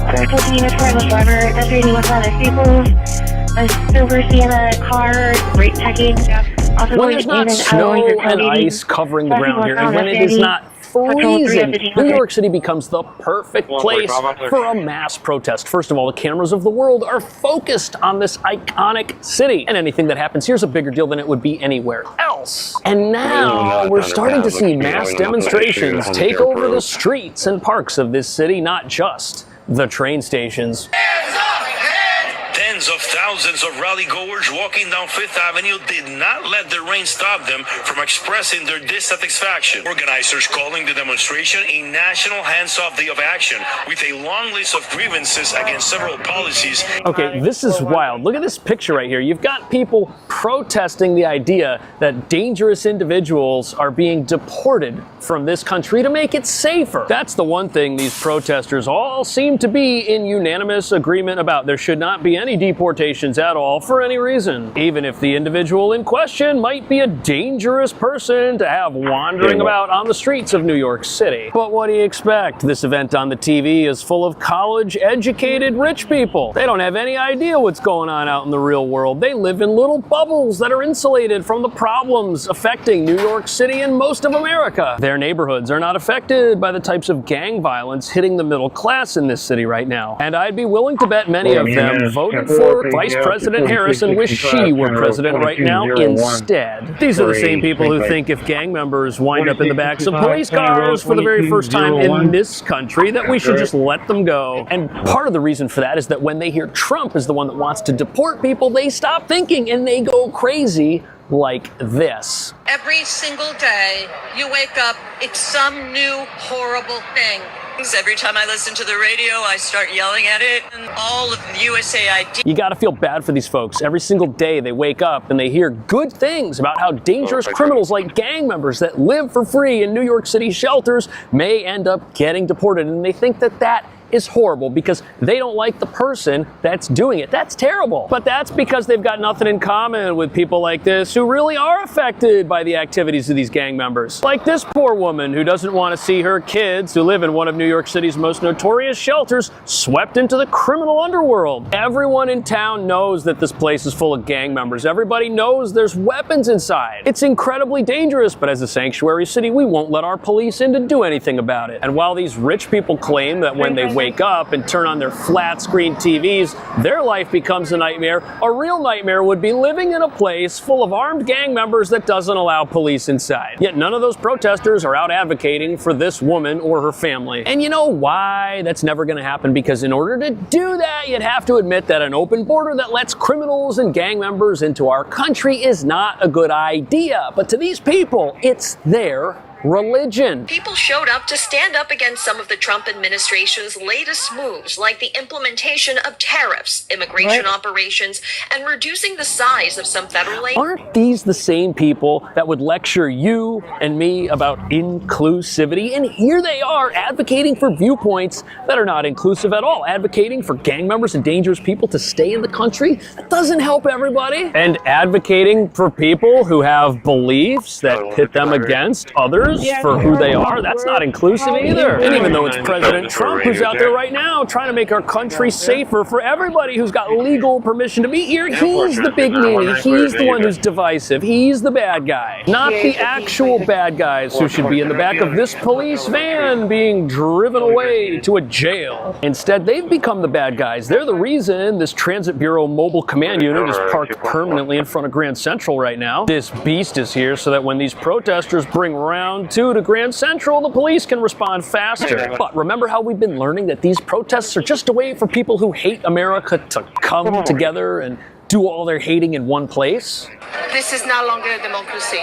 When there's not snow and ice covering the ground here, and when it is not freezing, New York City becomes the perfect place for a mass protest. First of all, the cameras of the world are focused on this iconic city, and anything that happens here is a bigger deal than it would be anywhere else. And now we're starting to see mass demonstrations take over the streets and parks of this city, not just the train stations. Tens of thousands of rally-goers walking down Fifth Avenue did not let the rain stop them from expressing their dissatisfaction. Organizers calling the demonstration a national hands-off day of action with a long list of grievances against several policies. Okay, this is wild. Look at this picture right here. You've got people protesting the idea that dangerous individuals are being deported from this country to make it safer. That's the one thing these protesters all seem to be in unanimous agreement about. There should not be any deportations at all for any reason, even if the individual in question might be a dangerous person to have wandering about on the streets of New York City. But what do you expect? This event on the TV is full of college-educated rich people. They don't have any idea what's going on out in the real world. They live in little bubbles that are insulated from the problems affecting New York City and most of America. Their neighborhoods are not affected by the types of gang violence hitting the middle class in this city right now. And I'd be willing to bet many of them voted for Vice President Harris and wish she were president right now instead. These are the same people who think if gang members wind up in the backs of police cars for the very first time in this country, that we should just let them go. And part of the reason for that is that when they hear Trump is the one that wants to deport people, they stop thinking and they go crazy like this. Every single day you wake up, it's some new horrible thing. Every time I listen to the radio, I start yelling at it, and all of the USAID. You gotta feel bad for these folks. Every single day they wake up and they hear good things about how dangerous criminals like gang members that live for free in New York City shelters may end up getting deported, and they think that that is horrible because they don't like the person that's doing it. That's terrible. But that's because they've got nothing in common with people like this who really are affected by the activities of these gang members. Like this poor woman who doesn't want to see her kids who live in one of New York City's most notorious shelters swept into the criminal underworld. Everyone in town knows that this place is full of gang members. Everybody knows there's weapons inside. It's incredibly dangerous, but as a sanctuary city, we won't let our police in to do anything about it. And while these rich people claim that when they wake up and turn on their flat screen TVs, their life becomes a nightmare, a real nightmare would be living in a place full of armed gang members that doesn't allow police inside. Yet none of those protesters are out advocating for this woman or her family. And you know why that's never going to happen? Because in order to do that, you'd have to admit that an open border that lets criminals and gang members into our country is not a good idea. But to these people, it's their religion. People showed up to stand up against some of the Trump administration's latest moves, like the implementation of tariffs, immigration operations, and reducing the size of some federal aid. Aren't these the same people that would lecture you and me about inclusivity? And here they are advocating for viewpoints that are not inclusive at all, advocating for gang members and dangerous people to stay in the country. That doesn't help everybody. And advocating for people who have beliefs that pit them against others others for who they are, that's not inclusive either. And even though it's President Trump who's out there right now trying to make our country safer for everybody who's got legal permission to be here, he's the big meanie. He's the one who's divisive. He's the bad guy, not the actual bad guys who should be in the back of this police van being driven away to a jail. Instead, they've become the bad guys. They're the reason this Transit Bureau mobile command unit is parked permanently in front of Grand Central right now. This beast is here so that when these protesters bring round 2 to Grand Central, the police can respond faster. But remember how we've been learning that these protests are just a way for people who hate America to come together and do all their hating in one place? This is no longer a democracy.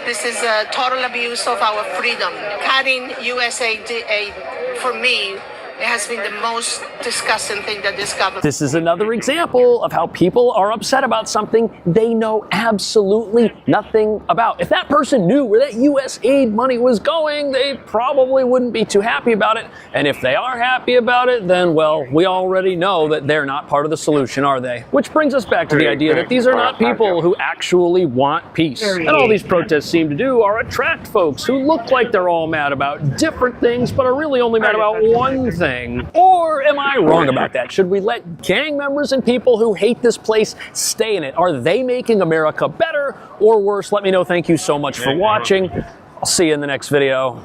This is a total abuse of our freedom. Cutting USA aid, for me, it has been the most disgusting thing that this government... This is another example of how people are upset about something they know absolutely nothing about. If that person knew where that US aid money was going, they probably wouldn't be too happy about it. And if they are happy about it, then, well, we already know that they're not part of the solution, are they? Which brings us back to the idea that these are not people who actually want peace. And all these protests seem to do are attract folks who look like they're all mad about different things, but are really only mad about one thing. Or am I wrong about that? Should we let gang members and people who hate this place stay in it? Are they making America better or worse? Let me know. Thank you so much for watching. I'll see you in the next video.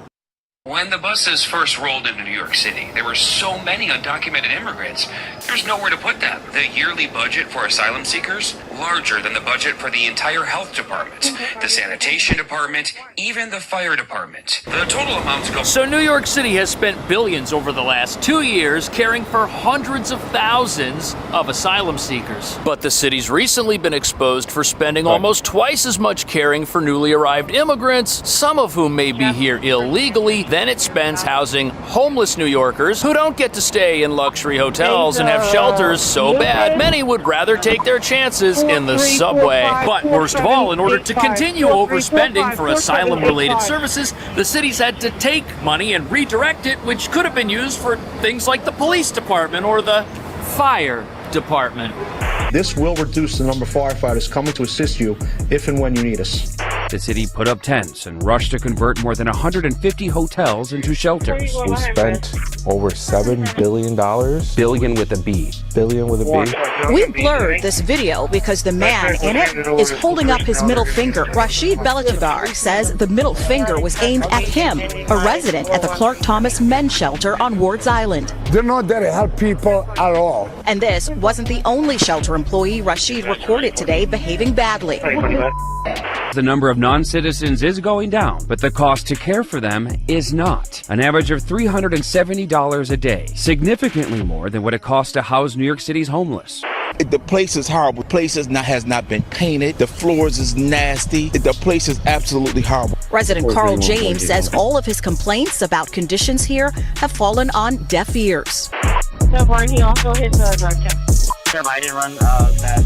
When the buses first rolled into New York City, there were so many undocumented immigrants, there's nowhere to put them. The yearly budget for asylum seekers, larger than the budget for the entire health department, the sanitation department, even the fire department. The total amounts go... So New York City has spent billions over the last 2 years caring for hundreds of thousands of asylum seekers. But the city's recently been exposed for spending almost twice as much caring for newly arrived immigrants, some of whom may be here illegally, than it spends housing homeless New Yorkers who don't get to stay in luxury hotels and have shelters so bad many would rather take their chances in the subway. But worst of all, in order to continue overspending for asylum-related services, the city's had to take money and redirect it, which could have been used for things like the police department or the fire department. This will reduce the number of firefighters coming to assist you if and when you need us. The city put up tents and rushed to convert more than 150 hotels into shelters. We spent over $7 billion. Billion with a B. Billion with a B. We blurred this video because the man in it is holding up his middle finger. Rashid Belatigar says the middle finger was aimed at him, a resident at the Clark Thomas Men's Shelter on Wards Island. They're not there to help people at all. And this wasn't the only shelter employee Rashid recorded today behaving badly. The number of non-citizens is going down, but the cost to care for them is not. An average of $370 a day, significantly more than what it costs to house New York City's homeless. The place is horrible. The place has not been painted. The floors is nasty. The place is absolutely horrible. Resident Carl James says all of his complaints about conditions here have fallen on deaf ears. So far, he also hit the drug test. I didn't run that,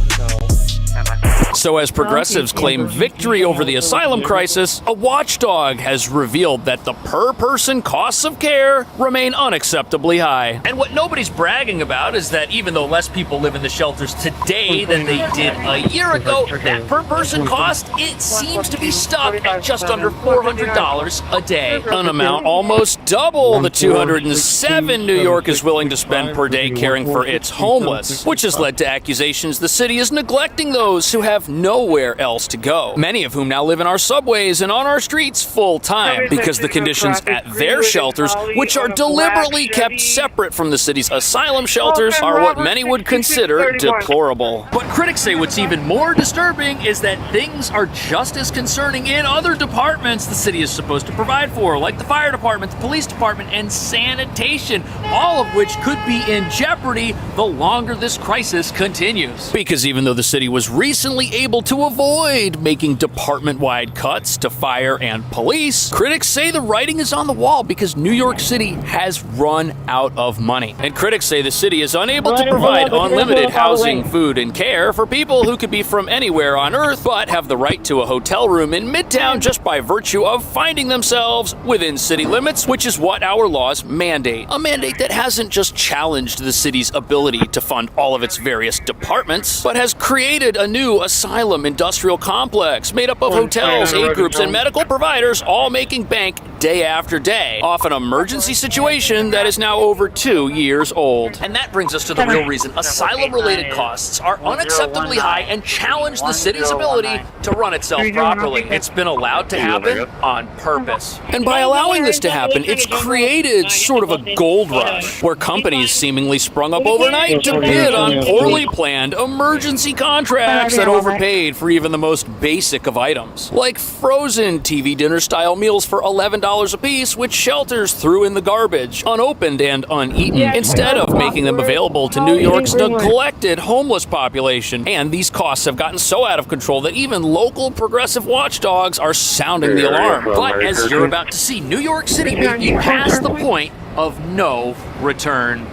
So as progressives claim victory over the asylum crisis, a watchdog has revealed that the per-person costs of care remain unacceptably high. And what nobody's bragging about is that even though less people live in the shelters today than they did a year ago, that per-person cost, it seems to be stuck at just under $400 a day, an amount almost double the $207 New York is willing to spend per day caring for its homeless, which has led to accusations the city is neglecting those who have nowhere else to go, many of whom now live in our subways and on our streets full-time because the conditions at their shelters, which are deliberately kept separate from the city's asylum shelters, are what many would consider deplorable. But critics say what's even more disturbing is that things are just as concerning in other departments the city is supposed to provide for, like the fire department, the police department, and sanitation, all of which could be in jeopardy the longer this crisis continues. Because even though the city was recently able to avoid making department-wide cuts to fire and police, critics say the writing is on the wall because New York City has run out of money. And critics say the city is unable to provide unlimited housing, food, and care for people who could be from anywhere on Earth but have the right to a hotel room in Midtown just by virtue of finding themselves within city limits, which is what our laws mandate. A mandate that hasn't just challenged the city's ability to fund all of its various departments, but has created a new asylum asylum industrial complex made up of hotels, aid groups, and medical providers, all making bank day after day off an emergency situation that is now over 2 years old. And that brings us to the real reason asylum-related costs are unacceptably high and challenge the city's ability to run itself properly. It's been allowed to happen on purpose. And by allowing this to happen, it's created sort of a gold rush, where companies seemingly sprung up overnight to bid on poorly planned emergency contracts that overpaid for even the most basic of items, like frozen TV dinner-style meals for $11 a piece, which shelters threw in the garbage, unopened and uneaten, instead of making them available to New York's neglected homeless population. And these costs have gotten so out of control that even local progressive watchdogs are sounding the alarm. But as you're about to see, New York City may be past the point of no return.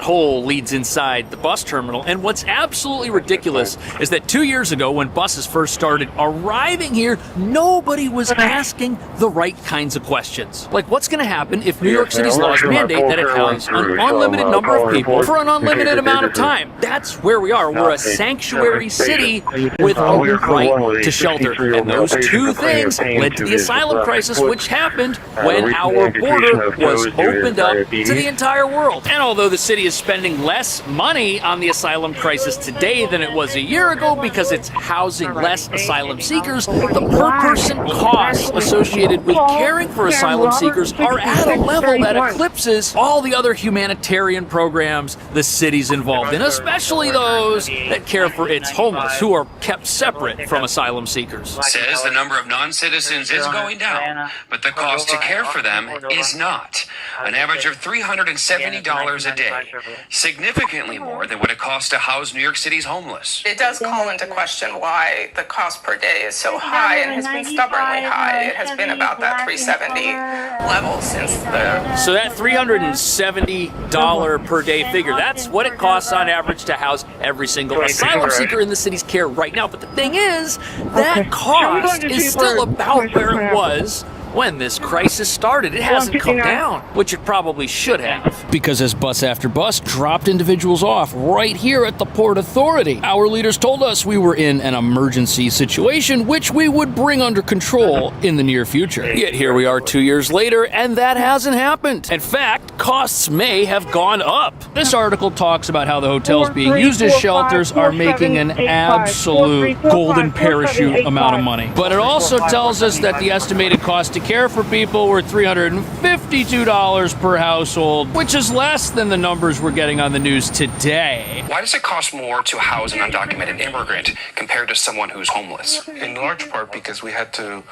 Hole leads inside the bus terminal, and what's absolutely ridiculous is that 2 years ago, when buses first started arriving here, nobody was asking the right kinds of questions. Like, what's going to happen if New York City's laws mandate that it house an unlimited number of people for an unlimited amount of time? That's where we are. We're a sanctuary city with a right to shelter, and those two things led to the asylum crisis, which happened when our border was opened up to the entire world. And although the city is spending less money on the asylum crisis today than it was a year ago because it's housing less asylum seekers, the per-person costs associated with caring for asylum seekers are at a level that eclipses all the other humanitarian programs the city's involved in, especially those that care for its homeless, who are kept separate from asylum seekers. Says the number of non-citizens is going down, but the cost to care for them is not. An average of $370 a day. Significantly more than what it costs to house New York City's homeless. It does call into question why the cost per day is so high and has been stubbornly high. It has been about that $370 level since the... So that $370 per day figure, that's what it costs on average to house every single asylum seeker in the city's care right now. But the thing is, that cost is still about where it was when this crisis started. It hasn't come down, which it probably should have. Because as bus after bus dropped individuals off right here at the Port Authority, our leaders told us we were in an emergency situation, which we would bring under control in the near future. Yet here we are 2 years later, and that hasn't happened. In fact, costs may have gone up. This article talks about how the hotels being used as shelters are making an absolute golden parachute amount of money. But it also tells us that the estimated cost to care for people were $352 per household, which is less than the numbers we're getting on the news today. Why does it cost more to house an undocumented immigrant compared to someone who's homeless? In large part because we had to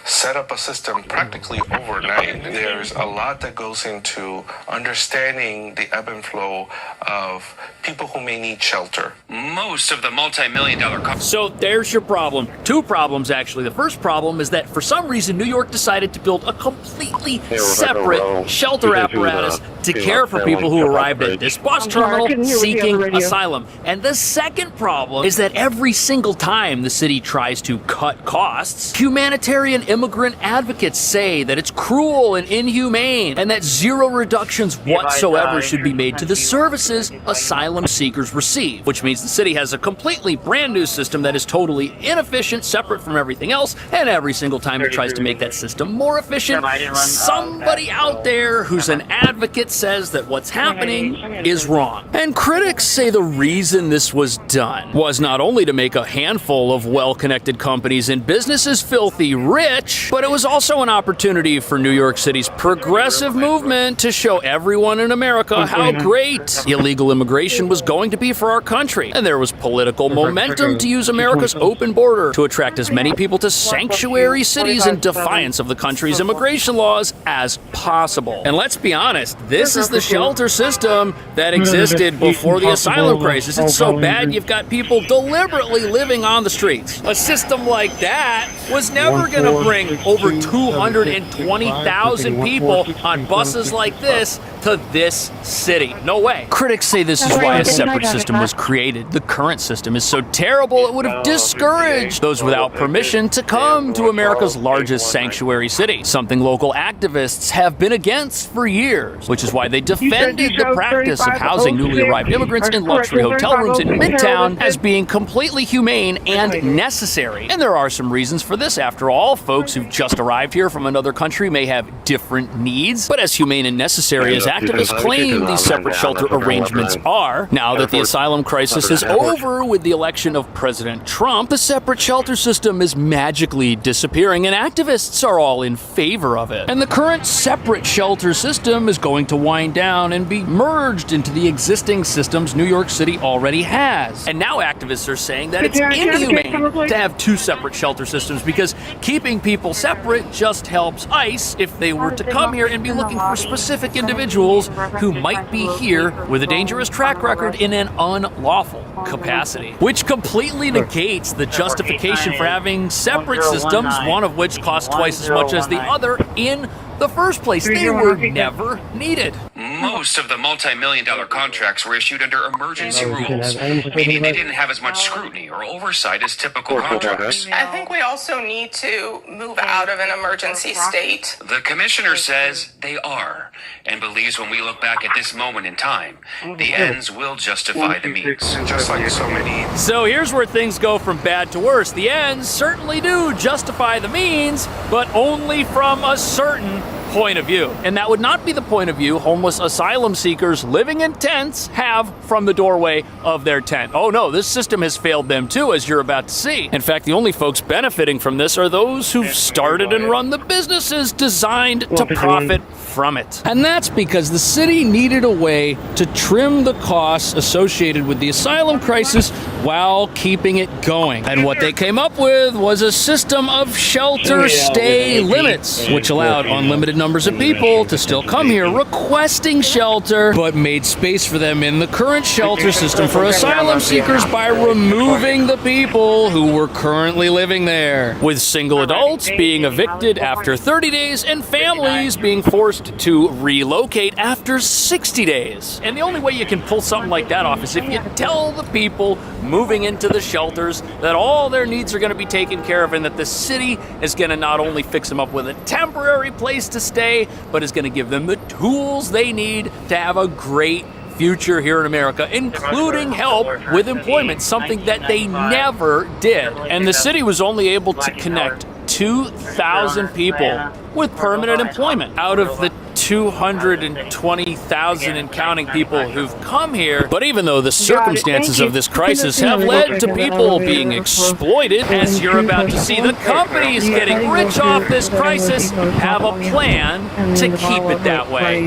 set up a system practically overnight. There's a lot that goes into understanding the ebb and flow of people who may need shelter. Most of the multi-million-dollar costs. So there's your problem. Two problems, actually. The first problem is that for some reason, New York decided to build a completely separate shelter apparatus to care for people who arrived at this bus terminal seeking asylum. And the second problem is that every single time the city tries to cut costs, humanitarian immigrant advocates say that it's cruel and inhumane and that zero reductions whatsoever should be made to the services asylum seekers receive, which means the city has a completely brand new system that is totally inefficient, separate from everything else, and every single time it tries to make that system more efficient, somebody out there who's an advocate says that what's happening is wrong. And critics say the reason this was done was not only to make a handful of well-connected companies and businesses filthy rich, but it was also an opportunity for New York City's progressive movement to show everyone in America how great illegal immigration was going to be for our country. And there was political momentum to use America's open border to attract as many people to sanctuary cities in defiance of the country's immigration laws as possible. And let's be honest, this This is the shelter system that existed before the asylum crisis. It's so bad you've got people deliberately living on the streets. A system like that was never going to bring over 220,000 people on buses like this to this city. No way. Critics say this is why a separate system was created. The current system is so terrible it would have discouraged those without permission to come to America's largest sanctuary city, something local activists have been against for years, which is why they defended the practice of housing newly arrived immigrants in luxury hotel rooms in Midtown as being completely humane and necessary. And there are some reasons for this. After all, folks who've just arrived here from another country may have different needs, but as humane and necessary as activists claim these separate shelter arrangements are, now that the asylum crisis is over with the election of President Trump, the separate shelter system is magically disappearing and activists are all in favor of it. And the current separate shelter system is going to wind down and be merged into the existing systems New York City already has. And now activists are saying that it's inhumane to have two separate shelter systems because keeping people separate just helps ICE if they were to come here and be looking for specific individuals who might be here with a dangerous track record in an unlawful capacity, which completely negates the justification for having separate systems, one of which costs twice as much as the other in the first place. They were never needed. Most of the multi-million-dollar contracts were issued under emergency rules, meaning they didn't have as much scrutiny or oversight as typical contracts. I think we also need to move out of an emergency state. The commissioner says they are, and believes when we look back at this moment in time, the ends will justify the means. Just like so many. So here's where things go from bad to worse. The ends certainly do justify the means, but only from a certain point of view. And that would not be the point of view homeless asylum seekers living in tents have from the doorway of their tent. Oh no, this system has failed them too, as you're about to see. In fact, the only folks benefiting from this are those who've started and run the businesses designed to profit from it. And that's because the city needed a way to trim the costs associated with the asylum crisis while keeping it going. And what they came up with was a system of shelter stay limits, which allowed unlimited numbers of people to still come here requesting shelter, but made space for them in the current shelter system for asylum seekers by removing the people who were currently living there, with single adults being evicted after 30 days and families being forced to relocate after 60 days. And the only way you can pull something like that off is if you tell the people moving into the shelters that all their needs are going to be taken care of and that the city is going to not only fix them up with a temporary place to stay, but is going to give them the tools they need to have a great future here in America, including help with employment, something that they never did. And the city was only able to connect 2,000 people with permanent employment out of the 220,000 and counting people who've come here. But even though the circumstances of this crisis have led to people being exploited, as you're about to see, the companies getting rich off this crisis have a plan to keep it that way.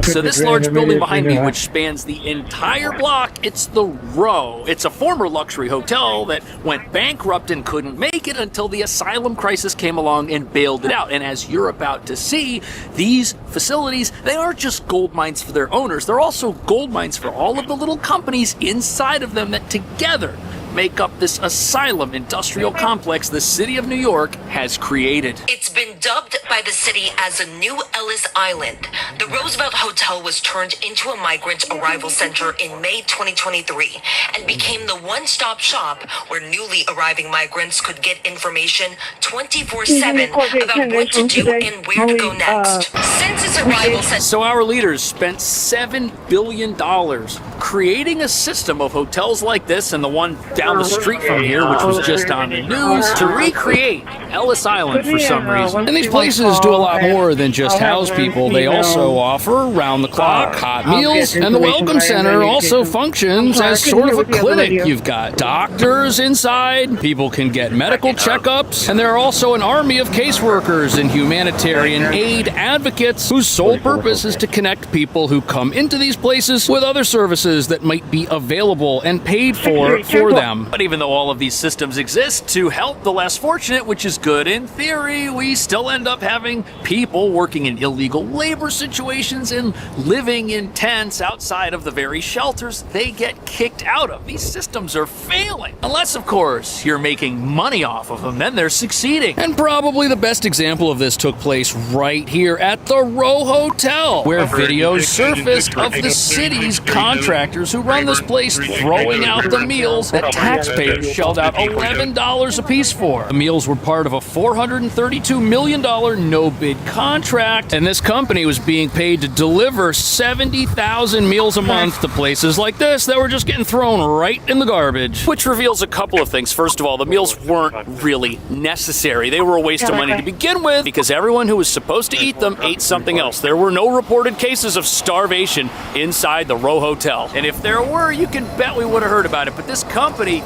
So this large building behind me, which spans the entire block, it's the Row. It's a former luxury hotel that went bankrupt and couldn't make it until the asylum crisis came along and bailed it out. And as you're about to see, these facilities, they aren't just gold mines for their owners, they're also gold mines for all of the little companies inside of them that together make up this asylum industrial complex the city of New York has created. It's been dubbed by the city as a new Ellis Island. The Roosevelt Hotel was turned into a migrant arrival center in May 2023 and became the one-stop shop where newly arriving migrants could get information 24/7 about what to do and where to go next. Since its arrival center... So our leaders spent $7 billion creating a system of hotels like this and the one down the street from here, which was just on the news, to recreate Ellis Island for some reason. And these places do a lot more than just house people. They also offer round-the-clock hot meals, and the Welcome Center also functions as sort of a clinic. You've got doctors inside, people can get medical checkups, and there are also an army of caseworkers and humanitarian aid advocates whose sole purpose is to connect people who come into these places with other services services that might be available and paid for them. But even though all of these systems exist to help the less fortunate, which is good in theory, we still end up having people working in illegal labor situations and living in tents outside of the very shelters they get kicked out of. These systems are failing. Unless, of course, you're making money off of them, then they're succeeding. And probably the best example of this took place right here at the Row Hotel, where videos surfaced of the city's contractors who run this place throwing out the meals that taxpayers shelled out $11 a piece for. The meals were part of a $432 million no-bid contract, and this company was being paid to deliver 70,000 meals a month to places like this that were just getting thrown right in the garbage. Which reveals a couple of things. First of all, the meals weren't really necessary. They were a waste of money to begin with because everyone who was supposed to eat them ate something else. There were no reported cases of starvation inside the Row Hotel. And if there were, you can bet we would have heard about it. But this company,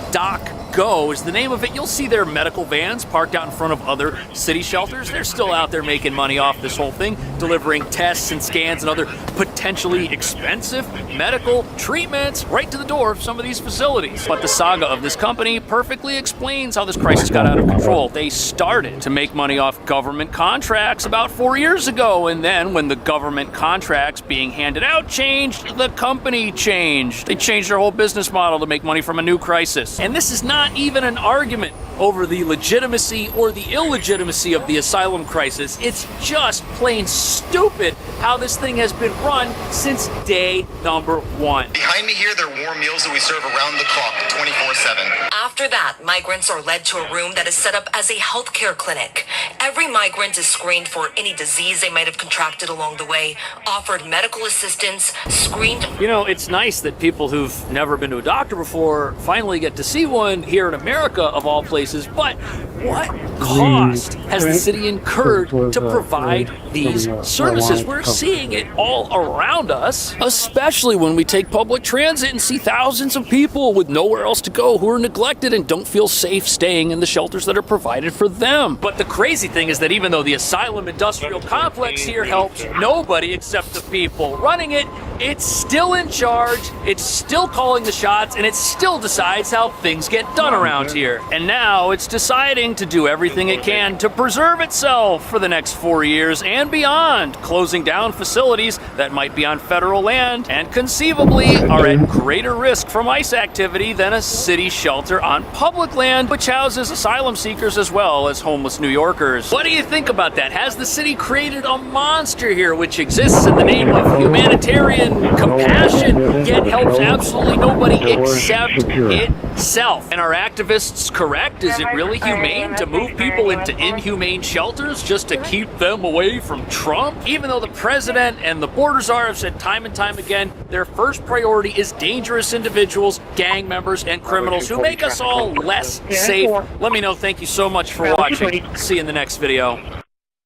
Go is the name of it. You'll see their medical vans parked out in front of other city shelters. They're still out there making money off this whole thing, delivering tests and scans and other potentially expensive medical treatments right to the door of some of these facilities. But the saga of this company perfectly explains how this crisis got out of control. They started to make money off government contracts about 4 years ago, and then when the government contracts being handed out changed, the company changed. They changed their whole business model to make money from a new crisis. And this is not even an argument over the legitimacy or the illegitimacy of the asylum crisis. It's just plain stupid how this thing has been run since day number one. Behind me here, there are warm meals that we serve around the clock, 24/7. After that, migrants are led to a room that is set up as a healthcare clinic. Every migrant is screened for any disease they might have contracted along the way, offered medical assistance, screened. You know, it's nice that people who've never been to a doctor before finally get to see one here in America, of all places, but what cost has the city incurred to provide these services? We're seeing it all around us, especially when we take public transit and see thousands of people with nowhere else to go who are neglected and don't feel safe staying in the shelters that are provided for them. But the crazy thing is that even though the asylum industrial complex here helps nobody except the people running it, it's still in charge, it's still calling the shots, and it still decides how things get done around here. And now it's deciding to do everything it can to preserve itself for the next 4 years and beyond, closing down facilities that might be on federal land and conceivably are at greater risk from ICE activity than a city shelter on public land, which houses asylum seekers as well as homeless New Yorkers. What do you think about that? Has the city created a monster here which exists in the name of humanitarian compassion, yet helps absolutely nobody except itself? And are activists correct? Is it really humane to move people into inhumane shelters just to keep them away from Trump? Even though the president and the border czar have said time and time again, their first priority is dangerous individuals, gang members, and criminals who make us all less safe. Let me know. Thank you so much for watching. See you in the next video.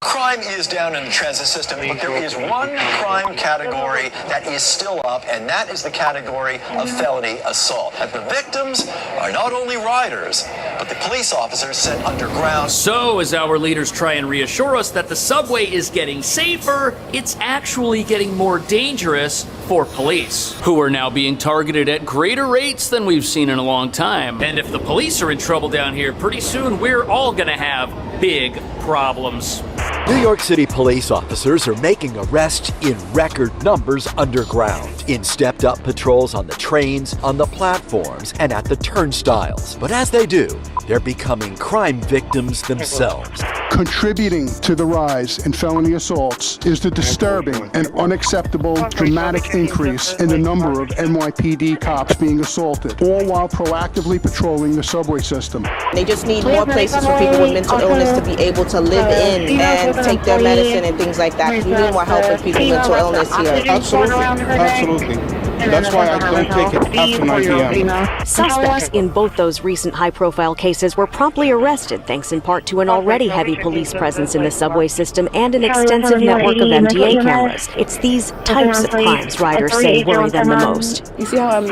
Crime is down in the transit system, but there is one crime category that is still up, and that is the category of felony assault. And the victims are not only riders, but the police officers sent underground. So, as our leaders try and reassure us that the subway is getting safer, it's actually getting more dangerous for police, who are now being targeted at greater rates than we've seen in a long time. And if the police are in trouble down here, pretty soon we're all gonna have big problems. New York City police officers are making arrests in record numbers underground, in stepped-up patrols on the trains, on the platforms, and at the turnstiles. But as they do, they're becoming crime victims themselves. Contributing to the rise in felony assaults is the disturbing and unacceptable dramatic increase in the number of NYPD cops being assaulted, all while proactively patrolling the subway system. They just need more places for people with mental illness to be able to live in and take their medicine and things like that. We need more help with people with mental illness here. Absolutely, absolutely. That's why I don't take it after 9 p.m. Suspects in both those recent high-profile cases were promptly arrested thanks in part to an already heavy police presence in the subway system and an extensive network of MTA cameras. It's these types of crimes riders say worry them the most. You see how I'm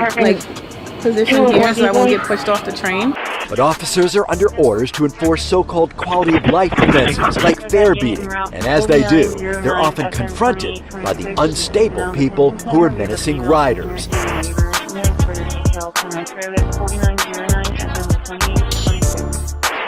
positioned here so I won't get pushed off the train? But officers are under orders to enforce so-called quality-of-life offenses like fare beating. And as they do, they're often confronted by the unstable people who are menacing riders.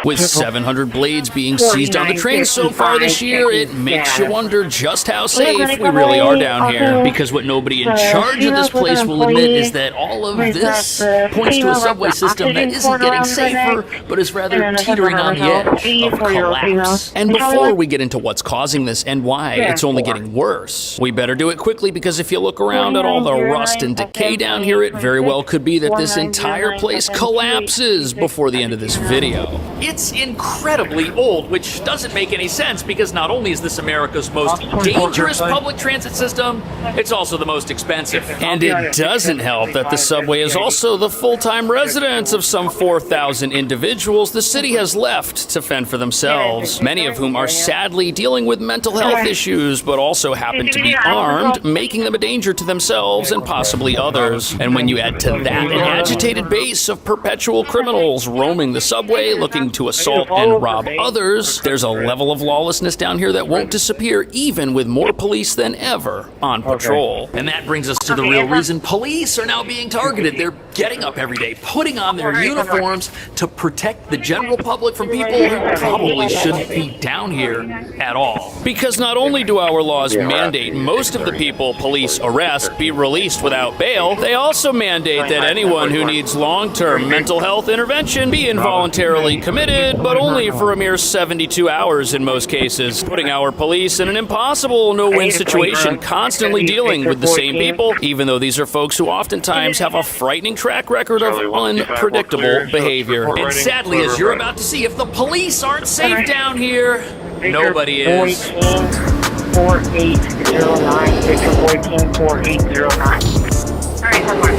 With 700 blades being seized on the train so far this year, it makes you wonder just how safe we really are down here. Because what nobody in charge of this place will admit is that all of this points to a subway system that isn't getting safer, but is rather teetering on the edge of collapse. And before we get into what's causing this and why it's only getting worse, we better do it quickly, because if you look around at all the rust and decay down here, it very well could be that this entire place collapses before the end of this video. It's incredibly old, which doesn't make any sense, because not only is this America's most dangerous public transit system, it's also the most expensive. And it doesn't help that the subway is also the full-time residence of some 4,000 individuals the city has left to fend for themselves, many of whom are sadly dealing with mental health issues, but also happen to be armed, making them a danger to themselves and possibly others. And when you add to that an agitated base of perpetual criminals roaming the subway looking to assault and rob others, there's a level of lawlessness down here that won't disappear even with more police than ever on patrol. And that brings us to the real reason police are now being targeted. They're getting up every day, putting on their uniforms to protect the general public from people who probably shouldn't be down here at all. Because not only do our laws mandate most of the people police arrest be released without bail, they also mandate that anyone who needs long-term mental health intervention be involuntarily committed, but only for a mere 72 hours in most cases, putting our police in an impossible no-win situation, constantly dealing with the same people, even though these are folks who oftentimes have a frightening track record of unpredictable behavior. And sadly, as you're about to see, if the police aren't safe down here, nobody is. 4809, Victor 14, 4809. All right, one more.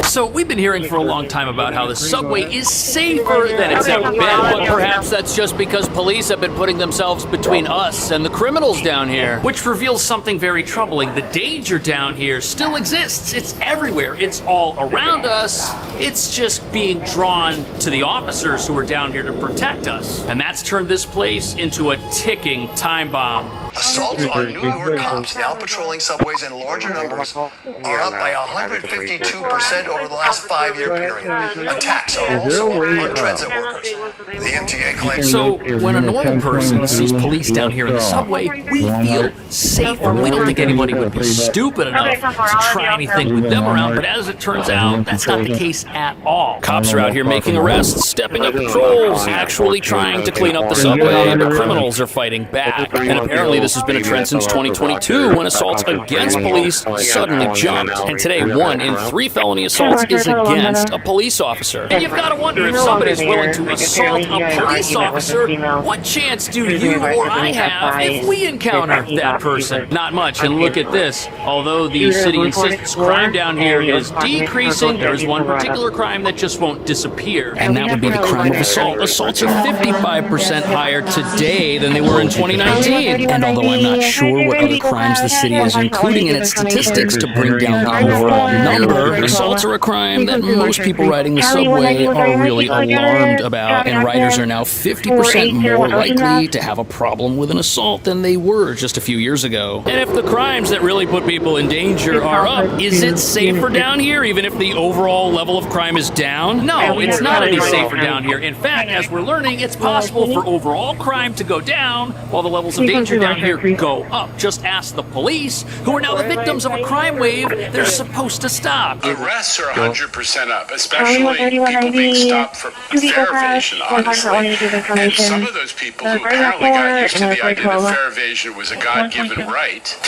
So we've been hearing for a long time about how the subway is safer than it's ever been, but perhaps that's just because police have been putting themselves between us and the criminals down here, which reveals something very troubling. The danger down here still exists. It's everywhere. It's all around us. It's just being drawn to the officers who are down here to protect us. And that's turned this place into a ticking time bomb. Assaults on New York cops now patrolling subways in larger numbers are up by 152% over the last 5-year period. Attacks are also on transit workers. The MTA claims... So, when a normal person sees police down here in the subway, we feel safer. We don't think anybody would be stupid enough to try anything with them around, but as it turns out, that's not the case at all. Cops are out here making arrests, stepping up patrols, actually trying to clean up the subway, but criminals are fighting back. And apparently this has been a trend since 2022, when assaults against police suddenly jumped. And today, 1 in 3 felony assaults is against a police officer. And you've got to wonder, if somebody's willing to assault a police officer, what chance do you or I have if we encounter that person? Not much. And look at this. Although the city insists crime down here is decreasing, there is one particular crime that just won't disappear, and that would be the crime of assault. Assaults are 55% higher today than they were in 2019. And although I'm not sure what other crimes the city is including in its statistics to bring down the overall number, assaults are a crime that most people riding the subway are really alarmed about, and riders are now 50% more likely to have a problem with an assault than they were just a few years ago. And if the crimes that really put people in danger are up, is it safer down here even if the overall level of crime is down? No, it's not any safer down here. In fact, as we're learning, it's possible for overall crime to go down while the levels of danger down here go up. Just ask the police, who are now the victims of a crime wave they're supposed to stop. Arrests are 100% up, especially people being stopped for fare evasion, honestly. And some of those people who apparently got used to the idea that fare evasion was a God-given right,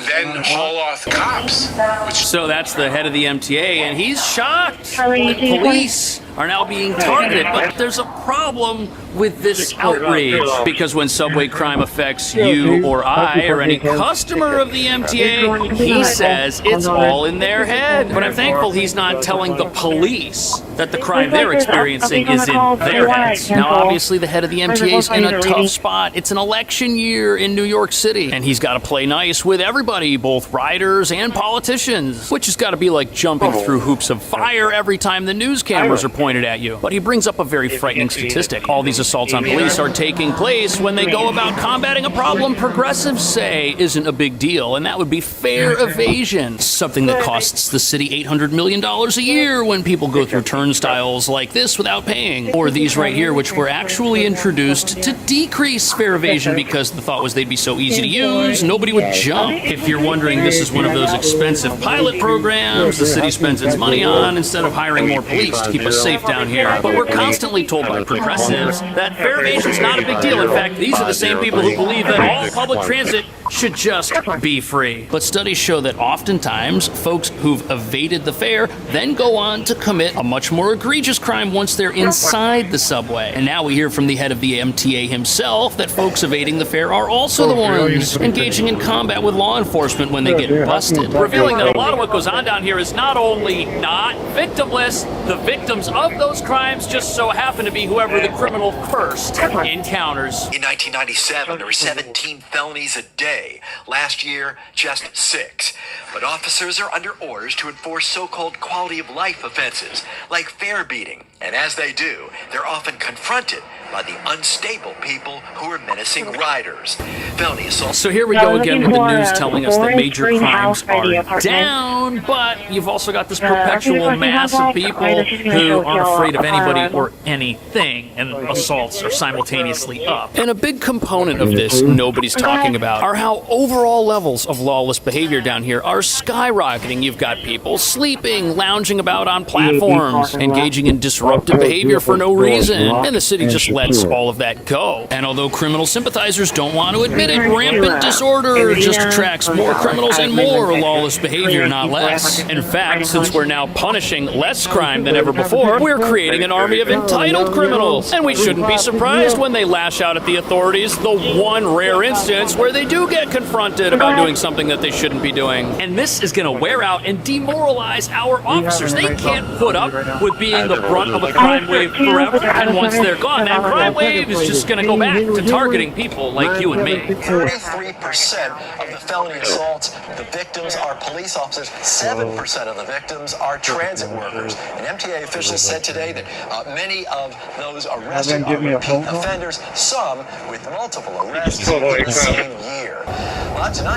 then haul off cops. So that's the head of the MTA, and he's shocked that police are now being targeted. But there's a problem with this outrage, because when subway crime affects you or I or any customer of the MTA, he says it's all in their head. But I'm thankful he's not telling the police that the crime they're experiencing is in their heads. Now, obviously, the head of the MTA is in a tough spot. It's an election year in New York City, and he's got to play nice with everybody, both riders and politicians, which has got to be like jumping through hoops of fire every time the news cameras are pointing pointed at you. But he brings up a very frightening statistic. All these assaults on police are taking place when they go about combating a problem progressives say isn't a big deal, and that would be fare evasion, something that costs the city $800 million a year when people go through turnstiles like this without paying. Or these right here, which were actually introduced to decrease fare evasion because the thought was they'd be so easy to use, nobody would jump. If you're wondering, this is one of those expensive pilot programs the city spends its money on instead of hiring more police to keep us safe down here. But we're constantly told by progressives that fare evasion's not a big deal. In fact, these are the same people who believe that all public transit should just be free. But studies show that oftentimes folks who've evaded the fare then go on to commit a much more egregious crime once they're inside the subway. And now we hear from the head of the MTA himself that folks evading the fare are also the ones engaging in combat with law enforcement when they get busted, revealing that a lot of what goes on down here is not only not victimless, the victims of those crimes just so happen to be whoever the criminal first encounters. In 1997, there were 17 felonies a day. Last year, just 6. But officers are under orders to enforce so-called quality of life offenses, like fare beating. And as they do, they're often confronted by the unstable people who are menacing riders. Felony assault. So here we go again with the news telling us that major crimes are down, but you've also got this perpetual mass of people who aren't afraid of anybody or anything, and assaults are simultaneously up. And a big component of this nobody's talking about are how overall levels of lawless behavior down here are skyrocketing. You've got people sleeping, lounging about on platforms, engaging in disruptive behavior for no reason, and the city just lets all of that go. And although criminal sympathizers don't want to admit it, rampant disorder just attracts more criminals and more lawless behavior, not less. In fact, since we're now punishing less crime than ever before, we're creating an army of entitled criminals. And we shouldn't be surprised when they lash out at the authorities the one rare instance where they do get confronted about doing something that they shouldn't be doing. And this is going to wear out and demoralize our officers. They can't put up with being the brunt of a crime wave forever. And once they're gone, that crime wave is just going to go back to targeting people like you and me. 33% of the felony assaults, the victims are police officers. 7% of the victims are transit workers. And MTA officials said today that many of those arrested are repeat offenders, some with multiple arrests in the same year.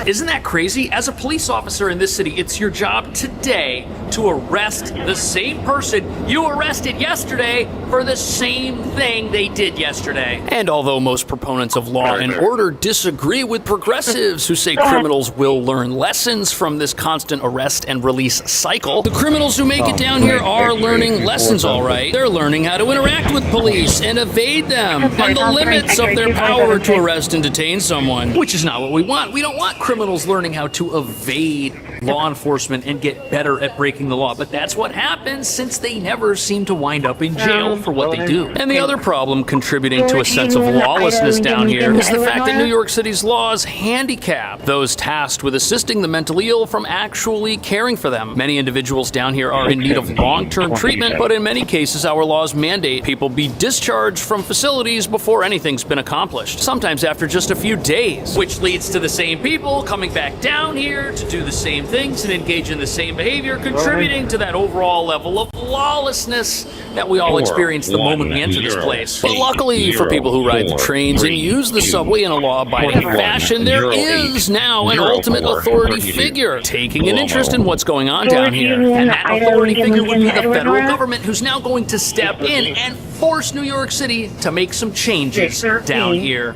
Isn't that crazy? As a police officer in this city, it's your job today to arrest the same person you arrested yesterday for the same thing they did yesterday. And although most proponents of law and order disagree with progressives who say criminals will learn lessons from this constant arrest and release cycle, the criminals who make it down here are learning lessons, all right. They're learning how to interact with police and evade them and the limits of their power to arrest and detain someone, which is not what we want. We don't want criminals learning how to evade law enforcement and get better at breaking the law, but that's what happens since they never seem to wind up in jail for what they do. And the other problem contributing to a sense of lawlessness down here is the fact that New York City's laws handicap those tasked with assisting the mentally ill from actually caring for them. Many individuals down here are in need of long-term treatment, but in many cases our laws mandate people be discharged from facilities before anything's been accomplished, sometimes after just a few days, which leads to the same people coming back down here to do the same things and engage in the same behavior, contributing to that overall level of lawlessness that we all experience the moment we enter this place. But luckily for people who ride the trains and use the subway in a law-abiding fashion, there is now an ultimate authority figure taking an interest in what's going on down here. And that authority figure would be the federal government, who's now going to step in and force New York City to make some changes down here.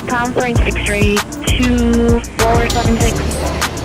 Conference X-ray 2476.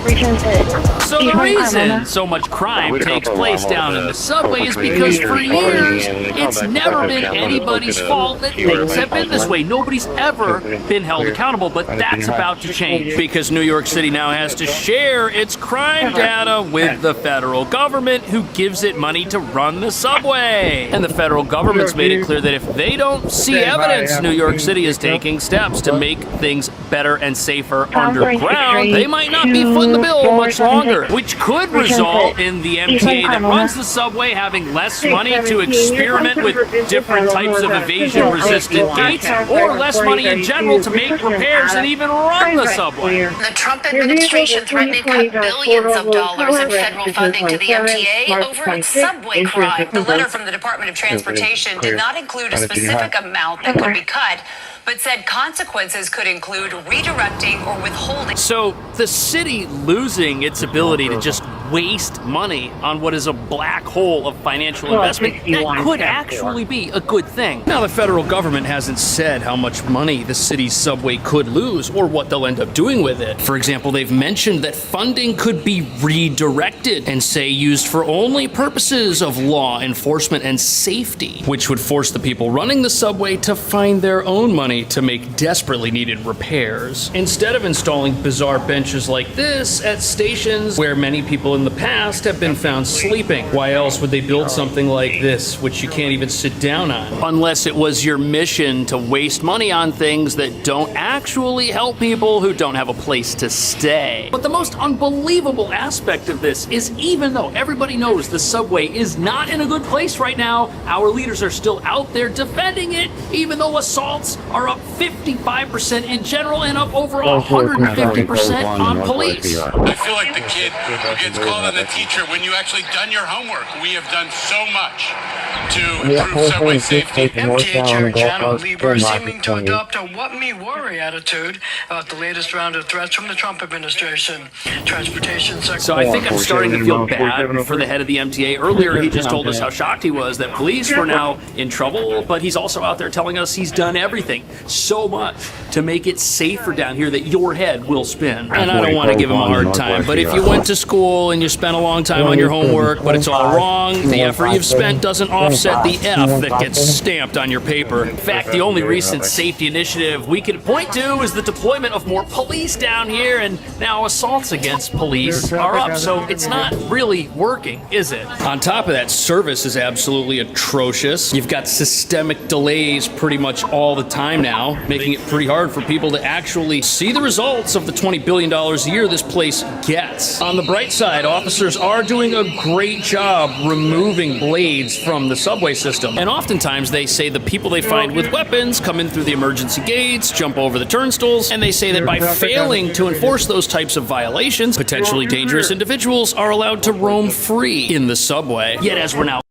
So the reason so much crime takes place down in the subway is because for years it's never been anybody's fault that things have been this way. Nobody's ever been held accountable, but that's about to change because New York City now has to share its crime data with the federal government, who gives it money to run the subway. And the federal government's made it clear that if they don't see evidence, New York City is taking steps to make things better and safer underground, they might not be footing the bill much longer, which could result in the MTA that runs the subway having less money to experiment with different types of evasion-resistant gates, or less money in general to make repairs and even run the subway. The Trump administration threatened to cut billions of dollars in federal funding to the MTA over its subway crime. The letter from the Department of Transportation did not include a specific amount that could be cut, but said consequences could include redirecting or withholding. So the city losing its ability to just waste money on what is a black hole of financial investment, that could actually be a good thing. Now, the federal government hasn't said how much money the city's subway could lose or what they'll end up doing with it. For example, they've mentioned that funding could be redirected and, say, used for only purposes of law enforcement and safety, which would force the people running the subway to find their own money to make desperately needed repairs. Instead of installing bizarre benches like this at stations where many people in the past have been found sleeping, why else would they build something like this, which you can't even sit down on? Unless it was your mission to waste money on things that don't actually help people who don't have a place to stay. But the most unbelievable aspect of this is, even though everybody knows the subway is not in a good place right now, our leaders are still out there defending it, even though assaults are up 55% in general and up over 150% on police. I feel like the kid who gets called on the teacher when you actually done your homework. We have done so much to improve subway safety. MTA Chair Janet Lieber seeming to adopt a what me worry attitude about the latest round of threats from the Trump administration. Transportation Secretary. So I think I'm starting to feel bad for the head of the MTA. Earlier, he just told us how shocked he was that police were now in trouble, but he's also out there telling us he's done everything so much to make it safer down here that your head will spin. And I don't want to give him a hard time, but if you went to school and you spent a long time on your homework, but it's all wrong, the effort you've spent doesn't offset the F that gets stamped on your paper. In fact, the only recent safety initiative we can point to is the deployment of more police down here, and now assaults against police are up, so it's not really working, is it? On top of that, service is absolutely atrocious. You've got systemic delays pretty much all the time now, making it pretty hard for people to actually see the results of the $20 billion a year this place gets. On the bright side, officers are doing a great job removing blades from the subway system. And oftentimes they say the people they find with weapons come in through the emergency gates, jump over the turnstiles, and they say that by failing to enforce those types of violations, potentially dangerous individuals are allowed to roam free in the subway. Yet as we're now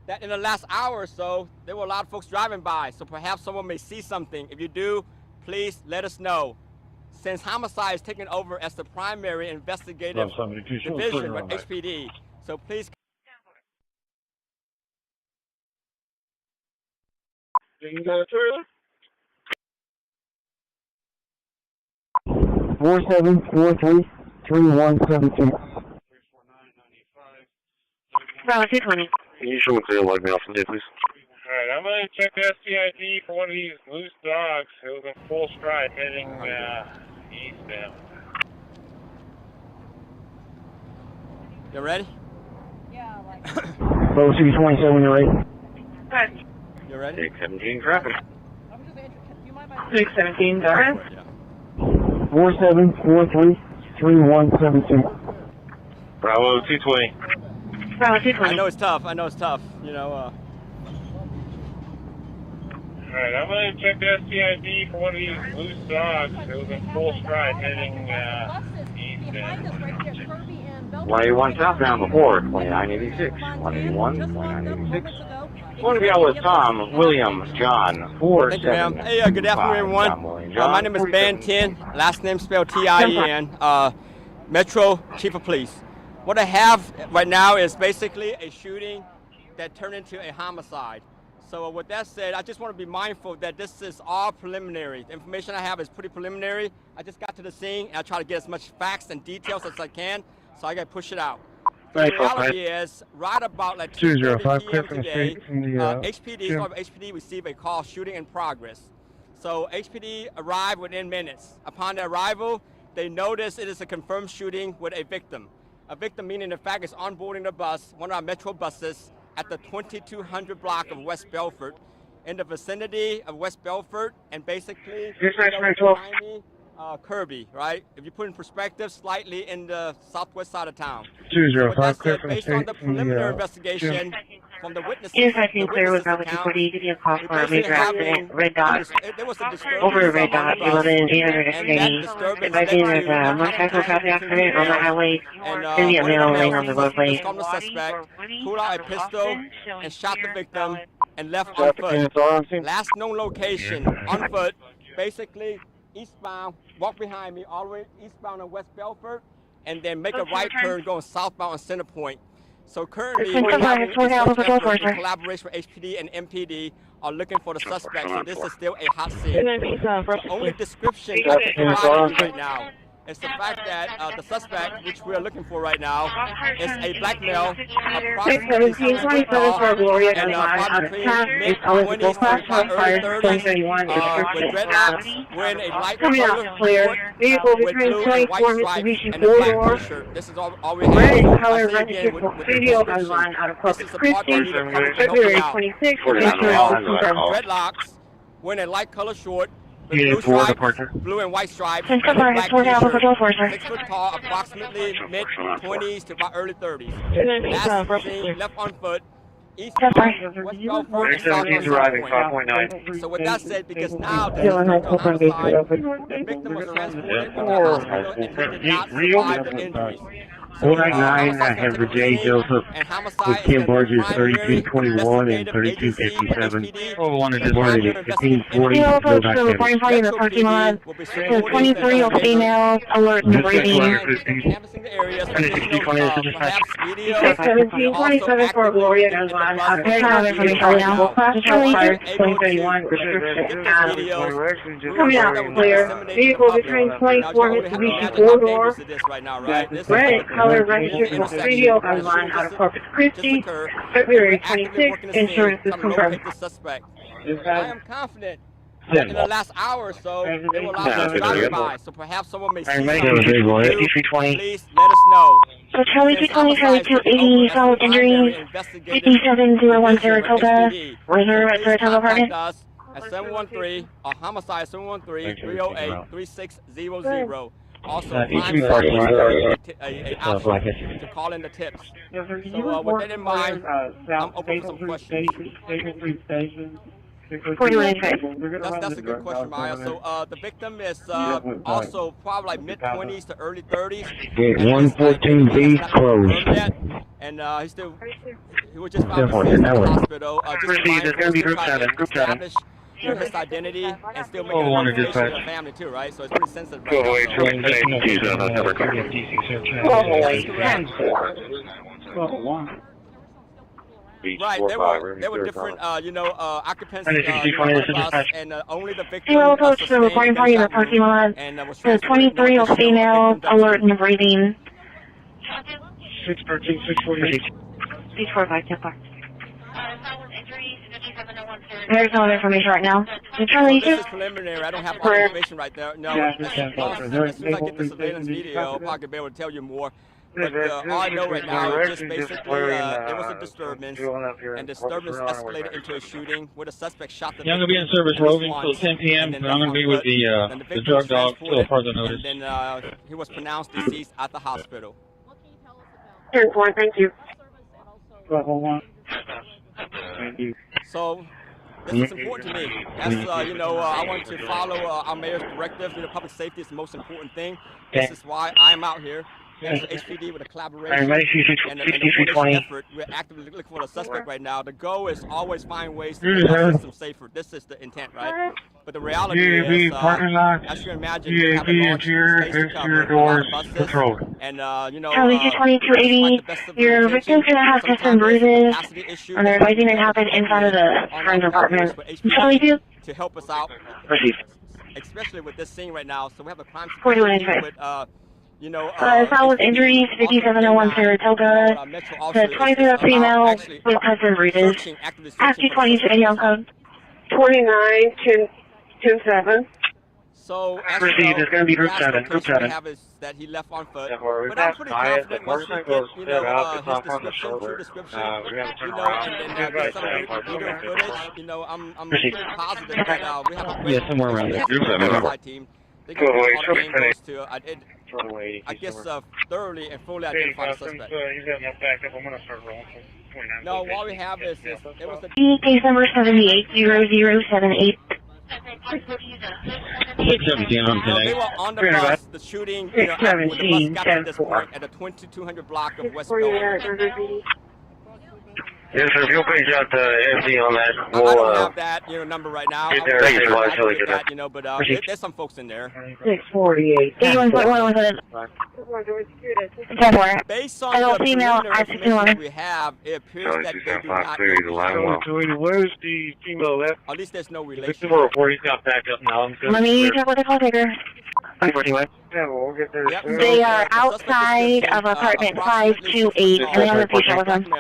that in the last hour or so, there were a lot of folks driving by, so perhaps someone may see something. If you do, please let us know. Since homicide is taking over as the primary investigative division with HPD, so please. You got a trailer? 47433172. Bravo 220. Can you show me clear log me off from there, please? Alright, I'm going to check the STID for one of these loose dogs. It was in full stride heading eastbound. You ready? Bravo 627, you're ready. Right. You ready? 617 traffic. 617, go ahead. 47433172. Bravo 220. Bravo 220. I know it's tough. I know it's tough. You know, Alright, I'm going to check the STID for one of these loose dogs. It was in full stride heading eastbound. YA1 southbound before 2986. 181, 2986. Want to be out with Tom, William, John, 47. Thank you, ma'am. Hey, good afternoon, everyone. My name is Ben 10, last name spelled T-I-E-N, Metro Chief of Police. What I have right now is basically a shooting that turned into a homicide. So with that said, I just want to be mindful that this is all preliminary. The information I have is pretty preliminary. I just got to the scene and I try to get as much facts and details as I can, so I got to push it out. The reality is, right about like 2:30 p.m. today, HPD received a call shooting in progress. So HPD arrived within minutes. Upon their arrival, they noticed it is a confirmed shooting with a victim. A victim meaning the fact is onboarding the bus, one of our metro buses, at the 2200 block of West Belford. in the vicinity of West Belfort, and basically behind me, Kirby, right? If you put in perspective, slightly in the southwest side of town. 205 clear from based on the preliminary investigation from the witnesses, clear with Bravo 240, give me a call for a major accident, red dot, over red dot, 11-880, advising there's a motorcycle traffic accident on the highway, going to be a male laying on the roadway. The suspect pulled out a pistol and shot the victim and left on foot. Last known location, on foot, basically eastbound, walk behind me all the way eastbound on West Belfort, and then make a right turn going southbound on Center Point. So currently, we're having collaboration with HPD and MPD are looking for the suspect. So this is still a hot scene. The only description I can provide you right now is the fact that the suspect, which we are looking for right now, is a black male, approximately 6 foot tall, and probably mid-20s to early 30s, with dreadlocks, wearing a light color with blue and white stripes and a black t-shirt. This is all we have. I say again with the description. This is the part that we need to help you out. Dreadlocks, wearing a light color short, blue stripes, blue and white stripes, and a black t-shirt, 6 foot tall, approximately mid-20s to about early 30s. Last seen left on foot, east West Belfort, and south on. So with that said, because now this is homicide, the victim was transported to the hospital and he did not survive the injuries. 499, Henry J. Joseph, with Kim Borges, 3221 and 3257. Oh, wanted to morning at 1540. In the parking lot. 23 of females, alert and breathing. 1727 for Gloria goes on. I'll take all the information right now. Charlie 2031, restriction coming out clear. Vehicle between 24 Mitsubishi 4-door. Red color registered for video goes on out of Corpus Christi. February 26th, insurance is confirmed. I am confident that in the last hour or so, they will allow us to drive by. So perhaps someone may see something. Please let us know. So Charlie 220, Charlie 280, follow injuries, 57010 Toga, reserve at Saratoga Apartment. Us at 713, or homicide 713-308-3600. Also, a to call in the tips. So with that in mind, I'm open for some questions. That's a good question, Maya. So the victim is also probably like mid-20s to early 30s. 114B closed. And he was just found in the hospital. Just establish his identity and still make a notification to the family too, right? So it's pretty sensitive. Right, there were different, occupants and only the victim the reporting party in the parking lot. So 23 of females, alert and breathing. 613, 648. 645, 10 5. There's no information right now. This is preliminary. I don't have all the information right there. No, as soon as I get the surveillance video, I'll probably be able to tell you more. But all I know right now is just basically it was a disturbance, and disturbance escalated into a shooting where the suspect shot the victim. I'm going to be in service roving until 10 p.m. and I'm going to be with the drug dog till further notice. And then he was pronounced deceased at the hospital. 10-4, thank you. Thank you. So this is important to me. That's, I want to follow our mayor's directives. Public safety is the most important thing. This is why I'm out here. As HPD with a collaboration and an effort, we're actively looking for the suspect right now. The goal is always find ways to make our system safer. This is the intent, right? But the reality is, as you can imagine, we have a large space to cover, a lot of buses, and Charlie 2280, your victim's gonna have just some bruises, and they're advising it happened inside of the friend's apartment. Charlie 2. To help us out, especially with this scene right now. So we have a crime scene with foul with injuries, 5701 Saratoga, the 23 female with custom bruises, active 2280 on code. 29, 10-7. So, as Christi, you know, there's going to be group the 7. Group 7. we have is that he left on foot. We're But I'm pretty confident once we get, we have his a turn description, around. and then get some video footage, I'm pretty positive that we have a great somewhere around there. Group 7. team. They can all the game goes to, I guess, thoroughly and fully identify the suspect. He's got enough backup. I'm going to start rolling. No, what we have is it was the case number 780078. 617 on today. They were on the bus, the shooting, when the bus got to this point at the 2200 block of West Bellevue. Yes, sir. If you'll page out the SD on that, I don't have that, number right now. Get there. Thank you, Flash. Really good. That, but there's some folks in there. 648. 81.1 was it? Based on the preliminary information we have, it appears that they do not know. Where's the female left? At least there's no relation. 404, he's got back up now. Let me check with the call taker. Yeah, we'll get there. They are outside of apartment 528, and they have a patient with them.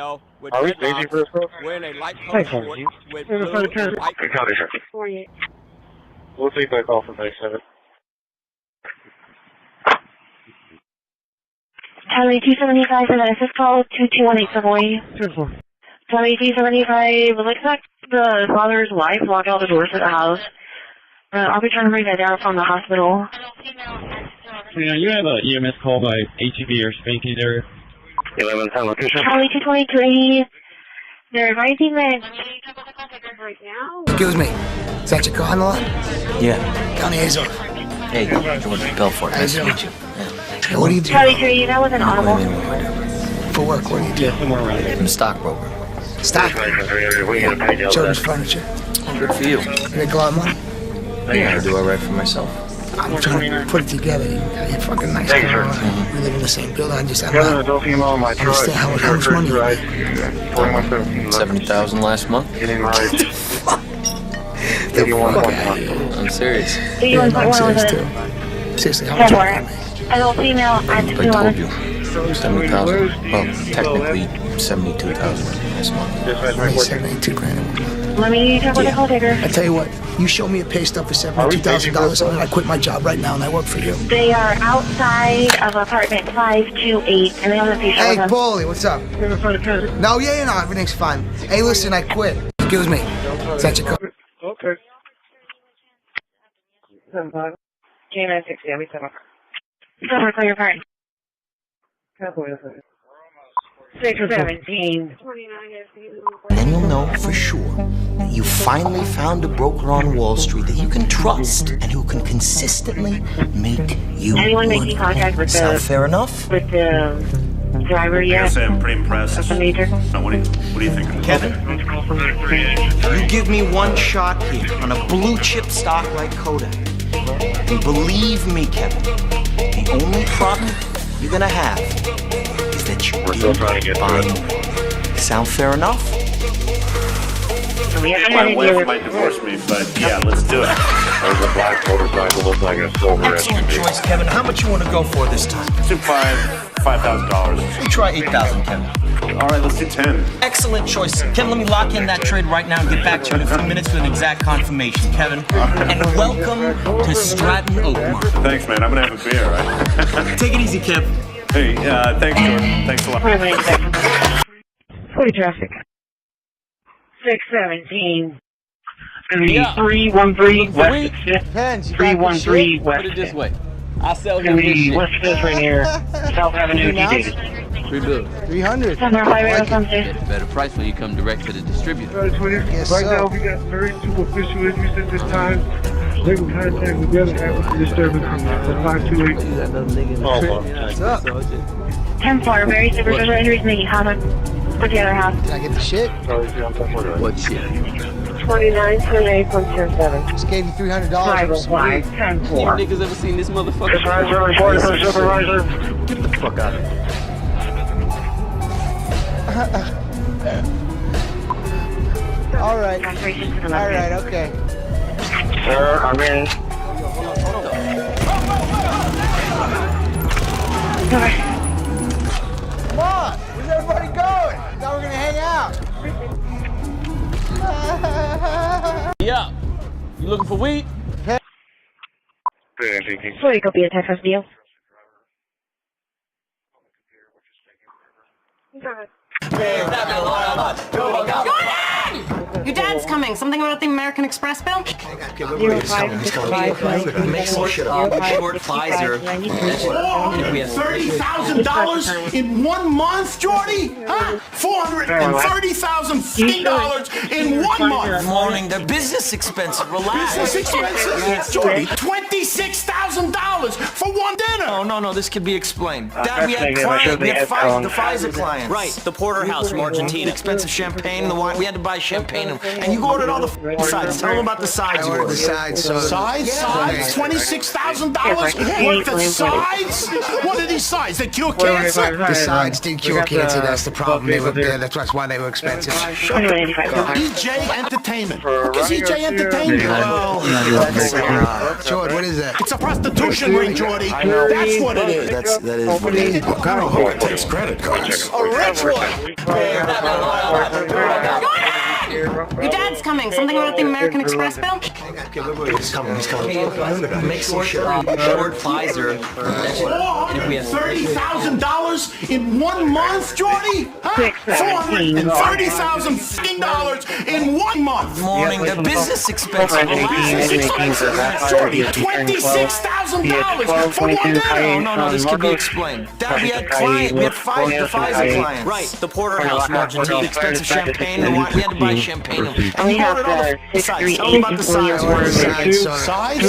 Are we staging for this? Wearing a light color short with blue and white. Good copy, sir. 48. We'll take that call from base 7. Charlie 275 for the assist call, 2218 Savoy. Charlie 275, would like to talk to the father's wife, lock all the doors to the house. I'll be trying to bring that down from the hospital. Yeah, you have an EMS call by HEB or Spanky there. 11 time location. Charlie 223, they're advising that... Excuse me, is that your car on the line? Yeah. County Azor. Hey, George Belfort. Nice to meet you. Hey, what do you do? Charlie 3, that was an audible. For work, what do you do? I'm a stockbroker. Stock? Children's furniture. Good for you. You make a lot of money? Yeah, I do all right for myself. I'm trying to put it together. You're a fucking nice guy. We live in the same building. I don't understand how much money you make. 70,000 last month. I'm serious. Yeah, I'm serious too. Seriously, how much money you make? Adult female, I told you. 70,000. Well, technically 72,000 last month. 72 grand. Let me check with the call taker. I tell you what, you show me a pay stub for $72,000 and I quit my job right now and I work for you. They are outside of apartment 528 and they have a patient. Hey, Paulie, what's up? No, no, everything's fine. Hey, listen, I quit. Excuse me. Is that your car? Okay. K960, I'll be 7. Cover for your party. 617. And then you'll know for sure that you finally found a broker on Wall Street that you can trust and who can consistently make you Anyone money. making contact with Sound fair enough? With the driver yet? Yes, I'm pretty impressed. That's the major. What do you think? Kevin, you give me one shot here on a blue chip stock like Kodak. And believe me, Kevin, the only problem you're gonna have is that you're still trying to get buying. Sound fair enough? My wife might divorce me, but yeah, let's do it. There's a black motorcycle, looks like a silver. Excellent choice, Kevin. How much you want to go for this time? Let's do $5,000. We try 8,000, Kevin. All right, let's do 10. Excellent choice. Kevin, let me lock in that trade right now and get back to you in a few minutes with an exact confirmation, Kevin. And welcome to Stratton Oakmont. Thanks, man. I'm going to have a beer, right? Take it easy, Kev. Hey, thanks, Jordan. Thanks a lot. 40 traffic. 617. Yeah. 313 West 5th. Depends. 313 West Put it this 5th. way. I sell Gonna him this be shit. West 5th right here. South Avenue, Davis. We do. 300. Get better price when you come direct to the distributor. Yes, Right sir. now, we got very superficial issues at this time. Legal contact with the other half of the disturbance from 528. What's up? 10-4, very superficial injuries making contact with the other half. Did I get the shit? What shit? 2928.07. Just gave you $300. 505, 10-4. Niggas ever seen this motherfucker? Supervisor, report for supervisor. Get the fuck out of here. All right. All right, okay. Sir, I'm in. Come on. Where's everybody going? I thought we were going to hang out. Yeah. You looking for weed? Sorry, copy the Texas deal. Your dad's coming. Something about the American Express bill? He's coming. Make some shit up. Short Pfizer. $30,000 in 1 month, Jordy? Huh? $430,000 in 1 month. Morning, they're business expenses. Relax. Business expenses? Jordy, $26,000 for one dinner. Oh, no, this could be explained. Dad, we had client, the Pfizer clients. Right, the porterhouse from Argentina. Expensive champagne, the wine. We had to buy champagne. And you ordered all the sides. Tell them about the sides you ordered. The sides, so... Sides? $26,000 worth of sides? What are these sides? They cure cancer? The sides did cure cancer, that's the problem. They were there, that's why they were expensive. EJ Entertainment. What is EJ Entertainment? Well, Jordan, what is that? It's a prostitution ring, Jordy. That's what it is. That is what it is. What kind of hoe takes credit cards? A rich one. Your dad's coming. Something about the American Express bill? He's coming. Make some shit up. Short Pfizer. $30,000 in 1 month, Jordy? Huh? $430,000 in 1 month. Morning, the business expenses. Jordy, $26,000 for one dinner. No, this could be explained. Dad, we had client. We had the Pfizer clients. Right, the porterhouse from Argentina. Expensive champagne, the wine. We had to buy champagne. And you ordered all the sides. Tell them about the sides. Sides?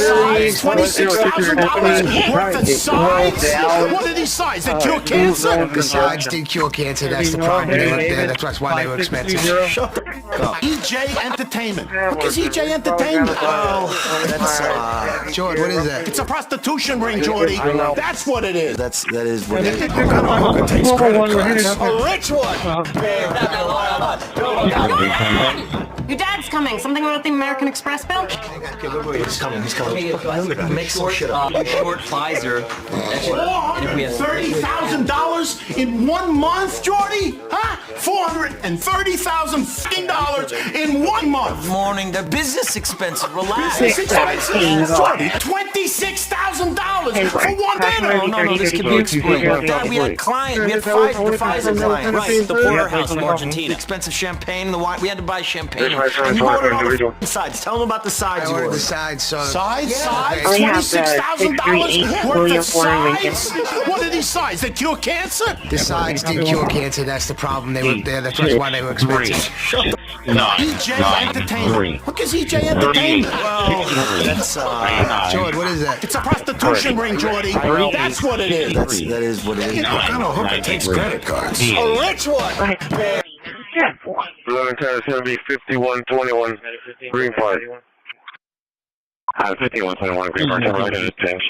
$26,000 worth of sides? What are these sides? They cure cancer? The sides did cure cancer, that's the problem. They were there, that's why they were expensive. Shut up. EJ Entertainment. What is EJ Entertainment? Well, that's Jordan, what is that? It's a prostitution ring, Jordy. That's what it is. That is what it is. What kind of hooker takes credit cards? A rich one. Your dad's coming. Something about the American Express bill? He's coming. Make some shit up. Short Pfizer. $430,000 in 1 month, Jordy? Huh? $430,000 in 1 month. Morning, they're business expenses. Relax. Business expenses? Jordy, $26,000 for one dinner. No, this could be explained. Dad, we had client. We had the Pfizer client. Right, the porterhouse from Argentina. Expensive champagne, the wine. We had to buy champagne. And you ordered all the sides. Tell them about the sides you ordered. The sides, so... Sides? $26,000 worth of sides? What are these sides? They cure cancer? The sides did cure cancer, that's the problem. They were there, that's why they were expensive. EJ Entertainment. What is EJ Entertainment? Well, that's Jordan, what is that? It's a prostitution ring, Jordy. That's what it is. That is what it is. What kind of hooker takes credit cards? A rich one. 11 times 70, 5121, green flag. 5121, green flag, right in the tank.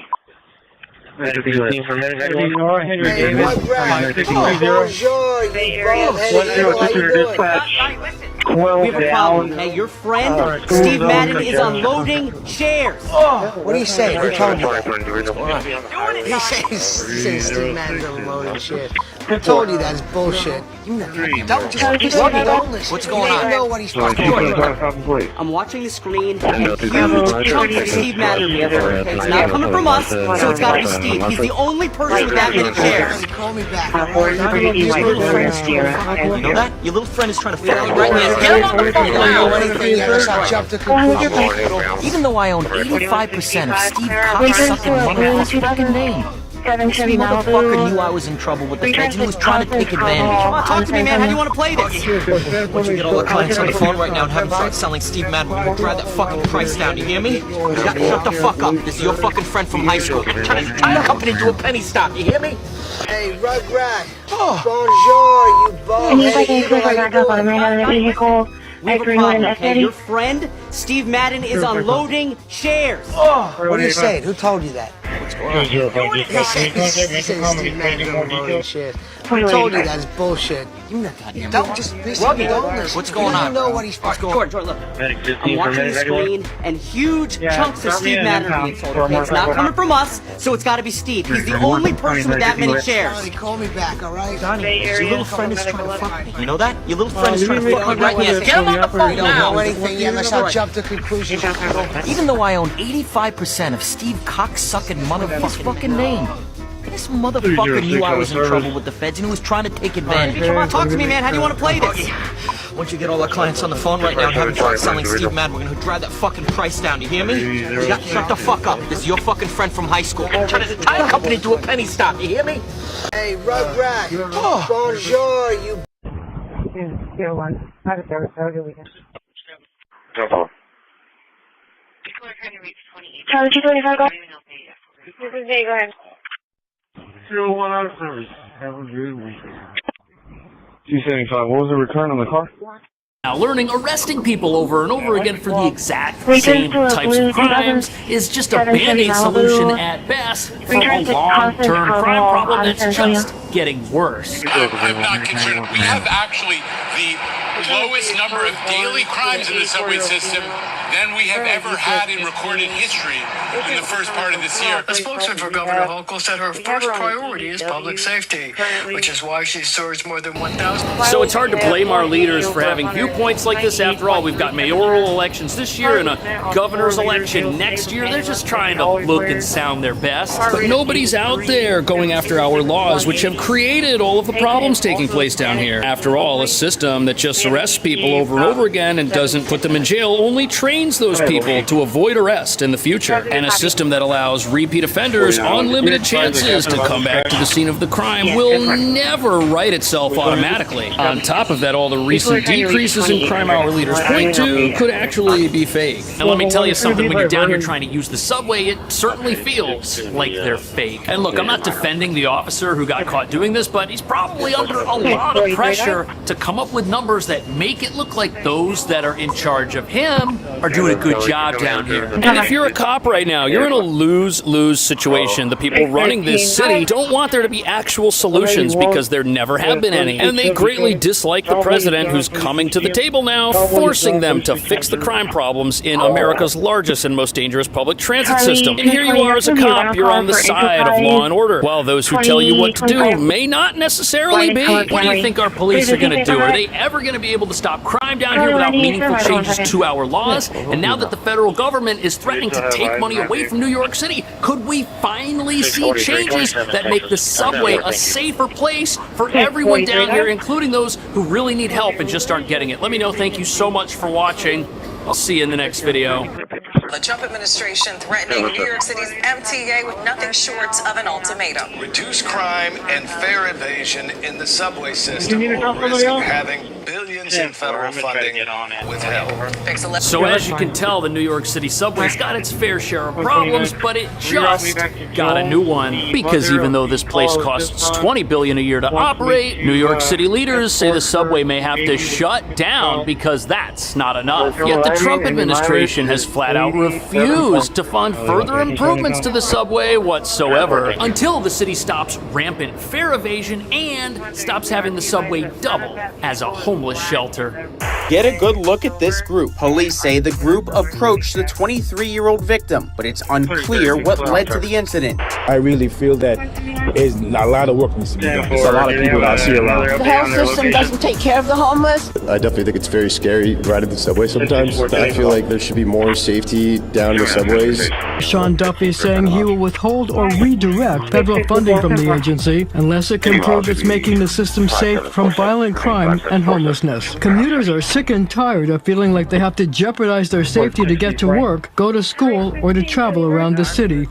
Hey, your friend, Steve Madden, is unloading chairs. What are you saying? Who told you that? He says Steve Madden's unloading shit. Who told you that? It's bullshit. Don't just What's going on? know what he's talking about. I'm watching the screen, and huge chunk of Steve Madden here. It's not coming from us, so it's got to be Steve. He's the only person with that many chairs. Call me back. You know that? Your little friend is trying to follow you right now. Get him on the phone now! Even though I own 85% of Steve Cocksucking motherfucking name. This motherfucker knew I was in trouble with the feds and he was trying to take advantage. Come on, talk to me, man. How do you want to play this? Why don't you get all the clients on the phone right now and have them start selling Steve Madden? We're gonna drive that fucking price down, you hear me? You got to shut the fuck up. This is your fucking friend from high school. You're trying to dump it into a penny stock, you hear me? Hey, Rugrat. Bonjour, you bald. We have a problem, okay? Your friend, Steve Madden, is unloading chairs. What are you saying? Who told you that? What's going on? Steve Madden shit. I told you that's bullshit. Don't just listen. What's going on? You know what he's fucking. Jordan, look. I'm watching the screen, and huge chunks of Steve Madden are being sold. Okay, it's not coming from us, so it's got to be Steve. He's the only person with that many shares. Johnny, call me back, all right? Johnny, your little friend is trying to fuck me. You know that? Your little friend is trying to fuck me right now. Get him on the phone now. We don't know anything yet. Let's not jump to conclusions. Even though I own 85% of Steve cocksucking motherfucking fucking name. This motherfucker knew I was in trouble with the feds and he was trying to take advantage. Come on, talk to me, man. How do you want to play this? Once you get all our clients on the phone right now and have them start selling Steve Madden, we're gonna drive that fucking price down. You hear me? Shut the fuck up. This is your fucking friend from high school. I'm turning the tire company into a penny stock. You hear me? Hey, Rugrat. Bonjour, you. 01. Have a good weekend. Charlie 225, go. This is Jay, go ahead. 01 out of service. Have a good weekend. 275. What was the return on the car? Now, arresting people over and over again for the exact same types of crimes is just a band-aid solution at best for a long-term crime problem that's just getting worse. I'm not concerned. We have actually the lowest number of daily crimes in the subway system than we have ever had in recorded history in the first part of this year. A spokesman for Governor Hochul said her first priority is public safety, which is why she surged more than 1,000. So it's hard to blame our leaders for having viewpoints like this. After all, we've got mayoral elections this year and a governor's election next year. They're just trying to look and sound their best. But nobody's out there going after our laws, which have created all of the problems taking place down here. After all, a system that just arrests people over and over again and doesn't put them in jail only trains those people to avoid arrest in the future. And a system that allows repeat offenders unlimited chances to come back to the scene of the crime will never right itself automatically. On top of that, all the recent decreases in crime our leaders point to could actually be fake. And let me tell you something, when you're down here trying to use the subway, it certainly feels like they're fake. And look, I'm not defending the officer who got caught doing this, but he's probably under a lot of pressure to come up with numbers that make it look like those that are in charge of him are doing a good job down here. And if you're a cop right now, you're in a lose-lose situation. The people running this city don't want there to be actual solutions because there never have been any. And they greatly dislike the president who's coming to the table now, forcing them to fix the crime problems in America's largest and most dangerous public transit system. And here you are as a cop, you're on the side of law and order, while those who tell you what to do may not necessarily be. What do you think our police are going to do? Are they ever going to be able to stop crime down here without meaningful changes to our laws? And now that the federal government is threatening to take money away from New York City, could we finally see changes that make the subway a safer place for everyone down here, including those who really need help and just aren't getting it? Let me know. Thank you so much for watching. I'll see you in the next video. The Trump administration threatening New York City's MTA with nothing short of an ultimatum. Reduce crime and fare evasion in the subway system, or risk having billions in federal funding withheld. So as you can tell, the New York City subway's got its fair share of problems, but it just got a new one. Because even though this place costs $20 billion a year to operate, New York City leaders say the subway may have to shut down because that's not enough. Yet the Trump administration has flat out refused to fund further improvements to the subway whatsoever until the city stops rampant fare evasion and stops having the subway double as a homeless shelter. Get a good look at this group. Police say the group approached the 23-year-old victim, but it's unclear what led to the incident. I really feel that there's a lot of work needs to be done. There's a lot of people that I see around. The health system doesn't take care of the homeless. I definitely think it's very scary riding the subway sometimes. I feel like there should be more safety down in the subways. Sean Duffy is saying he will withhold or redirect federal funding from the agency unless it can prove it's making the system safe from violent crime and homelessness. Commuters are sick and tired of feeling like they have to jeopardize their safety to get to work, go to school, or to travel around the city.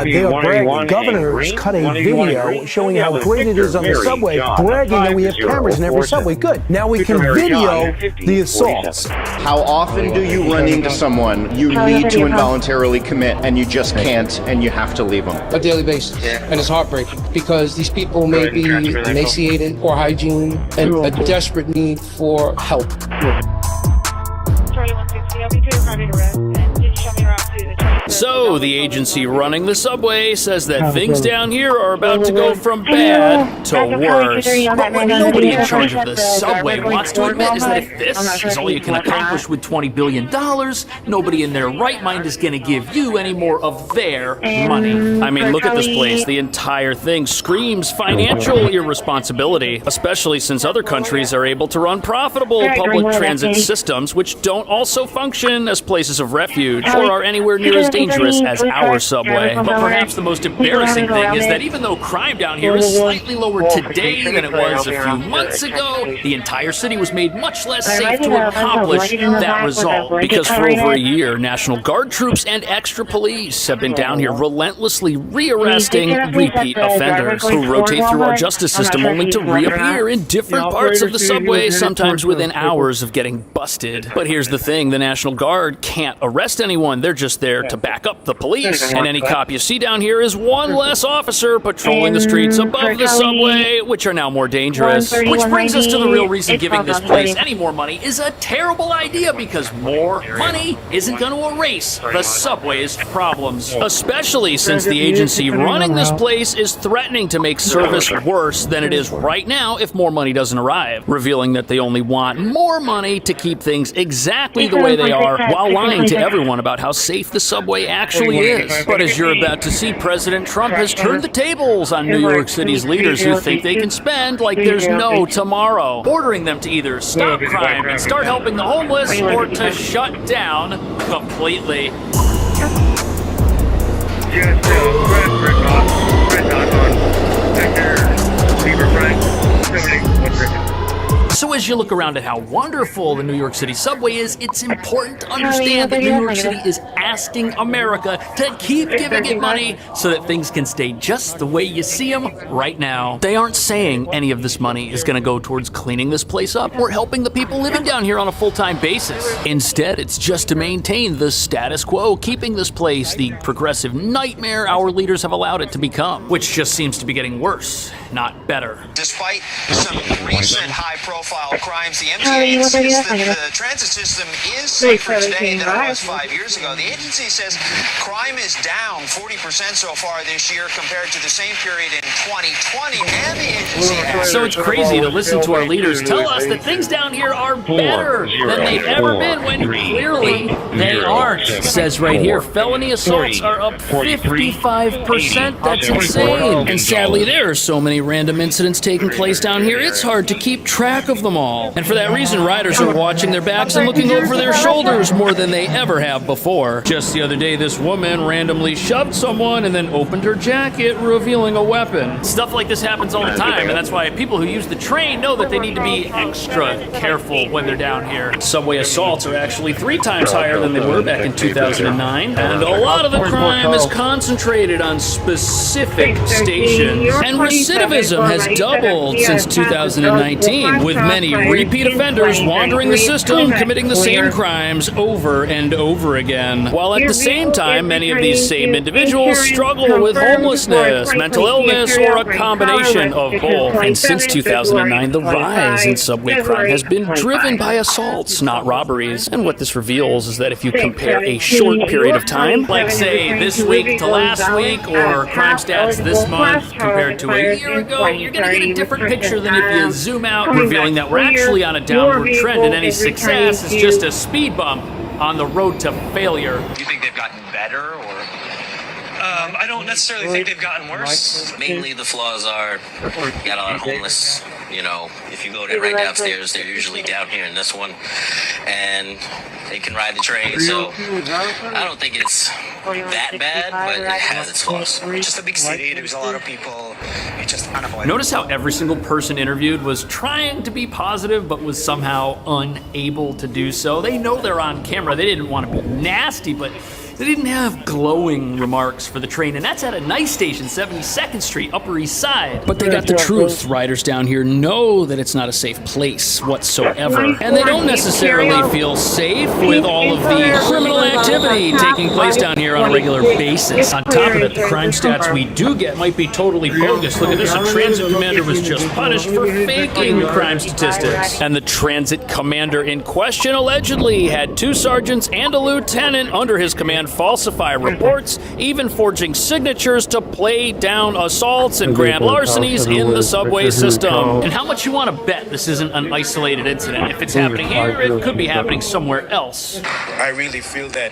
They are bragging. Governors cut a video showing how great it is on the subway, bragging that we have cameras in every subway. Good. Now we can video the assaults. How often do you run into someone you need to involuntarily commit and you just can't and you have to leave them? On a daily basis. And it's heartbreaking because these people may be emaciated, poor hygiene, and a desperate need for help. So So the agency running the subway says that things down here are about to go from bad to worse. But what nobody in charge of the subway wants to admit is that if this is all you can accomplish with $20 billion, nobody in their right mind is going to give you any more of their money. I mean, look at this place. The entire thing screams financial irresponsibility, especially since other countries are able to run profitable public transit systems which don't also function as places of refuge or are anywhere near as dangerous as our subway. But perhaps the most embarrassing thing is that even though crime down here is slightly lower today than it was a few months ago, the entire city was made much less safe to accomplish that result. Because for over a year, National Guard troops and extra police have been down here relentlessly rearresting repeat offenders who rotate through our justice system only to reappear in different parts of the subway, sometimes within hours of getting busted. But here's the thing, the National Guard can't arrest anyone, they're just there to back up the police. And any cop you see down here is one less officer patrolling the streets above the subway, which are now more dangerous. Which brings us to the real reason giving this place any more money is a terrible idea, because more money isn't going to erase the subway's problems. Especially since the agency running this place is threatening to make service worse than it is right now if more money doesn't arrive, revealing that they only want more money to keep things exactly the way they are while lying to everyone about how safe the subway actually is. But as you're about to see, President Trump has turned the tables on New York City's leaders who think they can spend like there's no tomorrow, ordering them to either stop crime and start helping the homeless or to shut down completely. So as you look around at how wonderful the New York City subway is, it's important to understand that New York City is asking America to keep giving it money so that things can stay just the way you see them right now. They aren't saying any of this money is going to go towards cleaning this place up or helping the people living down here on a full-time basis. Instead, it's just to maintain the status quo, keeping this place the progressive nightmare our leaders have allowed it to become, which just seems to be getting worse, not better. Despite some recent high-profile crimes, the MTA insists that the transit system is safer today than it was 5 years ago. The agency says crime is down 40% so far this year compared to the same period in 2020, and the agency has... So it's crazy to listen to our leaders tell us that things down here are better than they've ever been, when clearly they aren't. It says right here, felony assaults are up 55%. That's insane. And sadly, there are so many random incidents taking place down here, it's hard to keep track of them all. And for that reason, riders are watching their backs and looking over their shoulders more than they ever have before. Just the other day, this woman randomly shoved someone and then opened her jacket, revealing a weapon. Stuff like this happens all the time, and that's why people who use the train know that they need to be extra careful when they're down here. Subway assaults are actually 3 times higher than they were back in 2009, and a lot of the crime is concentrated on specific stations. And recidivism has doubled since 2019, with many repeat offenders wandering the system, committing the same crimes over and over again. While at the same time, many of these same individuals struggle with homelessness, mental illness, or a combination of both. And since 2009, the rise in subway crime has been driven by assaults, not robberies. And what this reveals is that if you compare a short period of time, like say this week to last week, or crime stats this month compared to a year ago, you're going to get a different picture than if you zoom out, revealing that we're actually on a downward trend, and any success is just a speed bump on the road to failure. Do you think they've gotten better, or...? I don't necessarily think they've gotten worse. Mainly the flaws are, you got a lot of homeless, you know, if you go right downstairs, they're usually down here in this one, and they can ride the train, so I don't think it's that bad, but it has its flaws. It's just a big city, there's a lot of people, it's just unavoidable. Notice how every single person interviewed was trying to be positive, but was somehow unable to do so. They know they're on camera, they didn't want to be nasty, but they didn't have glowing remarks for the train, and that's at a nice station, 72nd Street, Upper East Side. But they got the truth. Riders down here know that it's not a safe place whatsoever, and they don't necessarily feel safe with all of the criminal activity taking place down here on a regular basis. On top of it, the crime stats we do get might be totally bogus. Look at this, a transit commander was just punished for faking crime statistics. And the transit commander in question allegedly had 2 sergeants and a lieutenant under his command falsify reports, even forging signatures to play down assaults and grand larcenies in the subway system. And how much you want to bet this isn't an isolated incident? If it's happening here, it could be happening somewhere else. I really feel that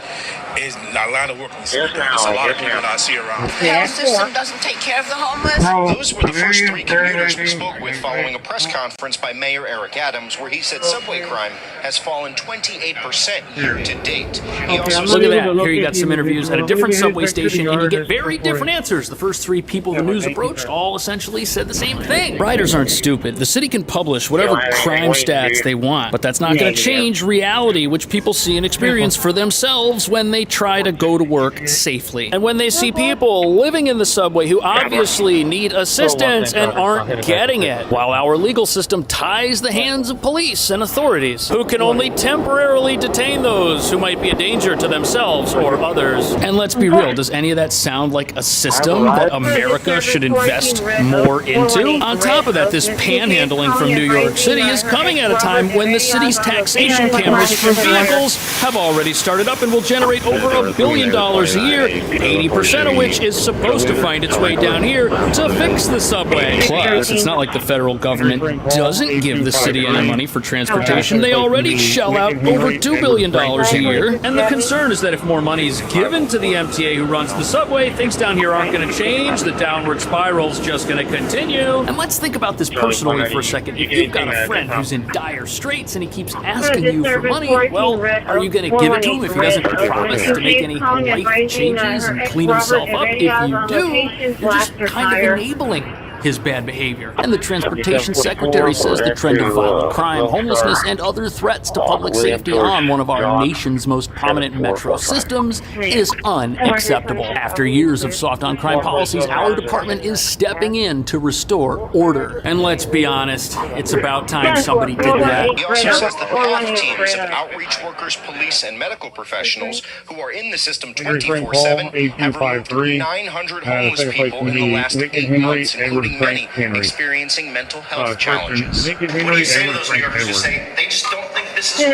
it's a lot of work. There's a lot of people that I see around. The health system doesn't take care of the homeless? Those were the first 3 commuters we spoke with following a press conference by Mayor Eric Adams, where he said subway crime has fallen 28% year to date. He also Look at that. Here you got some interviews at a different subway station, and you get very different answers. The first 3 people the news approached all essentially said the same thing. Riders aren't stupid. The city can publish whatever crime stats they want, but that's not going to change reality, which people see and experience for themselves when they try to go to work safely. And when they see people living in the subway who obviously need assistance and aren't getting it, while our legal system ties the hands of police and authorities, who can only temporarily detain those who might be a danger to themselves or others. And let's be real, does any of that sound like a system that America should invest more into? On top of that, this panhandling from New York City is coming at a time when the city's taxation cameras for vehicles have already started up and will generate over $1 billion a year, 80% of which is supposed to find its way down here to fix the subway. Plus, it's not like the federal government doesn't give the city any money for transportation. They already shell out over $2 billion a year, and the concern is that if more money is given to the MTA who runs the subway, things down here aren't going to change, the downward spiral's just going to continue. And let's think about this personally for a second. If you've got a friend who's in dire straits and he keeps asking you for money, well, are you going to give it to him if he doesn't promise to make any life changes and clean himself up? If you do, you're just kind of enabling his bad behavior. And the Transportation Secretary says the trend of violent crime, homelessness, and other threats to public safety on one of our nation's most prominent metro systems is unacceptable. After years of soft-on-crime policies, our department is stepping in to restore order. And let's be honest, it's about time somebody did that. He also says that health teams of outreach workers, police, and medical professionals who are in the system 24/7 have removed 900 homeless people in the last 8 months, including many experiencing mental health challenges. What do you say to those New Yorkers who say they just don't think this is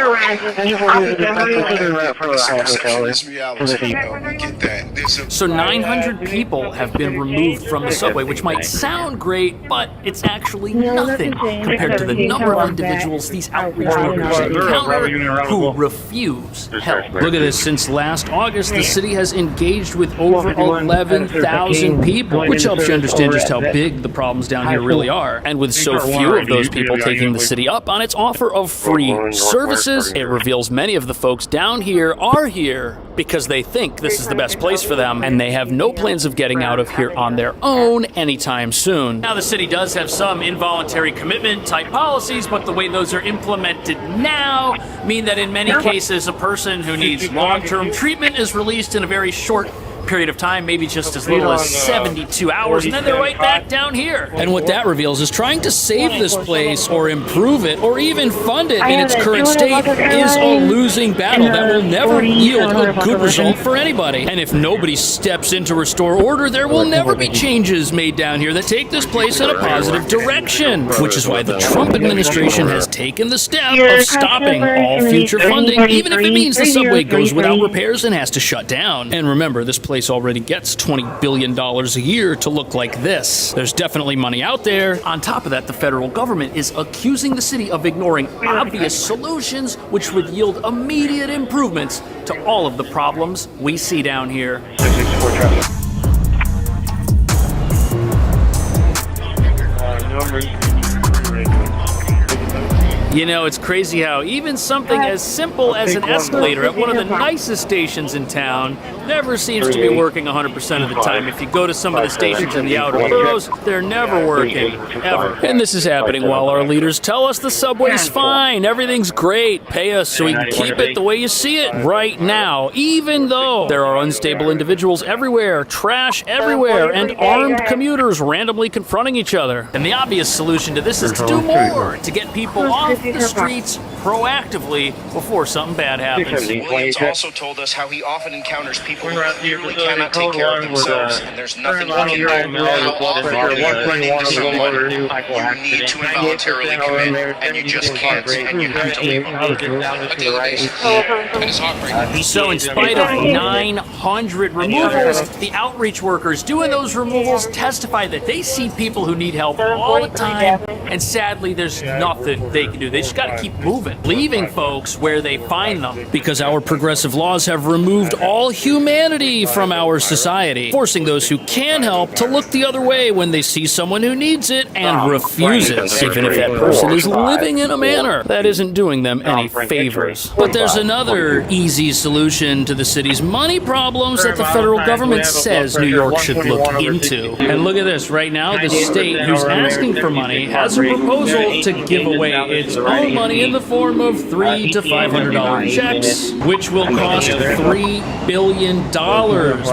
So 900 people have been removed from the subway, which might sound great, but it's actually nothing compared to the number of individuals these outreach workers encounter who refuse help. Look at this. Since last August, the city has engaged with over 11,000 people, which helps you understand just how big the problems down here really are. And with so few of those people taking the city up on its offer of free services, it reveals many of the folks down here are here because they think this is the best place for them, and they have no plans of getting out of here on their own anytime soon. Now, the city does have some involuntary commitment type policies, but the way those are implemented now mean that in many cases, a person who needs long-term treatment is released in a very short period of time, maybe just as little as 72 hours, and then they're right back down here. And what that reveals is trying to save this place or improve it or even fund it in its current state is a losing battle that will never yield a good result for anybody. And if nobody steps in to restore order, there will never be changes made down here that take this place in a positive direction, which is why the Trump administration has taken the step of stopping all future funding, even if it means the subway goes without repairs and has to shut down. And remember, this place already gets $20 billion a year to look like this. There's definitely money out there. On top of that, the federal government is accusing the city of ignoring obvious solutions which would yield immediate improvements to all of the problems we see down here. You know, it's crazy how even something as simple as an escalator at one of the nicest stations in town never seems to be working 100% of the time. If you go to some of the stations in the outer boroughs, they're never working, ever. And this is happening while our leaders tell us the subway's fine, everything's great, pay us so we can keep it the way you see it right now, even though there are unstable individuals everywhere, trash everywhere, and armed commuters randomly confronting each other. And the obvious solution to this is to do more, to get people off the streets proactively before something bad happens. Williams also told us how he often encounters people people who clearly cannot take care of themselves, and there's nothing you can do. How often are you running into someone you need to involuntarily commit, and you just can't, and you have to leave them? A daily basis. And it's heartbreaking. So in spite of 900 removals, the outreach workers doing those removals testify that they see people who need help all the time, and sadly there's nothing they can do. They just gotta keep moving, leaving folks where they find them. Because our progressive laws have removed all humanity from our society, forcing those who can help to look the other way when they see someone who needs it and refuses, even if that person is living in a manner that isn't doing them any favors. But there's another easy solution to the city's money problems that the federal government says New York should look into. And look at this, right now the state who's asking for money has a proposal to give away its own money in the form of $300 to $500 checks, which will cost $3 billion,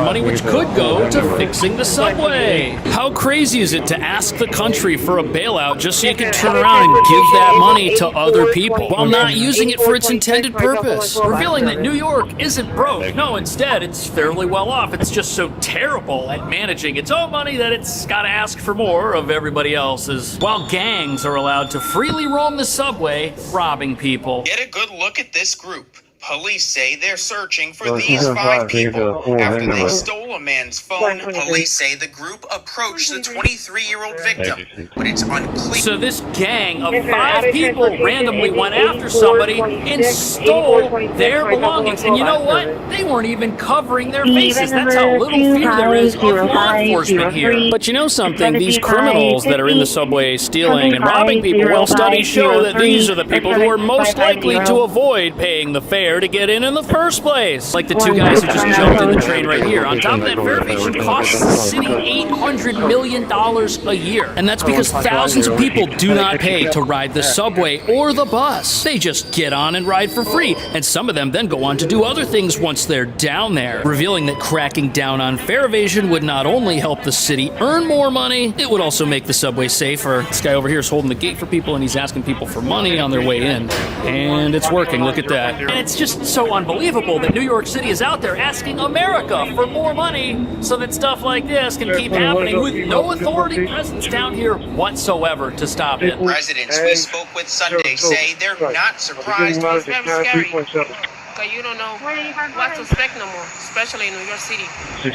money which could go to fixing the subway. How crazy is it to ask the country for a bailout just so you can turn around and give that money to other people while not using it for its intended purpose? Revealing that New York isn't broke. No, instead, it's fairly well off. It's just so terrible at managing its own money that it's got to ask for more of everybody else's, while gangs are allowed to freely roam the subway, robbing people. Get a good look at this group. Police say they're searching for these 5 people after they stole a man's phone. Police say the group approached the 23-year-old victim, but it's unclear. So this gang of 5 people randomly went after somebody and stole their belongings. And you know what? They weren't even covering their faces. That's how little fear there is of law enforcement here. But you know something? These criminals that are in the subway stealing and robbing people, well, studies show that these are the people who are most likely to avoid paying the fare to get in the first place. Like the 2 guys who just jumped in the train right here. On top of that, fare evasion costs the city $800 million a year. And that's because thousands of people do not pay to ride the subway or the bus. They just get on and ride for free. And some of them then go on to do other things once they're down there, revealing that cracking down on fare evasion would not only help the city earn more money, it would also make the subway safer. This guy over here is holding the gate for people and he's asking people for money on their way in. And it's working, look at that. And it's just so unbelievable that New York City is out there asking America for more money so that stuff like this can keep happening with no authority presence down here whatsoever to stop it. Residents we spoke with Sunday say they're not surprised. It's very scary. Because you don't know what to expect no more, especially in New York City.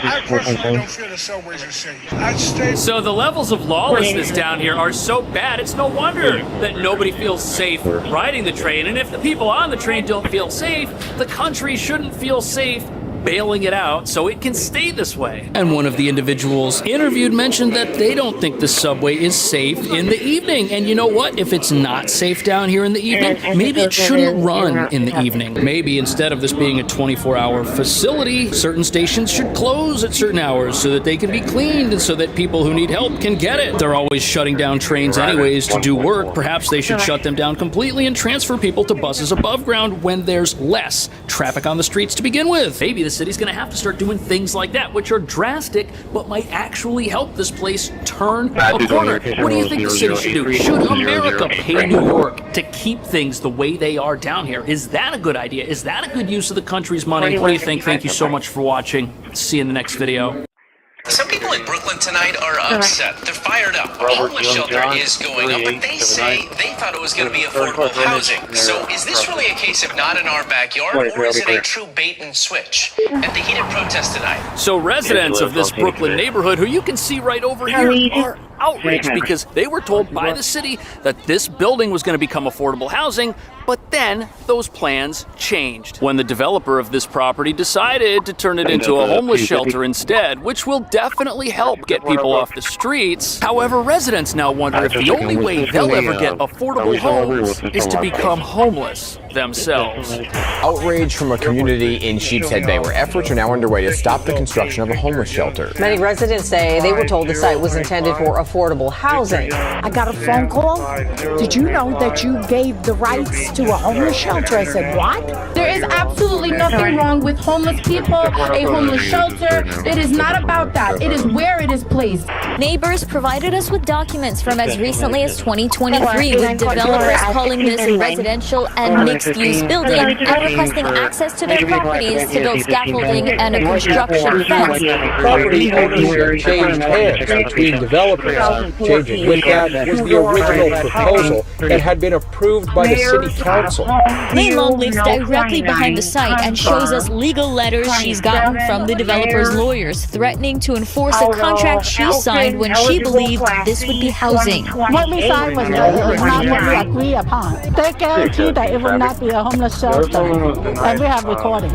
I personally don't feel the subways are safe. So the levels of lawlessness down here are so bad, it's no wonder that nobody feels safe riding the train. And if the people on the train don't feel safe, the country shouldn't feel safe bailing it out so it can stay this way. And one of the individuals interviewed mentioned that they don't think the subway is safe in the evening. And you know what? If it's not safe down here in the evening, maybe it shouldn't run in the evening. Maybe instead of this being a 24-hour facility, certain stations should close at certain hours so that they can be cleaned and so that people who need help can get it. They're always shutting down trains anyways to do work. Perhaps they should shut them down completely and transfer people to buses above ground when there's less traffic on the streets to begin with. Maybe the city's going to have to start doing things like that, which are drastic, but might actually help this place turn a corner. What do you think the city should do? Should America pay New York to keep things the way they are down here? Is that a good idea? Is that a good use of the country's money? What do you think? Thank you so much for watching. See you in the next video. Some people in Brooklyn tonight are upset. They're fired up. The homeless shelter is going up, but they say they thought it was going to be affordable housing. So is this really a case of not in our backyard, or is it a true bait and switch? At the heated protest tonight. So residents of this Brooklyn neighborhood, who you can see right over here, are outraged because they were told by the city that this building was going to become affordable housing, but then those plans changed when the developer of this property decided to turn it into a homeless shelter instead, which will definitely help get people off the streets. However, residents now wonder if the only way they'll ever get affordable homes is to become homeless themselves. Outrage from a community in Sheepshead Bay, where efforts are now underway to stop the construction of a homeless shelter. Many residents say they were told the site was intended for affordable housing. I got a phone call. Did you know that you gave the rights to a homeless shelter? I said, what? There is absolutely nothing wrong with homeless people, a homeless shelter. It is not about that. It is where it is placed. Neighbors provided us with documents from as recently as 2023, with developers calling this residential and mixed mixed-use building and requesting access to their properties to build scaffolding and a construction fence. Property ownership changed hands between developers. Changing with that was the original proposal that had been approved by the city council. Lei Long lives directly behind the site and shows us legal letters she's gotten from the developer's lawyers threatening to enforce a contract she signed when she believed this would be housing. What we signed was not what we agree upon. They guarantee that it will not be a homeless shelter, and we have recording.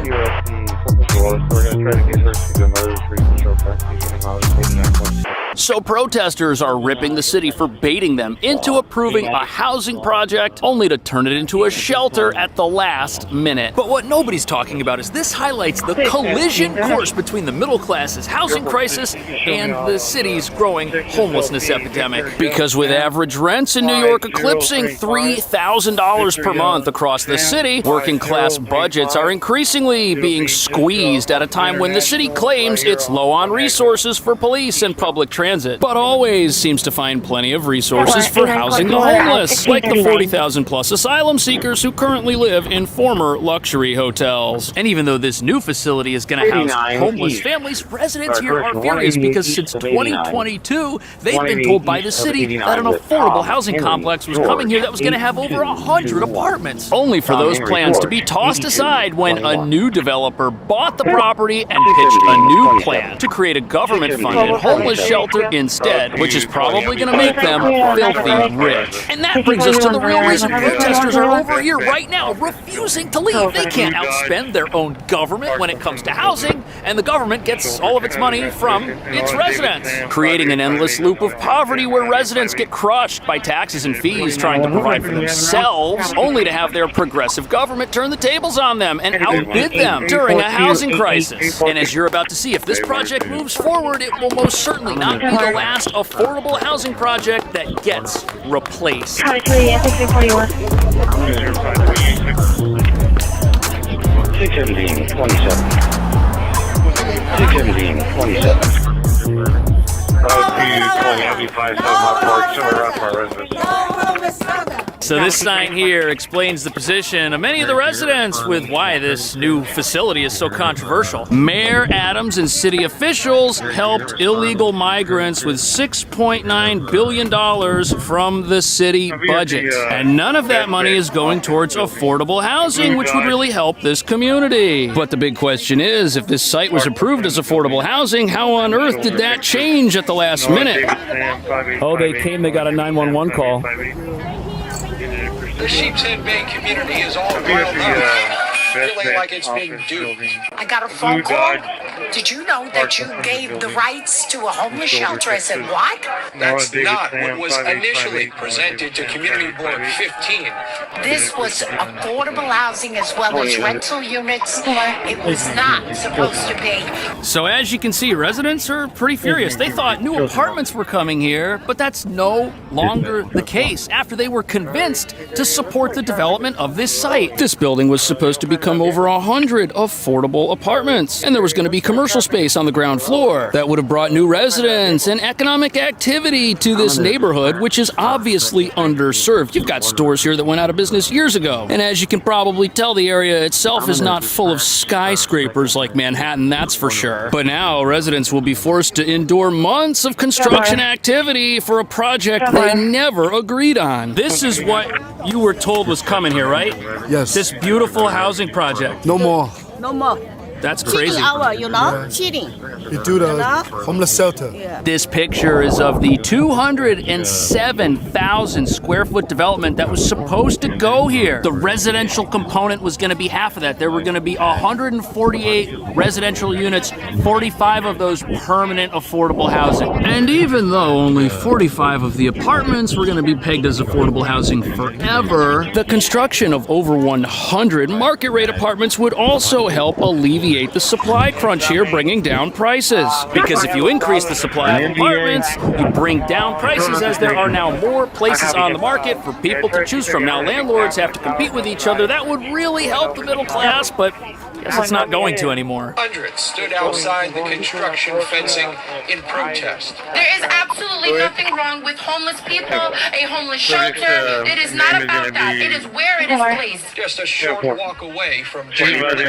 So protesters are ripping the city for baiting them into approving a housing project only to turn it into a shelter at the last minute. But what nobody's talking about is this highlights the collision course between the middle class's housing crisis and the city's growing homelessness epidemic. Because with average rents in New York eclipsing $3,000 per month across the city, working class budgets are increasingly being squeezed at a time when the city claims it's low on resources for police and public transit, but always seems to find plenty of resources for housing the homeless, like the 40,000 plus asylum seekers who currently live in former luxury hotels. And even though this new facility is going to house homeless families, residents here are furious because since 2022, they've been told by the city that an affordable housing complex was coming here that was going to have over 100 apartments, only for those plans to be tossed aside when a new developer bought the property and pitched a new plan to create a government-funded homeless shelter instead, which is probably going to make them filthy rich. And that brings us to the real reason protesters are over here right now, refusing to leave. They can't outspend their own government when it comes to housing, and the government gets all of its money from its residents, creating an endless loop of poverty where residents get crushed by taxes and fees trying to provide for themselves, only to have their progressive government turn the tables on them and outbid them during a housing crisis. And as you're about to see, if this project moves forward, it will most certainly not be the last affordable housing project that gets replaced. 617, So this sign here explains the position of many of the residents with why this new facility is so controversial. Mayor Adams and city officials helped illegal migrants with $6.9 billion from the city budget. And none of that money is going towards affordable housing, which would really help this community. But the big question is, if this site was approved as affordable housing, how on earth did that change at the last minute? Oh, they came, they got a 911 call. The Sheepshead Bay community is all riled up, feeling like it's been duped. I got a phone call. Did you know that you gave the rights to a homeless shelter? I said, what? That's not what was initially presented to Community Board 15. This was affordable housing as well as rental units. It was not supposed to be. So as you can see, residents are pretty furious. They thought new apartments were coming here, but that's no longer the case after they were convinced to support the development of this site. This building was supposed to become over 100 affordable apartments, and there was going to be commercial space on the ground floor that would have brought new residents and economic activity to this neighborhood, which is obviously underserved. You've got stores here that went out of business years ago, and as you can probably tell, the area itself is not full of skyscrapers like Manhattan, that's for sure. But now residents will be forced to endure months of construction activity for a project they never agreed on. This is what you were told was coming here, right? Yes. This beautiful housing project. No more. No more. That's crazy. Cheating. You do the homeless shelter. This picture is of the 207,000 square foot development that was supposed to go here. The residential component was going to be half of that. There were going to be 148 residential units, 45 of those permanent affordable housing. And even though only 45 of the apartments were going to be pegged as affordable housing forever, the construction of over 100 market rate apartments would also help alleviate the supply crunch here, bringing down prices. Because if you increase the supply of apartments, you bring down prices as there are now more places on the market for people to choose from. Now landlords have to compete with each other. That would really help the middle class, but I guess it's not going to anymore. Hundreds stood outside the construction fencing in protest. There is absolutely nothing wrong wrong with homeless people, a homeless shelter. It is not about that. It is where it is placed. Just a short walk away from jail, which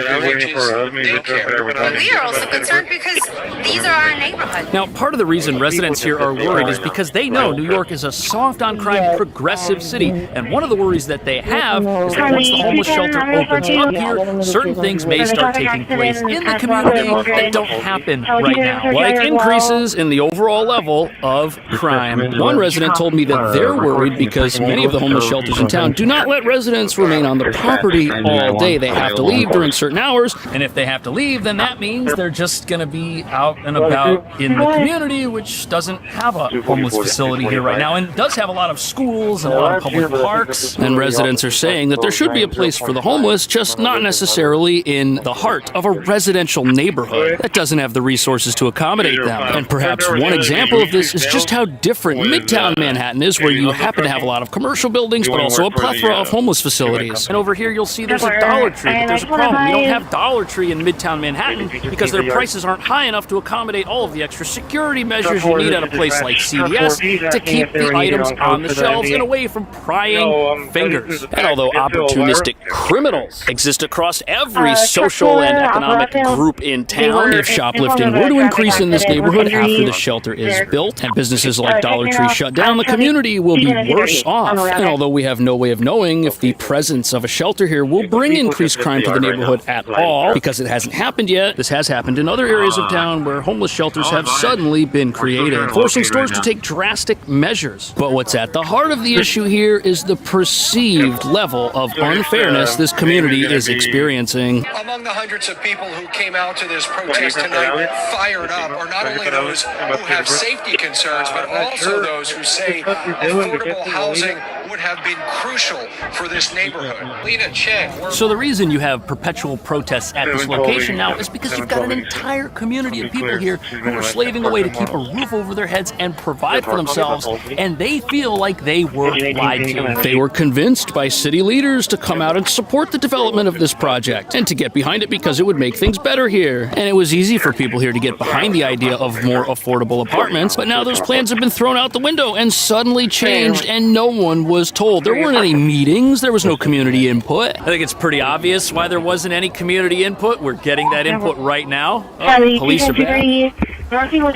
is daycare. But we are also concerned because these are our neighborhoods. Now, part of the reason residents here are worried is because they know New York is a soft on crime, progressive city. And one of the worries that they have is that once the homeless shelter opens up here, certain things may start taking place in the community that don't happen right now, like increases in the overall level of crime. One resident told me that they're worried because many of the homeless shelters in town do not let residents remain on the property all day. They have to leave during certain hours, and if they have to leave, then that means they're just going to be out and about in the community, which doesn't have a homeless facility here right now, and does have a lot of schools and a lot of public parks. And residents are saying that there should be a place for the homeless, just not necessarily in the heart of a residential neighborhood that doesn't have the resources to accommodate them. And perhaps one example of this is just how different Midtown Manhattan is, where you happen to have a lot of commercial buildings, but also a plethora of homeless facilities. And over here you'll see there's a Dollar Tree, but there's a problem. You don't have Dollar Tree in Midtown Manhattan because their prices aren't high enough to accommodate all of the extra security measures you need at a place like CVS to keep the items on the shelves and away from prying fingers. And although opportunistic criminals exist across every social and economic group in town, if shoplifting were to increase in this neighborhood after the shelter is built and businesses like Dollar Tree shut down, the community will be worse off. And although we have no way of knowing if the presence of a shelter here will bring increased crime to the neighborhood at all, because it hasn't happened yet, this has happened in other areas of town where homeless shelters have suddenly been created, forcing stores to take drastic measures. But what's at the heart of the issue here is the perceived level of unfairness this community is experiencing. Among the hundreds of people who came out to this protest tonight fired up are not only those who have safety concerns, but also those who say affordable housing would have been crucial for this neighborhood. Lena Chen. So the reason you have perpetual protests at this location now is because you've got an entire community of people here who are slaving away to keep a roof over their heads and provide for themselves, and they feel like they were lied to. They were convinced by city leaders to come out and support the development of this project and to get behind it because it would make things better here. And it was easy for people here to get behind the idea of more affordable apartments, but now those plans have been thrown out the window and suddenly changed, and no one was told. There weren't any meetings, there was no community input. I think it's pretty obvious why there wasn't any community input. We're getting that input right now. Oh, police are back.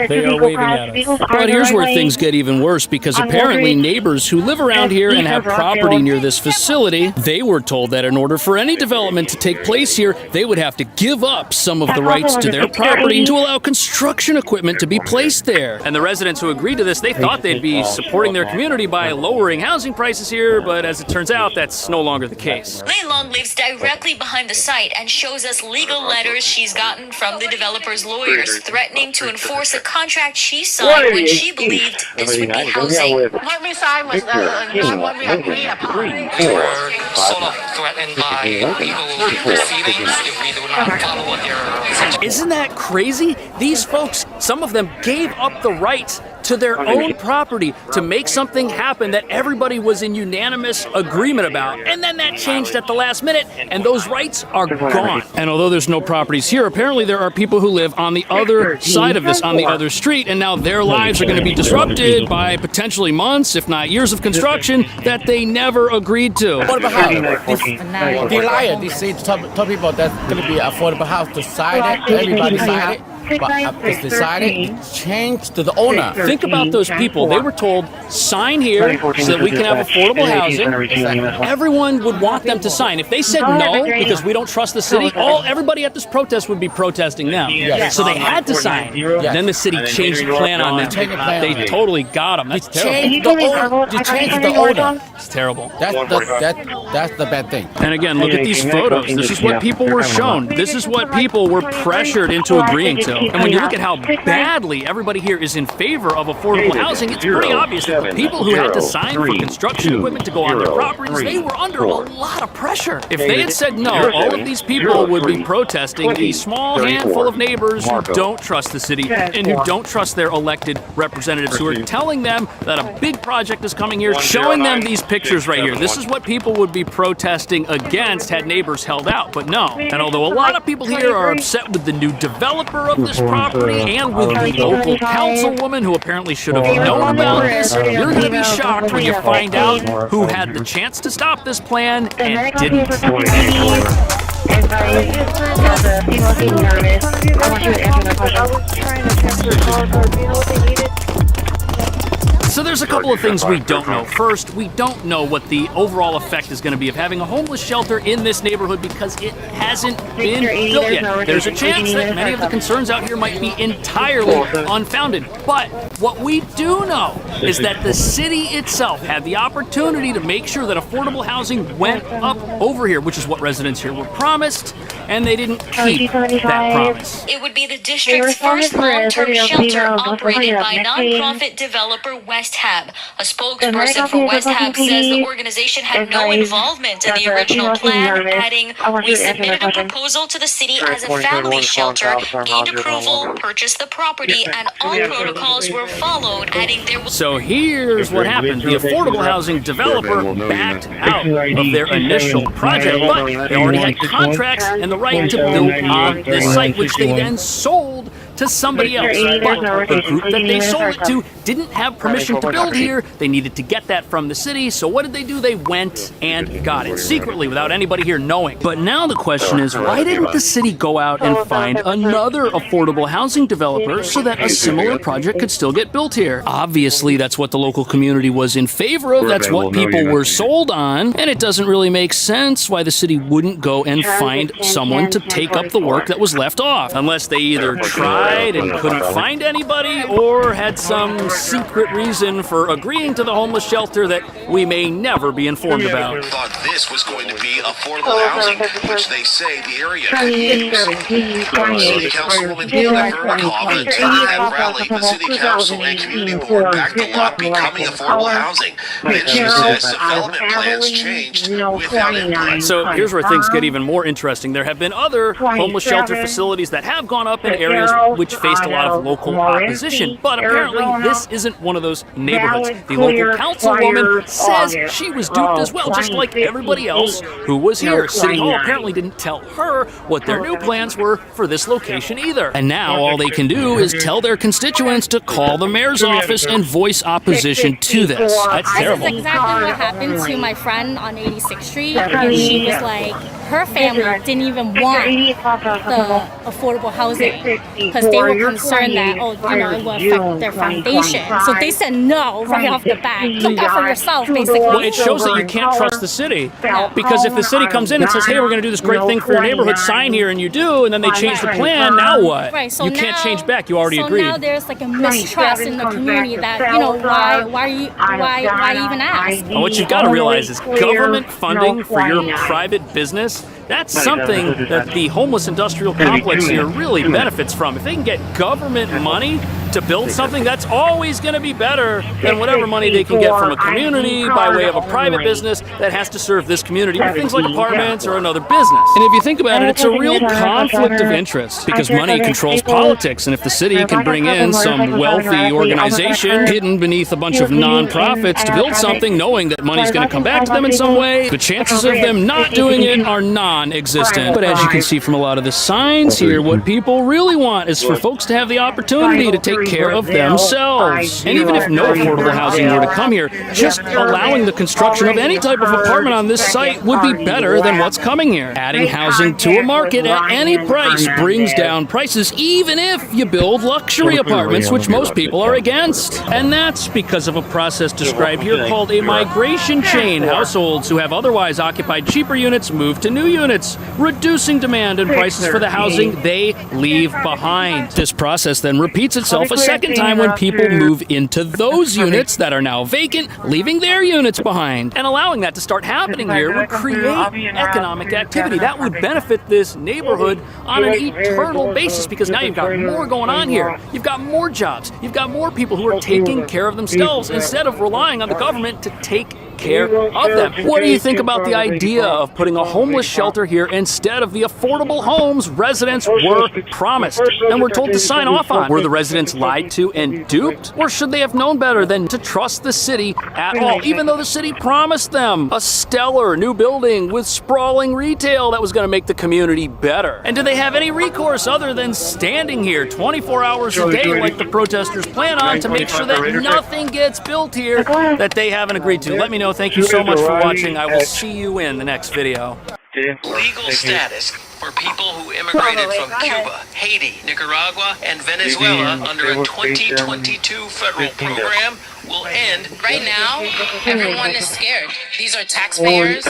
They are waving at us. But here's where things get even worse, because apparently neighbors who live around here and have property near this facility, they were told that in order for any development to take place here, they would have to give up some of the rights to their property to allow construction equipment to be placed there. And the residents who agreed to this, they thought they'd be supporting their community by lowering housing prices here, but as it turns out, that's no longer the case. Lei Long lives directly behind the site and shows us legal letters she's gotten from the developer's lawyers threatening to enforce a contract she signed when she believed this would be housing. What we signed was not what we agreed upon. We were sort of threatened by legal proceedings if we do not follow what they're... Isn't that crazy? These folks, some of them gave up the right to their own property to make something happen that everybody was in unanimous agreement about. And then that changed at the last minute, and those rights are gone. And although there's no properties here, apparently there are people who live on the other side of this, on the other street, and now their lives are going to be disrupted by potentially months, if not years of construction that they never agreed to. Affordable house. They lied. They say tell people that's going to be an affordable house. Decided, everybody decided. But it's decided to change to the owner. Think about those people. They were told, sign here so that we can have affordable housing. Everyone would want them to sign. If they said no, because we don't trust the city, everybody at this protest would be protesting them. So they had to sign. Then the city changed the plan on them. They totally got them. That's terrible. You changed the owner. It's terrible. That's the bad thing. And again, look at these photos. This is what people were shown. This is what people were pressured into agreeing to. And when you look at how badly everybody here is in favor of affordable housing, it's pretty obvious that the people who had to sign for construction equipment to go on their properties, they were under a lot of pressure. If they had said no, all of these people would be protesting the small handful of neighbors who don't trust the city and who don't trust their elected representatives, who are telling them that a big project is coming here, showing them these pictures right here. This is what people would be protesting against had neighbors held out, but no. And although a lot of people here are upset with the new developer of this property and with the local councilwoman who apparently should have known about this, you're going to be shocked when you find out who had the chance to stop this plan and didn't. So there's a couple of things we don't know. First, we don't know what the overall effect is going to be of having a homeless shelter in this neighborhood because it hasn't been built yet. There's a chance that many of the concerns out here might be entirely unfounded. But what we do know is that the city itself had the opportunity to make sure that affordable housing went up over here, which is what residents here were promised, and they didn't keep that promise. It would be the district's first long-term shelter operated by nonprofit developer West Hab. A spokesperson for West Hab says the organization had no involvement in the original plan, adding, "We submitted a proposal to the city as a family shelter, gained approval, purchased the property, and all protocols were followed," adding there was... So here's what happened. The affordable housing developer backed out of their initial project, but they already had contracts and the right to build on this site, which they then sold to somebody else. But the group that they sold it to didn't have permission to build here. They needed to get that from the city. So what did they do? They went and got it secretly without anybody here knowing. But now the question is, why didn't the city go out and find another affordable housing developer so that a similar project could still get built here? Obviously, that's what the local community was in favor of. That's what people were sold on. And it doesn't really make sense why the city wouldn't go and find someone to take up the work that was left off, unless they either tried and couldn't find anybody or had some secret reason for agreeing to the homeless shelter that we may never be informed about. Thought this was going to be affordable housing, which they say the area could use. City Councilwoman Dina Vernikov attended that rally. The City Council and Community Board backed the lot becoming affordable housing. And she says development plans changed without input. So here's where things get even more interesting. There have been other homeless shelter facilities that have gone up in areas which faced a lot of local opposition, but apparently this isn't one of those neighborhoods. The local councilwoman says she was duped as well, just like everybody else who was here. City Hall apparently didn't tell her what their new plans were for this location either. And now all they can do is tell their constituents to call the mayor's office and voice opposition to this. That's terrible. This is exactly what happened to my friend on 86th Street. And she was like, her family didn't even want the affordable housing because they were concerned that, oh, you know, it will affect their foundation. So they said no right off the bat. Look out for yourself, basically. Well, it shows that you can't trust the city, because if the city comes in and says, hey, we're going to do this great thing for your neighborhood, sign here, and you do, and then they change the plan, now what? Right, so you can't change back. You already agreed. So now there's like a mistrust in the community that, you know, why even ask? Well, what you've got to realize is government funding for your private business, that's something that the homeless industrial complex here really benefits from. If they can get government money to build something, that's always going to be better than whatever money they can get from a community by way of a private business that has to serve this community with things like apartments or another business. And if you think about it, it's a real conflict of interest because money controls politics. And if the city can bring in some wealthy organization hidden beneath a bunch of nonprofits to build something, knowing that money's going to come back to them in some way, the chances of them not doing it are non-existent. But as you can see from a lot of the signs here, what people really want is for folks to have the opportunity to take care of themselves. And even if no affordable housing were to come here, just allowing the construction of any type of apartment on this site would be better than what's coming here. Adding housing to a market at any price brings down prices, even if you build luxury apartments, which most people are against. And that's because of a process described here called a migration chain. Households who have otherwise occupied cheaper units move to new units, reducing demand and prices for the housing they leave behind. This process then repeats itself a second time when people move into those units that are now vacant, leaving their units behind. And allowing that to start happening here would create economic activity. That would benefit this neighborhood on an eternal basis because now you've got more going on here. You've got more jobs. You've got more people who are taking care of themselves instead of relying on the government to take take care of them. What do you think about the idea of putting a homeless shelter here instead of the affordable homes residents were promised and were told to sign off on? Were the residents lied to and duped? Or should they have known better than to trust the city at all, even though the city promised them a stellar new building with sprawling retail that was going to make the community better? And do they have any recourse other than standing here 24 hours a day like the protesters plan on to make sure that nothing gets built here that they haven't agreed to? Let me know. Thank you so much for watching. I will see you in the next video. Legal status for people who immigrated from Cuba, Haiti, Nicaragua, and Venezuela under a 2022 federal program will end. Right now, everyone is scared. These are taxpayers.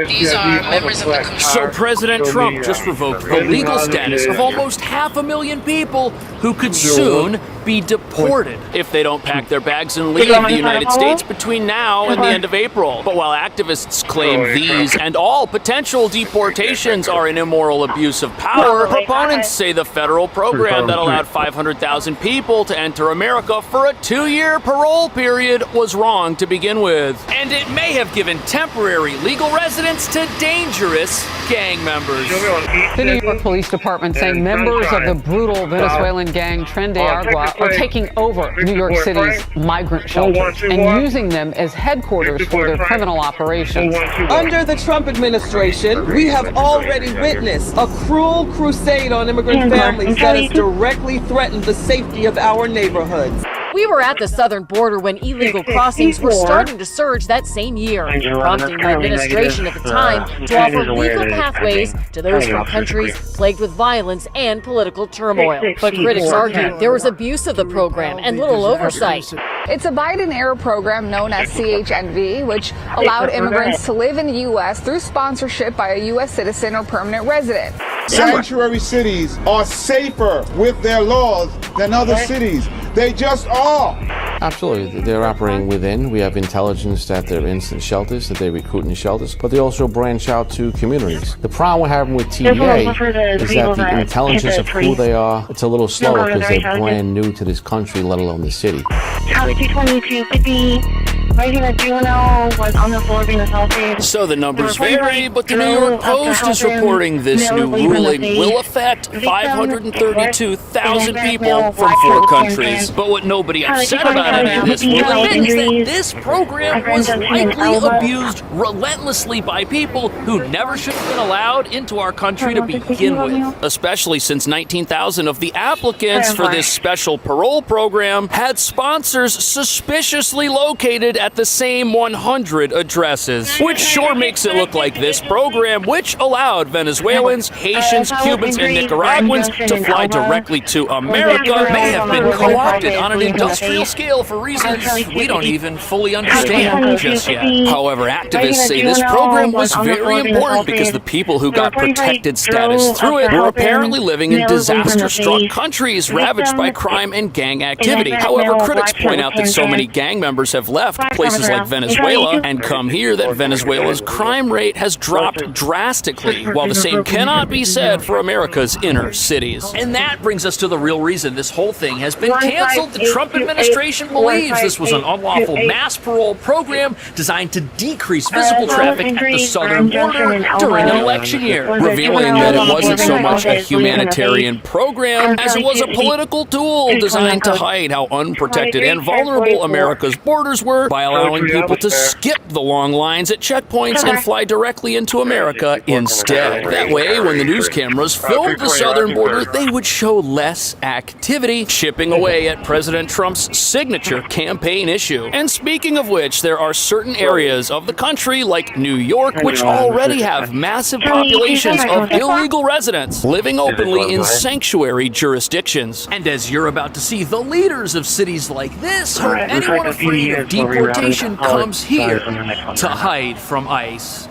These are members of the community. So President Trump just revoked the legal status of almost 500,000 people who could soon be deported if they don't pack their bags and leave the United States between now and the end of April. But while activists claim these and all potential deportations are an immoral abuse of power, proponents say the federal program that allowed 500,000 people to enter America for a 2-year parole period was wrong to begin with. And it may have given temporary legal residence to dangerous gang members. The New York Police Department saying members of the brutal Venezuelan gang Tren de Agua are taking over New York City's migrant shelters and using them as headquarters for their criminal operations. Under the Trump administration, we have already witnessed a cruel crusade on immigrant families that has directly threatened the safety of our neighborhoods. We were at the southern border when illegal crossings were starting to surge that same year, prompting the administration at the time to offer legal pathways to those from countries plagued with violence and political turmoil. But critics argue there was abuse of the program and little oversight. It's a Biden-era program known as CHNV, which allowed immigrants to live in the U.S. through sponsorship by a U.S. citizen or permanent resident. Sanctuary cities are safer with their laws than other cities. They just are. Absolutely. They're operating within. We have intelligence that they're instant shelters, that they recruit in shelters, but they also branch out to communities. The problem we're having with TDA is that the intelligence of who they are, it's a little slower because they're brand new to this country, let alone the city. So the numbers vary, but the New York Post is reporting this new ruling will affect 532,000 people from 4 countries. But what nobody upset about any of this will admit is that this program was likely abused relentlessly by people who never should have been allowed into our country to begin with. Especially since 19,000 of the applicants for this special parole program had sponsors suspiciously located at the same 100 addresses, which sure makes it look like this program, which allowed Venezuelans, Haitians, Cubans, and Nicaraguans to fly directly to America, may have been co-opted on an industrial scale for reasons we don't even fully understand just yet. However, activists say this program was very important because the people who got protected status through it were apparently living in disaster-struck countries ravaged by crime and gang activity. However, critics point out that so many gang members have left places like Venezuela and come here that Venezuela's crime rate has dropped drastically, while the same cannot be said for America's inner cities. And that brings us to the real reason this whole thing has been canceled. The Trump administration believes this was an unlawful mass parole program designed to decrease physical traffic at the southern border during an election year, revealing that it wasn't so much a humanitarian program as it was a political tool designed to hide how unprotected and vulnerable America's borders were by allowing people to skip the long lines at checkpoints and fly directly into America instead. That way, when the news cameras filmed the southern border, they would show less activity, chipping away at President Trump's signature campaign issue. And speaking of which, there are certain areas of the country, like New York, which already have massive populations of illegal residents living openly in sanctuary jurisdictions. And as you're about to see, the leaders of cities like this hope anyone afraid of deportation comes here to hide from ICE.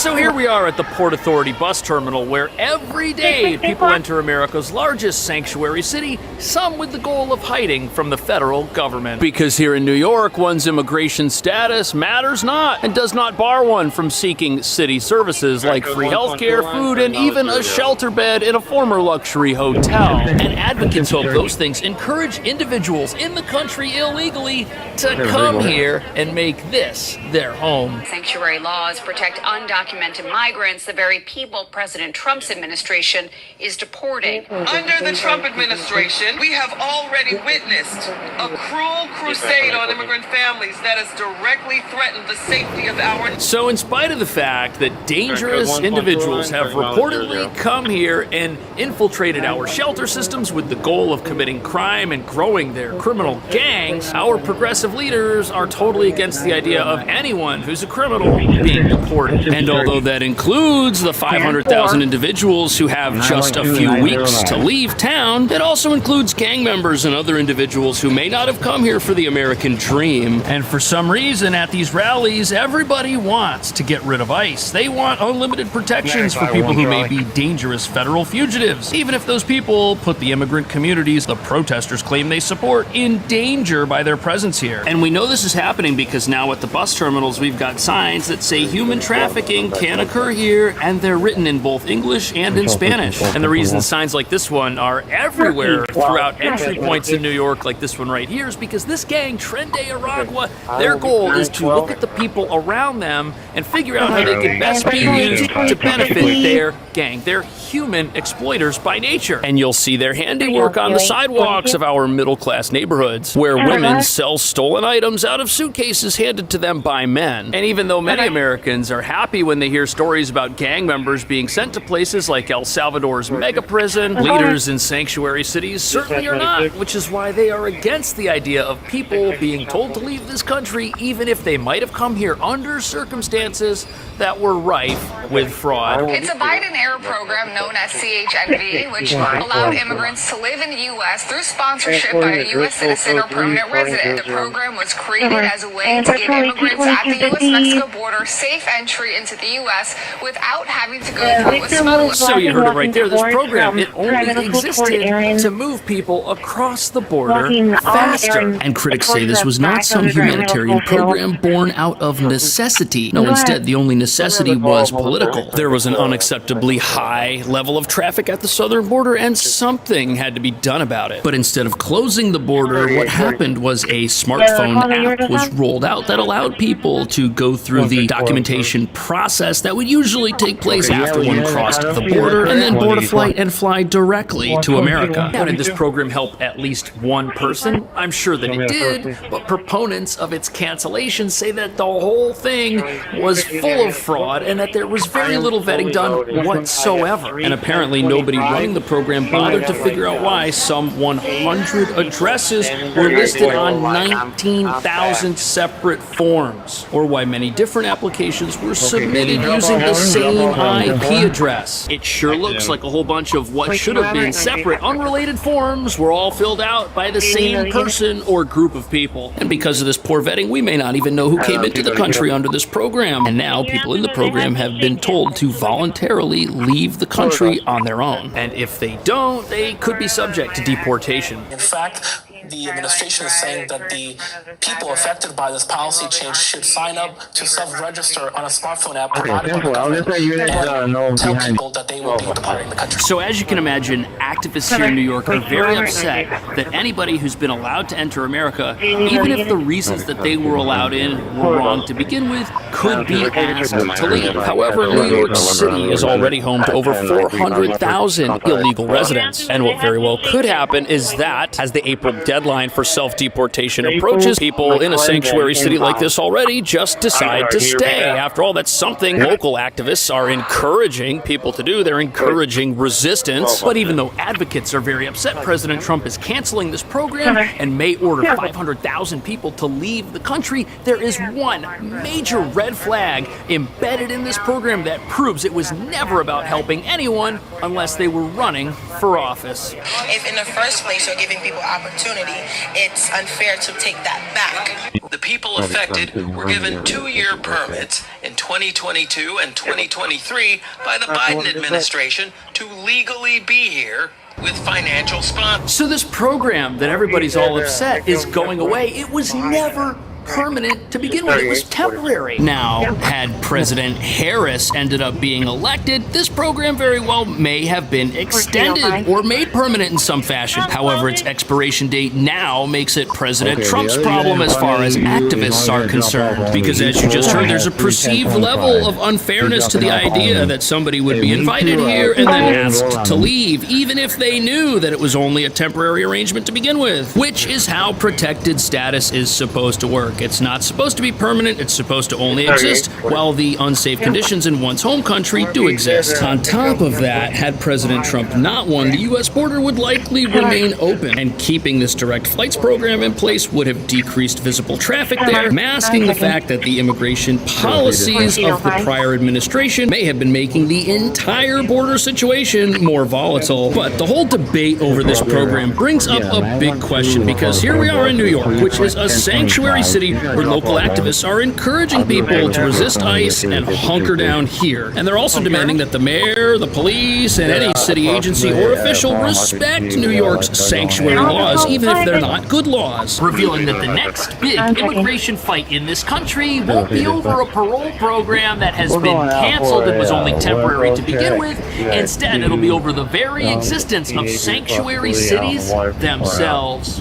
So here we are at the Port Authority bus terminal, where every day people enter America's largest sanctuary city, some with the goal of hiding from the federal government. Because here in New York, one's immigration status matters not and does not bar one from seeking city services like free healthcare, food, and even a shelter bed in a former luxury hotel. And advocates hope those things encourage individuals in the country illegally to come here and make this their home. Sanctuary laws protect undocumented migrants, the very people President Trump's administration is deporting. Under the Trump administration, we have already witnessed a cruel crusade on immigrant families that has directly threatened the safety of our... So in spite of the fact that dangerous individuals have reportedly come here and infiltrated our shelter systems with the goal of committing crime and growing their criminal gangs, our progressive leaders are totally against the idea of anyone who's a criminal being deported. And although that includes the 500,000 individuals who have just a few weeks to leave town, it also includes gang members and other individuals who may not have come here for the American dream. And for some reason, at these rallies, everybody wants to get rid of ICE. They want unlimited protections for people who may be dangerous federal fugitives, even if those people put the immigrant communities the protesters claim they support in danger by their presence here. And we know this is happening because now at the bus terminals, we've got signs that say human trafficking can occur here, and they're written in both English and in Spanish. And the reason signs like this one are everywhere throughout entry points in New York, like this one right here, is because this gang, Tren de Aragua, their goal is to look at the people around them and figure out how they can best be used to benefit their gang. They're human exploiters by nature. And you'll see their handiwork on the sidewalks of our middle-class neighborhoods, where women sell stolen items out of suitcases handed to them by men. And even though many Americans are happy when they hear stories about gang members being sent to places like El Salvador's mega prison, leaders in sanctuary cities certainly are not, which is why they are against the idea of people being told to leave this country even if they might have come here under circumstances that were rife with fraud. It's a Biden-era program known as CHNV, which allowed immigrants to live in the U.S. through sponsorship by a U.S. citizen or permanent resident. The program was created as a way to give immigrants at the U.S.-Mexico border safe entry into the U.S. without having to go through a smuggler. So you heard it right there. This program, it only existed to move people across the border faster. And critics say this was not some humanitarian program born out of necessity. No, instead, the only necessity was political. There was an unacceptably high level of traffic at the southern border, and something had to be done about it. But instead of closing the border, what happened was a smartphone app was rolled out that allowed people to go through the documentation process that would usually take place after one crossed the border, and then board a flight and fly directly to America. Now, did this program help at least one person? I'm sure that it did, but proponents of its cancellation say that the whole thing was full of fraud and that there was very little vetting done whatsoever. And apparently nobody running the program bothered to figure out why some 100 addresses were listed on 19,000 separate forms, or why many different applications were submitted using the same IP address. It sure looks like a whole bunch of what should have been separate, unrelated forms were all filled out by the same person or group of people. And because of this poor vetting, we may not even know who came into the country under this program. And now people in the program have been told to voluntarily leave the country on their own. And if they don't, they could be subject to deportation. In fact, the administration is saying that the people affected by this policy change should sign up to self-register on a smartphone app provided by the government and tell people that they will be departing the country. So as you can imagine, activists here in New York are very upset that anybody who's been allowed to enter America, even if the reasons that they were allowed in were wrong to begin with, could be asked to leave. However, New York City is already home to over 400,000 illegal residents. And what very well could happen is that, as the April deadline for self-deportation approaches, people in a sanctuary city like this already just decide to stay. After all, that's something local activists are encouraging people to do. They're encouraging resistance. But even though advocates are very upset President Trump is canceling this program and may order 500,000 people to leave the country, there is one major red red flag embedded in this program that proves it was never about helping anyone unless they were running for office. If in the first place you're giving people opportunity, it's unfair to take that back. The people affected were given 2-year permits in 2022 and 2023 by the Biden administration to legally be here with financial sponsors. So this program that everybody's all upset is going away. It was never permanent to begin with. It was temporary. Now, had President Harris ended up being elected, this program very well may have been extended or made permanent in some fashion. However, its expiration date now makes it President Trump's problem as far as activists are concerned. Because as you just heard, there's a perceived level of unfairness to the idea that somebody would be invited here and then asked to leave, even if they knew that it was only a temporary arrangement to begin with, which is how protected status is supposed to work. It's not supposed to be permanent. It's supposed to only exist while the unsafe conditions in one's home country do exist. On top of that, had President Trump not won, the U.S. border would likely remain open, and keeping this direct flights program in place would have decreased visible traffic there, masking the fact that the immigration policies of the prior administration may have been making the entire border situation more volatile. But the whole debate over this program brings up a big question, because here we are in New York, which is a sanctuary city where local activists are encouraging people to resist ICE and hunker down here. And they're also demanding that the mayor, the police, and any city agency or official respect New York's sanctuary laws, even if they're not good laws. Revealing that the next big immigration fight in this country won't be over a parole program that has been canceled and was only temporary to begin with. Instead, it'll be over the very existence of sanctuary cities themselves.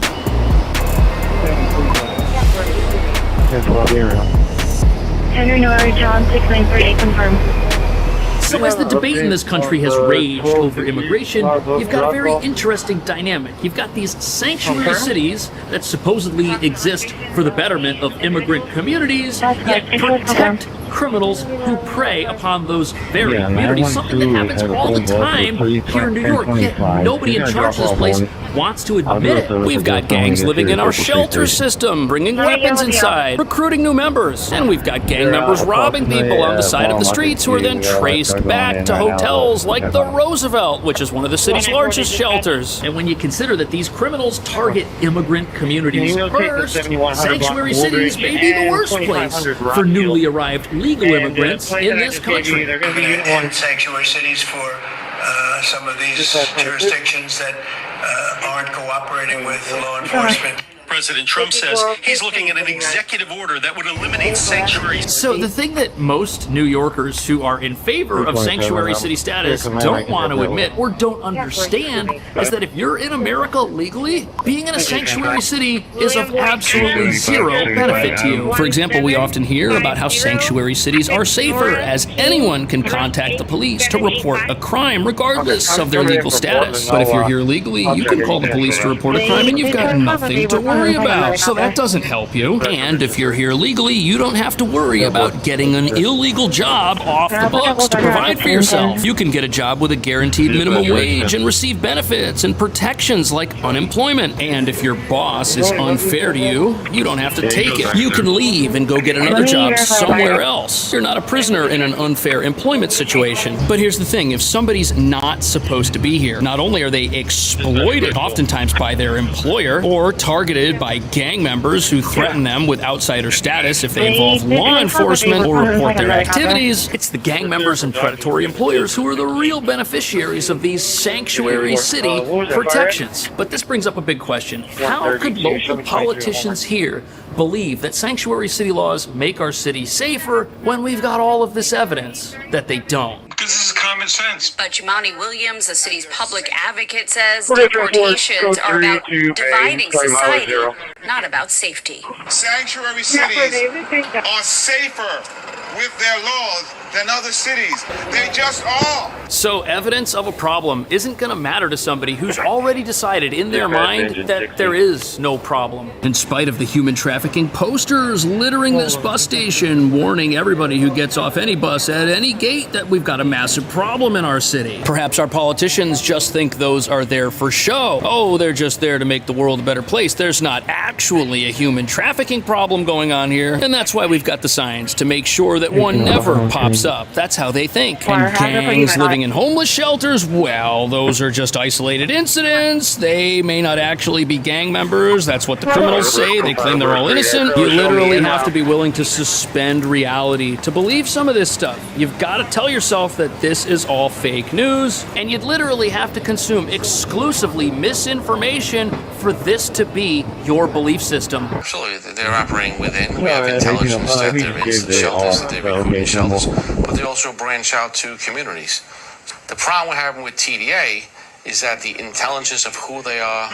So as the debate in this country has raged over immigration, you've got a very interesting dynamic. You've got these sanctuary cities that supposedly exist for the betterment of immigrant communities, yet protect criminals who prey upon those very communities, something that happens all the time here in New York, yet nobody in charge of this place wants to admit it. We've got gangs living in our shelter system, bringing weapons inside, recruiting new members, and we've got gang members robbing people on the side of the streets who are then traced back to hotels like the Roosevelt, which is one of the city's largest shelters. And when you consider that these criminals target immigrant communities first, sanctuary cities may be the worst place for newly arrived legal immigrants in this country. In sanctuary cities for some of these jurisdictions that aren't cooperating with law enforcement. President Trump says he's looking at an executive order that would eliminate sanctuary. So the thing that most New Yorkers who are in favor of sanctuary city status don't want to admit or don't understand is that if you're in America legally, being in a sanctuary city is of absolutely zero benefit to you. For example, we often hear about how sanctuary cities are safer, as anyone can contact the police to report a crime regardless of their legal status. But if you're here legally, you can call the police to report a crime and you've got nothing to worry about. So that doesn't help you. And if you're here legally, you don't have to worry about getting an illegal job off the books to provide for yourself. You can get a job with a guaranteed minimum wage and receive benefits and protections like unemployment. And if your boss is unfair to you, you don't have to take it. You can leave and go get another job somewhere else. You're not a prisoner in an unfair employment situation. But here's the thing, if somebody's not supposed to be here, not only are they exploited, oftentimes by their employer, or targeted by gang members who threaten them with outsider status if they involve law enforcement or report their activities, it's the gang members and predatory employers who are the real beneficiaries of these sanctuary city protections. But this brings up a big question. How could local politicians here believe that sanctuary city laws make our city safer when we've got all of this evidence that they don't? Because this is common sense. But Jumaane Williams, the city's public advocate, says deportations are about dividing society, not about safety. Sanctuary cities are safer with their laws than other cities. They just are. So evidence of a problem isn't going to matter to somebody who's already decided in their mind that there is no problem. In spite of the human trafficking posters littering this bus station, warning everybody who gets off any bus at any gate that we've got a massive problem in our city. Perhaps our politicians just think those are there for show. Oh, they're just there to make the world a better place. There's not actually a human trafficking problem going on here. And that's why we've got the signs to make sure that one never pops up. That's how they think. And gangs living in homeless shelters, well, those are just isolated incidents. They may not actually be gang members. That's what the criminals say. They claim they're all innocent. You literally have to be willing to suspend reality to believe some of this stuff. You've got to tell yourself that this is all fake news, and you'd literally have to consume exclusively misinformation for this to be your belief system. Absolutely, they're operating within. We have intelligence that they're instant shelters, that they recruit in shelters, but they also branch out to communities. The problem we're having with TDA is that the intelligence of who they are,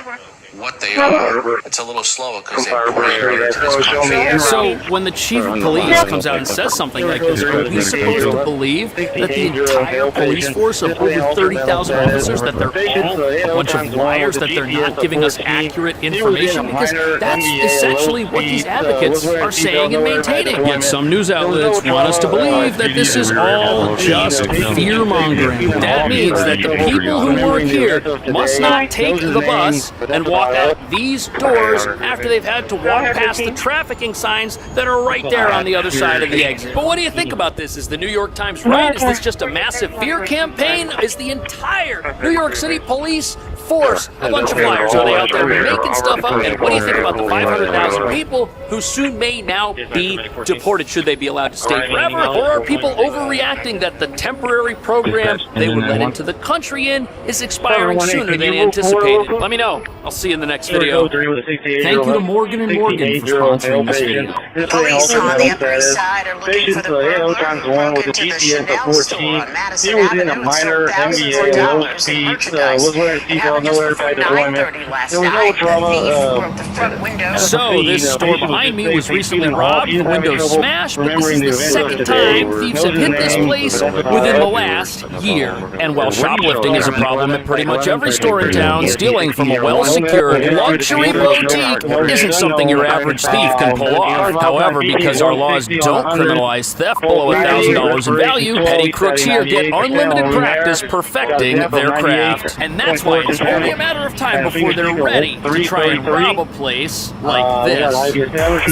what they are, it's a little slower because they're brand new to this country. So when the chief of police comes out and says something like this, are we supposed to believe that the entire police force of over 30,000 officers, that they're all a bunch of liars, that they're not giving us accurate information? Because that's essentially what these advocates are saying and maintaining. Yet some news outlets want us to believe that this is all just fear-mongering. That means that the people who work here must not take the bus and walk out these doors after they've had to walk past the trafficking signs that are right there on the other side of the exit. But what do you think about this? Is the New York Times right? Is this just a massive fear campaign? Is the entire New York City police force a bunch of liars? Are they out there making stuff up? And what do you think about the 500,000 people who soon may now be deported? Should they be allowed to stay forever? Or are people overreacting that the temporary program they were let into the country in is expiring sooner than anticipated? Let me know. I'll see you in the next video. Thank you to Morgan & Morgan for sponsoring this video. Police on the Upper East Side are looking for the burglar who broke into the Chanel store on Madison Avenue and stole thousands of dollars in merchandise. It happened just before 9:30 last night. The thief broke the front window. So this store behind me was recently robbed, the windows smashed, but this is the second time thieves have hit this place within the last year. And while shoplifting is a problem at pretty much every store in town, stealing from a well-secured luxury boutique isn't something your average thief can pull off. However, because our laws don't criminalize theft below $1,000 in value, petty crooks here get unlimited practice perfecting their craft. And that's why it's only a matter of time before they're ready to try and rob a place like this.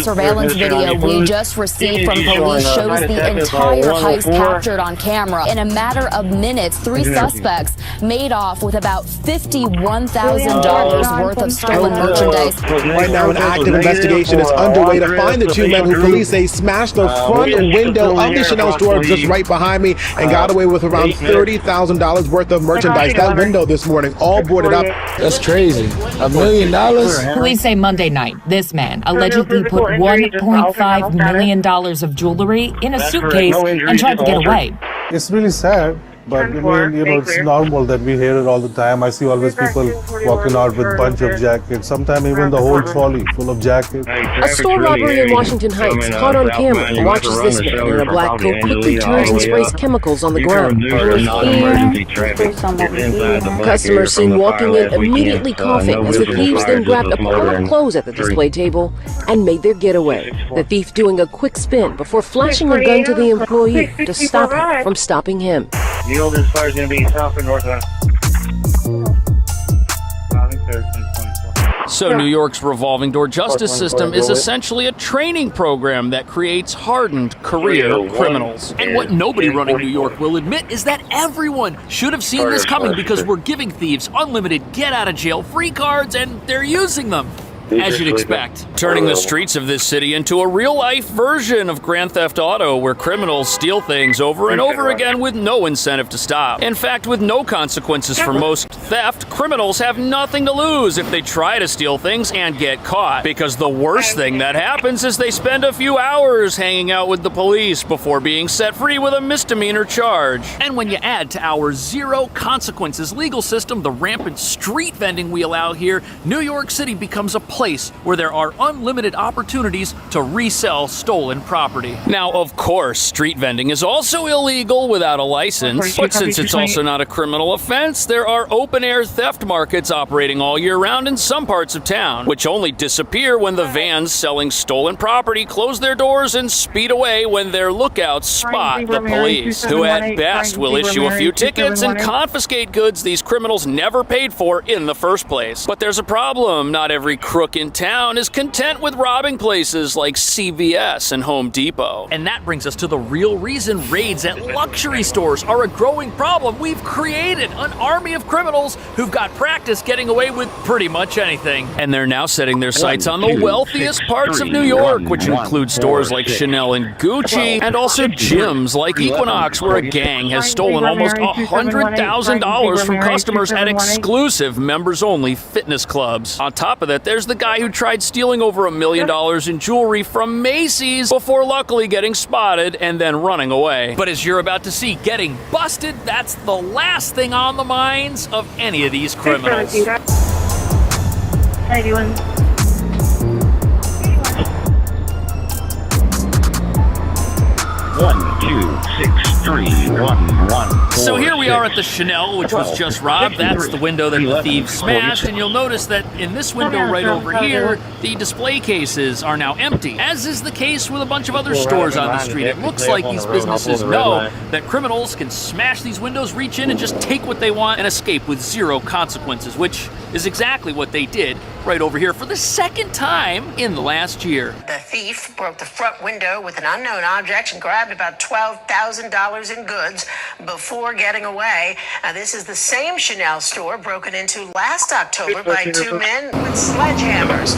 Surveillance video we just received from police shows the entire heist captured on camera. In a matter of minutes, 3 suspects made off with about $51,000 worth of stolen merchandise. Right now, an active investigation is underway to find the 2 men who police say smashed the front window of the Chanel store just right behind me and got away with around $30,000 worth of merchandise. That window this morning, all boarded up. That's crazy. $1 million? Police say Monday night, this man allegedly put $1.5 million of jewelry in a suitcase and tried to get away. It's really sad. But I mean, it's normal that we hear it all the time. I see always people walking out with a bunch of jackets, sometimes even the whole trolley full of jackets. A store robbery in Washington Heights caught on camera watches this man in a black coat quickly turns and sprays chemicals on the ground. Customers seen walking in immediately coughing as the thieves then grabbed a pile of clothes at the display table and made their getaway. The thief doing a quick spin before flashing a gun to the employee to stop her from stopping him. Yield as far as going to be south and northwest. So New York's revolving door justice system is essentially a training program that creates hardened career criminals. And what nobody running New York will admit is that everyone should have seen this coming because we're giving thieves unlimited get-out-of-jail-free cards and they're using them. As you'd expect, turning the streets of this city into a real-life version of Grand Theft Auto where criminals steal things over and over again with no incentive to stop. In fact, with no consequences for most theft, criminals have nothing to lose if they try to steal things and get caught. Because the worst thing that happens is they spend a few hours hanging out with the police before being set free with a misdemeanor charge. And when you add to our zero consequences legal system the rampant street vending we allow here, New York City becomes a place where there are unlimited opportunities to resell stolen property. Now, of course, street vending is also illegal without a license, but since it's also not a criminal offense, there are open-air theft markets operating all year round in some parts of town, which only disappear when the vans selling stolen property close their doors and speed away when their lookouts spot the police, who at best will issue a few tickets and confiscate goods these criminals never paid for in the first place. But there's a problem. Not every crook in town is content with robbing places like CVS and Home Depot. And that brings us to the real reason raids at luxury stores are a growing problem. We've created an army of criminals who've got practice getting away with pretty much anything. And they're now setting their sights on the wealthiest parts of New York, which include stores like Chanel and Gucci, and also gyms like Equinox, where a gang has stolen almost $100,000 from customers at exclusive members-only fitness clubs. On top of that, there's the guy who tried stealing over $1 million in jewelry from Macy's before luckily getting spotted and then running away. But as you're about to see, getting busted, that's the last thing on the minds of any of these criminals. Hi, everyone. So here we are at the Chanel, which was just robbed. That's the window that the thieves smashed, and you'll notice that in this window right over here, the display cases are now empty, as is the case with a bunch of other stores on the street. It looks like these businesses know that criminals can smash these windows, reach in, and just take what they want and escape with zero consequences, which is exactly what they did right over here for the second time in the last year. The thief broke the front window with an unknown object and grabbed about $12,000 in goods before getting away. This is the same Chanel store broken into last October by two men with sledgehammers.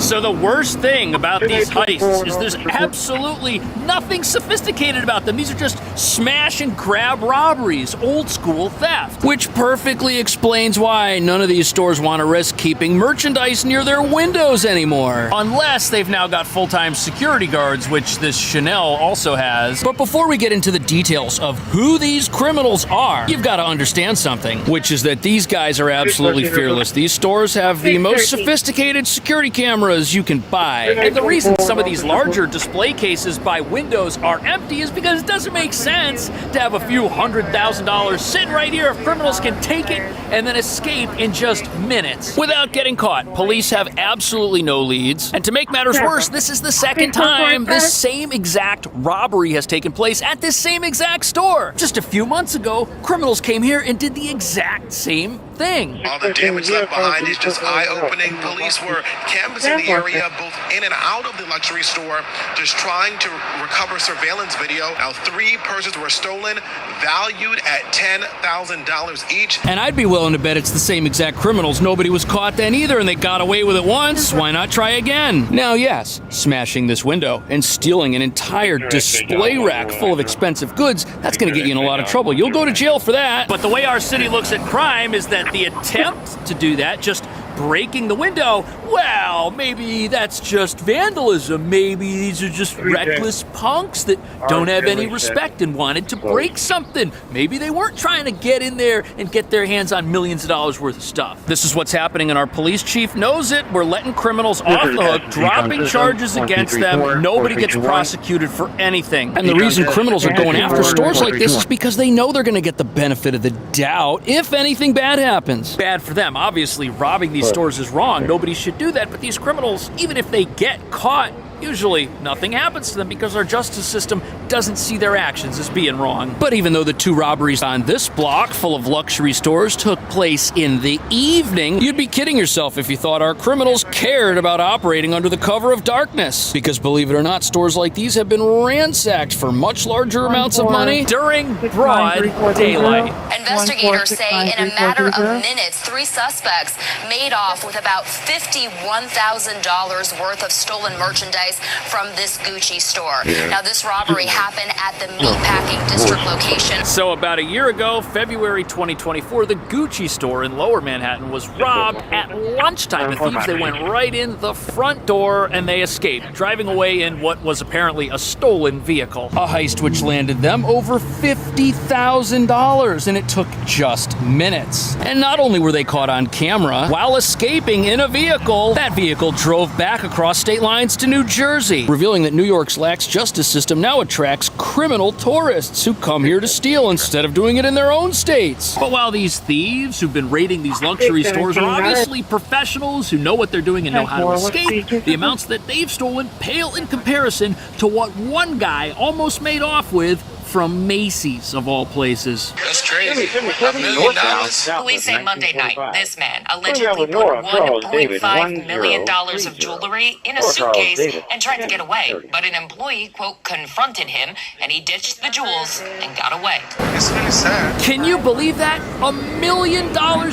So the worst thing about these heists is there's absolutely nothing sophisticated about them. These are just smash and grab robberies, old school theft, which perfectly explains why none of these stores want to risk keeping merchandise near their windows anymore. Unless they've now got full-time security guards, which this Chanel also has. But before we get into the details of who these criminals are, you've got to understand something, which is that these guys are absolutely fearless. These stores have the most sophisticated security cameras you can buy. And the reason some of these larger display cases by windows are empty is because it doesn't make sense to have a few $100,000 sitting right here if criminals can take it and then escape in just minutes without getting caught. Police have absolutely no leads. And to make matters worse, this is the second time this same exact robbery has taken place at this same exact store. Just a few months ago, criminals came here and did the exact same thing. All the damage left behind is just eye-opening. Police were canvassing the area both in and out of the luxury store, just trying to recover surveillance video. Now, 3 purses were stolen, valued at $10,000 each. And I'd be willing to bet it's the same exact criminals. Nobody was caught then either, and they got away with it once. Why not try again? Now, yes, smashing this window and stealing an entire display rack full of expensive goods, that's going to get you in a lot of trouble. You'll go to jail for that. But the way our city looks at crime is that the attempt to do that, just breaking the window, well, maybe that's just vandalism. Maybe these are just reckless punks that don't have any respect and wanted to break something. Maybe they weren't trying to get in there and get their hands on millions of dollars worth of stuff. This is what's happening, and our police chief knows it. We're letting criminals off the hook, dropping charges against them. Nobody gets prosecuted for anything. And the reason criminals are going after stores like this is because they know they're going to get the benefit of the doubt if anything bad happens. Bad for them. Obviously, robbing these stores is wrong. Nobody should do that. But these criminals, even if they get caught, usually nothing happens to them because our justice system doesn't see their actions as being wrong. But even though the 2 robberies on this block full of luxury stores took place in the evening, you'd be kidding yourself if you thought our criminals cared about operating under the cover of darkness. Because believe it or not, stores like these have been ransacked for much larger amounts of money during broad daylight. Investigators say in a matter of minutes, 3 suspects made off with about $51,000 worth of stolen merchandise merchandise from this Gucci store. Now, this robbery happened at the meatpacking district location. So about a year ago, February 2024, the Gucci store in Lower Manhattan was robbed at lunchtime. The thieves, they went right in the front door and they escaped, driving away in what was apparently a stolen vehicle. A heist which landed them over $50,000, and it took just minutes. And not only were they caught on camera, while escaping in a vehicle, that vehicle drove back across state lines to New Jersey, revealing that New York's lax justice system now attracts criminal tourists who come here to steal instead of doing it in their own states. But while these thieves who've been raiding these luxury stores are obviously professionals who know what they're doing and know how to escape, the amounts that they've stolen pale in comparison to what one guy almost made off with from Macy's, of all places. That's crazy. $1 million. Police say Monday night, this man allegedly put $1.5 million of jewelry in a suitcase and tried to get away. But an employee, quote, confronted him, and he ditched the jewels and got away. It's really sad. Can you believe that? $1 million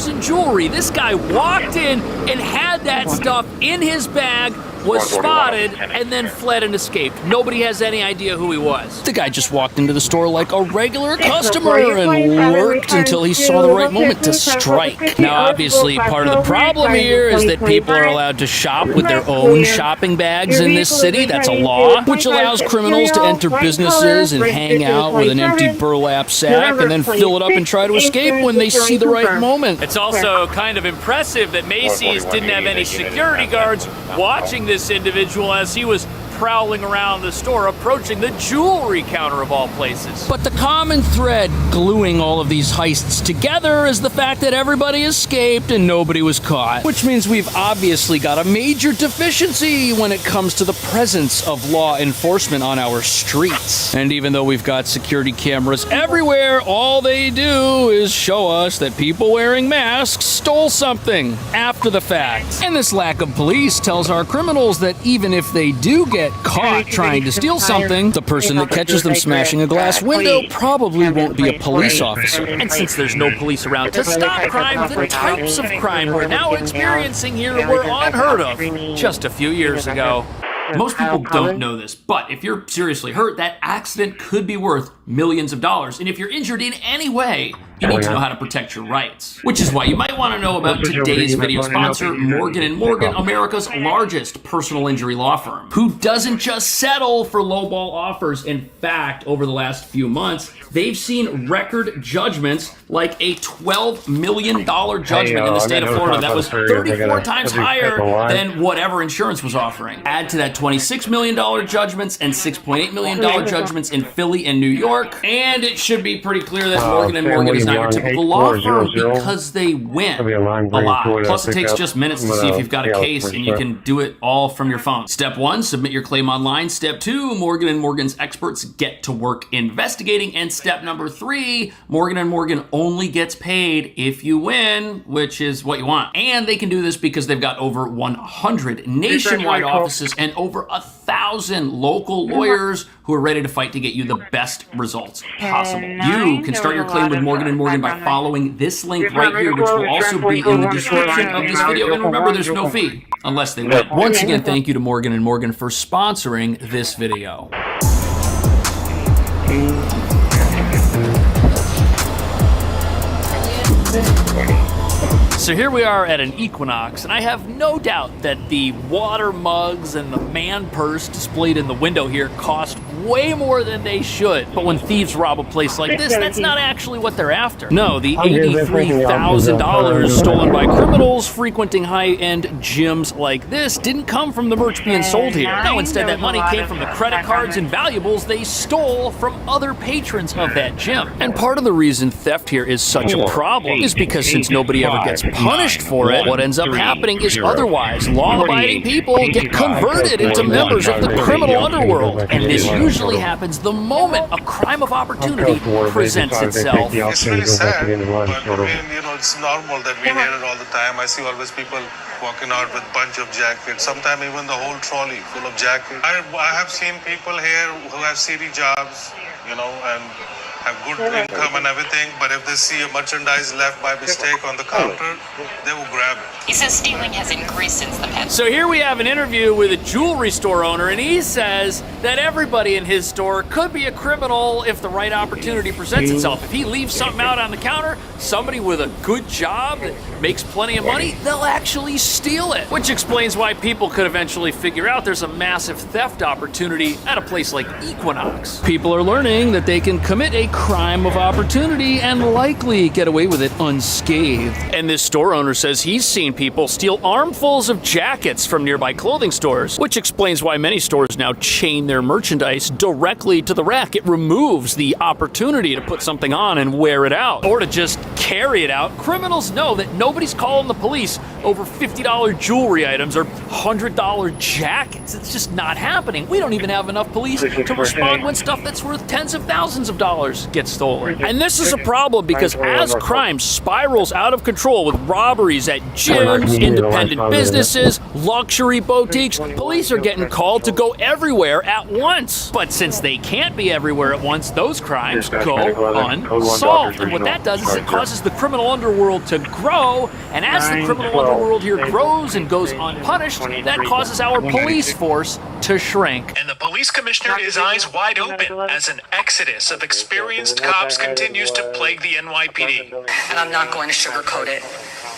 in jewelry. This guy walked in and had that stuff in his bag, was spotted, and then fled and escaped. Nobody has any idea who he was. The guy just walked into the store like a regular customer and lurked until he saw the right moment to strike. Now, obviously, part of the problem here is that people are allowed to shop with their own shopping bags in this city. That's a law, which allows criminals to enter businesses and hang out with an empty burlap sack and then fill it up and try to escape when they see the right moment. It's also kind of impressive that Macy's didn't have any security guards watching this individual as he was prowling around the store, approaching the jewelry counter of all places. But the common thread gluing all of these heists together is the fact that everybody escaped and nobody was caught, which means we've obviously got a major deficiency when it comes to the presence of law enforcement on our streets. And even though we've got security cameras everywhere, all they do is show us that people wearing masks stole something after the fact. And this lack of police tells our criminals that even if they do get caught trying to steal something, the person that catches them smashing a glass window probably won't be a police officer. And since there's no police around to stop crime, the types of crime we're now experiencing here were unheard of just a few years ago. Most people don't know this, but if you're seriously hurt, that accident could be worth millions of dollars. And if you're injured in any way, you need to know how to protect your rights. Which is why you might want to know about today's video sponsor, Morgan & Morgan, America's largest personal injury law firm, who doesn't just settle for lowball offers. In fact, over the last few months, they've seen record judgments like a $12 million judgment in the state of Florida that was 34 times higher than whatever insurance was offering. Add to that $26 million judgments and $6.8 million judgments in Philly and New York, and it should be pretty clear that Morgan & Morgan is not your typical law firm because they win a lot. Plus, it takes just minutes to see if you've got a case, and you can do it all from your phone. Step 1, submit your claim online. Step 2, Morgan & Morgan's experts get to work investigating. And step number 3, Morgan & Morgan only gets paid if you win, which is what you want. And they can do this because they've got over 100 nationwide offices and over 1,000 local lawyers who are ready to fight to get you the best results possible. You can start your claim with Morgan & Morgan by following this link right here, which will also be in the description of this video. And remember, there's no fee unless they win. Once again, thank you to Morgan & Morgan for sponsoring this video. So here we are at an equinox, and I have no doubt that the water mugs and the man purse displayed in the window here cost way more than they should. But when thieves rob a place like this, that's not actually what they're after. No, the $83,000 stolen by criminals frequenting high-end gyms like this didn't come from the merch being sold here. No, instead that money came from the credit cards and valuables they stole from other patrons of that gym. And part of the reason theft here is such a problem is because since nobody ever gets punished for it, what ends up happening is otherwise law-abiding people get converted into members of the criminal underworld. And this usually happens the moment a crime of opportunity presents itself. It's really sad, but it's normal that we hear it all the time. I see always people walking out with a bunch of jackets, sometimes even the whole trolley full of jackets. I have seen people here who have city jobs, and have good income and everything, but if they see a merchandise left by mistake on the counter, they will grab it. He says stealing has increased since the pandemic. So here we have an interview with a jewelry store owner, and he says that everybody in his store could be a criminal if the right opportunity presents itself. If he leaves something out on the counter, somebody with a good job that makes plenty of money, they'll actually steal it. Which explains why people could eventually figure out there's a massive theft opportunity at a place like Equinox. People are learning that they can commit a crime of opportunity and likely get away with it unscathed. And this store owner says he's seen people steal armfuls of jackets from nearby clothing stores, which explains why many stores now chain their merchandise directly to the rack. It removes the opportunity to put something on and wear it out, or to just carry it out. Criminals know that nobody's calling the police over $50 jewelry items or $100 jackets. It's just not happening. We don't even have enough police to respond when stuff that's worth tens of thousands of dollars gets stolen. And this is a problem because as crime spirals out of control with robberies at gyms, independent businesses, luxury boutiques, police are getting called to go everywhere at once. But since they can't be everywhere at once, those crimes go unsolved. And what that does is it causes the criminal underworld to grow, and as the criminal underworld here grows and goes unpunished, that causes our police force to shrink. And the police commissioner is eyes wide open as an exodus of experienced cops continues to plague the NYPD. And I'm not going to sugarcoat it.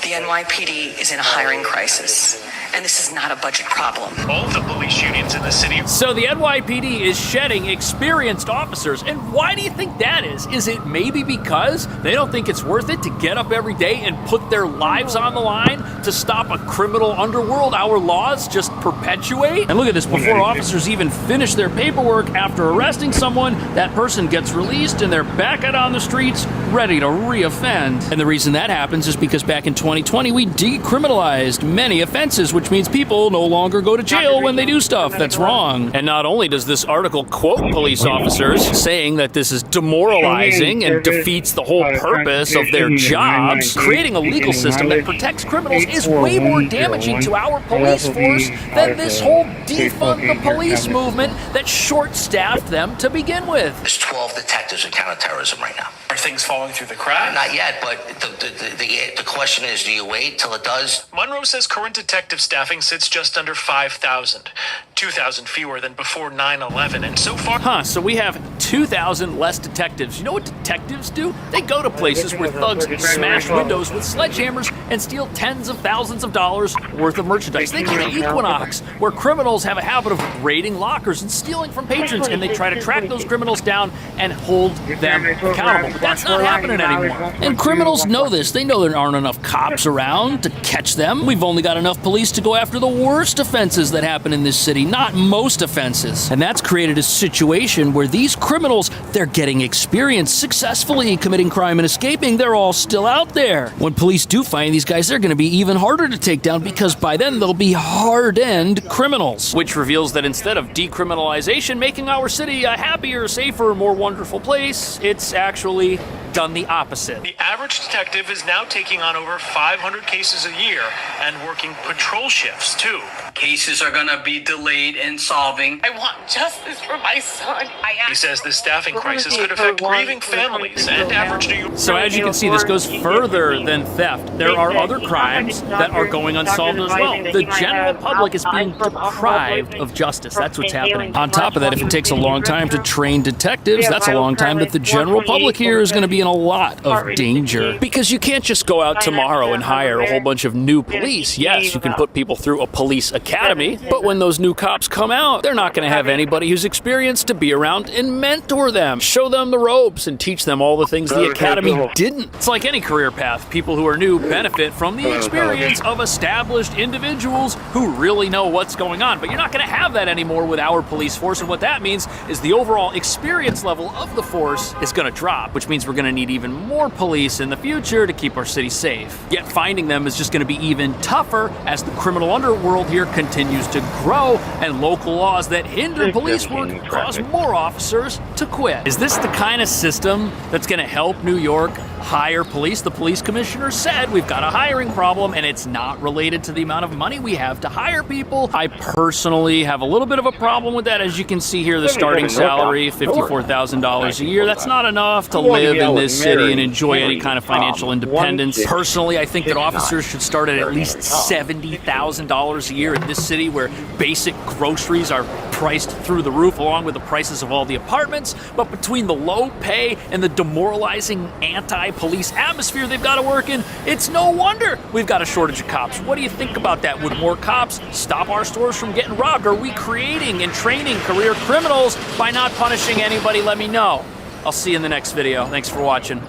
The NYPD is in a hiring crisis, and this is not a budget problem. All the police unions in the city. So the NYPD is shedding experienced officers, and why do you think that is? Is it maybe because they don't think it's worth it to get up every day and put their lives on the line to stop a criminal underworld our laws just perpetuate? And look at this, before officers even finish their paperwork after arresting someone, that person gets released and they're back out on the streets ready to re-offend. And the reason that happens is because back in 2020 we decriminalized many offenses, which means people no longer go to jail when they do stuff that's wrong. And not only does this article quote police officers saying that this is demoralizing and defeats the whole purpose of their jobs, creating a legal system that protects criminals is way more damaging to our police force than this whole defund the police movement that short-staffed them to begin with. There's 12 detectives in counterterrorism right now. Are things falling through the cracks? Not yet, but the question is, do you wait till it does? Monroe says current detective staffing sits just under 5,000, 2,000 fewer than before 9/11, and so far... So we have 2,000 less detectives. You know what detectives do? They go to places where thugs smash windows with sledgehammers and steal tens of thousands of dollars worth of merchandise. They go to Equinox, where criminals have a habit of raiding lockers and stealing from patrons, and they try to track those criminals down and hold them accountable. But that's not happening anymore. And criminals know this. They know there aren't enough cops around to catch them. We've only got enough police to go after the worst offenses that happen in this city, not most offenses. And that's created a situation where these criminals, they're getting experience successfully committing crime and escaping. They're all still out there. When police do find these guys, they're going to be even harder to take down because by then they'll be hardened criminals. Which reveals that instead of decriminalization making our city a happier, safer, more wonderful place, it's actually done the opposite. The average detective is now taking on over 500 cases a year and working patrol shifts too. Cases are going to be delayed in solving. I want justice for my son. He says the staffing crisis could affect grieving families and average New York. So as you can see, this goes further than theft. There are other crimes that are going unsolved as well. The general public is being deprived of justice. That's what's happening. On top of that, if it takes a long time to train detectives, that's a long time that the general public here is going to be in a lot of danger. Because you can't just go out tomorrow and hire a whole bunch of new police. Yes, you can put people through a police academy, but when those new cops come out, they're not going to have anybody who's experienced to be around and mentor them, show them the ropes, and teach them all the things the academy didn't. It's like any career path. People who are new benefit from the experience of established individuals who really know what's going on, but you're not going to have that anymore with our police force, and what that means is the overall experience level of the force is going to drop, which means we're going to need even more police in the future to keep our city safe. Yet finding them is just going to be even tougher as the criminal underworld here continues to grow, and local laws that hinder police work cause more officers to quit. Is this the kind of system that's going to help New York hire police? The police commissioner said we've got a hiring problem, and it's not related to the amount of money we have to hire people. I personally have a little bit of a problem with that. As you can see here, the starting salary, $54,000 a year. That's not enough to live in this city and enjoy any kind of financial independence. Personally, I think that officers should start at least $70,000 a year in this city, where basic groceries are priced through the roof, along with the prices of all the apartments. But between the low pay and the demoralizing anti-police atmosphere they've got to work in, it's no wonder we've got a shortage of cops. What do you think about that? Would more cops stop our stores from getting robbed? Are we creating and training career criminals by not punishing anybody? Let me know. I'll see you in the next video. Thanks for watching.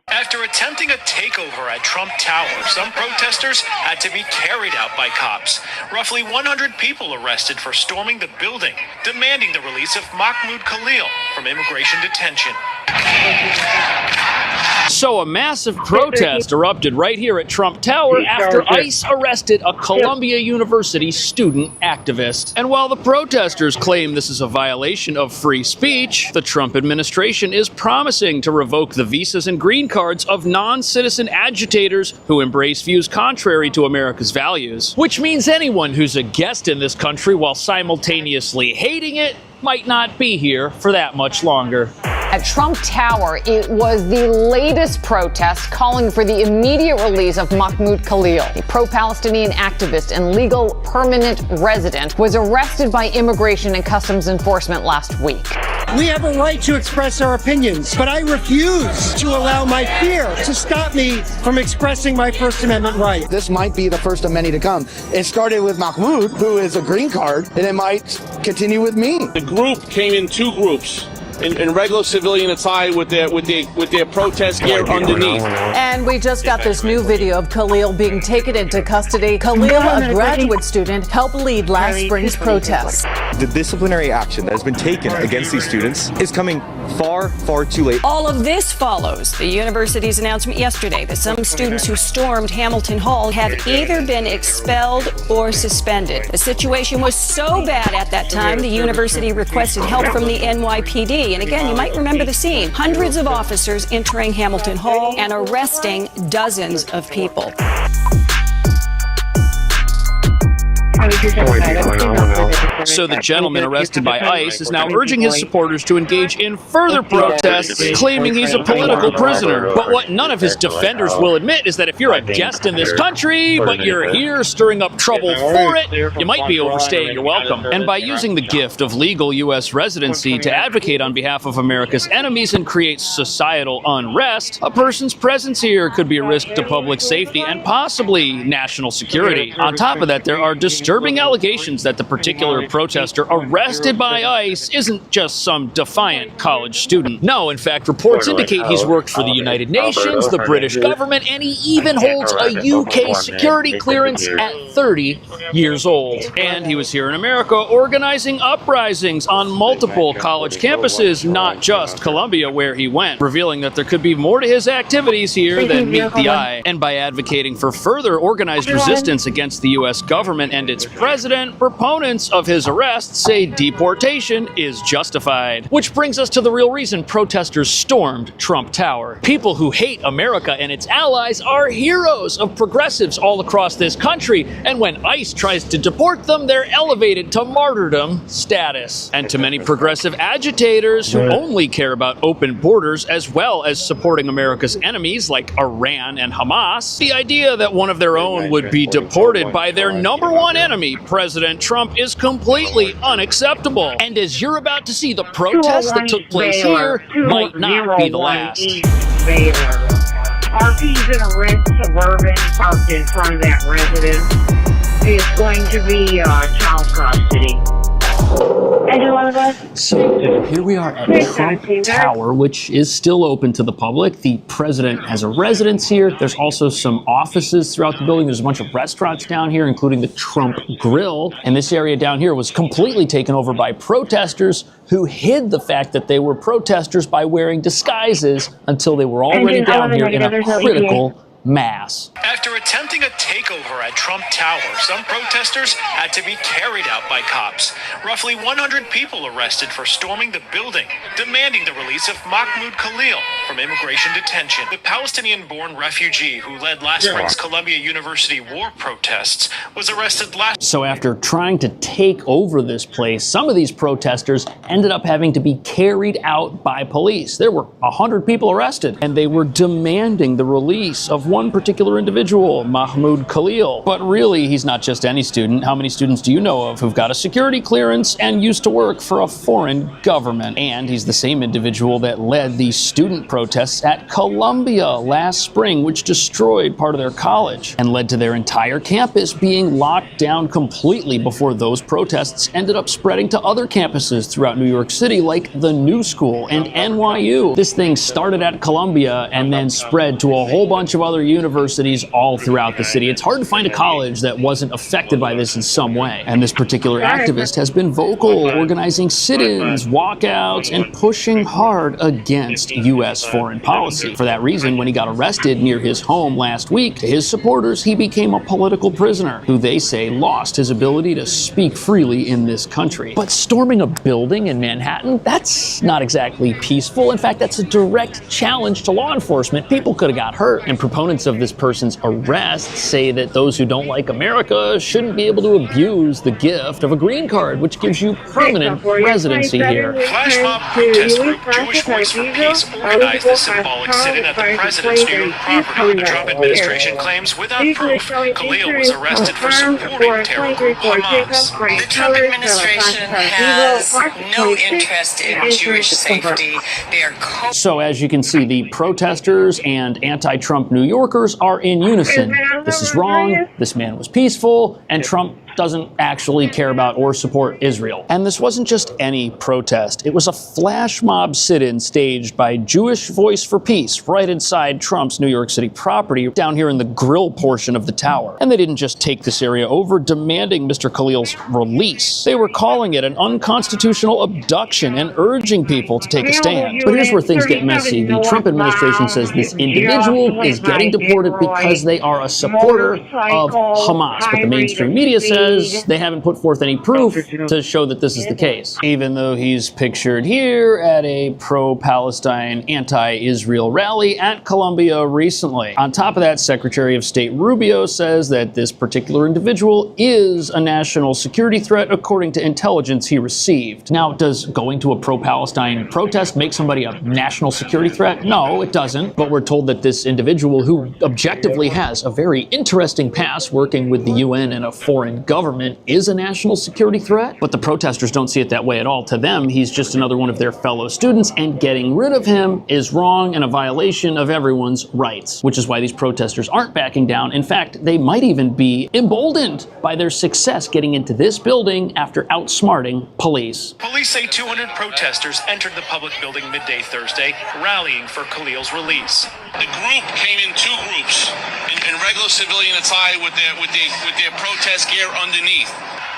After attempting a takeover at Trump Tower, some protesters had to be carried out by cops. Roughly 100 people arrested for storming the building, demanding the release of Mahmoud Khalil from immigration detention. So a massive protest erupted right here at Trump Tower after ICE arrested a Columbia University student activist. And while the protesters claim this is a violation of free speech, the Trump administration is promising to revoke the visas and green cards of non-citizen agitators who embrace views contrary to America's values. Which means anyone who's a guest in this country while simultaneously hating it might not be here for that much longer. At Trump Tower, it was the latest protest calling for the immediate release of Mahmoud Khalil. The pro-Palestinian activist and legal permanent resident was arrested by Immigration and Customs Enforcement last week. We have a right to express our opinions, but I refuse to allow my fear to stop me from expressing my First Amendment right. This might be the first of many to come. It started with Mahmoud, who is a green card, and it might continue with me. The group came in two groups. In regular civilian attire with their protest gear underneath. And we just got this new video of Khalil being taken into custody. Khalil, a graduate student, helped lead last spring's protests. The disciplinary action that has been taken against these students is coming far, far too late. All of this follows the university's announcement yesterday that some students who stormed Hamilton Hall have either been expelled or suspended. The situation was so bad at that time, the university requested help from the NYPD. And again, you might remember the scene. Hundreds of officers entering Hamilton Hall and arresting dozens of people. So the gentleman arrested by ICE is now urging his supporters to engage in further protests, claiming he's a political prisoner. But what none of his defenders will admit is that if you're a guest in this country, but you're here stirring up trouble for it, you might be overstaying your welcome. And by using the gift of legal U.S. residency to advocate on behalf of America's enemies and create societal unrest, a person's presence here could be a risk to public safety and possibly national security. On top of that, there are disturbing allegations that the particular protester arrested by ICE isn't just some defiant college student. No, in fact, reports indicate he's worked for the United Nations, the British government, and he even holds a UK security clearance at 30 years old. And he was here in America organizing uprisings on multiple college campuses, not just Columbia, where he went, revealing that there could be more to his activities here than meet the eye. And by advocating for further organized resistance against the U.S. government and its president, proponents of his arrest say deportation is justified. Which brings us to the real reason protesters stormed Trump Tower. People who hate America and its allies are heroes of progressives all across this country, and when ICE tries to deport them, they're elevated to martyrdom status. And to many progressive agitators who only care about open borders as well as supporting America's enemies like Iran and Hamas, the idea that one of their own would be deported by their number one enemy, President Trump, is completely unacceptable. And as you're about to see, the protest that took place here might not be the last. RP's in a red Suburban parked in front of that residence. It's going to be child custody. So here we are at Trump Tower, which is still open to the public. The president has a residence here. There's also some offices throughout the building. There's a bunch of restaurants down here, including the Trump Grill. And this area down here was completely taken over by protesters who hid the fact that they were protesters by wearing disguises until they were already down here in a critical mass. After attempting a takeover at Trump Tower, some protesters had to be carried out by cops. Roughly 100 people arrested for storming the building, demanding the release of Mahmoud Khalil from immigration detention. The Palestinian-born refugee who led last spring's Columbia University war protests was arrested last. So after trying to take over this place, some of these protesters ended up having to be carried out by police. There were 100 people arrested, and they were demanding the release of one particular individual, Mahmoud Khalil. But really, he's not just any student. How many students do you know of who've got a security clearance and used to work for a foreign government? And he's the same individual that led the student protests at Columbia last spring, which destroyed part of their college and led to their entire campus being locked down completely before those protests ended up spreading to other campuses throughout New York City, like the New School and NYU. This thing started at Columbia and then spread to a whole bunch of other universities all throughout the city. It's hard to find a college that wasn't affected by this in some way. And this particular activist has been vocal, organizing sit-ins, walkouts, and pushing hard against U.S. foreign policy. For that reason, when he got arrested near his home last week, to his supporters, he became a political prisoner who they say lost his ability to speak freely in this country. But storming a building in Manhattan, that's not exactly peaceful. In fact, that's a direct challenge to law enforcement. People could have got hurt, and proponents of this person's arrest say that those who don't like America shouldn't be able to abuse the gift of a green card, which gives you permanent residency here. Flash mob protest group Jewish Voice for Peace organized the symbolic sit-in at the president's New York property. The Trump administration claims without proof, Khalil was arrested for supporting terror group Hamas. The Trump administration has no interest in Jewish safety. They are So as you can see, the protesters and anti-Trump New Yorkers are in unison. This is wrong, this man was peaceful, and Trump doesn't actually care about or support Israel. And this wasn't just any protest. It was a flash mob sit-in staged by Jewish Voice for Peace right inside Trump's New York City property down here in the grill portion of the tower. And they didn't just take this area over, demanding Mr. Khalil's release. They were calling it an unconstitutional abduction and urging people to take a stand. But here's where things get messy. The Trump administration says this individual is getting deported because they are a supporter of Hamas. But the mainstream media says they haven't put forth any proof to show that this is the case, even though he's pictured here at a pro-Palestine, anti-Israel rally at Columbia recently. On top of that, Secretary of State Rubio says that this particular individual is a national security threat according to intelligence he received. Now, does going to a pro-Palestine protest make somebody a national security threat? No, it doesn't. But we're told that this individual, who objectively has a very interesting past working with the UN and a foreign government, is a national security threat. But the protesters don't see it that way at all. To them, he's just another one of their fellow students, and getting rid of him is wrong and a violation of everyone's rights, which is why these protesters aren't backing down. In fact, they might even be emboldened by their success getting into this building after outsmarting police. Police say 200 protesters entered the public building midday Thursday, rallying for Khalil's release. The group came in two groups, in regular civilian attire with their protest gear underneath.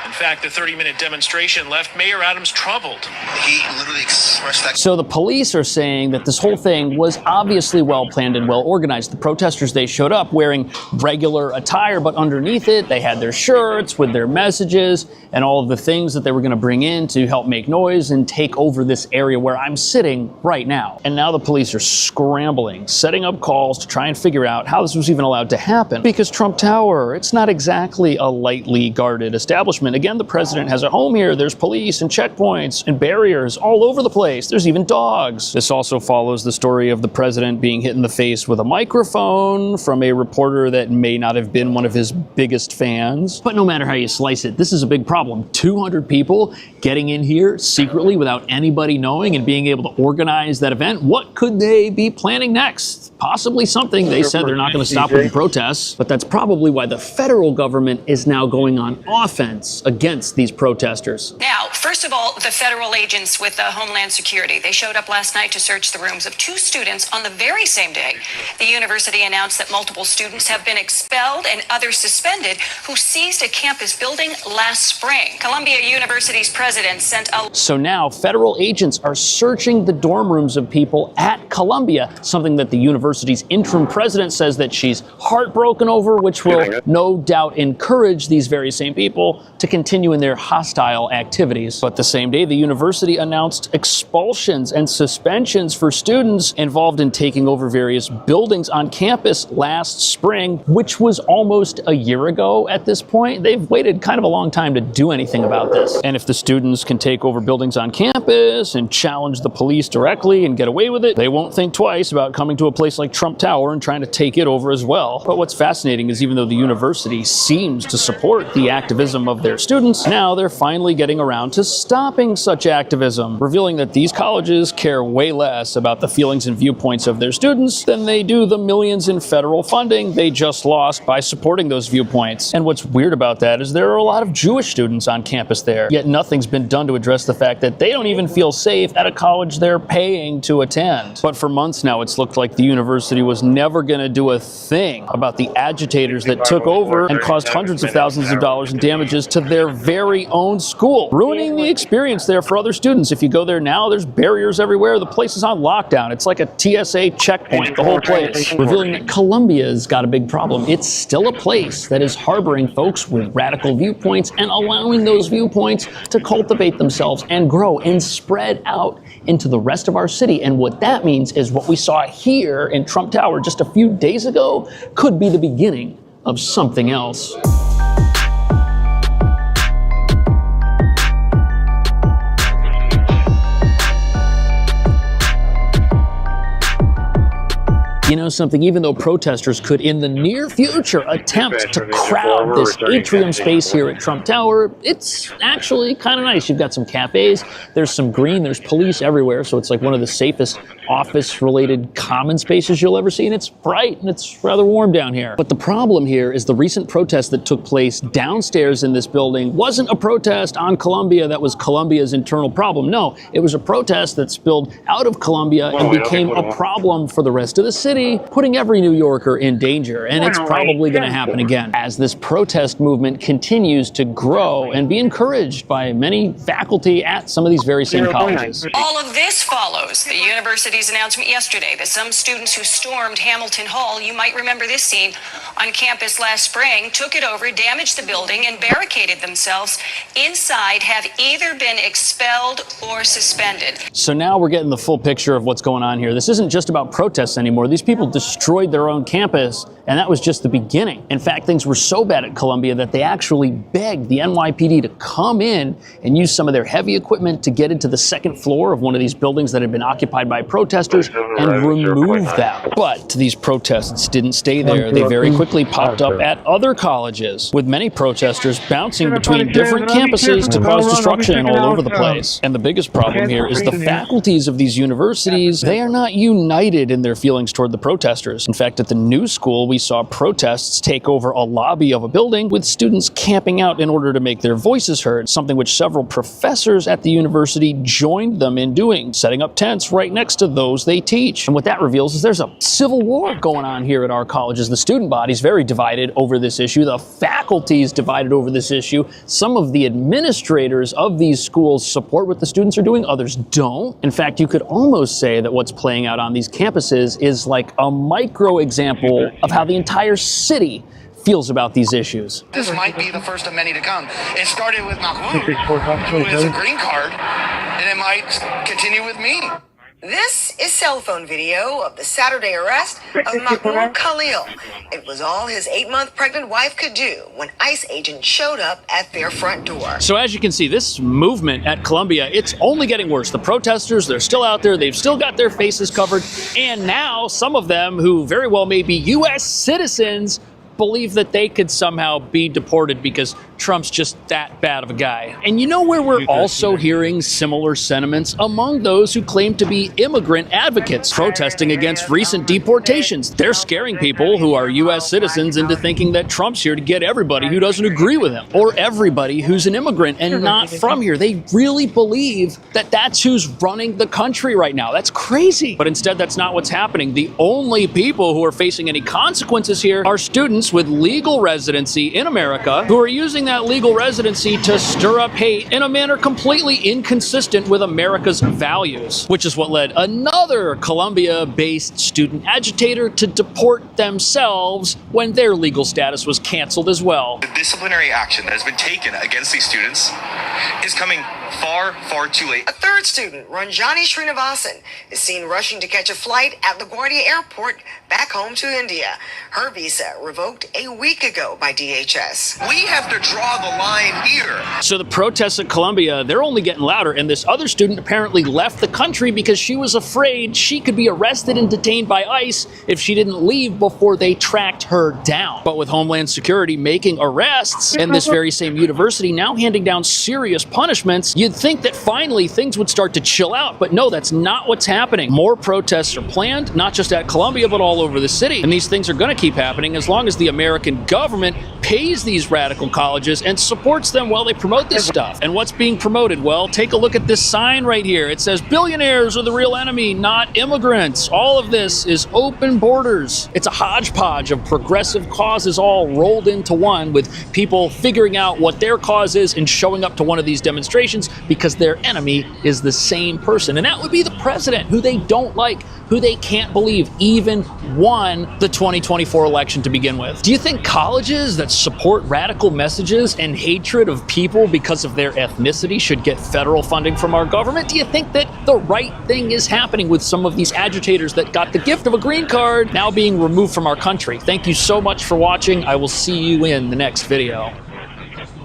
In fact, the 30-minute demonstration left Mayor Adams troubled. He literally expressed that. So the police are saying that this whole thing was obviously well planned and well organized. The protesters, they showed up wearing regular attire, but underneath it, they had their shirts with their messages and all of the things that they were going to bring in to help make noise and take over this area where I'm sitting right now. And now the police are scrambling, setting up calls to try and figure out how this was even allowed to happen. Because Trump Tower, it's not exactly a lightly guarded establishment. Again, the president has a home here. There's police and checkpoints and barriers all over the place. There's even dogs. This also follows the story of the president being hit in the face with a microphone from a reporter that may not have been one of his biggest fans. But no matter how you slice it, this is a big problem. 200 people getting in here secretly without anybody knowing and being able to organize that event. What could they be planning next? Possibly something. They said they're not going to stop with the protests, but that's probably why the federal government is now going on offense violence against these protesters. Now, first of all, the federal agents with Homeland Security, they showed up last night to search the rooms of 2 students on the very same day. The university announced that multiple students have been expelled and others suspended who seized a campus building last spring. Columbia University's president sent a... So now federal agents are searching the dorm rooms of people at Columbia, something that the university's interim president says that she's heartbroken over, which will no doubt encourage these very same people to continue in their hostile activities. But the same day, the university announced expulsions and suspensions for students involved in taking over various buildings on campus last spring, which was almost a year ago at this point. They've waited kind of a long time to do anything about this. And if the students can take over buildings on campus and challenge the police directly and get away with it, they won't think twice about coming to a place like Trump Tower and trying to take it over as well. But what's fascinating is even though the university seems to support the activism of their students, now they're finally getting around to stopping such activism, revealing that these colleges care way less about the feelings and viewpoints of their students than they do the millions in federal funding they just lost by supporting those viewpoints. And what's weird about that is there are a lot of Jewish students on campus there, yet nothing's been done to address the fact that they don't even feel safe at a college they're paying to attend. But for months now, it's looked like the university was never going to do a thing about the agitators that took over and caused hundreds of thousands of dollars in damages to their very own school, ruining the experience there for other students. If you go there now, there's barriers everywhere. The place is on lockdown. It's like a TSA checkpoint, the whole place, revealing that Columbia's got a big problem. It's still a place that is harboring folks with radical viewpoints and allowing those viewpoints to cultivate themselves and grow and spread out into the rest of our city. And what that means is what we saw here in Trump Tower just a few days ago could be the beginning of something else. You know something, even though protesters could in the near future attempt to crowd this atrium space here at Trump Tower, it's actually kind of nice. You've got some cafes, there's some green, there's police everywhere, so it's like one of the safest office-related common spaces you'll ever see, and it's bright and it's rather warm down here. But the problem here is the recent protest that took place downstairs in this building wasn't a protest on Columbia that was Columbia's internal problem. No, it was a protest that spilled out of Columbia and became a problem for the rest of the city, putting every New Yorker in danger. And it's probably going to happen again as this protest movement continues to grow and be encouraged by many faculty at some of these very same colleges. All of this follows the university's announcement yesterday that some students who stormed Hamilton Hall, you might remember this scene, on campus last spring, took it over, damaged the building, and barricaded themselves inside, have either been expelled or suspended. So now we're getting the full picture of what's going on here. This isn't just about protests anymore. These people destroyed their own campus, and that was just the beginning. In fact, things were so bad at Columbia that they actually begged the NYPD to come in and use some of their heavy equipment to get into the second floor of one of these buildings that had been occupied by protesters and remove them. But these protests didn't stay there. They very quickly popped up at other colleges, with many protesters bouncing between different campuses to cause destruction all over the place. And the biggest problem here is the faculties of these universities, they are not united in their feelings toward the protesters. In fact, at the new school, we saw protests take over a lobby of a building with students camping out in order to make their voices heard, something which several professors at the university joined them in doing, setting up tents right next to those they teach. And what that reveals is there's a civil war going on here at our colleges. The student body's very divided over this issue. The faculty's divided over this issue. Some of the administrators of these schools support what the students are doing, others don't. In fact, you could almost say that what's playing out on these campuses is like a micro example of how the entire city feels about these issues. This might be the first of many to come. It started with Mahmoud, who is a green card, and it might continue with me. This is cell phone video of the Saturday arrest of Mahmoud Khalil. It was all his 8-month pregnant wife could do when ICE agents showed up at their front door. So as you can see, this movement at Columbia, it's only getting worse. The protesters, they're still out there. They've still got their faces covered. And now some of them who very well may be U.S. citizens believe that they could somehow be deported because Trump's just that bad of a guy. And you know where we're also hearing similar sentiments? Among those who claim to be immigrant advocates protesting against recent deportations. They're scaring people who are U.S. citizens into thinking that Trump's here to get everybody who doesn't agree with him, or everybody who's an immigrant and not from here. They really believe that that's who's running the country right now. That's crazy. But instead, that's not what's happening. The only people who are facing any consequences here are students with legal residency in America who are using that legal residency to stir up hate in a manner completely inconsistent with America's values, which is what led another Colombia-based student agitator to deport themselves when their legal status was canceled as well. The disciplinary action that has been taken against these students is coming far, far too late. A third student, Ranjani Srinivasan, is seen rushing to catch a flight at LaGuardia Airport back home to India. Her visa revoked a week ago by DHS. We have to draw the line here. So the protests at Colombia, they're only getting louder, and this other student apparently left the country because she was afraid she could be arrested and detained by ICE if she didn't leave before they tracked her down. But with Homeland Security making arrests and this very same university now handing down serious punishments, you'd think that finally things would start to chill out, but no, that's not what's happening. More protests are planned, not just at Colombia, but all over the city. And these things are going to keep happening as long as the American government pays these radical colleges and supports them while they promote this stuff. And what's being promoted? Well, take a look at this sign right here. It says, billionaires are the real enemy, not immigrants. All of this is open borders. It's a hodgepodge of progressive causes all rolled into one, with people figuring out what their cause is and showing up to one of these demonstrations because their enemy is the same person. And that would be the president, who they don't like, who they can't believe even won the 2024 election to begin with. Do you think colleges that support radical messages and hatred of people because of their ethnicity should get federal funding from our government? Do you think that the right thing is happening with some of these agitators that got the gift of a green card now being removed from our country? Thank you so much for watching. I will see you in the next video.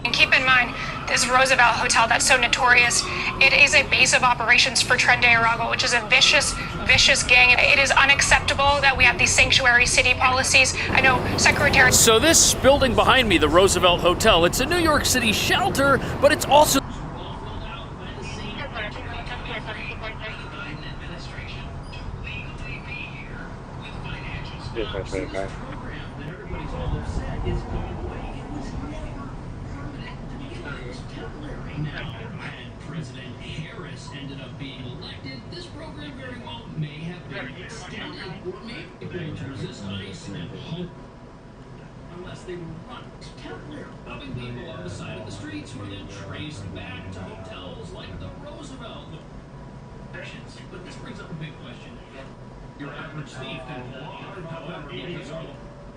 And keep in mind, this Roosevelt Hotel that's so notorious, it is a base of operations for Tren de Aragua, which is a vicious gang. It is unacceptable that we have these sanctuary city policies. I know Secretary... So this building behind me, the Roosevelt Hotel, it's a New York City shelter, but it's also... President Harris ended up being elected, this program very well may have been extended or may be able to resist ICE and hope unless they were run temporarily, dumping people on the side of the streets who were then traced back to hotels like the Roosevelt. But this brings up a big question. Your average thief can pull off, however, because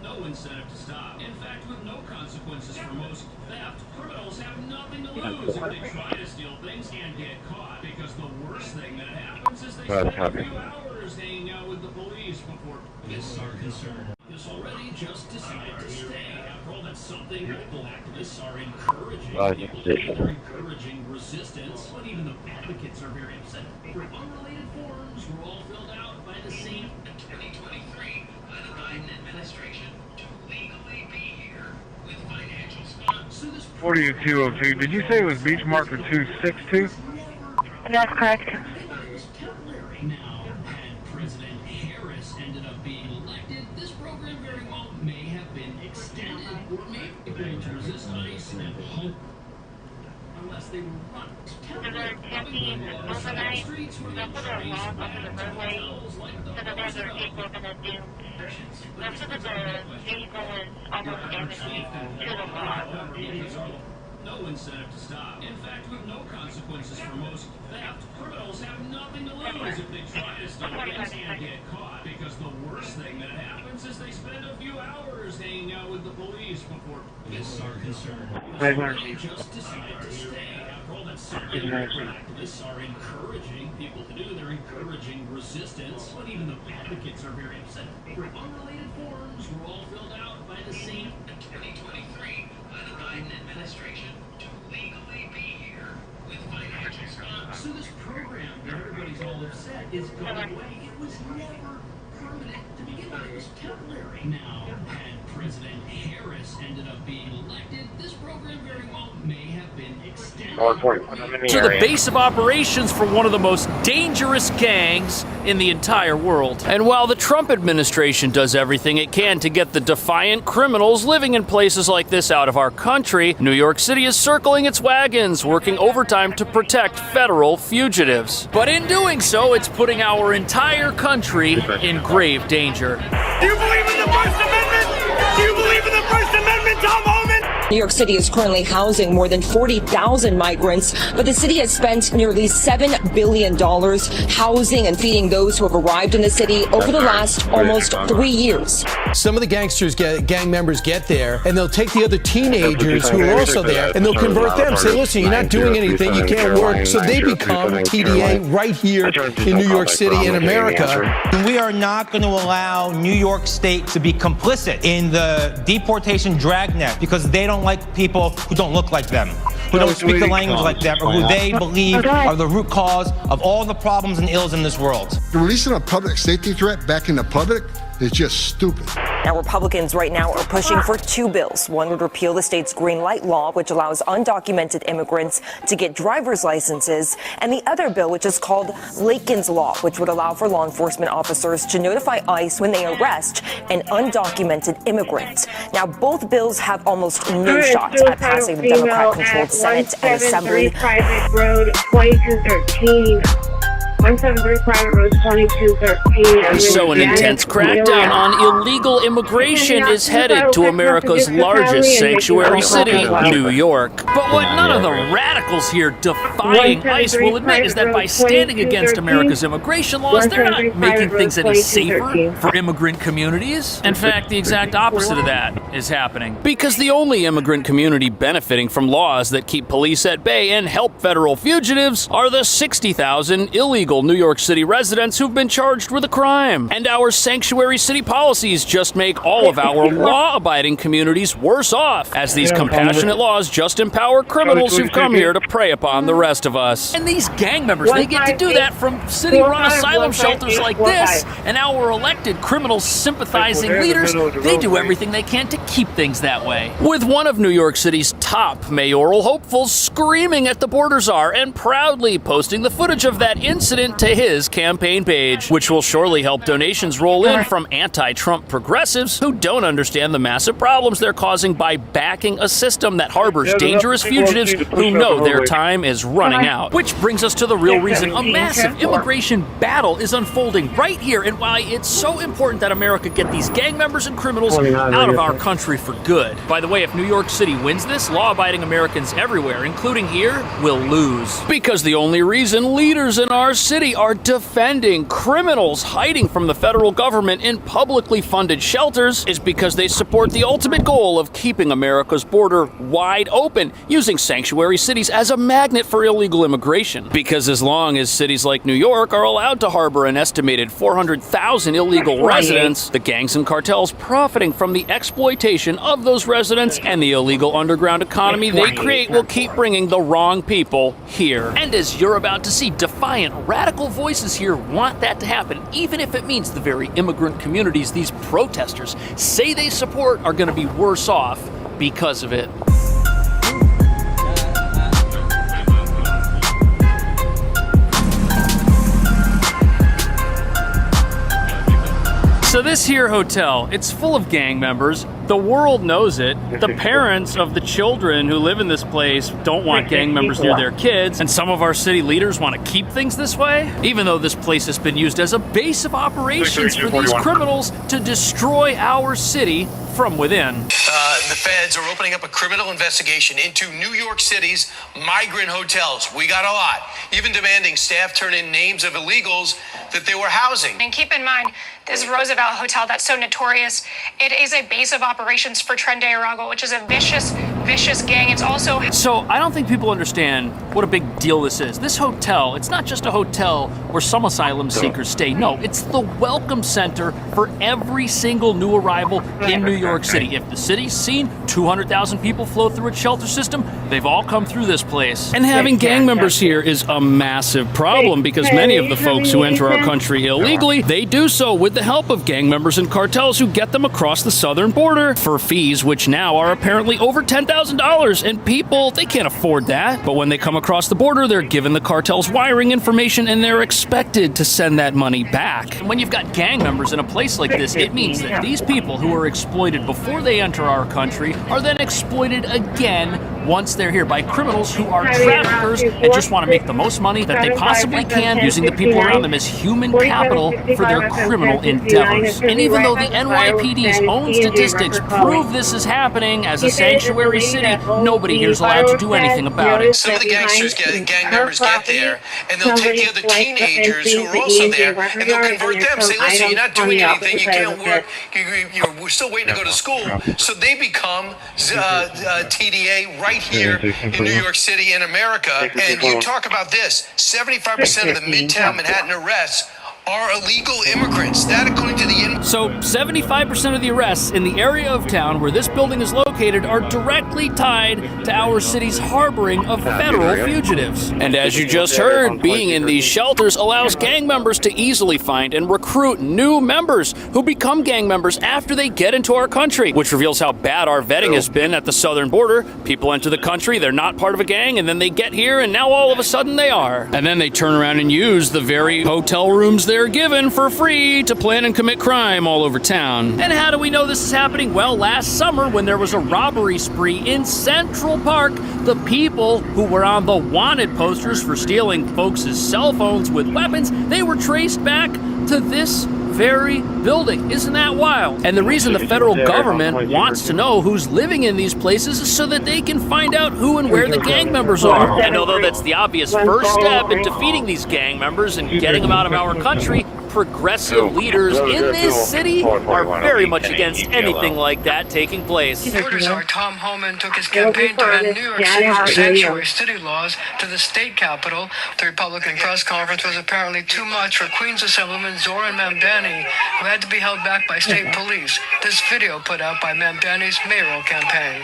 no incentive to stop. In fact, with no consequences for most theft, criminals have nothing to lose if they try to steal things and get caught. Because the worst thing that happens is they spend a few hours hanging out with the police before police are concerned. This already just decided to stay. After all, that's something local activists are encouraging. They're encouraging resistance, but even the advocates are very upset. Unrelated forms were all filled out by the same 2023 by the Biden administration to legally be here with financial sponsors. 4202. Did you say it was beach marker 262? That's correct. Now, had President Harris ended up being elected, this program very well may have been extended or may be able to resist ICE and hope unless they were run temporarily on the side of the streets where they traced back to hotels like the Roosevelt. Most of the vehicle is almost damaged to the floor. No incentive to stop. In fact, with no consequences for most theft, criminals have nothing to lose if they try to steal things and get caught. Because the worst thing that happens is they spend a few hours hanging out with the police before police are concerned. They just decide to stay. After all, that's something activists are encouraging people to do. They're encouraging resistance, but even the advocates are very upset. Unrelated forms were all filled out by the same 2023 by the Biden administration to legally be here with financial sponsors. So this program that everybody's all upset is going away. It was never permanent to begin with. It was temporary. Now, had President Harris ended up being elected, this program very well may have been extended. To the base of operations for one of the most dangerous gangs in the entire world. And while the Trump administration does everything it can to get the defiant criminals living in places like this out of our country, New York City is circling its wagons, working overtime to protect federal fugitives. But in doing so, it's putting our entire country in grave danger. Do you believe in the First Amendment? Do you believe in the First Amendment, Tom Homan? New York City is currently housing more than 40,000 migrants, but the city has spent nearly $7 billion housing and feeding those who have arrived in the city over the last almost 3 years. Some of the gang members get there, and they'll take the other teenagers who are also there, and they'll convert them. Say, listen, you're not doing anything, you can't work. So they become TDA right here in New York City, in America. We are not going to allow New York State to be complicit in the deportation dragnet because they don't like people who don't look like them, who don't speak the language like them, or who they believe are the root cause of all the problems and ills in this world. Releasing a public safety threat back in the public is just stupid. Now, Republicans right now are pushing for 2 bills. One would repeal the state's green light law, which allows undocumented immigrants to get driver's licenses, and the other bill, which is called Lakin's Law, which would allow for law enforcement officers to notify ICE when they arrest an undocumented immigrant. Now, both bills have almost no shot at passing the Democrat-controlled Senate and Assembly. Private Road 2213. 173 Private Road 2213. So an intense crackdown on illegal immigration is headed to America's largest sanctuary city, New York. But what none of the radicals here defying ICE will admit is that by standing against America's immigration laws, they're not making things any safer for immigrant communities. In fact, the exact opposite of that is happening. Because the only immigrant community benefiting from laws that keep police at bay and help federal fugitives are the 60,000 illegal New York City residents who've been charged with a crime. And our sanctuary city policies just make all of our law-abiding communities worse off, as these compassionate laws just empower criminals who've come here to prey upon the rest of us. And these gang members, they get to do that from city-run asylum shelters like this, and our elected criminal-sympathizing leaders, they do everything they can to keep things that way. With one of New York City's top mayoral hopefuls screaming at the border czar and proudly posting the footage of that incident to his campaign page, which will surely help donations roll in from anti-Trump progressives who don't understand the massive problems they're causing by backing a system that harbors dangerous fugitives who know their time is running out. Which brings us to the real reason a massive immigration battle is unfolding right here, and why it's so important that America get these gang members and criminals out of our country for good. By the way, if New York City wins this, law-abiding Americans everywhere, including here, will lose. Because the only reason leaders in our city are defending criminals hiding from the federal government in publicly funded shelters is because they support the ultimate goal of keeping America's border wide open, using sanctuary cities as a magnet for illegal immigration. Because as long as cities like New York are allowed to harbor an estimated 400,000 illegal residents, the gangs and cartels profiting from the exploitation of those residents and the illegal underground economy they create will keep bringing the wrong people here. And as you're about to see, defiant radical voices here want that to happen, even if it means the very immigrant communities these protesters say they support are going to be worse off because of it. So this here hotel, it's full of gang members. The world knows it. The parents of the children who live in this place don't want gang members near their kids, and some of our city leaders want to keep things this way, even though this place has been used as a base of operations for these criminals to destroy our city from within. The feds are opening up a criminal investigation into New York City's migrant hotels. We got a lot, even demanding staff turn in names of illegals that they were housing. And keep in mind, this Roosevelt Hotel that's so notorious, it is a base of operations for Tren de Aragua, which is a vicious gang. It's also... So I don't think people understand what a big deal this is. This hotel, it's not just a hotel where some asylum seekers stay. No, it's the welcome center for every single new arrival in New York City. If the city's seen 200,000 people flow through its shelter system, they've all come through this place. And having gang members here is a massive problem because many of the folks who enter our country illegally, they do so with the help of gang members and cartels who get them across the southern border for fees which now are apparently over $10,000, and people, they can't afford that. But when they come across the border, they're given the cartel's wiring information and they're expected to send that money back. And when you've got gang members in a place like this, it means that these people who are exploited before they enter our country are then exploited again once they're here by criminals who are traffickers and just want to make the most money that they possibly can, using the people around them as human capital for their criminal endeavors. And even though the NYPD's own statistics prove this is happening as a sanctuary city, nobody here is allowed to do anything about it. Some of the gang members get there, and they'll take the other teenagers who are also there, and they'll convert them. Say, listen, you're not doing anything, you can't work, we're still waiting to go to school. So they become TDA right here in New York City in America. And you talk about this, 75% of the Midtown Manhattan arrests are illegal immigrants. That, according to the... So 75% of the arrests in the area of town where this building is located are directly tied to our city's harboring of federal fugitives. And as you just heard, being in these shelters allows gang members to easily find and recruit new members who become gang members after they get into our country, which reveals how bad our vetting has been at the southern border. People enter the country, they're not part of a gang, and then they get here, and now all of a sudden they are. And then they turn around and use the very hotel rooms they're given for free to plan and commit crime all over town. And how do we know this is happening? Well, last summer when there was a robbery spree in Central Park, the people who were on the wanted posters for stealing folks' cell phones with weapons, they were traced back to this very building. Isn't that wild? And the reason the federal government wants to know who's living in these places is so that they can find out who and where the gang members are. And although that's the obvious first step in defeating these gang members and getting them out of our country, progressive leaders in this city are very much against anything like that taking place. Reporters are Tom Homan took his campaign to end New York City's sanctuary city laws to the state capitol. The Republican press conference was apparently too much for Queens Assemblyman Zoran Mamdani, who had to be held back by state police. This video put out by Mamdani's mayoral campaign.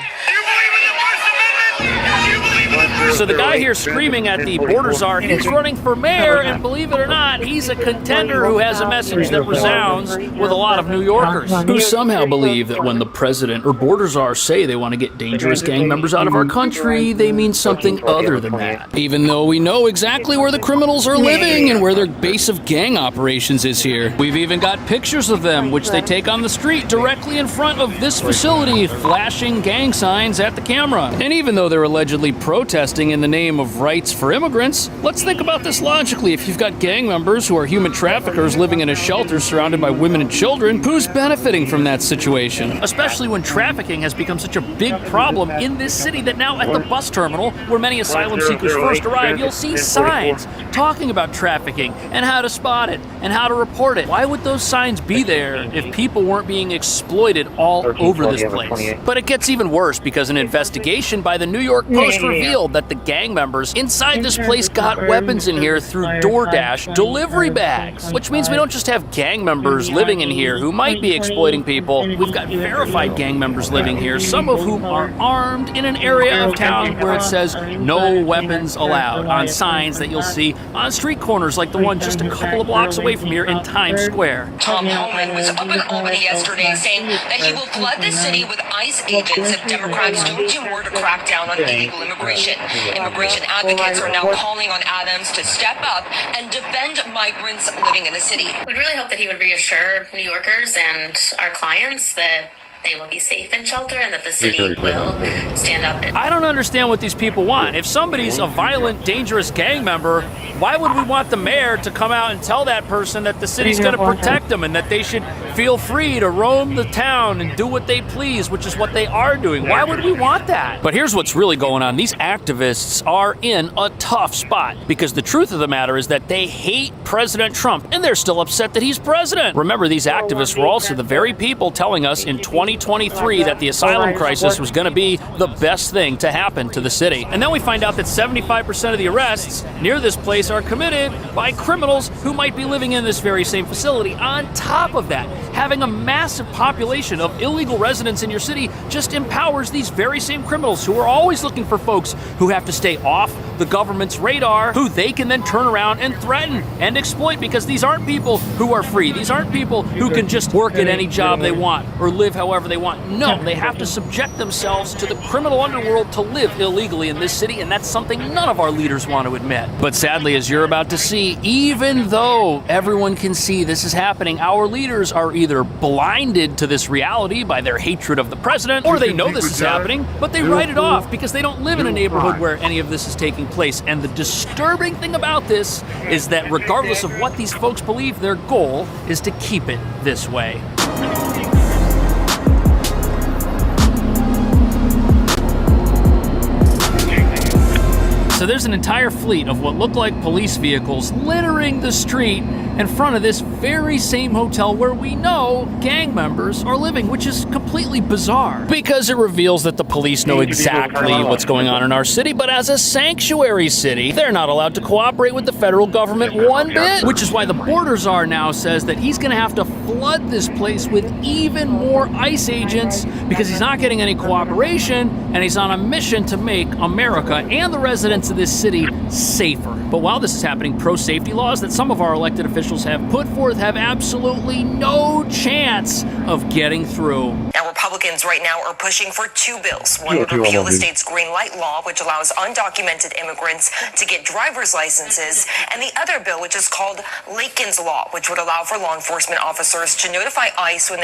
So the guy here screaming at the border czar, he's running for mayor, and believe it or not, he's a contender who has a message that resounds with a lot of New Yorkers who somehow believe that when the president or border czar say they want to get dangerous gang members out of our country, they mean something other than that. Even though we know exactly where the criminals are living and where their base of gang operations is here. We've even got pictures of them, which they take on the street directly in front of this facility, flashing gang signs at the camera. And even though they're allegedly protesting in the name of rights for immigrants, let's think about this logically. If you've got gang members who are human traffickers living in a shelter surrounded by women and children, who's benefiting from that situation? Especially when trafficking has become such a big problem in this city that now at the bus terminal, where many asylum seekers first arrive, you'll see signs talking about trafficking and how to spot it and how to report it. Why would those signs be there if people weren't being exploited all over this place? But it gets even worse because an investigation by the New York Post revealed that the gang members inside this place got weapons in here through DoorDash delivery bags, which means we don't just have gang members living in here who might be exploiting people. We've got verified gang members living here, some of whom are armed in an area of town where it says no weapons allowed on signs that you'll see on street corners like the one just a couple of blocks away from here in Times Square. Tom Homan was up in Albany yesterday saying that he will flood the city with ICE agents if Democrats don't do more to crack down on illegal immigration. Immigration advocates are now calling on Adams to step up and defend migrants living in the city. We'd really hope that he would reassure New Yorkers and our clients that they will be safe in shelter and that the city will stand up. I don't understand what these people want. If somebody's a violent, dangerous gang member, why would we want the mayor to come out and tell that person that the city's going to protect them and that they should feel free to roam the town and do what they please, which is what they are doing? Why would we want that? But here's what's really going on. These activists are in a tough spot because the truth of the matter is that they hate President Trump and they're still upset that he's president. Remember, these activists were also the very people telling us in 2023 that the asylum crisis was going to be the best thing to happen to the city. And then we find out that 75% of the arrests near this place are committed by criminals who might be living in this very same facility. On top of that, having a massive population of illegal residents in your city just empowers these very same criminals who are always looking for folks who have to stay off the government's radar, who they can then turn around and threaten and exploit, because these aren't people who are free. These aren't people who can just work at any job they want or live however they want. No, they have to subject themselves to the criminal underworld to live illegally in this city, and that's something none of our leaders want to admit. But sadly, as you're about to see, even though everyone can see this is happening, our leaders are either blinded to this reality by their hatred of the president, or they know this is happening, but they write it off because they don't live in a neighborhood where any of this is taking place. And the disturbing thing about this is that regardless of what these folks believe, their goal is to keep it this way. So there's an entire fleet of what look like police vehicles littering the street in front of this very same hotel where we know gang members are living, which is completely bizarre because it reveals that the police know exactly what's going on in our city, but as a sanctuary city, they're not allowed to cooperate with the federal government one bit, which is why the border czar now says that he's going to have to flood this place with even more ICE agents because he's not getting any cooperation, and he's on a mission to make America and the residents of this city safer. But while this is happening, pro-safety laws that some of our elected officials have put forth have absolutely no chance of getting through. Now, Republicans right now are pushing for two bills. One would repeal the state's green light law, which allows undocumented immigrants to get driver's licenses, and the other bill, which is called Lakin's Law, which would allow for law enforcement officers to notify ICE when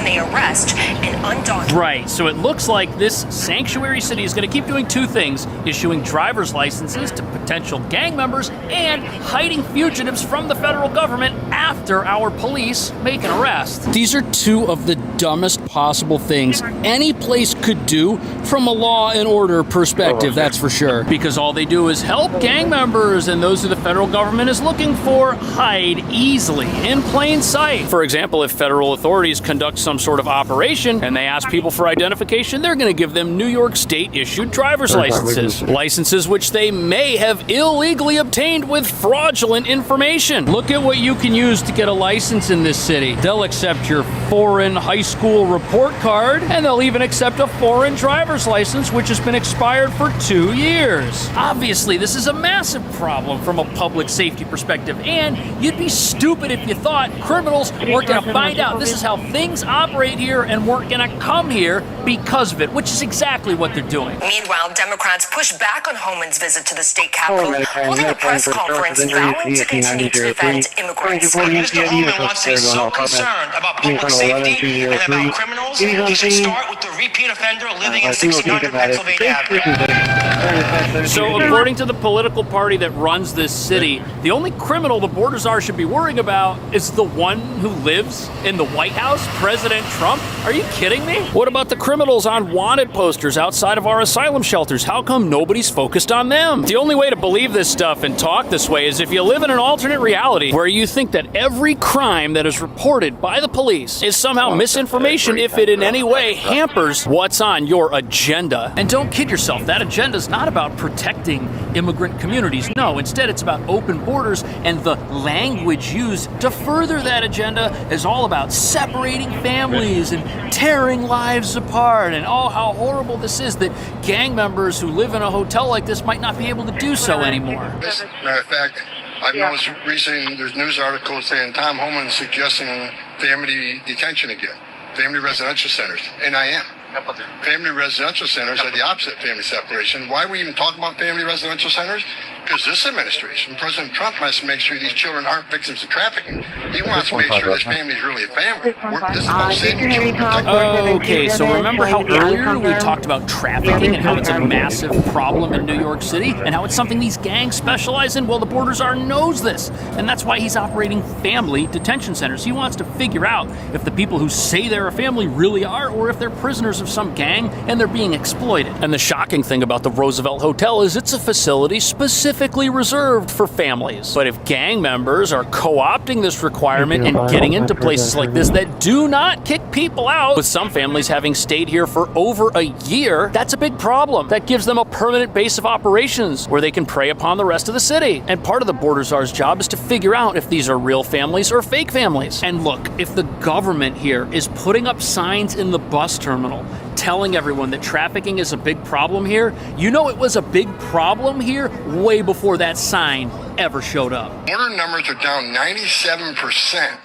they arrest an undocumented. Right, so it looks like this sanctuary city is going to keep doing two things: issuing driver's licenses to potential gang members and hiding fugitives from the federal government after our police make an arrest. These are two of the dumbest possible things any place could do from a law and order perspective, that's for sure. Because all they do is help gang members, and those who the federal government is looking for hide easily in plain sight. For example, if federal authorities conduct some sort of operation and they ask people for identification, they're going to give them New York State issued driver's licenses. Licenses which they may have illegally obtained with fraudulent information. Look at what you can use to get a license in this city. They'll accept your foreign high school report card, and they'll even accept a foreign driver's license which has been expired for 2 years. Obviously, this is a massive problem from a public safety perspective, and you'd be stupid if you thought criminals weren't going to find out this is how things operate here and weren't going to come here because of it, which is exactly what they're doing. Meanwhile, Democrats push back on Homan's visit to the state capitol, holding a press conference vowing to continue to defend immigrants. When Mr. Holman wants to be so concerned about public safety and about criminals, he should start with the repeat offender living in 1600 Pennsylvania Avenue. So according to the political party that runs this city, the only criminal the border czar should be worrying about is the one who lives in the White House, President Trump. Are you kidding me? What about the criminals on wanted posters outside of our asylum shelters? How come nobody's focused on them? The only way to believe this stuff and talk this way is if you live in an alternate reality where you think that every crime that is reported by the police is somehow misinformation if it in any way hampers what's on your agenda. And don't kid yourself, that agenda is not about protecting immigrant communities. No, instead it's about open borders, and the language used to further that agenda is all about separating families and tearing lives apart, and oh, how horrible this is that gang members who live in a hotel like this might not be able to do so anymore. As a matter of fact, I've noticed recently there's news articles saying Tom Homan is suggesting family detention again, family residential centers, and I am. Family residential centers are the opposite of family separation. Why are we even talking about family residential centers? Because this administration, President Trump, wants to make sure these children aren't victims of trafficking. He wants to make sure this family is really a family. This is about saving children. Okay, so remember how earlier we talked about trafficking and how it's a massive problem in New York City and how it's something these gangs specialize in? Well, the border czar knows this, and that's why he's operating family detention centers. He wants to figure out if the people who say they're a family really are, or if they're prisoners of some gang and they're being exploited. And the shocking thing about the Roosevelt Hotel is it's a facility specifically reserved for families. But if gang members are co-opting this requirement and getting into places like this that do not kick people out, with some families having stayed here for over a year, that's a big problem. That gives them a permanent base of operations where they can prey upon the rest of the city. And part of the border czar's job is to figure out if these are real families or fake families. And look, if the government here is putting up signs in the bus terminal telling everyone that trafficking is a big problem here, you know it was a big problem here way before that sign ever showed up. Border numbers are down 97%.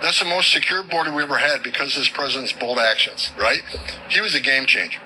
That's the most secure border we ever had because of this president's bold actions, right? He was a game changer.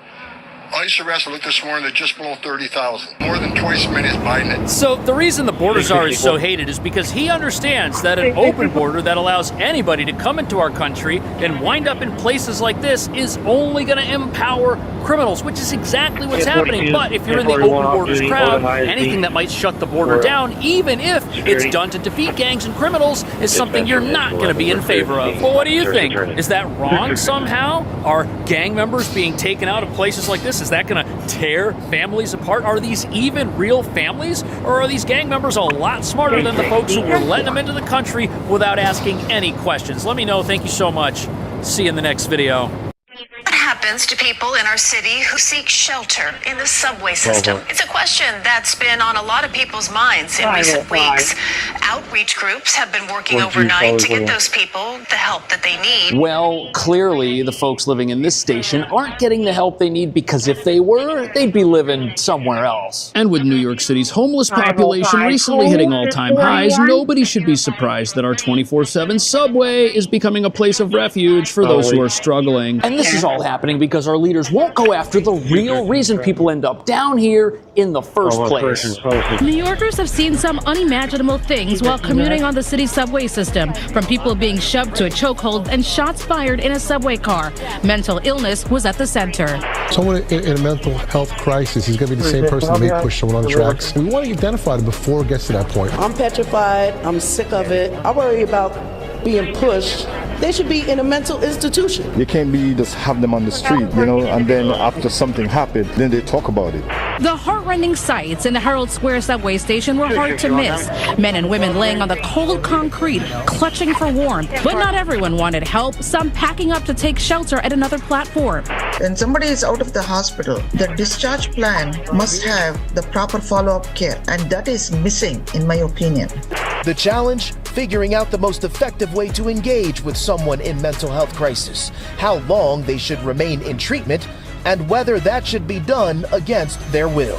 ICE arrests, I looked this morning, they're just below 30,000. More than twice as many as Biden. So the reason the border czar is so hated is because he understands that an open border that allows anybody to come into our country and wind up in places like this is only going to empower criminals, which is exactly what's happening. But if you're in the open borders crowd, anything that might shut the border down, even if it's done to defeat gangs and criminals, is something you're not going to be in favor of. Well, what do you think? Is that wrong somehow? Are gang members being taken out of places like this? Is that going to tear families apart? Are these even real families? Or are these gang members a lot smarter than the folks who were letting them into the country without asking any questions? Let me know. Thank you so much. See you in the next video. What happens to people in our city who seek shelter in the subway system? It's a question that's been on a lot of people's minds in recent weeks. Outreach groups have been working overnight to get those people the help that they need. Well, clearly the folks living in this station aren't getting the help they need, because if they were, they'd be living somewhere else. And with New York City's homeless population recently hitting all-time highs, nobody should be surprised that our 24/7 subway is becoming a place of refuge for those who are struggling. And this is all happening because our leaders won't go after the real reason people end up down here in the first place. New Yorkers have seen some unimaginable things while commuting on the city's subway system, from people being shoved to a chokehold and shots fired in a subway car. Mental illness was at the center. Someone in a mental health crisis is going to be the same person that may push someone on the tracks. We want to identify them before it gets to that point. I'm petrified. I'm sick of it. I worry about being pushed. They should be in a mental institution. You can't be just have them on the street, you know, and then after something happened, then they talk about it. The heart-rending sights in the Herald Square subway station were hard to miss. Men and women laying on the cold concrete, clutching for warmth. But not everyone wanted help, some packing up to take shelter at another platform. When somebody is out of the hospital, the discharge plan must have the proper follow-up care, and that is missing, in my opinion. The challenge? Figuring out the most effective way to engage with someone in mental health crisis, how long they should remain in treatment, and whether that should be done against their will.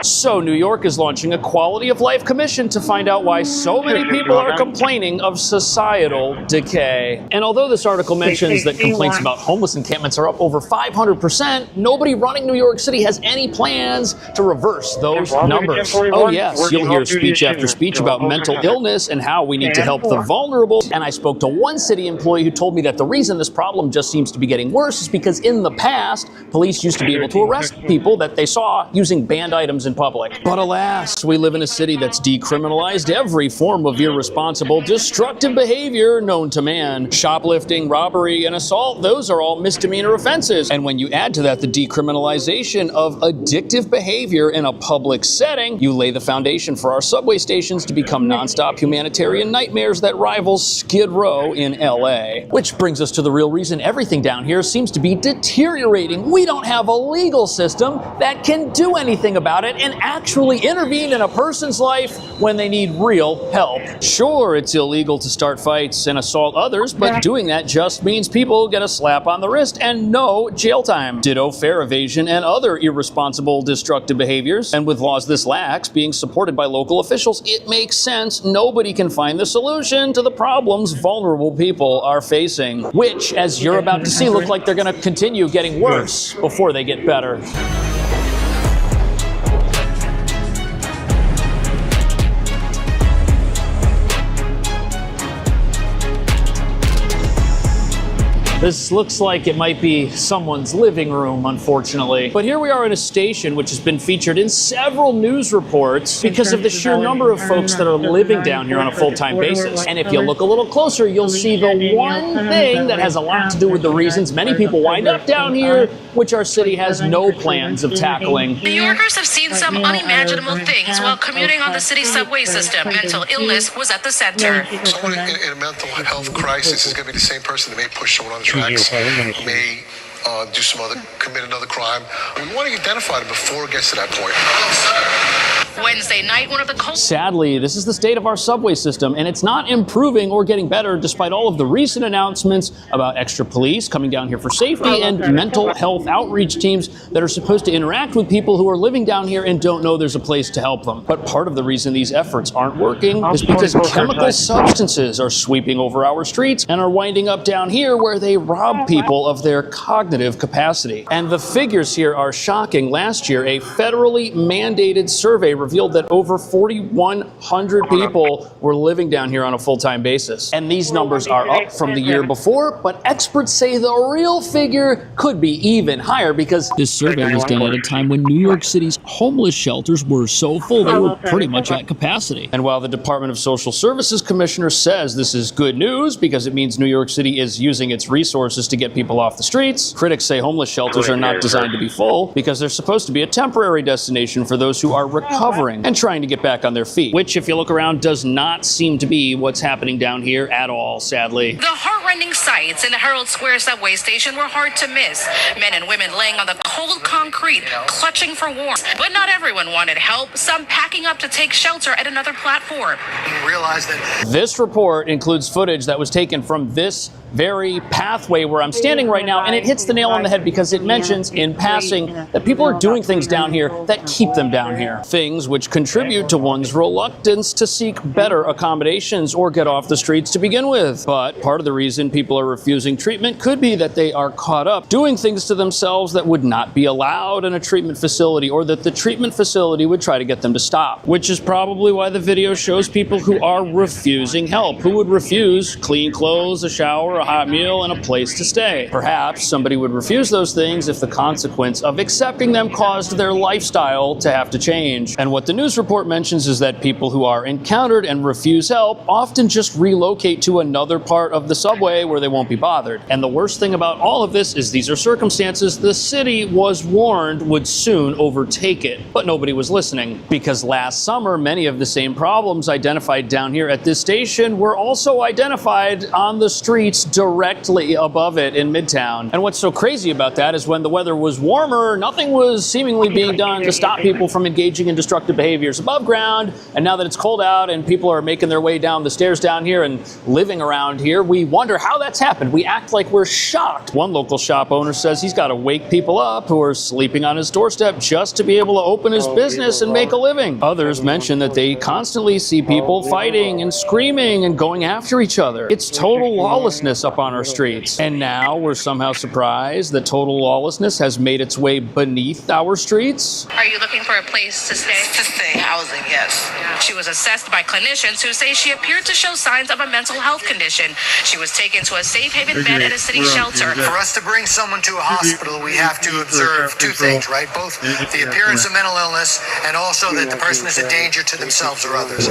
So New York is launching a quality of life commission to find out why so many people are complaining of societal decay. And although this article mentions that complaints about homeless encampments are up over 500%, nobody running New York City has any plans to reverse those numbers. Oh yes, you'll hear speech after speech about mental illness and how we need to help the vulnerable. And I spoke to one city employee who told me that the reason this problem just seems to be getting worse is because in the past, police used to be able to arrest people that they saw using banned items in public. But alas, we live in a city that's decriminalized every form of irresponsible, destructive behavior known to man. Shoplifting, robbery, and assault, those are all misdemeanor offenses. And when you add to that the decriminalization of addictive behavior in a public setting, you lay the foundation for our subway stations to become nonstop humanitarian nightmares that rival Skid Row in LA. Which brings us to the real reason everything down here seems to be deteriorating. We don't have a legal system that can do anything about it and actually intervene in a person's life when they need real help. Sure, it's illegal to start fights and assault others, but doing that just means people get a slap on the wrist and no jail time. Ditto fare evasion and other irresponsible, destructive behaviors. And with laws this lax being supported by local officials, it makes sense nobody can find the solution to the problems vulnerable people are facing, which, as you're about to see, look like they're going to continue getting worse before they get better. This looks like it might be someone's living room, unfortunately. But here we are in a station which has been featured in several news reports because of the sheer number of folks that are living down here on a full-time basis. And if you look a little closer, you'll see the one thing that has a lot to do with the reasons many people wind up down here, which our city has no plans of tackling. New Yorkers have seen some unimaginable things while commuting on the city's subway system. Mental illness was at the center. Someone in a mental health crisis is going to be the same person that may push someone on the tracks, may commit another crime. We want to identify them before it gets to that point. Wednesday night, one of the cold. Sadly, this is the state of our subway system, and it's not improving or getting better despite all of the recent announcements about extra police coming down here for safety and mental health outreach teams that are supposed to interact with people who are living down here and don't know there's a place to help them. But part of the reason these efforts aren't working is because chemical substances are sweeping over our streets and are winding up down here where they rob people of their cognitive capacity. And the figures here are shocking. Last year, a federally mandated survey revealed that over 4,100 people were living down here on a full-time basis. And these numbers are up from the year before, but experts say the real figure could be even higher because this survey was done at a time when New York City's homeless shelters were so full they were pretty much at capacity. And while the Department of Social Services Commissioner says this is good news because it means New York City is using its resources to get people off the streets, critics say homeless shelters are not designed to be full because they're supposed to be a temporary destination for those who are recovering and trying to get back on their feet, which, if you look around, does not seem to be what's happening down here at all, sadly. The heart-rending sights in the Herald Square subway station were hard to miss. Men and women laying on the cold concrete, clutching for warmth. But not everyone wanted help, some packing up to take shelter at another platform. Realize that this report includes footage that was taken from this very pathway where I'm standing right now, and it hits the nail on the head because it mentions in passing that people are doing things down here that keep them down here. Things which contribute to one's reluctance to seek better accommodations or get off the streets to begin with. But part of the reason people are refusing treatment could be that they are caught up doing things to themselves that would not be allowed in a treatment facility, or that the treatment facility would try to get them to stop, which is probably why the video shows people who are refusing help, who would refuse clean clothes, a shower, a hot meal, and a place to stay. Perhaps somebody would refuse those things if the consequence of accepting them caused their lifestyle to have to change. And what the news report mentions is that people who are encountered and refuse help often just relocate to another part of the subway where they won't be bothered. And the worst thing about all of this is these are circumstances the city was warned would soon overtake it. But nobody was listening, because last summer many of the same problems identified down here at this station were also identified on the streets directly above it in Midtown. And what's so crazy about that is when the weather was warmer, nothing was seemingly being done to stop people from engaging in destructive behaviors above ground. And now that it's cold out and people are making their way down the stairs down here and living around here, we wonder how that's happened. We act like we're shocked. One local shop owner says he's got to wake people up who are sleeping on his doorstep just to be able to open his business and make a living. Others mention that they constantly see people fighting and screaming and going after each other. It's total lawlessness up on our streets. And now we're somehow surprised that total lawlessness has made its way beneath our streets. Are you looking for a place to stay? To stay housing, yes. She was assessed by clinicians who say she appeared to show signs of a mental health condition. She was taken to a safe haven bed at a city shelter. For us to bring someone to a hospital, we have to observe two things, right? Both the appearance of mental illness and also that the person is a danger to themselves or others.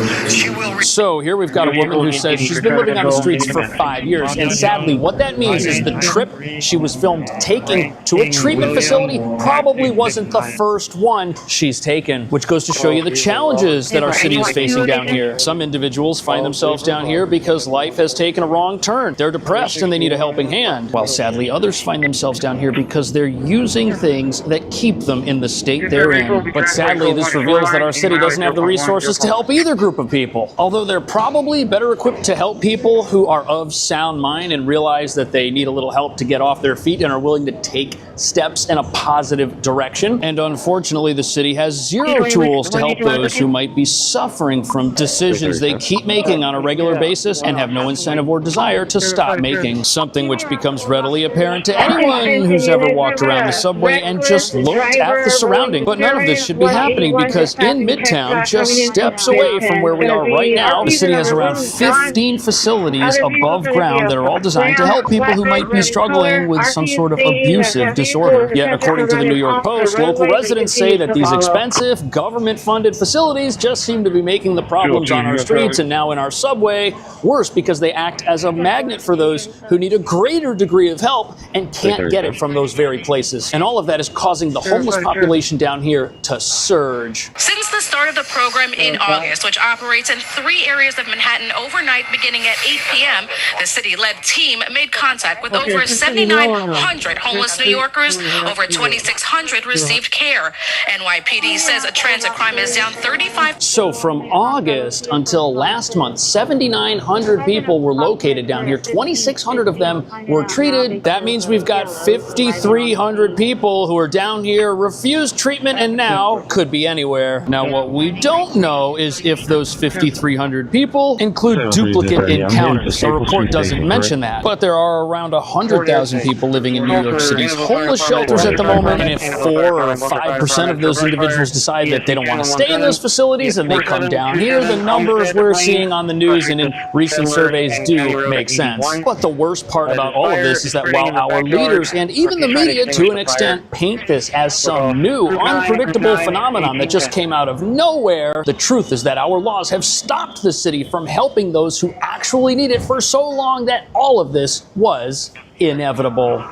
So here we've got a woman who says she's been living on the streets for 5 years, and sadly what that means is the trip she was filmed taking to a treatment facility probably wasn't the first one she's taken, which goes to show you the challenges that our city is facing down here. Some individuals find themselves down here because life has taken a wrong turn. They're depressed and they need a helping hand, while sadly others find themselves down here because they're using things that keep them in the state they're in. But sadly, this reveals that our city doesn't have the resources to help either group of people. Although they're probably better equipped to help people who are of sound mind and realize that they need a little help to get off their feet and are willing to take steps in a positive direction. And unfortunately, the city has zero tools to help those who might be suffering from decisions they keep making on a regular basis and have no incentive or desire to stop making. Something which becomes readily apparent to anyone who's ever walked around the subway and just looked at the surrounding. But none of this should be happening because in Midtown, just steps away from where we are right now, the city has around 15 facilities above ground that are all designed to help people who might be struggling with some sort of abusive disorder. Yet, according to the New York Post, local residents say that these expensive, government-funded facilities just seem to be making the problems on our streets and now in our subway worse because they act as a magnet for those who need a greater degree of help and can't get it from those very places. And all of that is causing the homeless population down here to surge. Since the start of the program in August, which operates in 3 areas of Manhattan overnight beginning at 8 p.m., the city led team made contact with over 7,900 homeless New Yorkers. Over 2,600 received care. NYPD says transit crime is down 35. So from August until last month, 7,900 people were located down here. 2,600 of them were treated. That means we've got 5,300 people who are down here, refused treatment, and now could be anywhere. Now, what we don't know is if those 5,300 people include duplicate encounters. The report doesn't mention that. But there are around 100,000 people living in New York City's homeless shelters at the moment, and if 4 or 5% of those individuals decide that they don't want to stay in those facilities and they come down here, the numbers we're seeing on the news and in recent surveys do make sense. But the worst part about all of this is that while our leaders and even the media to an extent paint this as some new, unpredictable phenomenon that just came out of nowhere, the truth is that our laws have stopped the city from helping those who actually need it for so long that all of this was inevitable.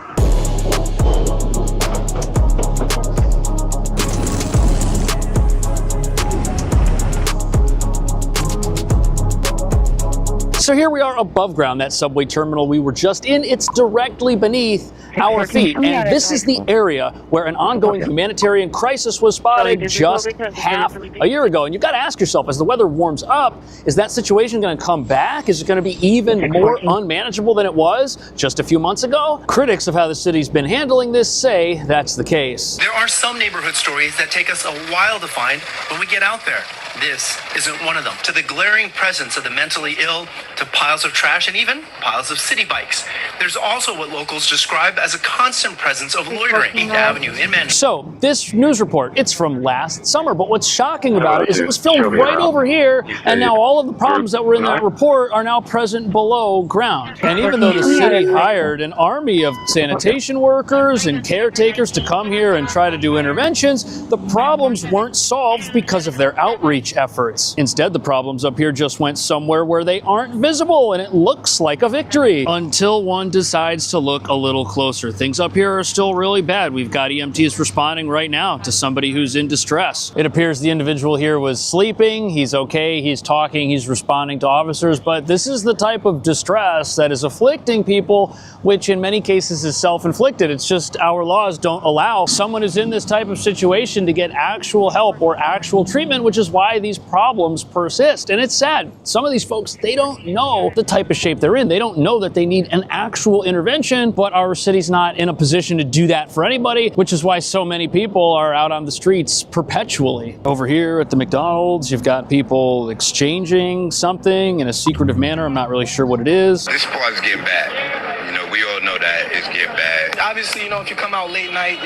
So here we are above ground, that subway terminal we were just in. It's directly beneath our feet. And this is the area where an ongoing humanitarian crisis was spotted just half a year ago. And you've got to ask yourself, as the weather warms up, is that situation going to come back? Is it going to be even more unmanageable than it was just a few months ago? Critics of how the city's been handling this say that's the case. There are some neighborhood stories that take us a while to find when we get out there. This isn't one of them. To the glaring presence of the mentally ill, to piles of trash, and even piles of city bikes. There's also what locals describe as a constant presence of loitering 8th Avenue in Manhattan. So, this news report, it's from last summer, but what's shocking about it is it was filmed right over here, and now all of the problems that were in that report are now present below ground. And even though the city hired an army of sanitation workers and caretakers to come here and try to do interventions, the problems weren't solved because of their outreach efforts. Instead, the problems up here just went somewhere where they aren't visible, and it looks like a victory until one decides to look a little closer. Things up here are still really bad. We've got EMTs responding right now to somebody who's in distress. It appears the individual here was sleeping. He's okay. He's talking. He's responding to officers. But this is the type of distress that is afflicting people, which in many cases is self-inflicted. It's just our laws don't allow someone who's in this type of situation to get actual help or actual treatment, which is why these problems persist. And it's sad. Some of these folks, they don't know the type of shape they're in. They don't know that they need an actual intervention, but our city's not in a position to do that for anybody, which is why so many people are out on the streets perpetually. Over here at the McDonald's, you've got people exchanging something in a secretive manner. I'm not really sure what it is. This part is getting bad. You know, we all know that it's getting bad. Obviously, if you come out late night,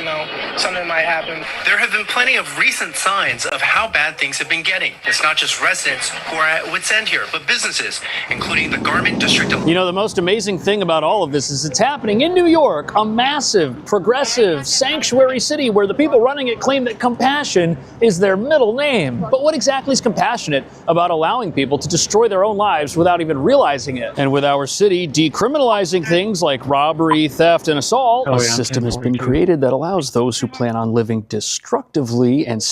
something might happen. There have been plenty of recent signs of how bad things have been getting. It's not just residents who are at wit's end here, but businesses, including the garment district. The most amazing thing about all of this is it's happening in New York, a massive, progressive, sanctuary city where the people running it claim that compassion is their middle name. But what exactly is compassionate about allowing people to destroy their own lives without even realizing it? And with our city decriminalizing things like robbery, theft, and assault, a system has been created that allows those who plan on living destructively and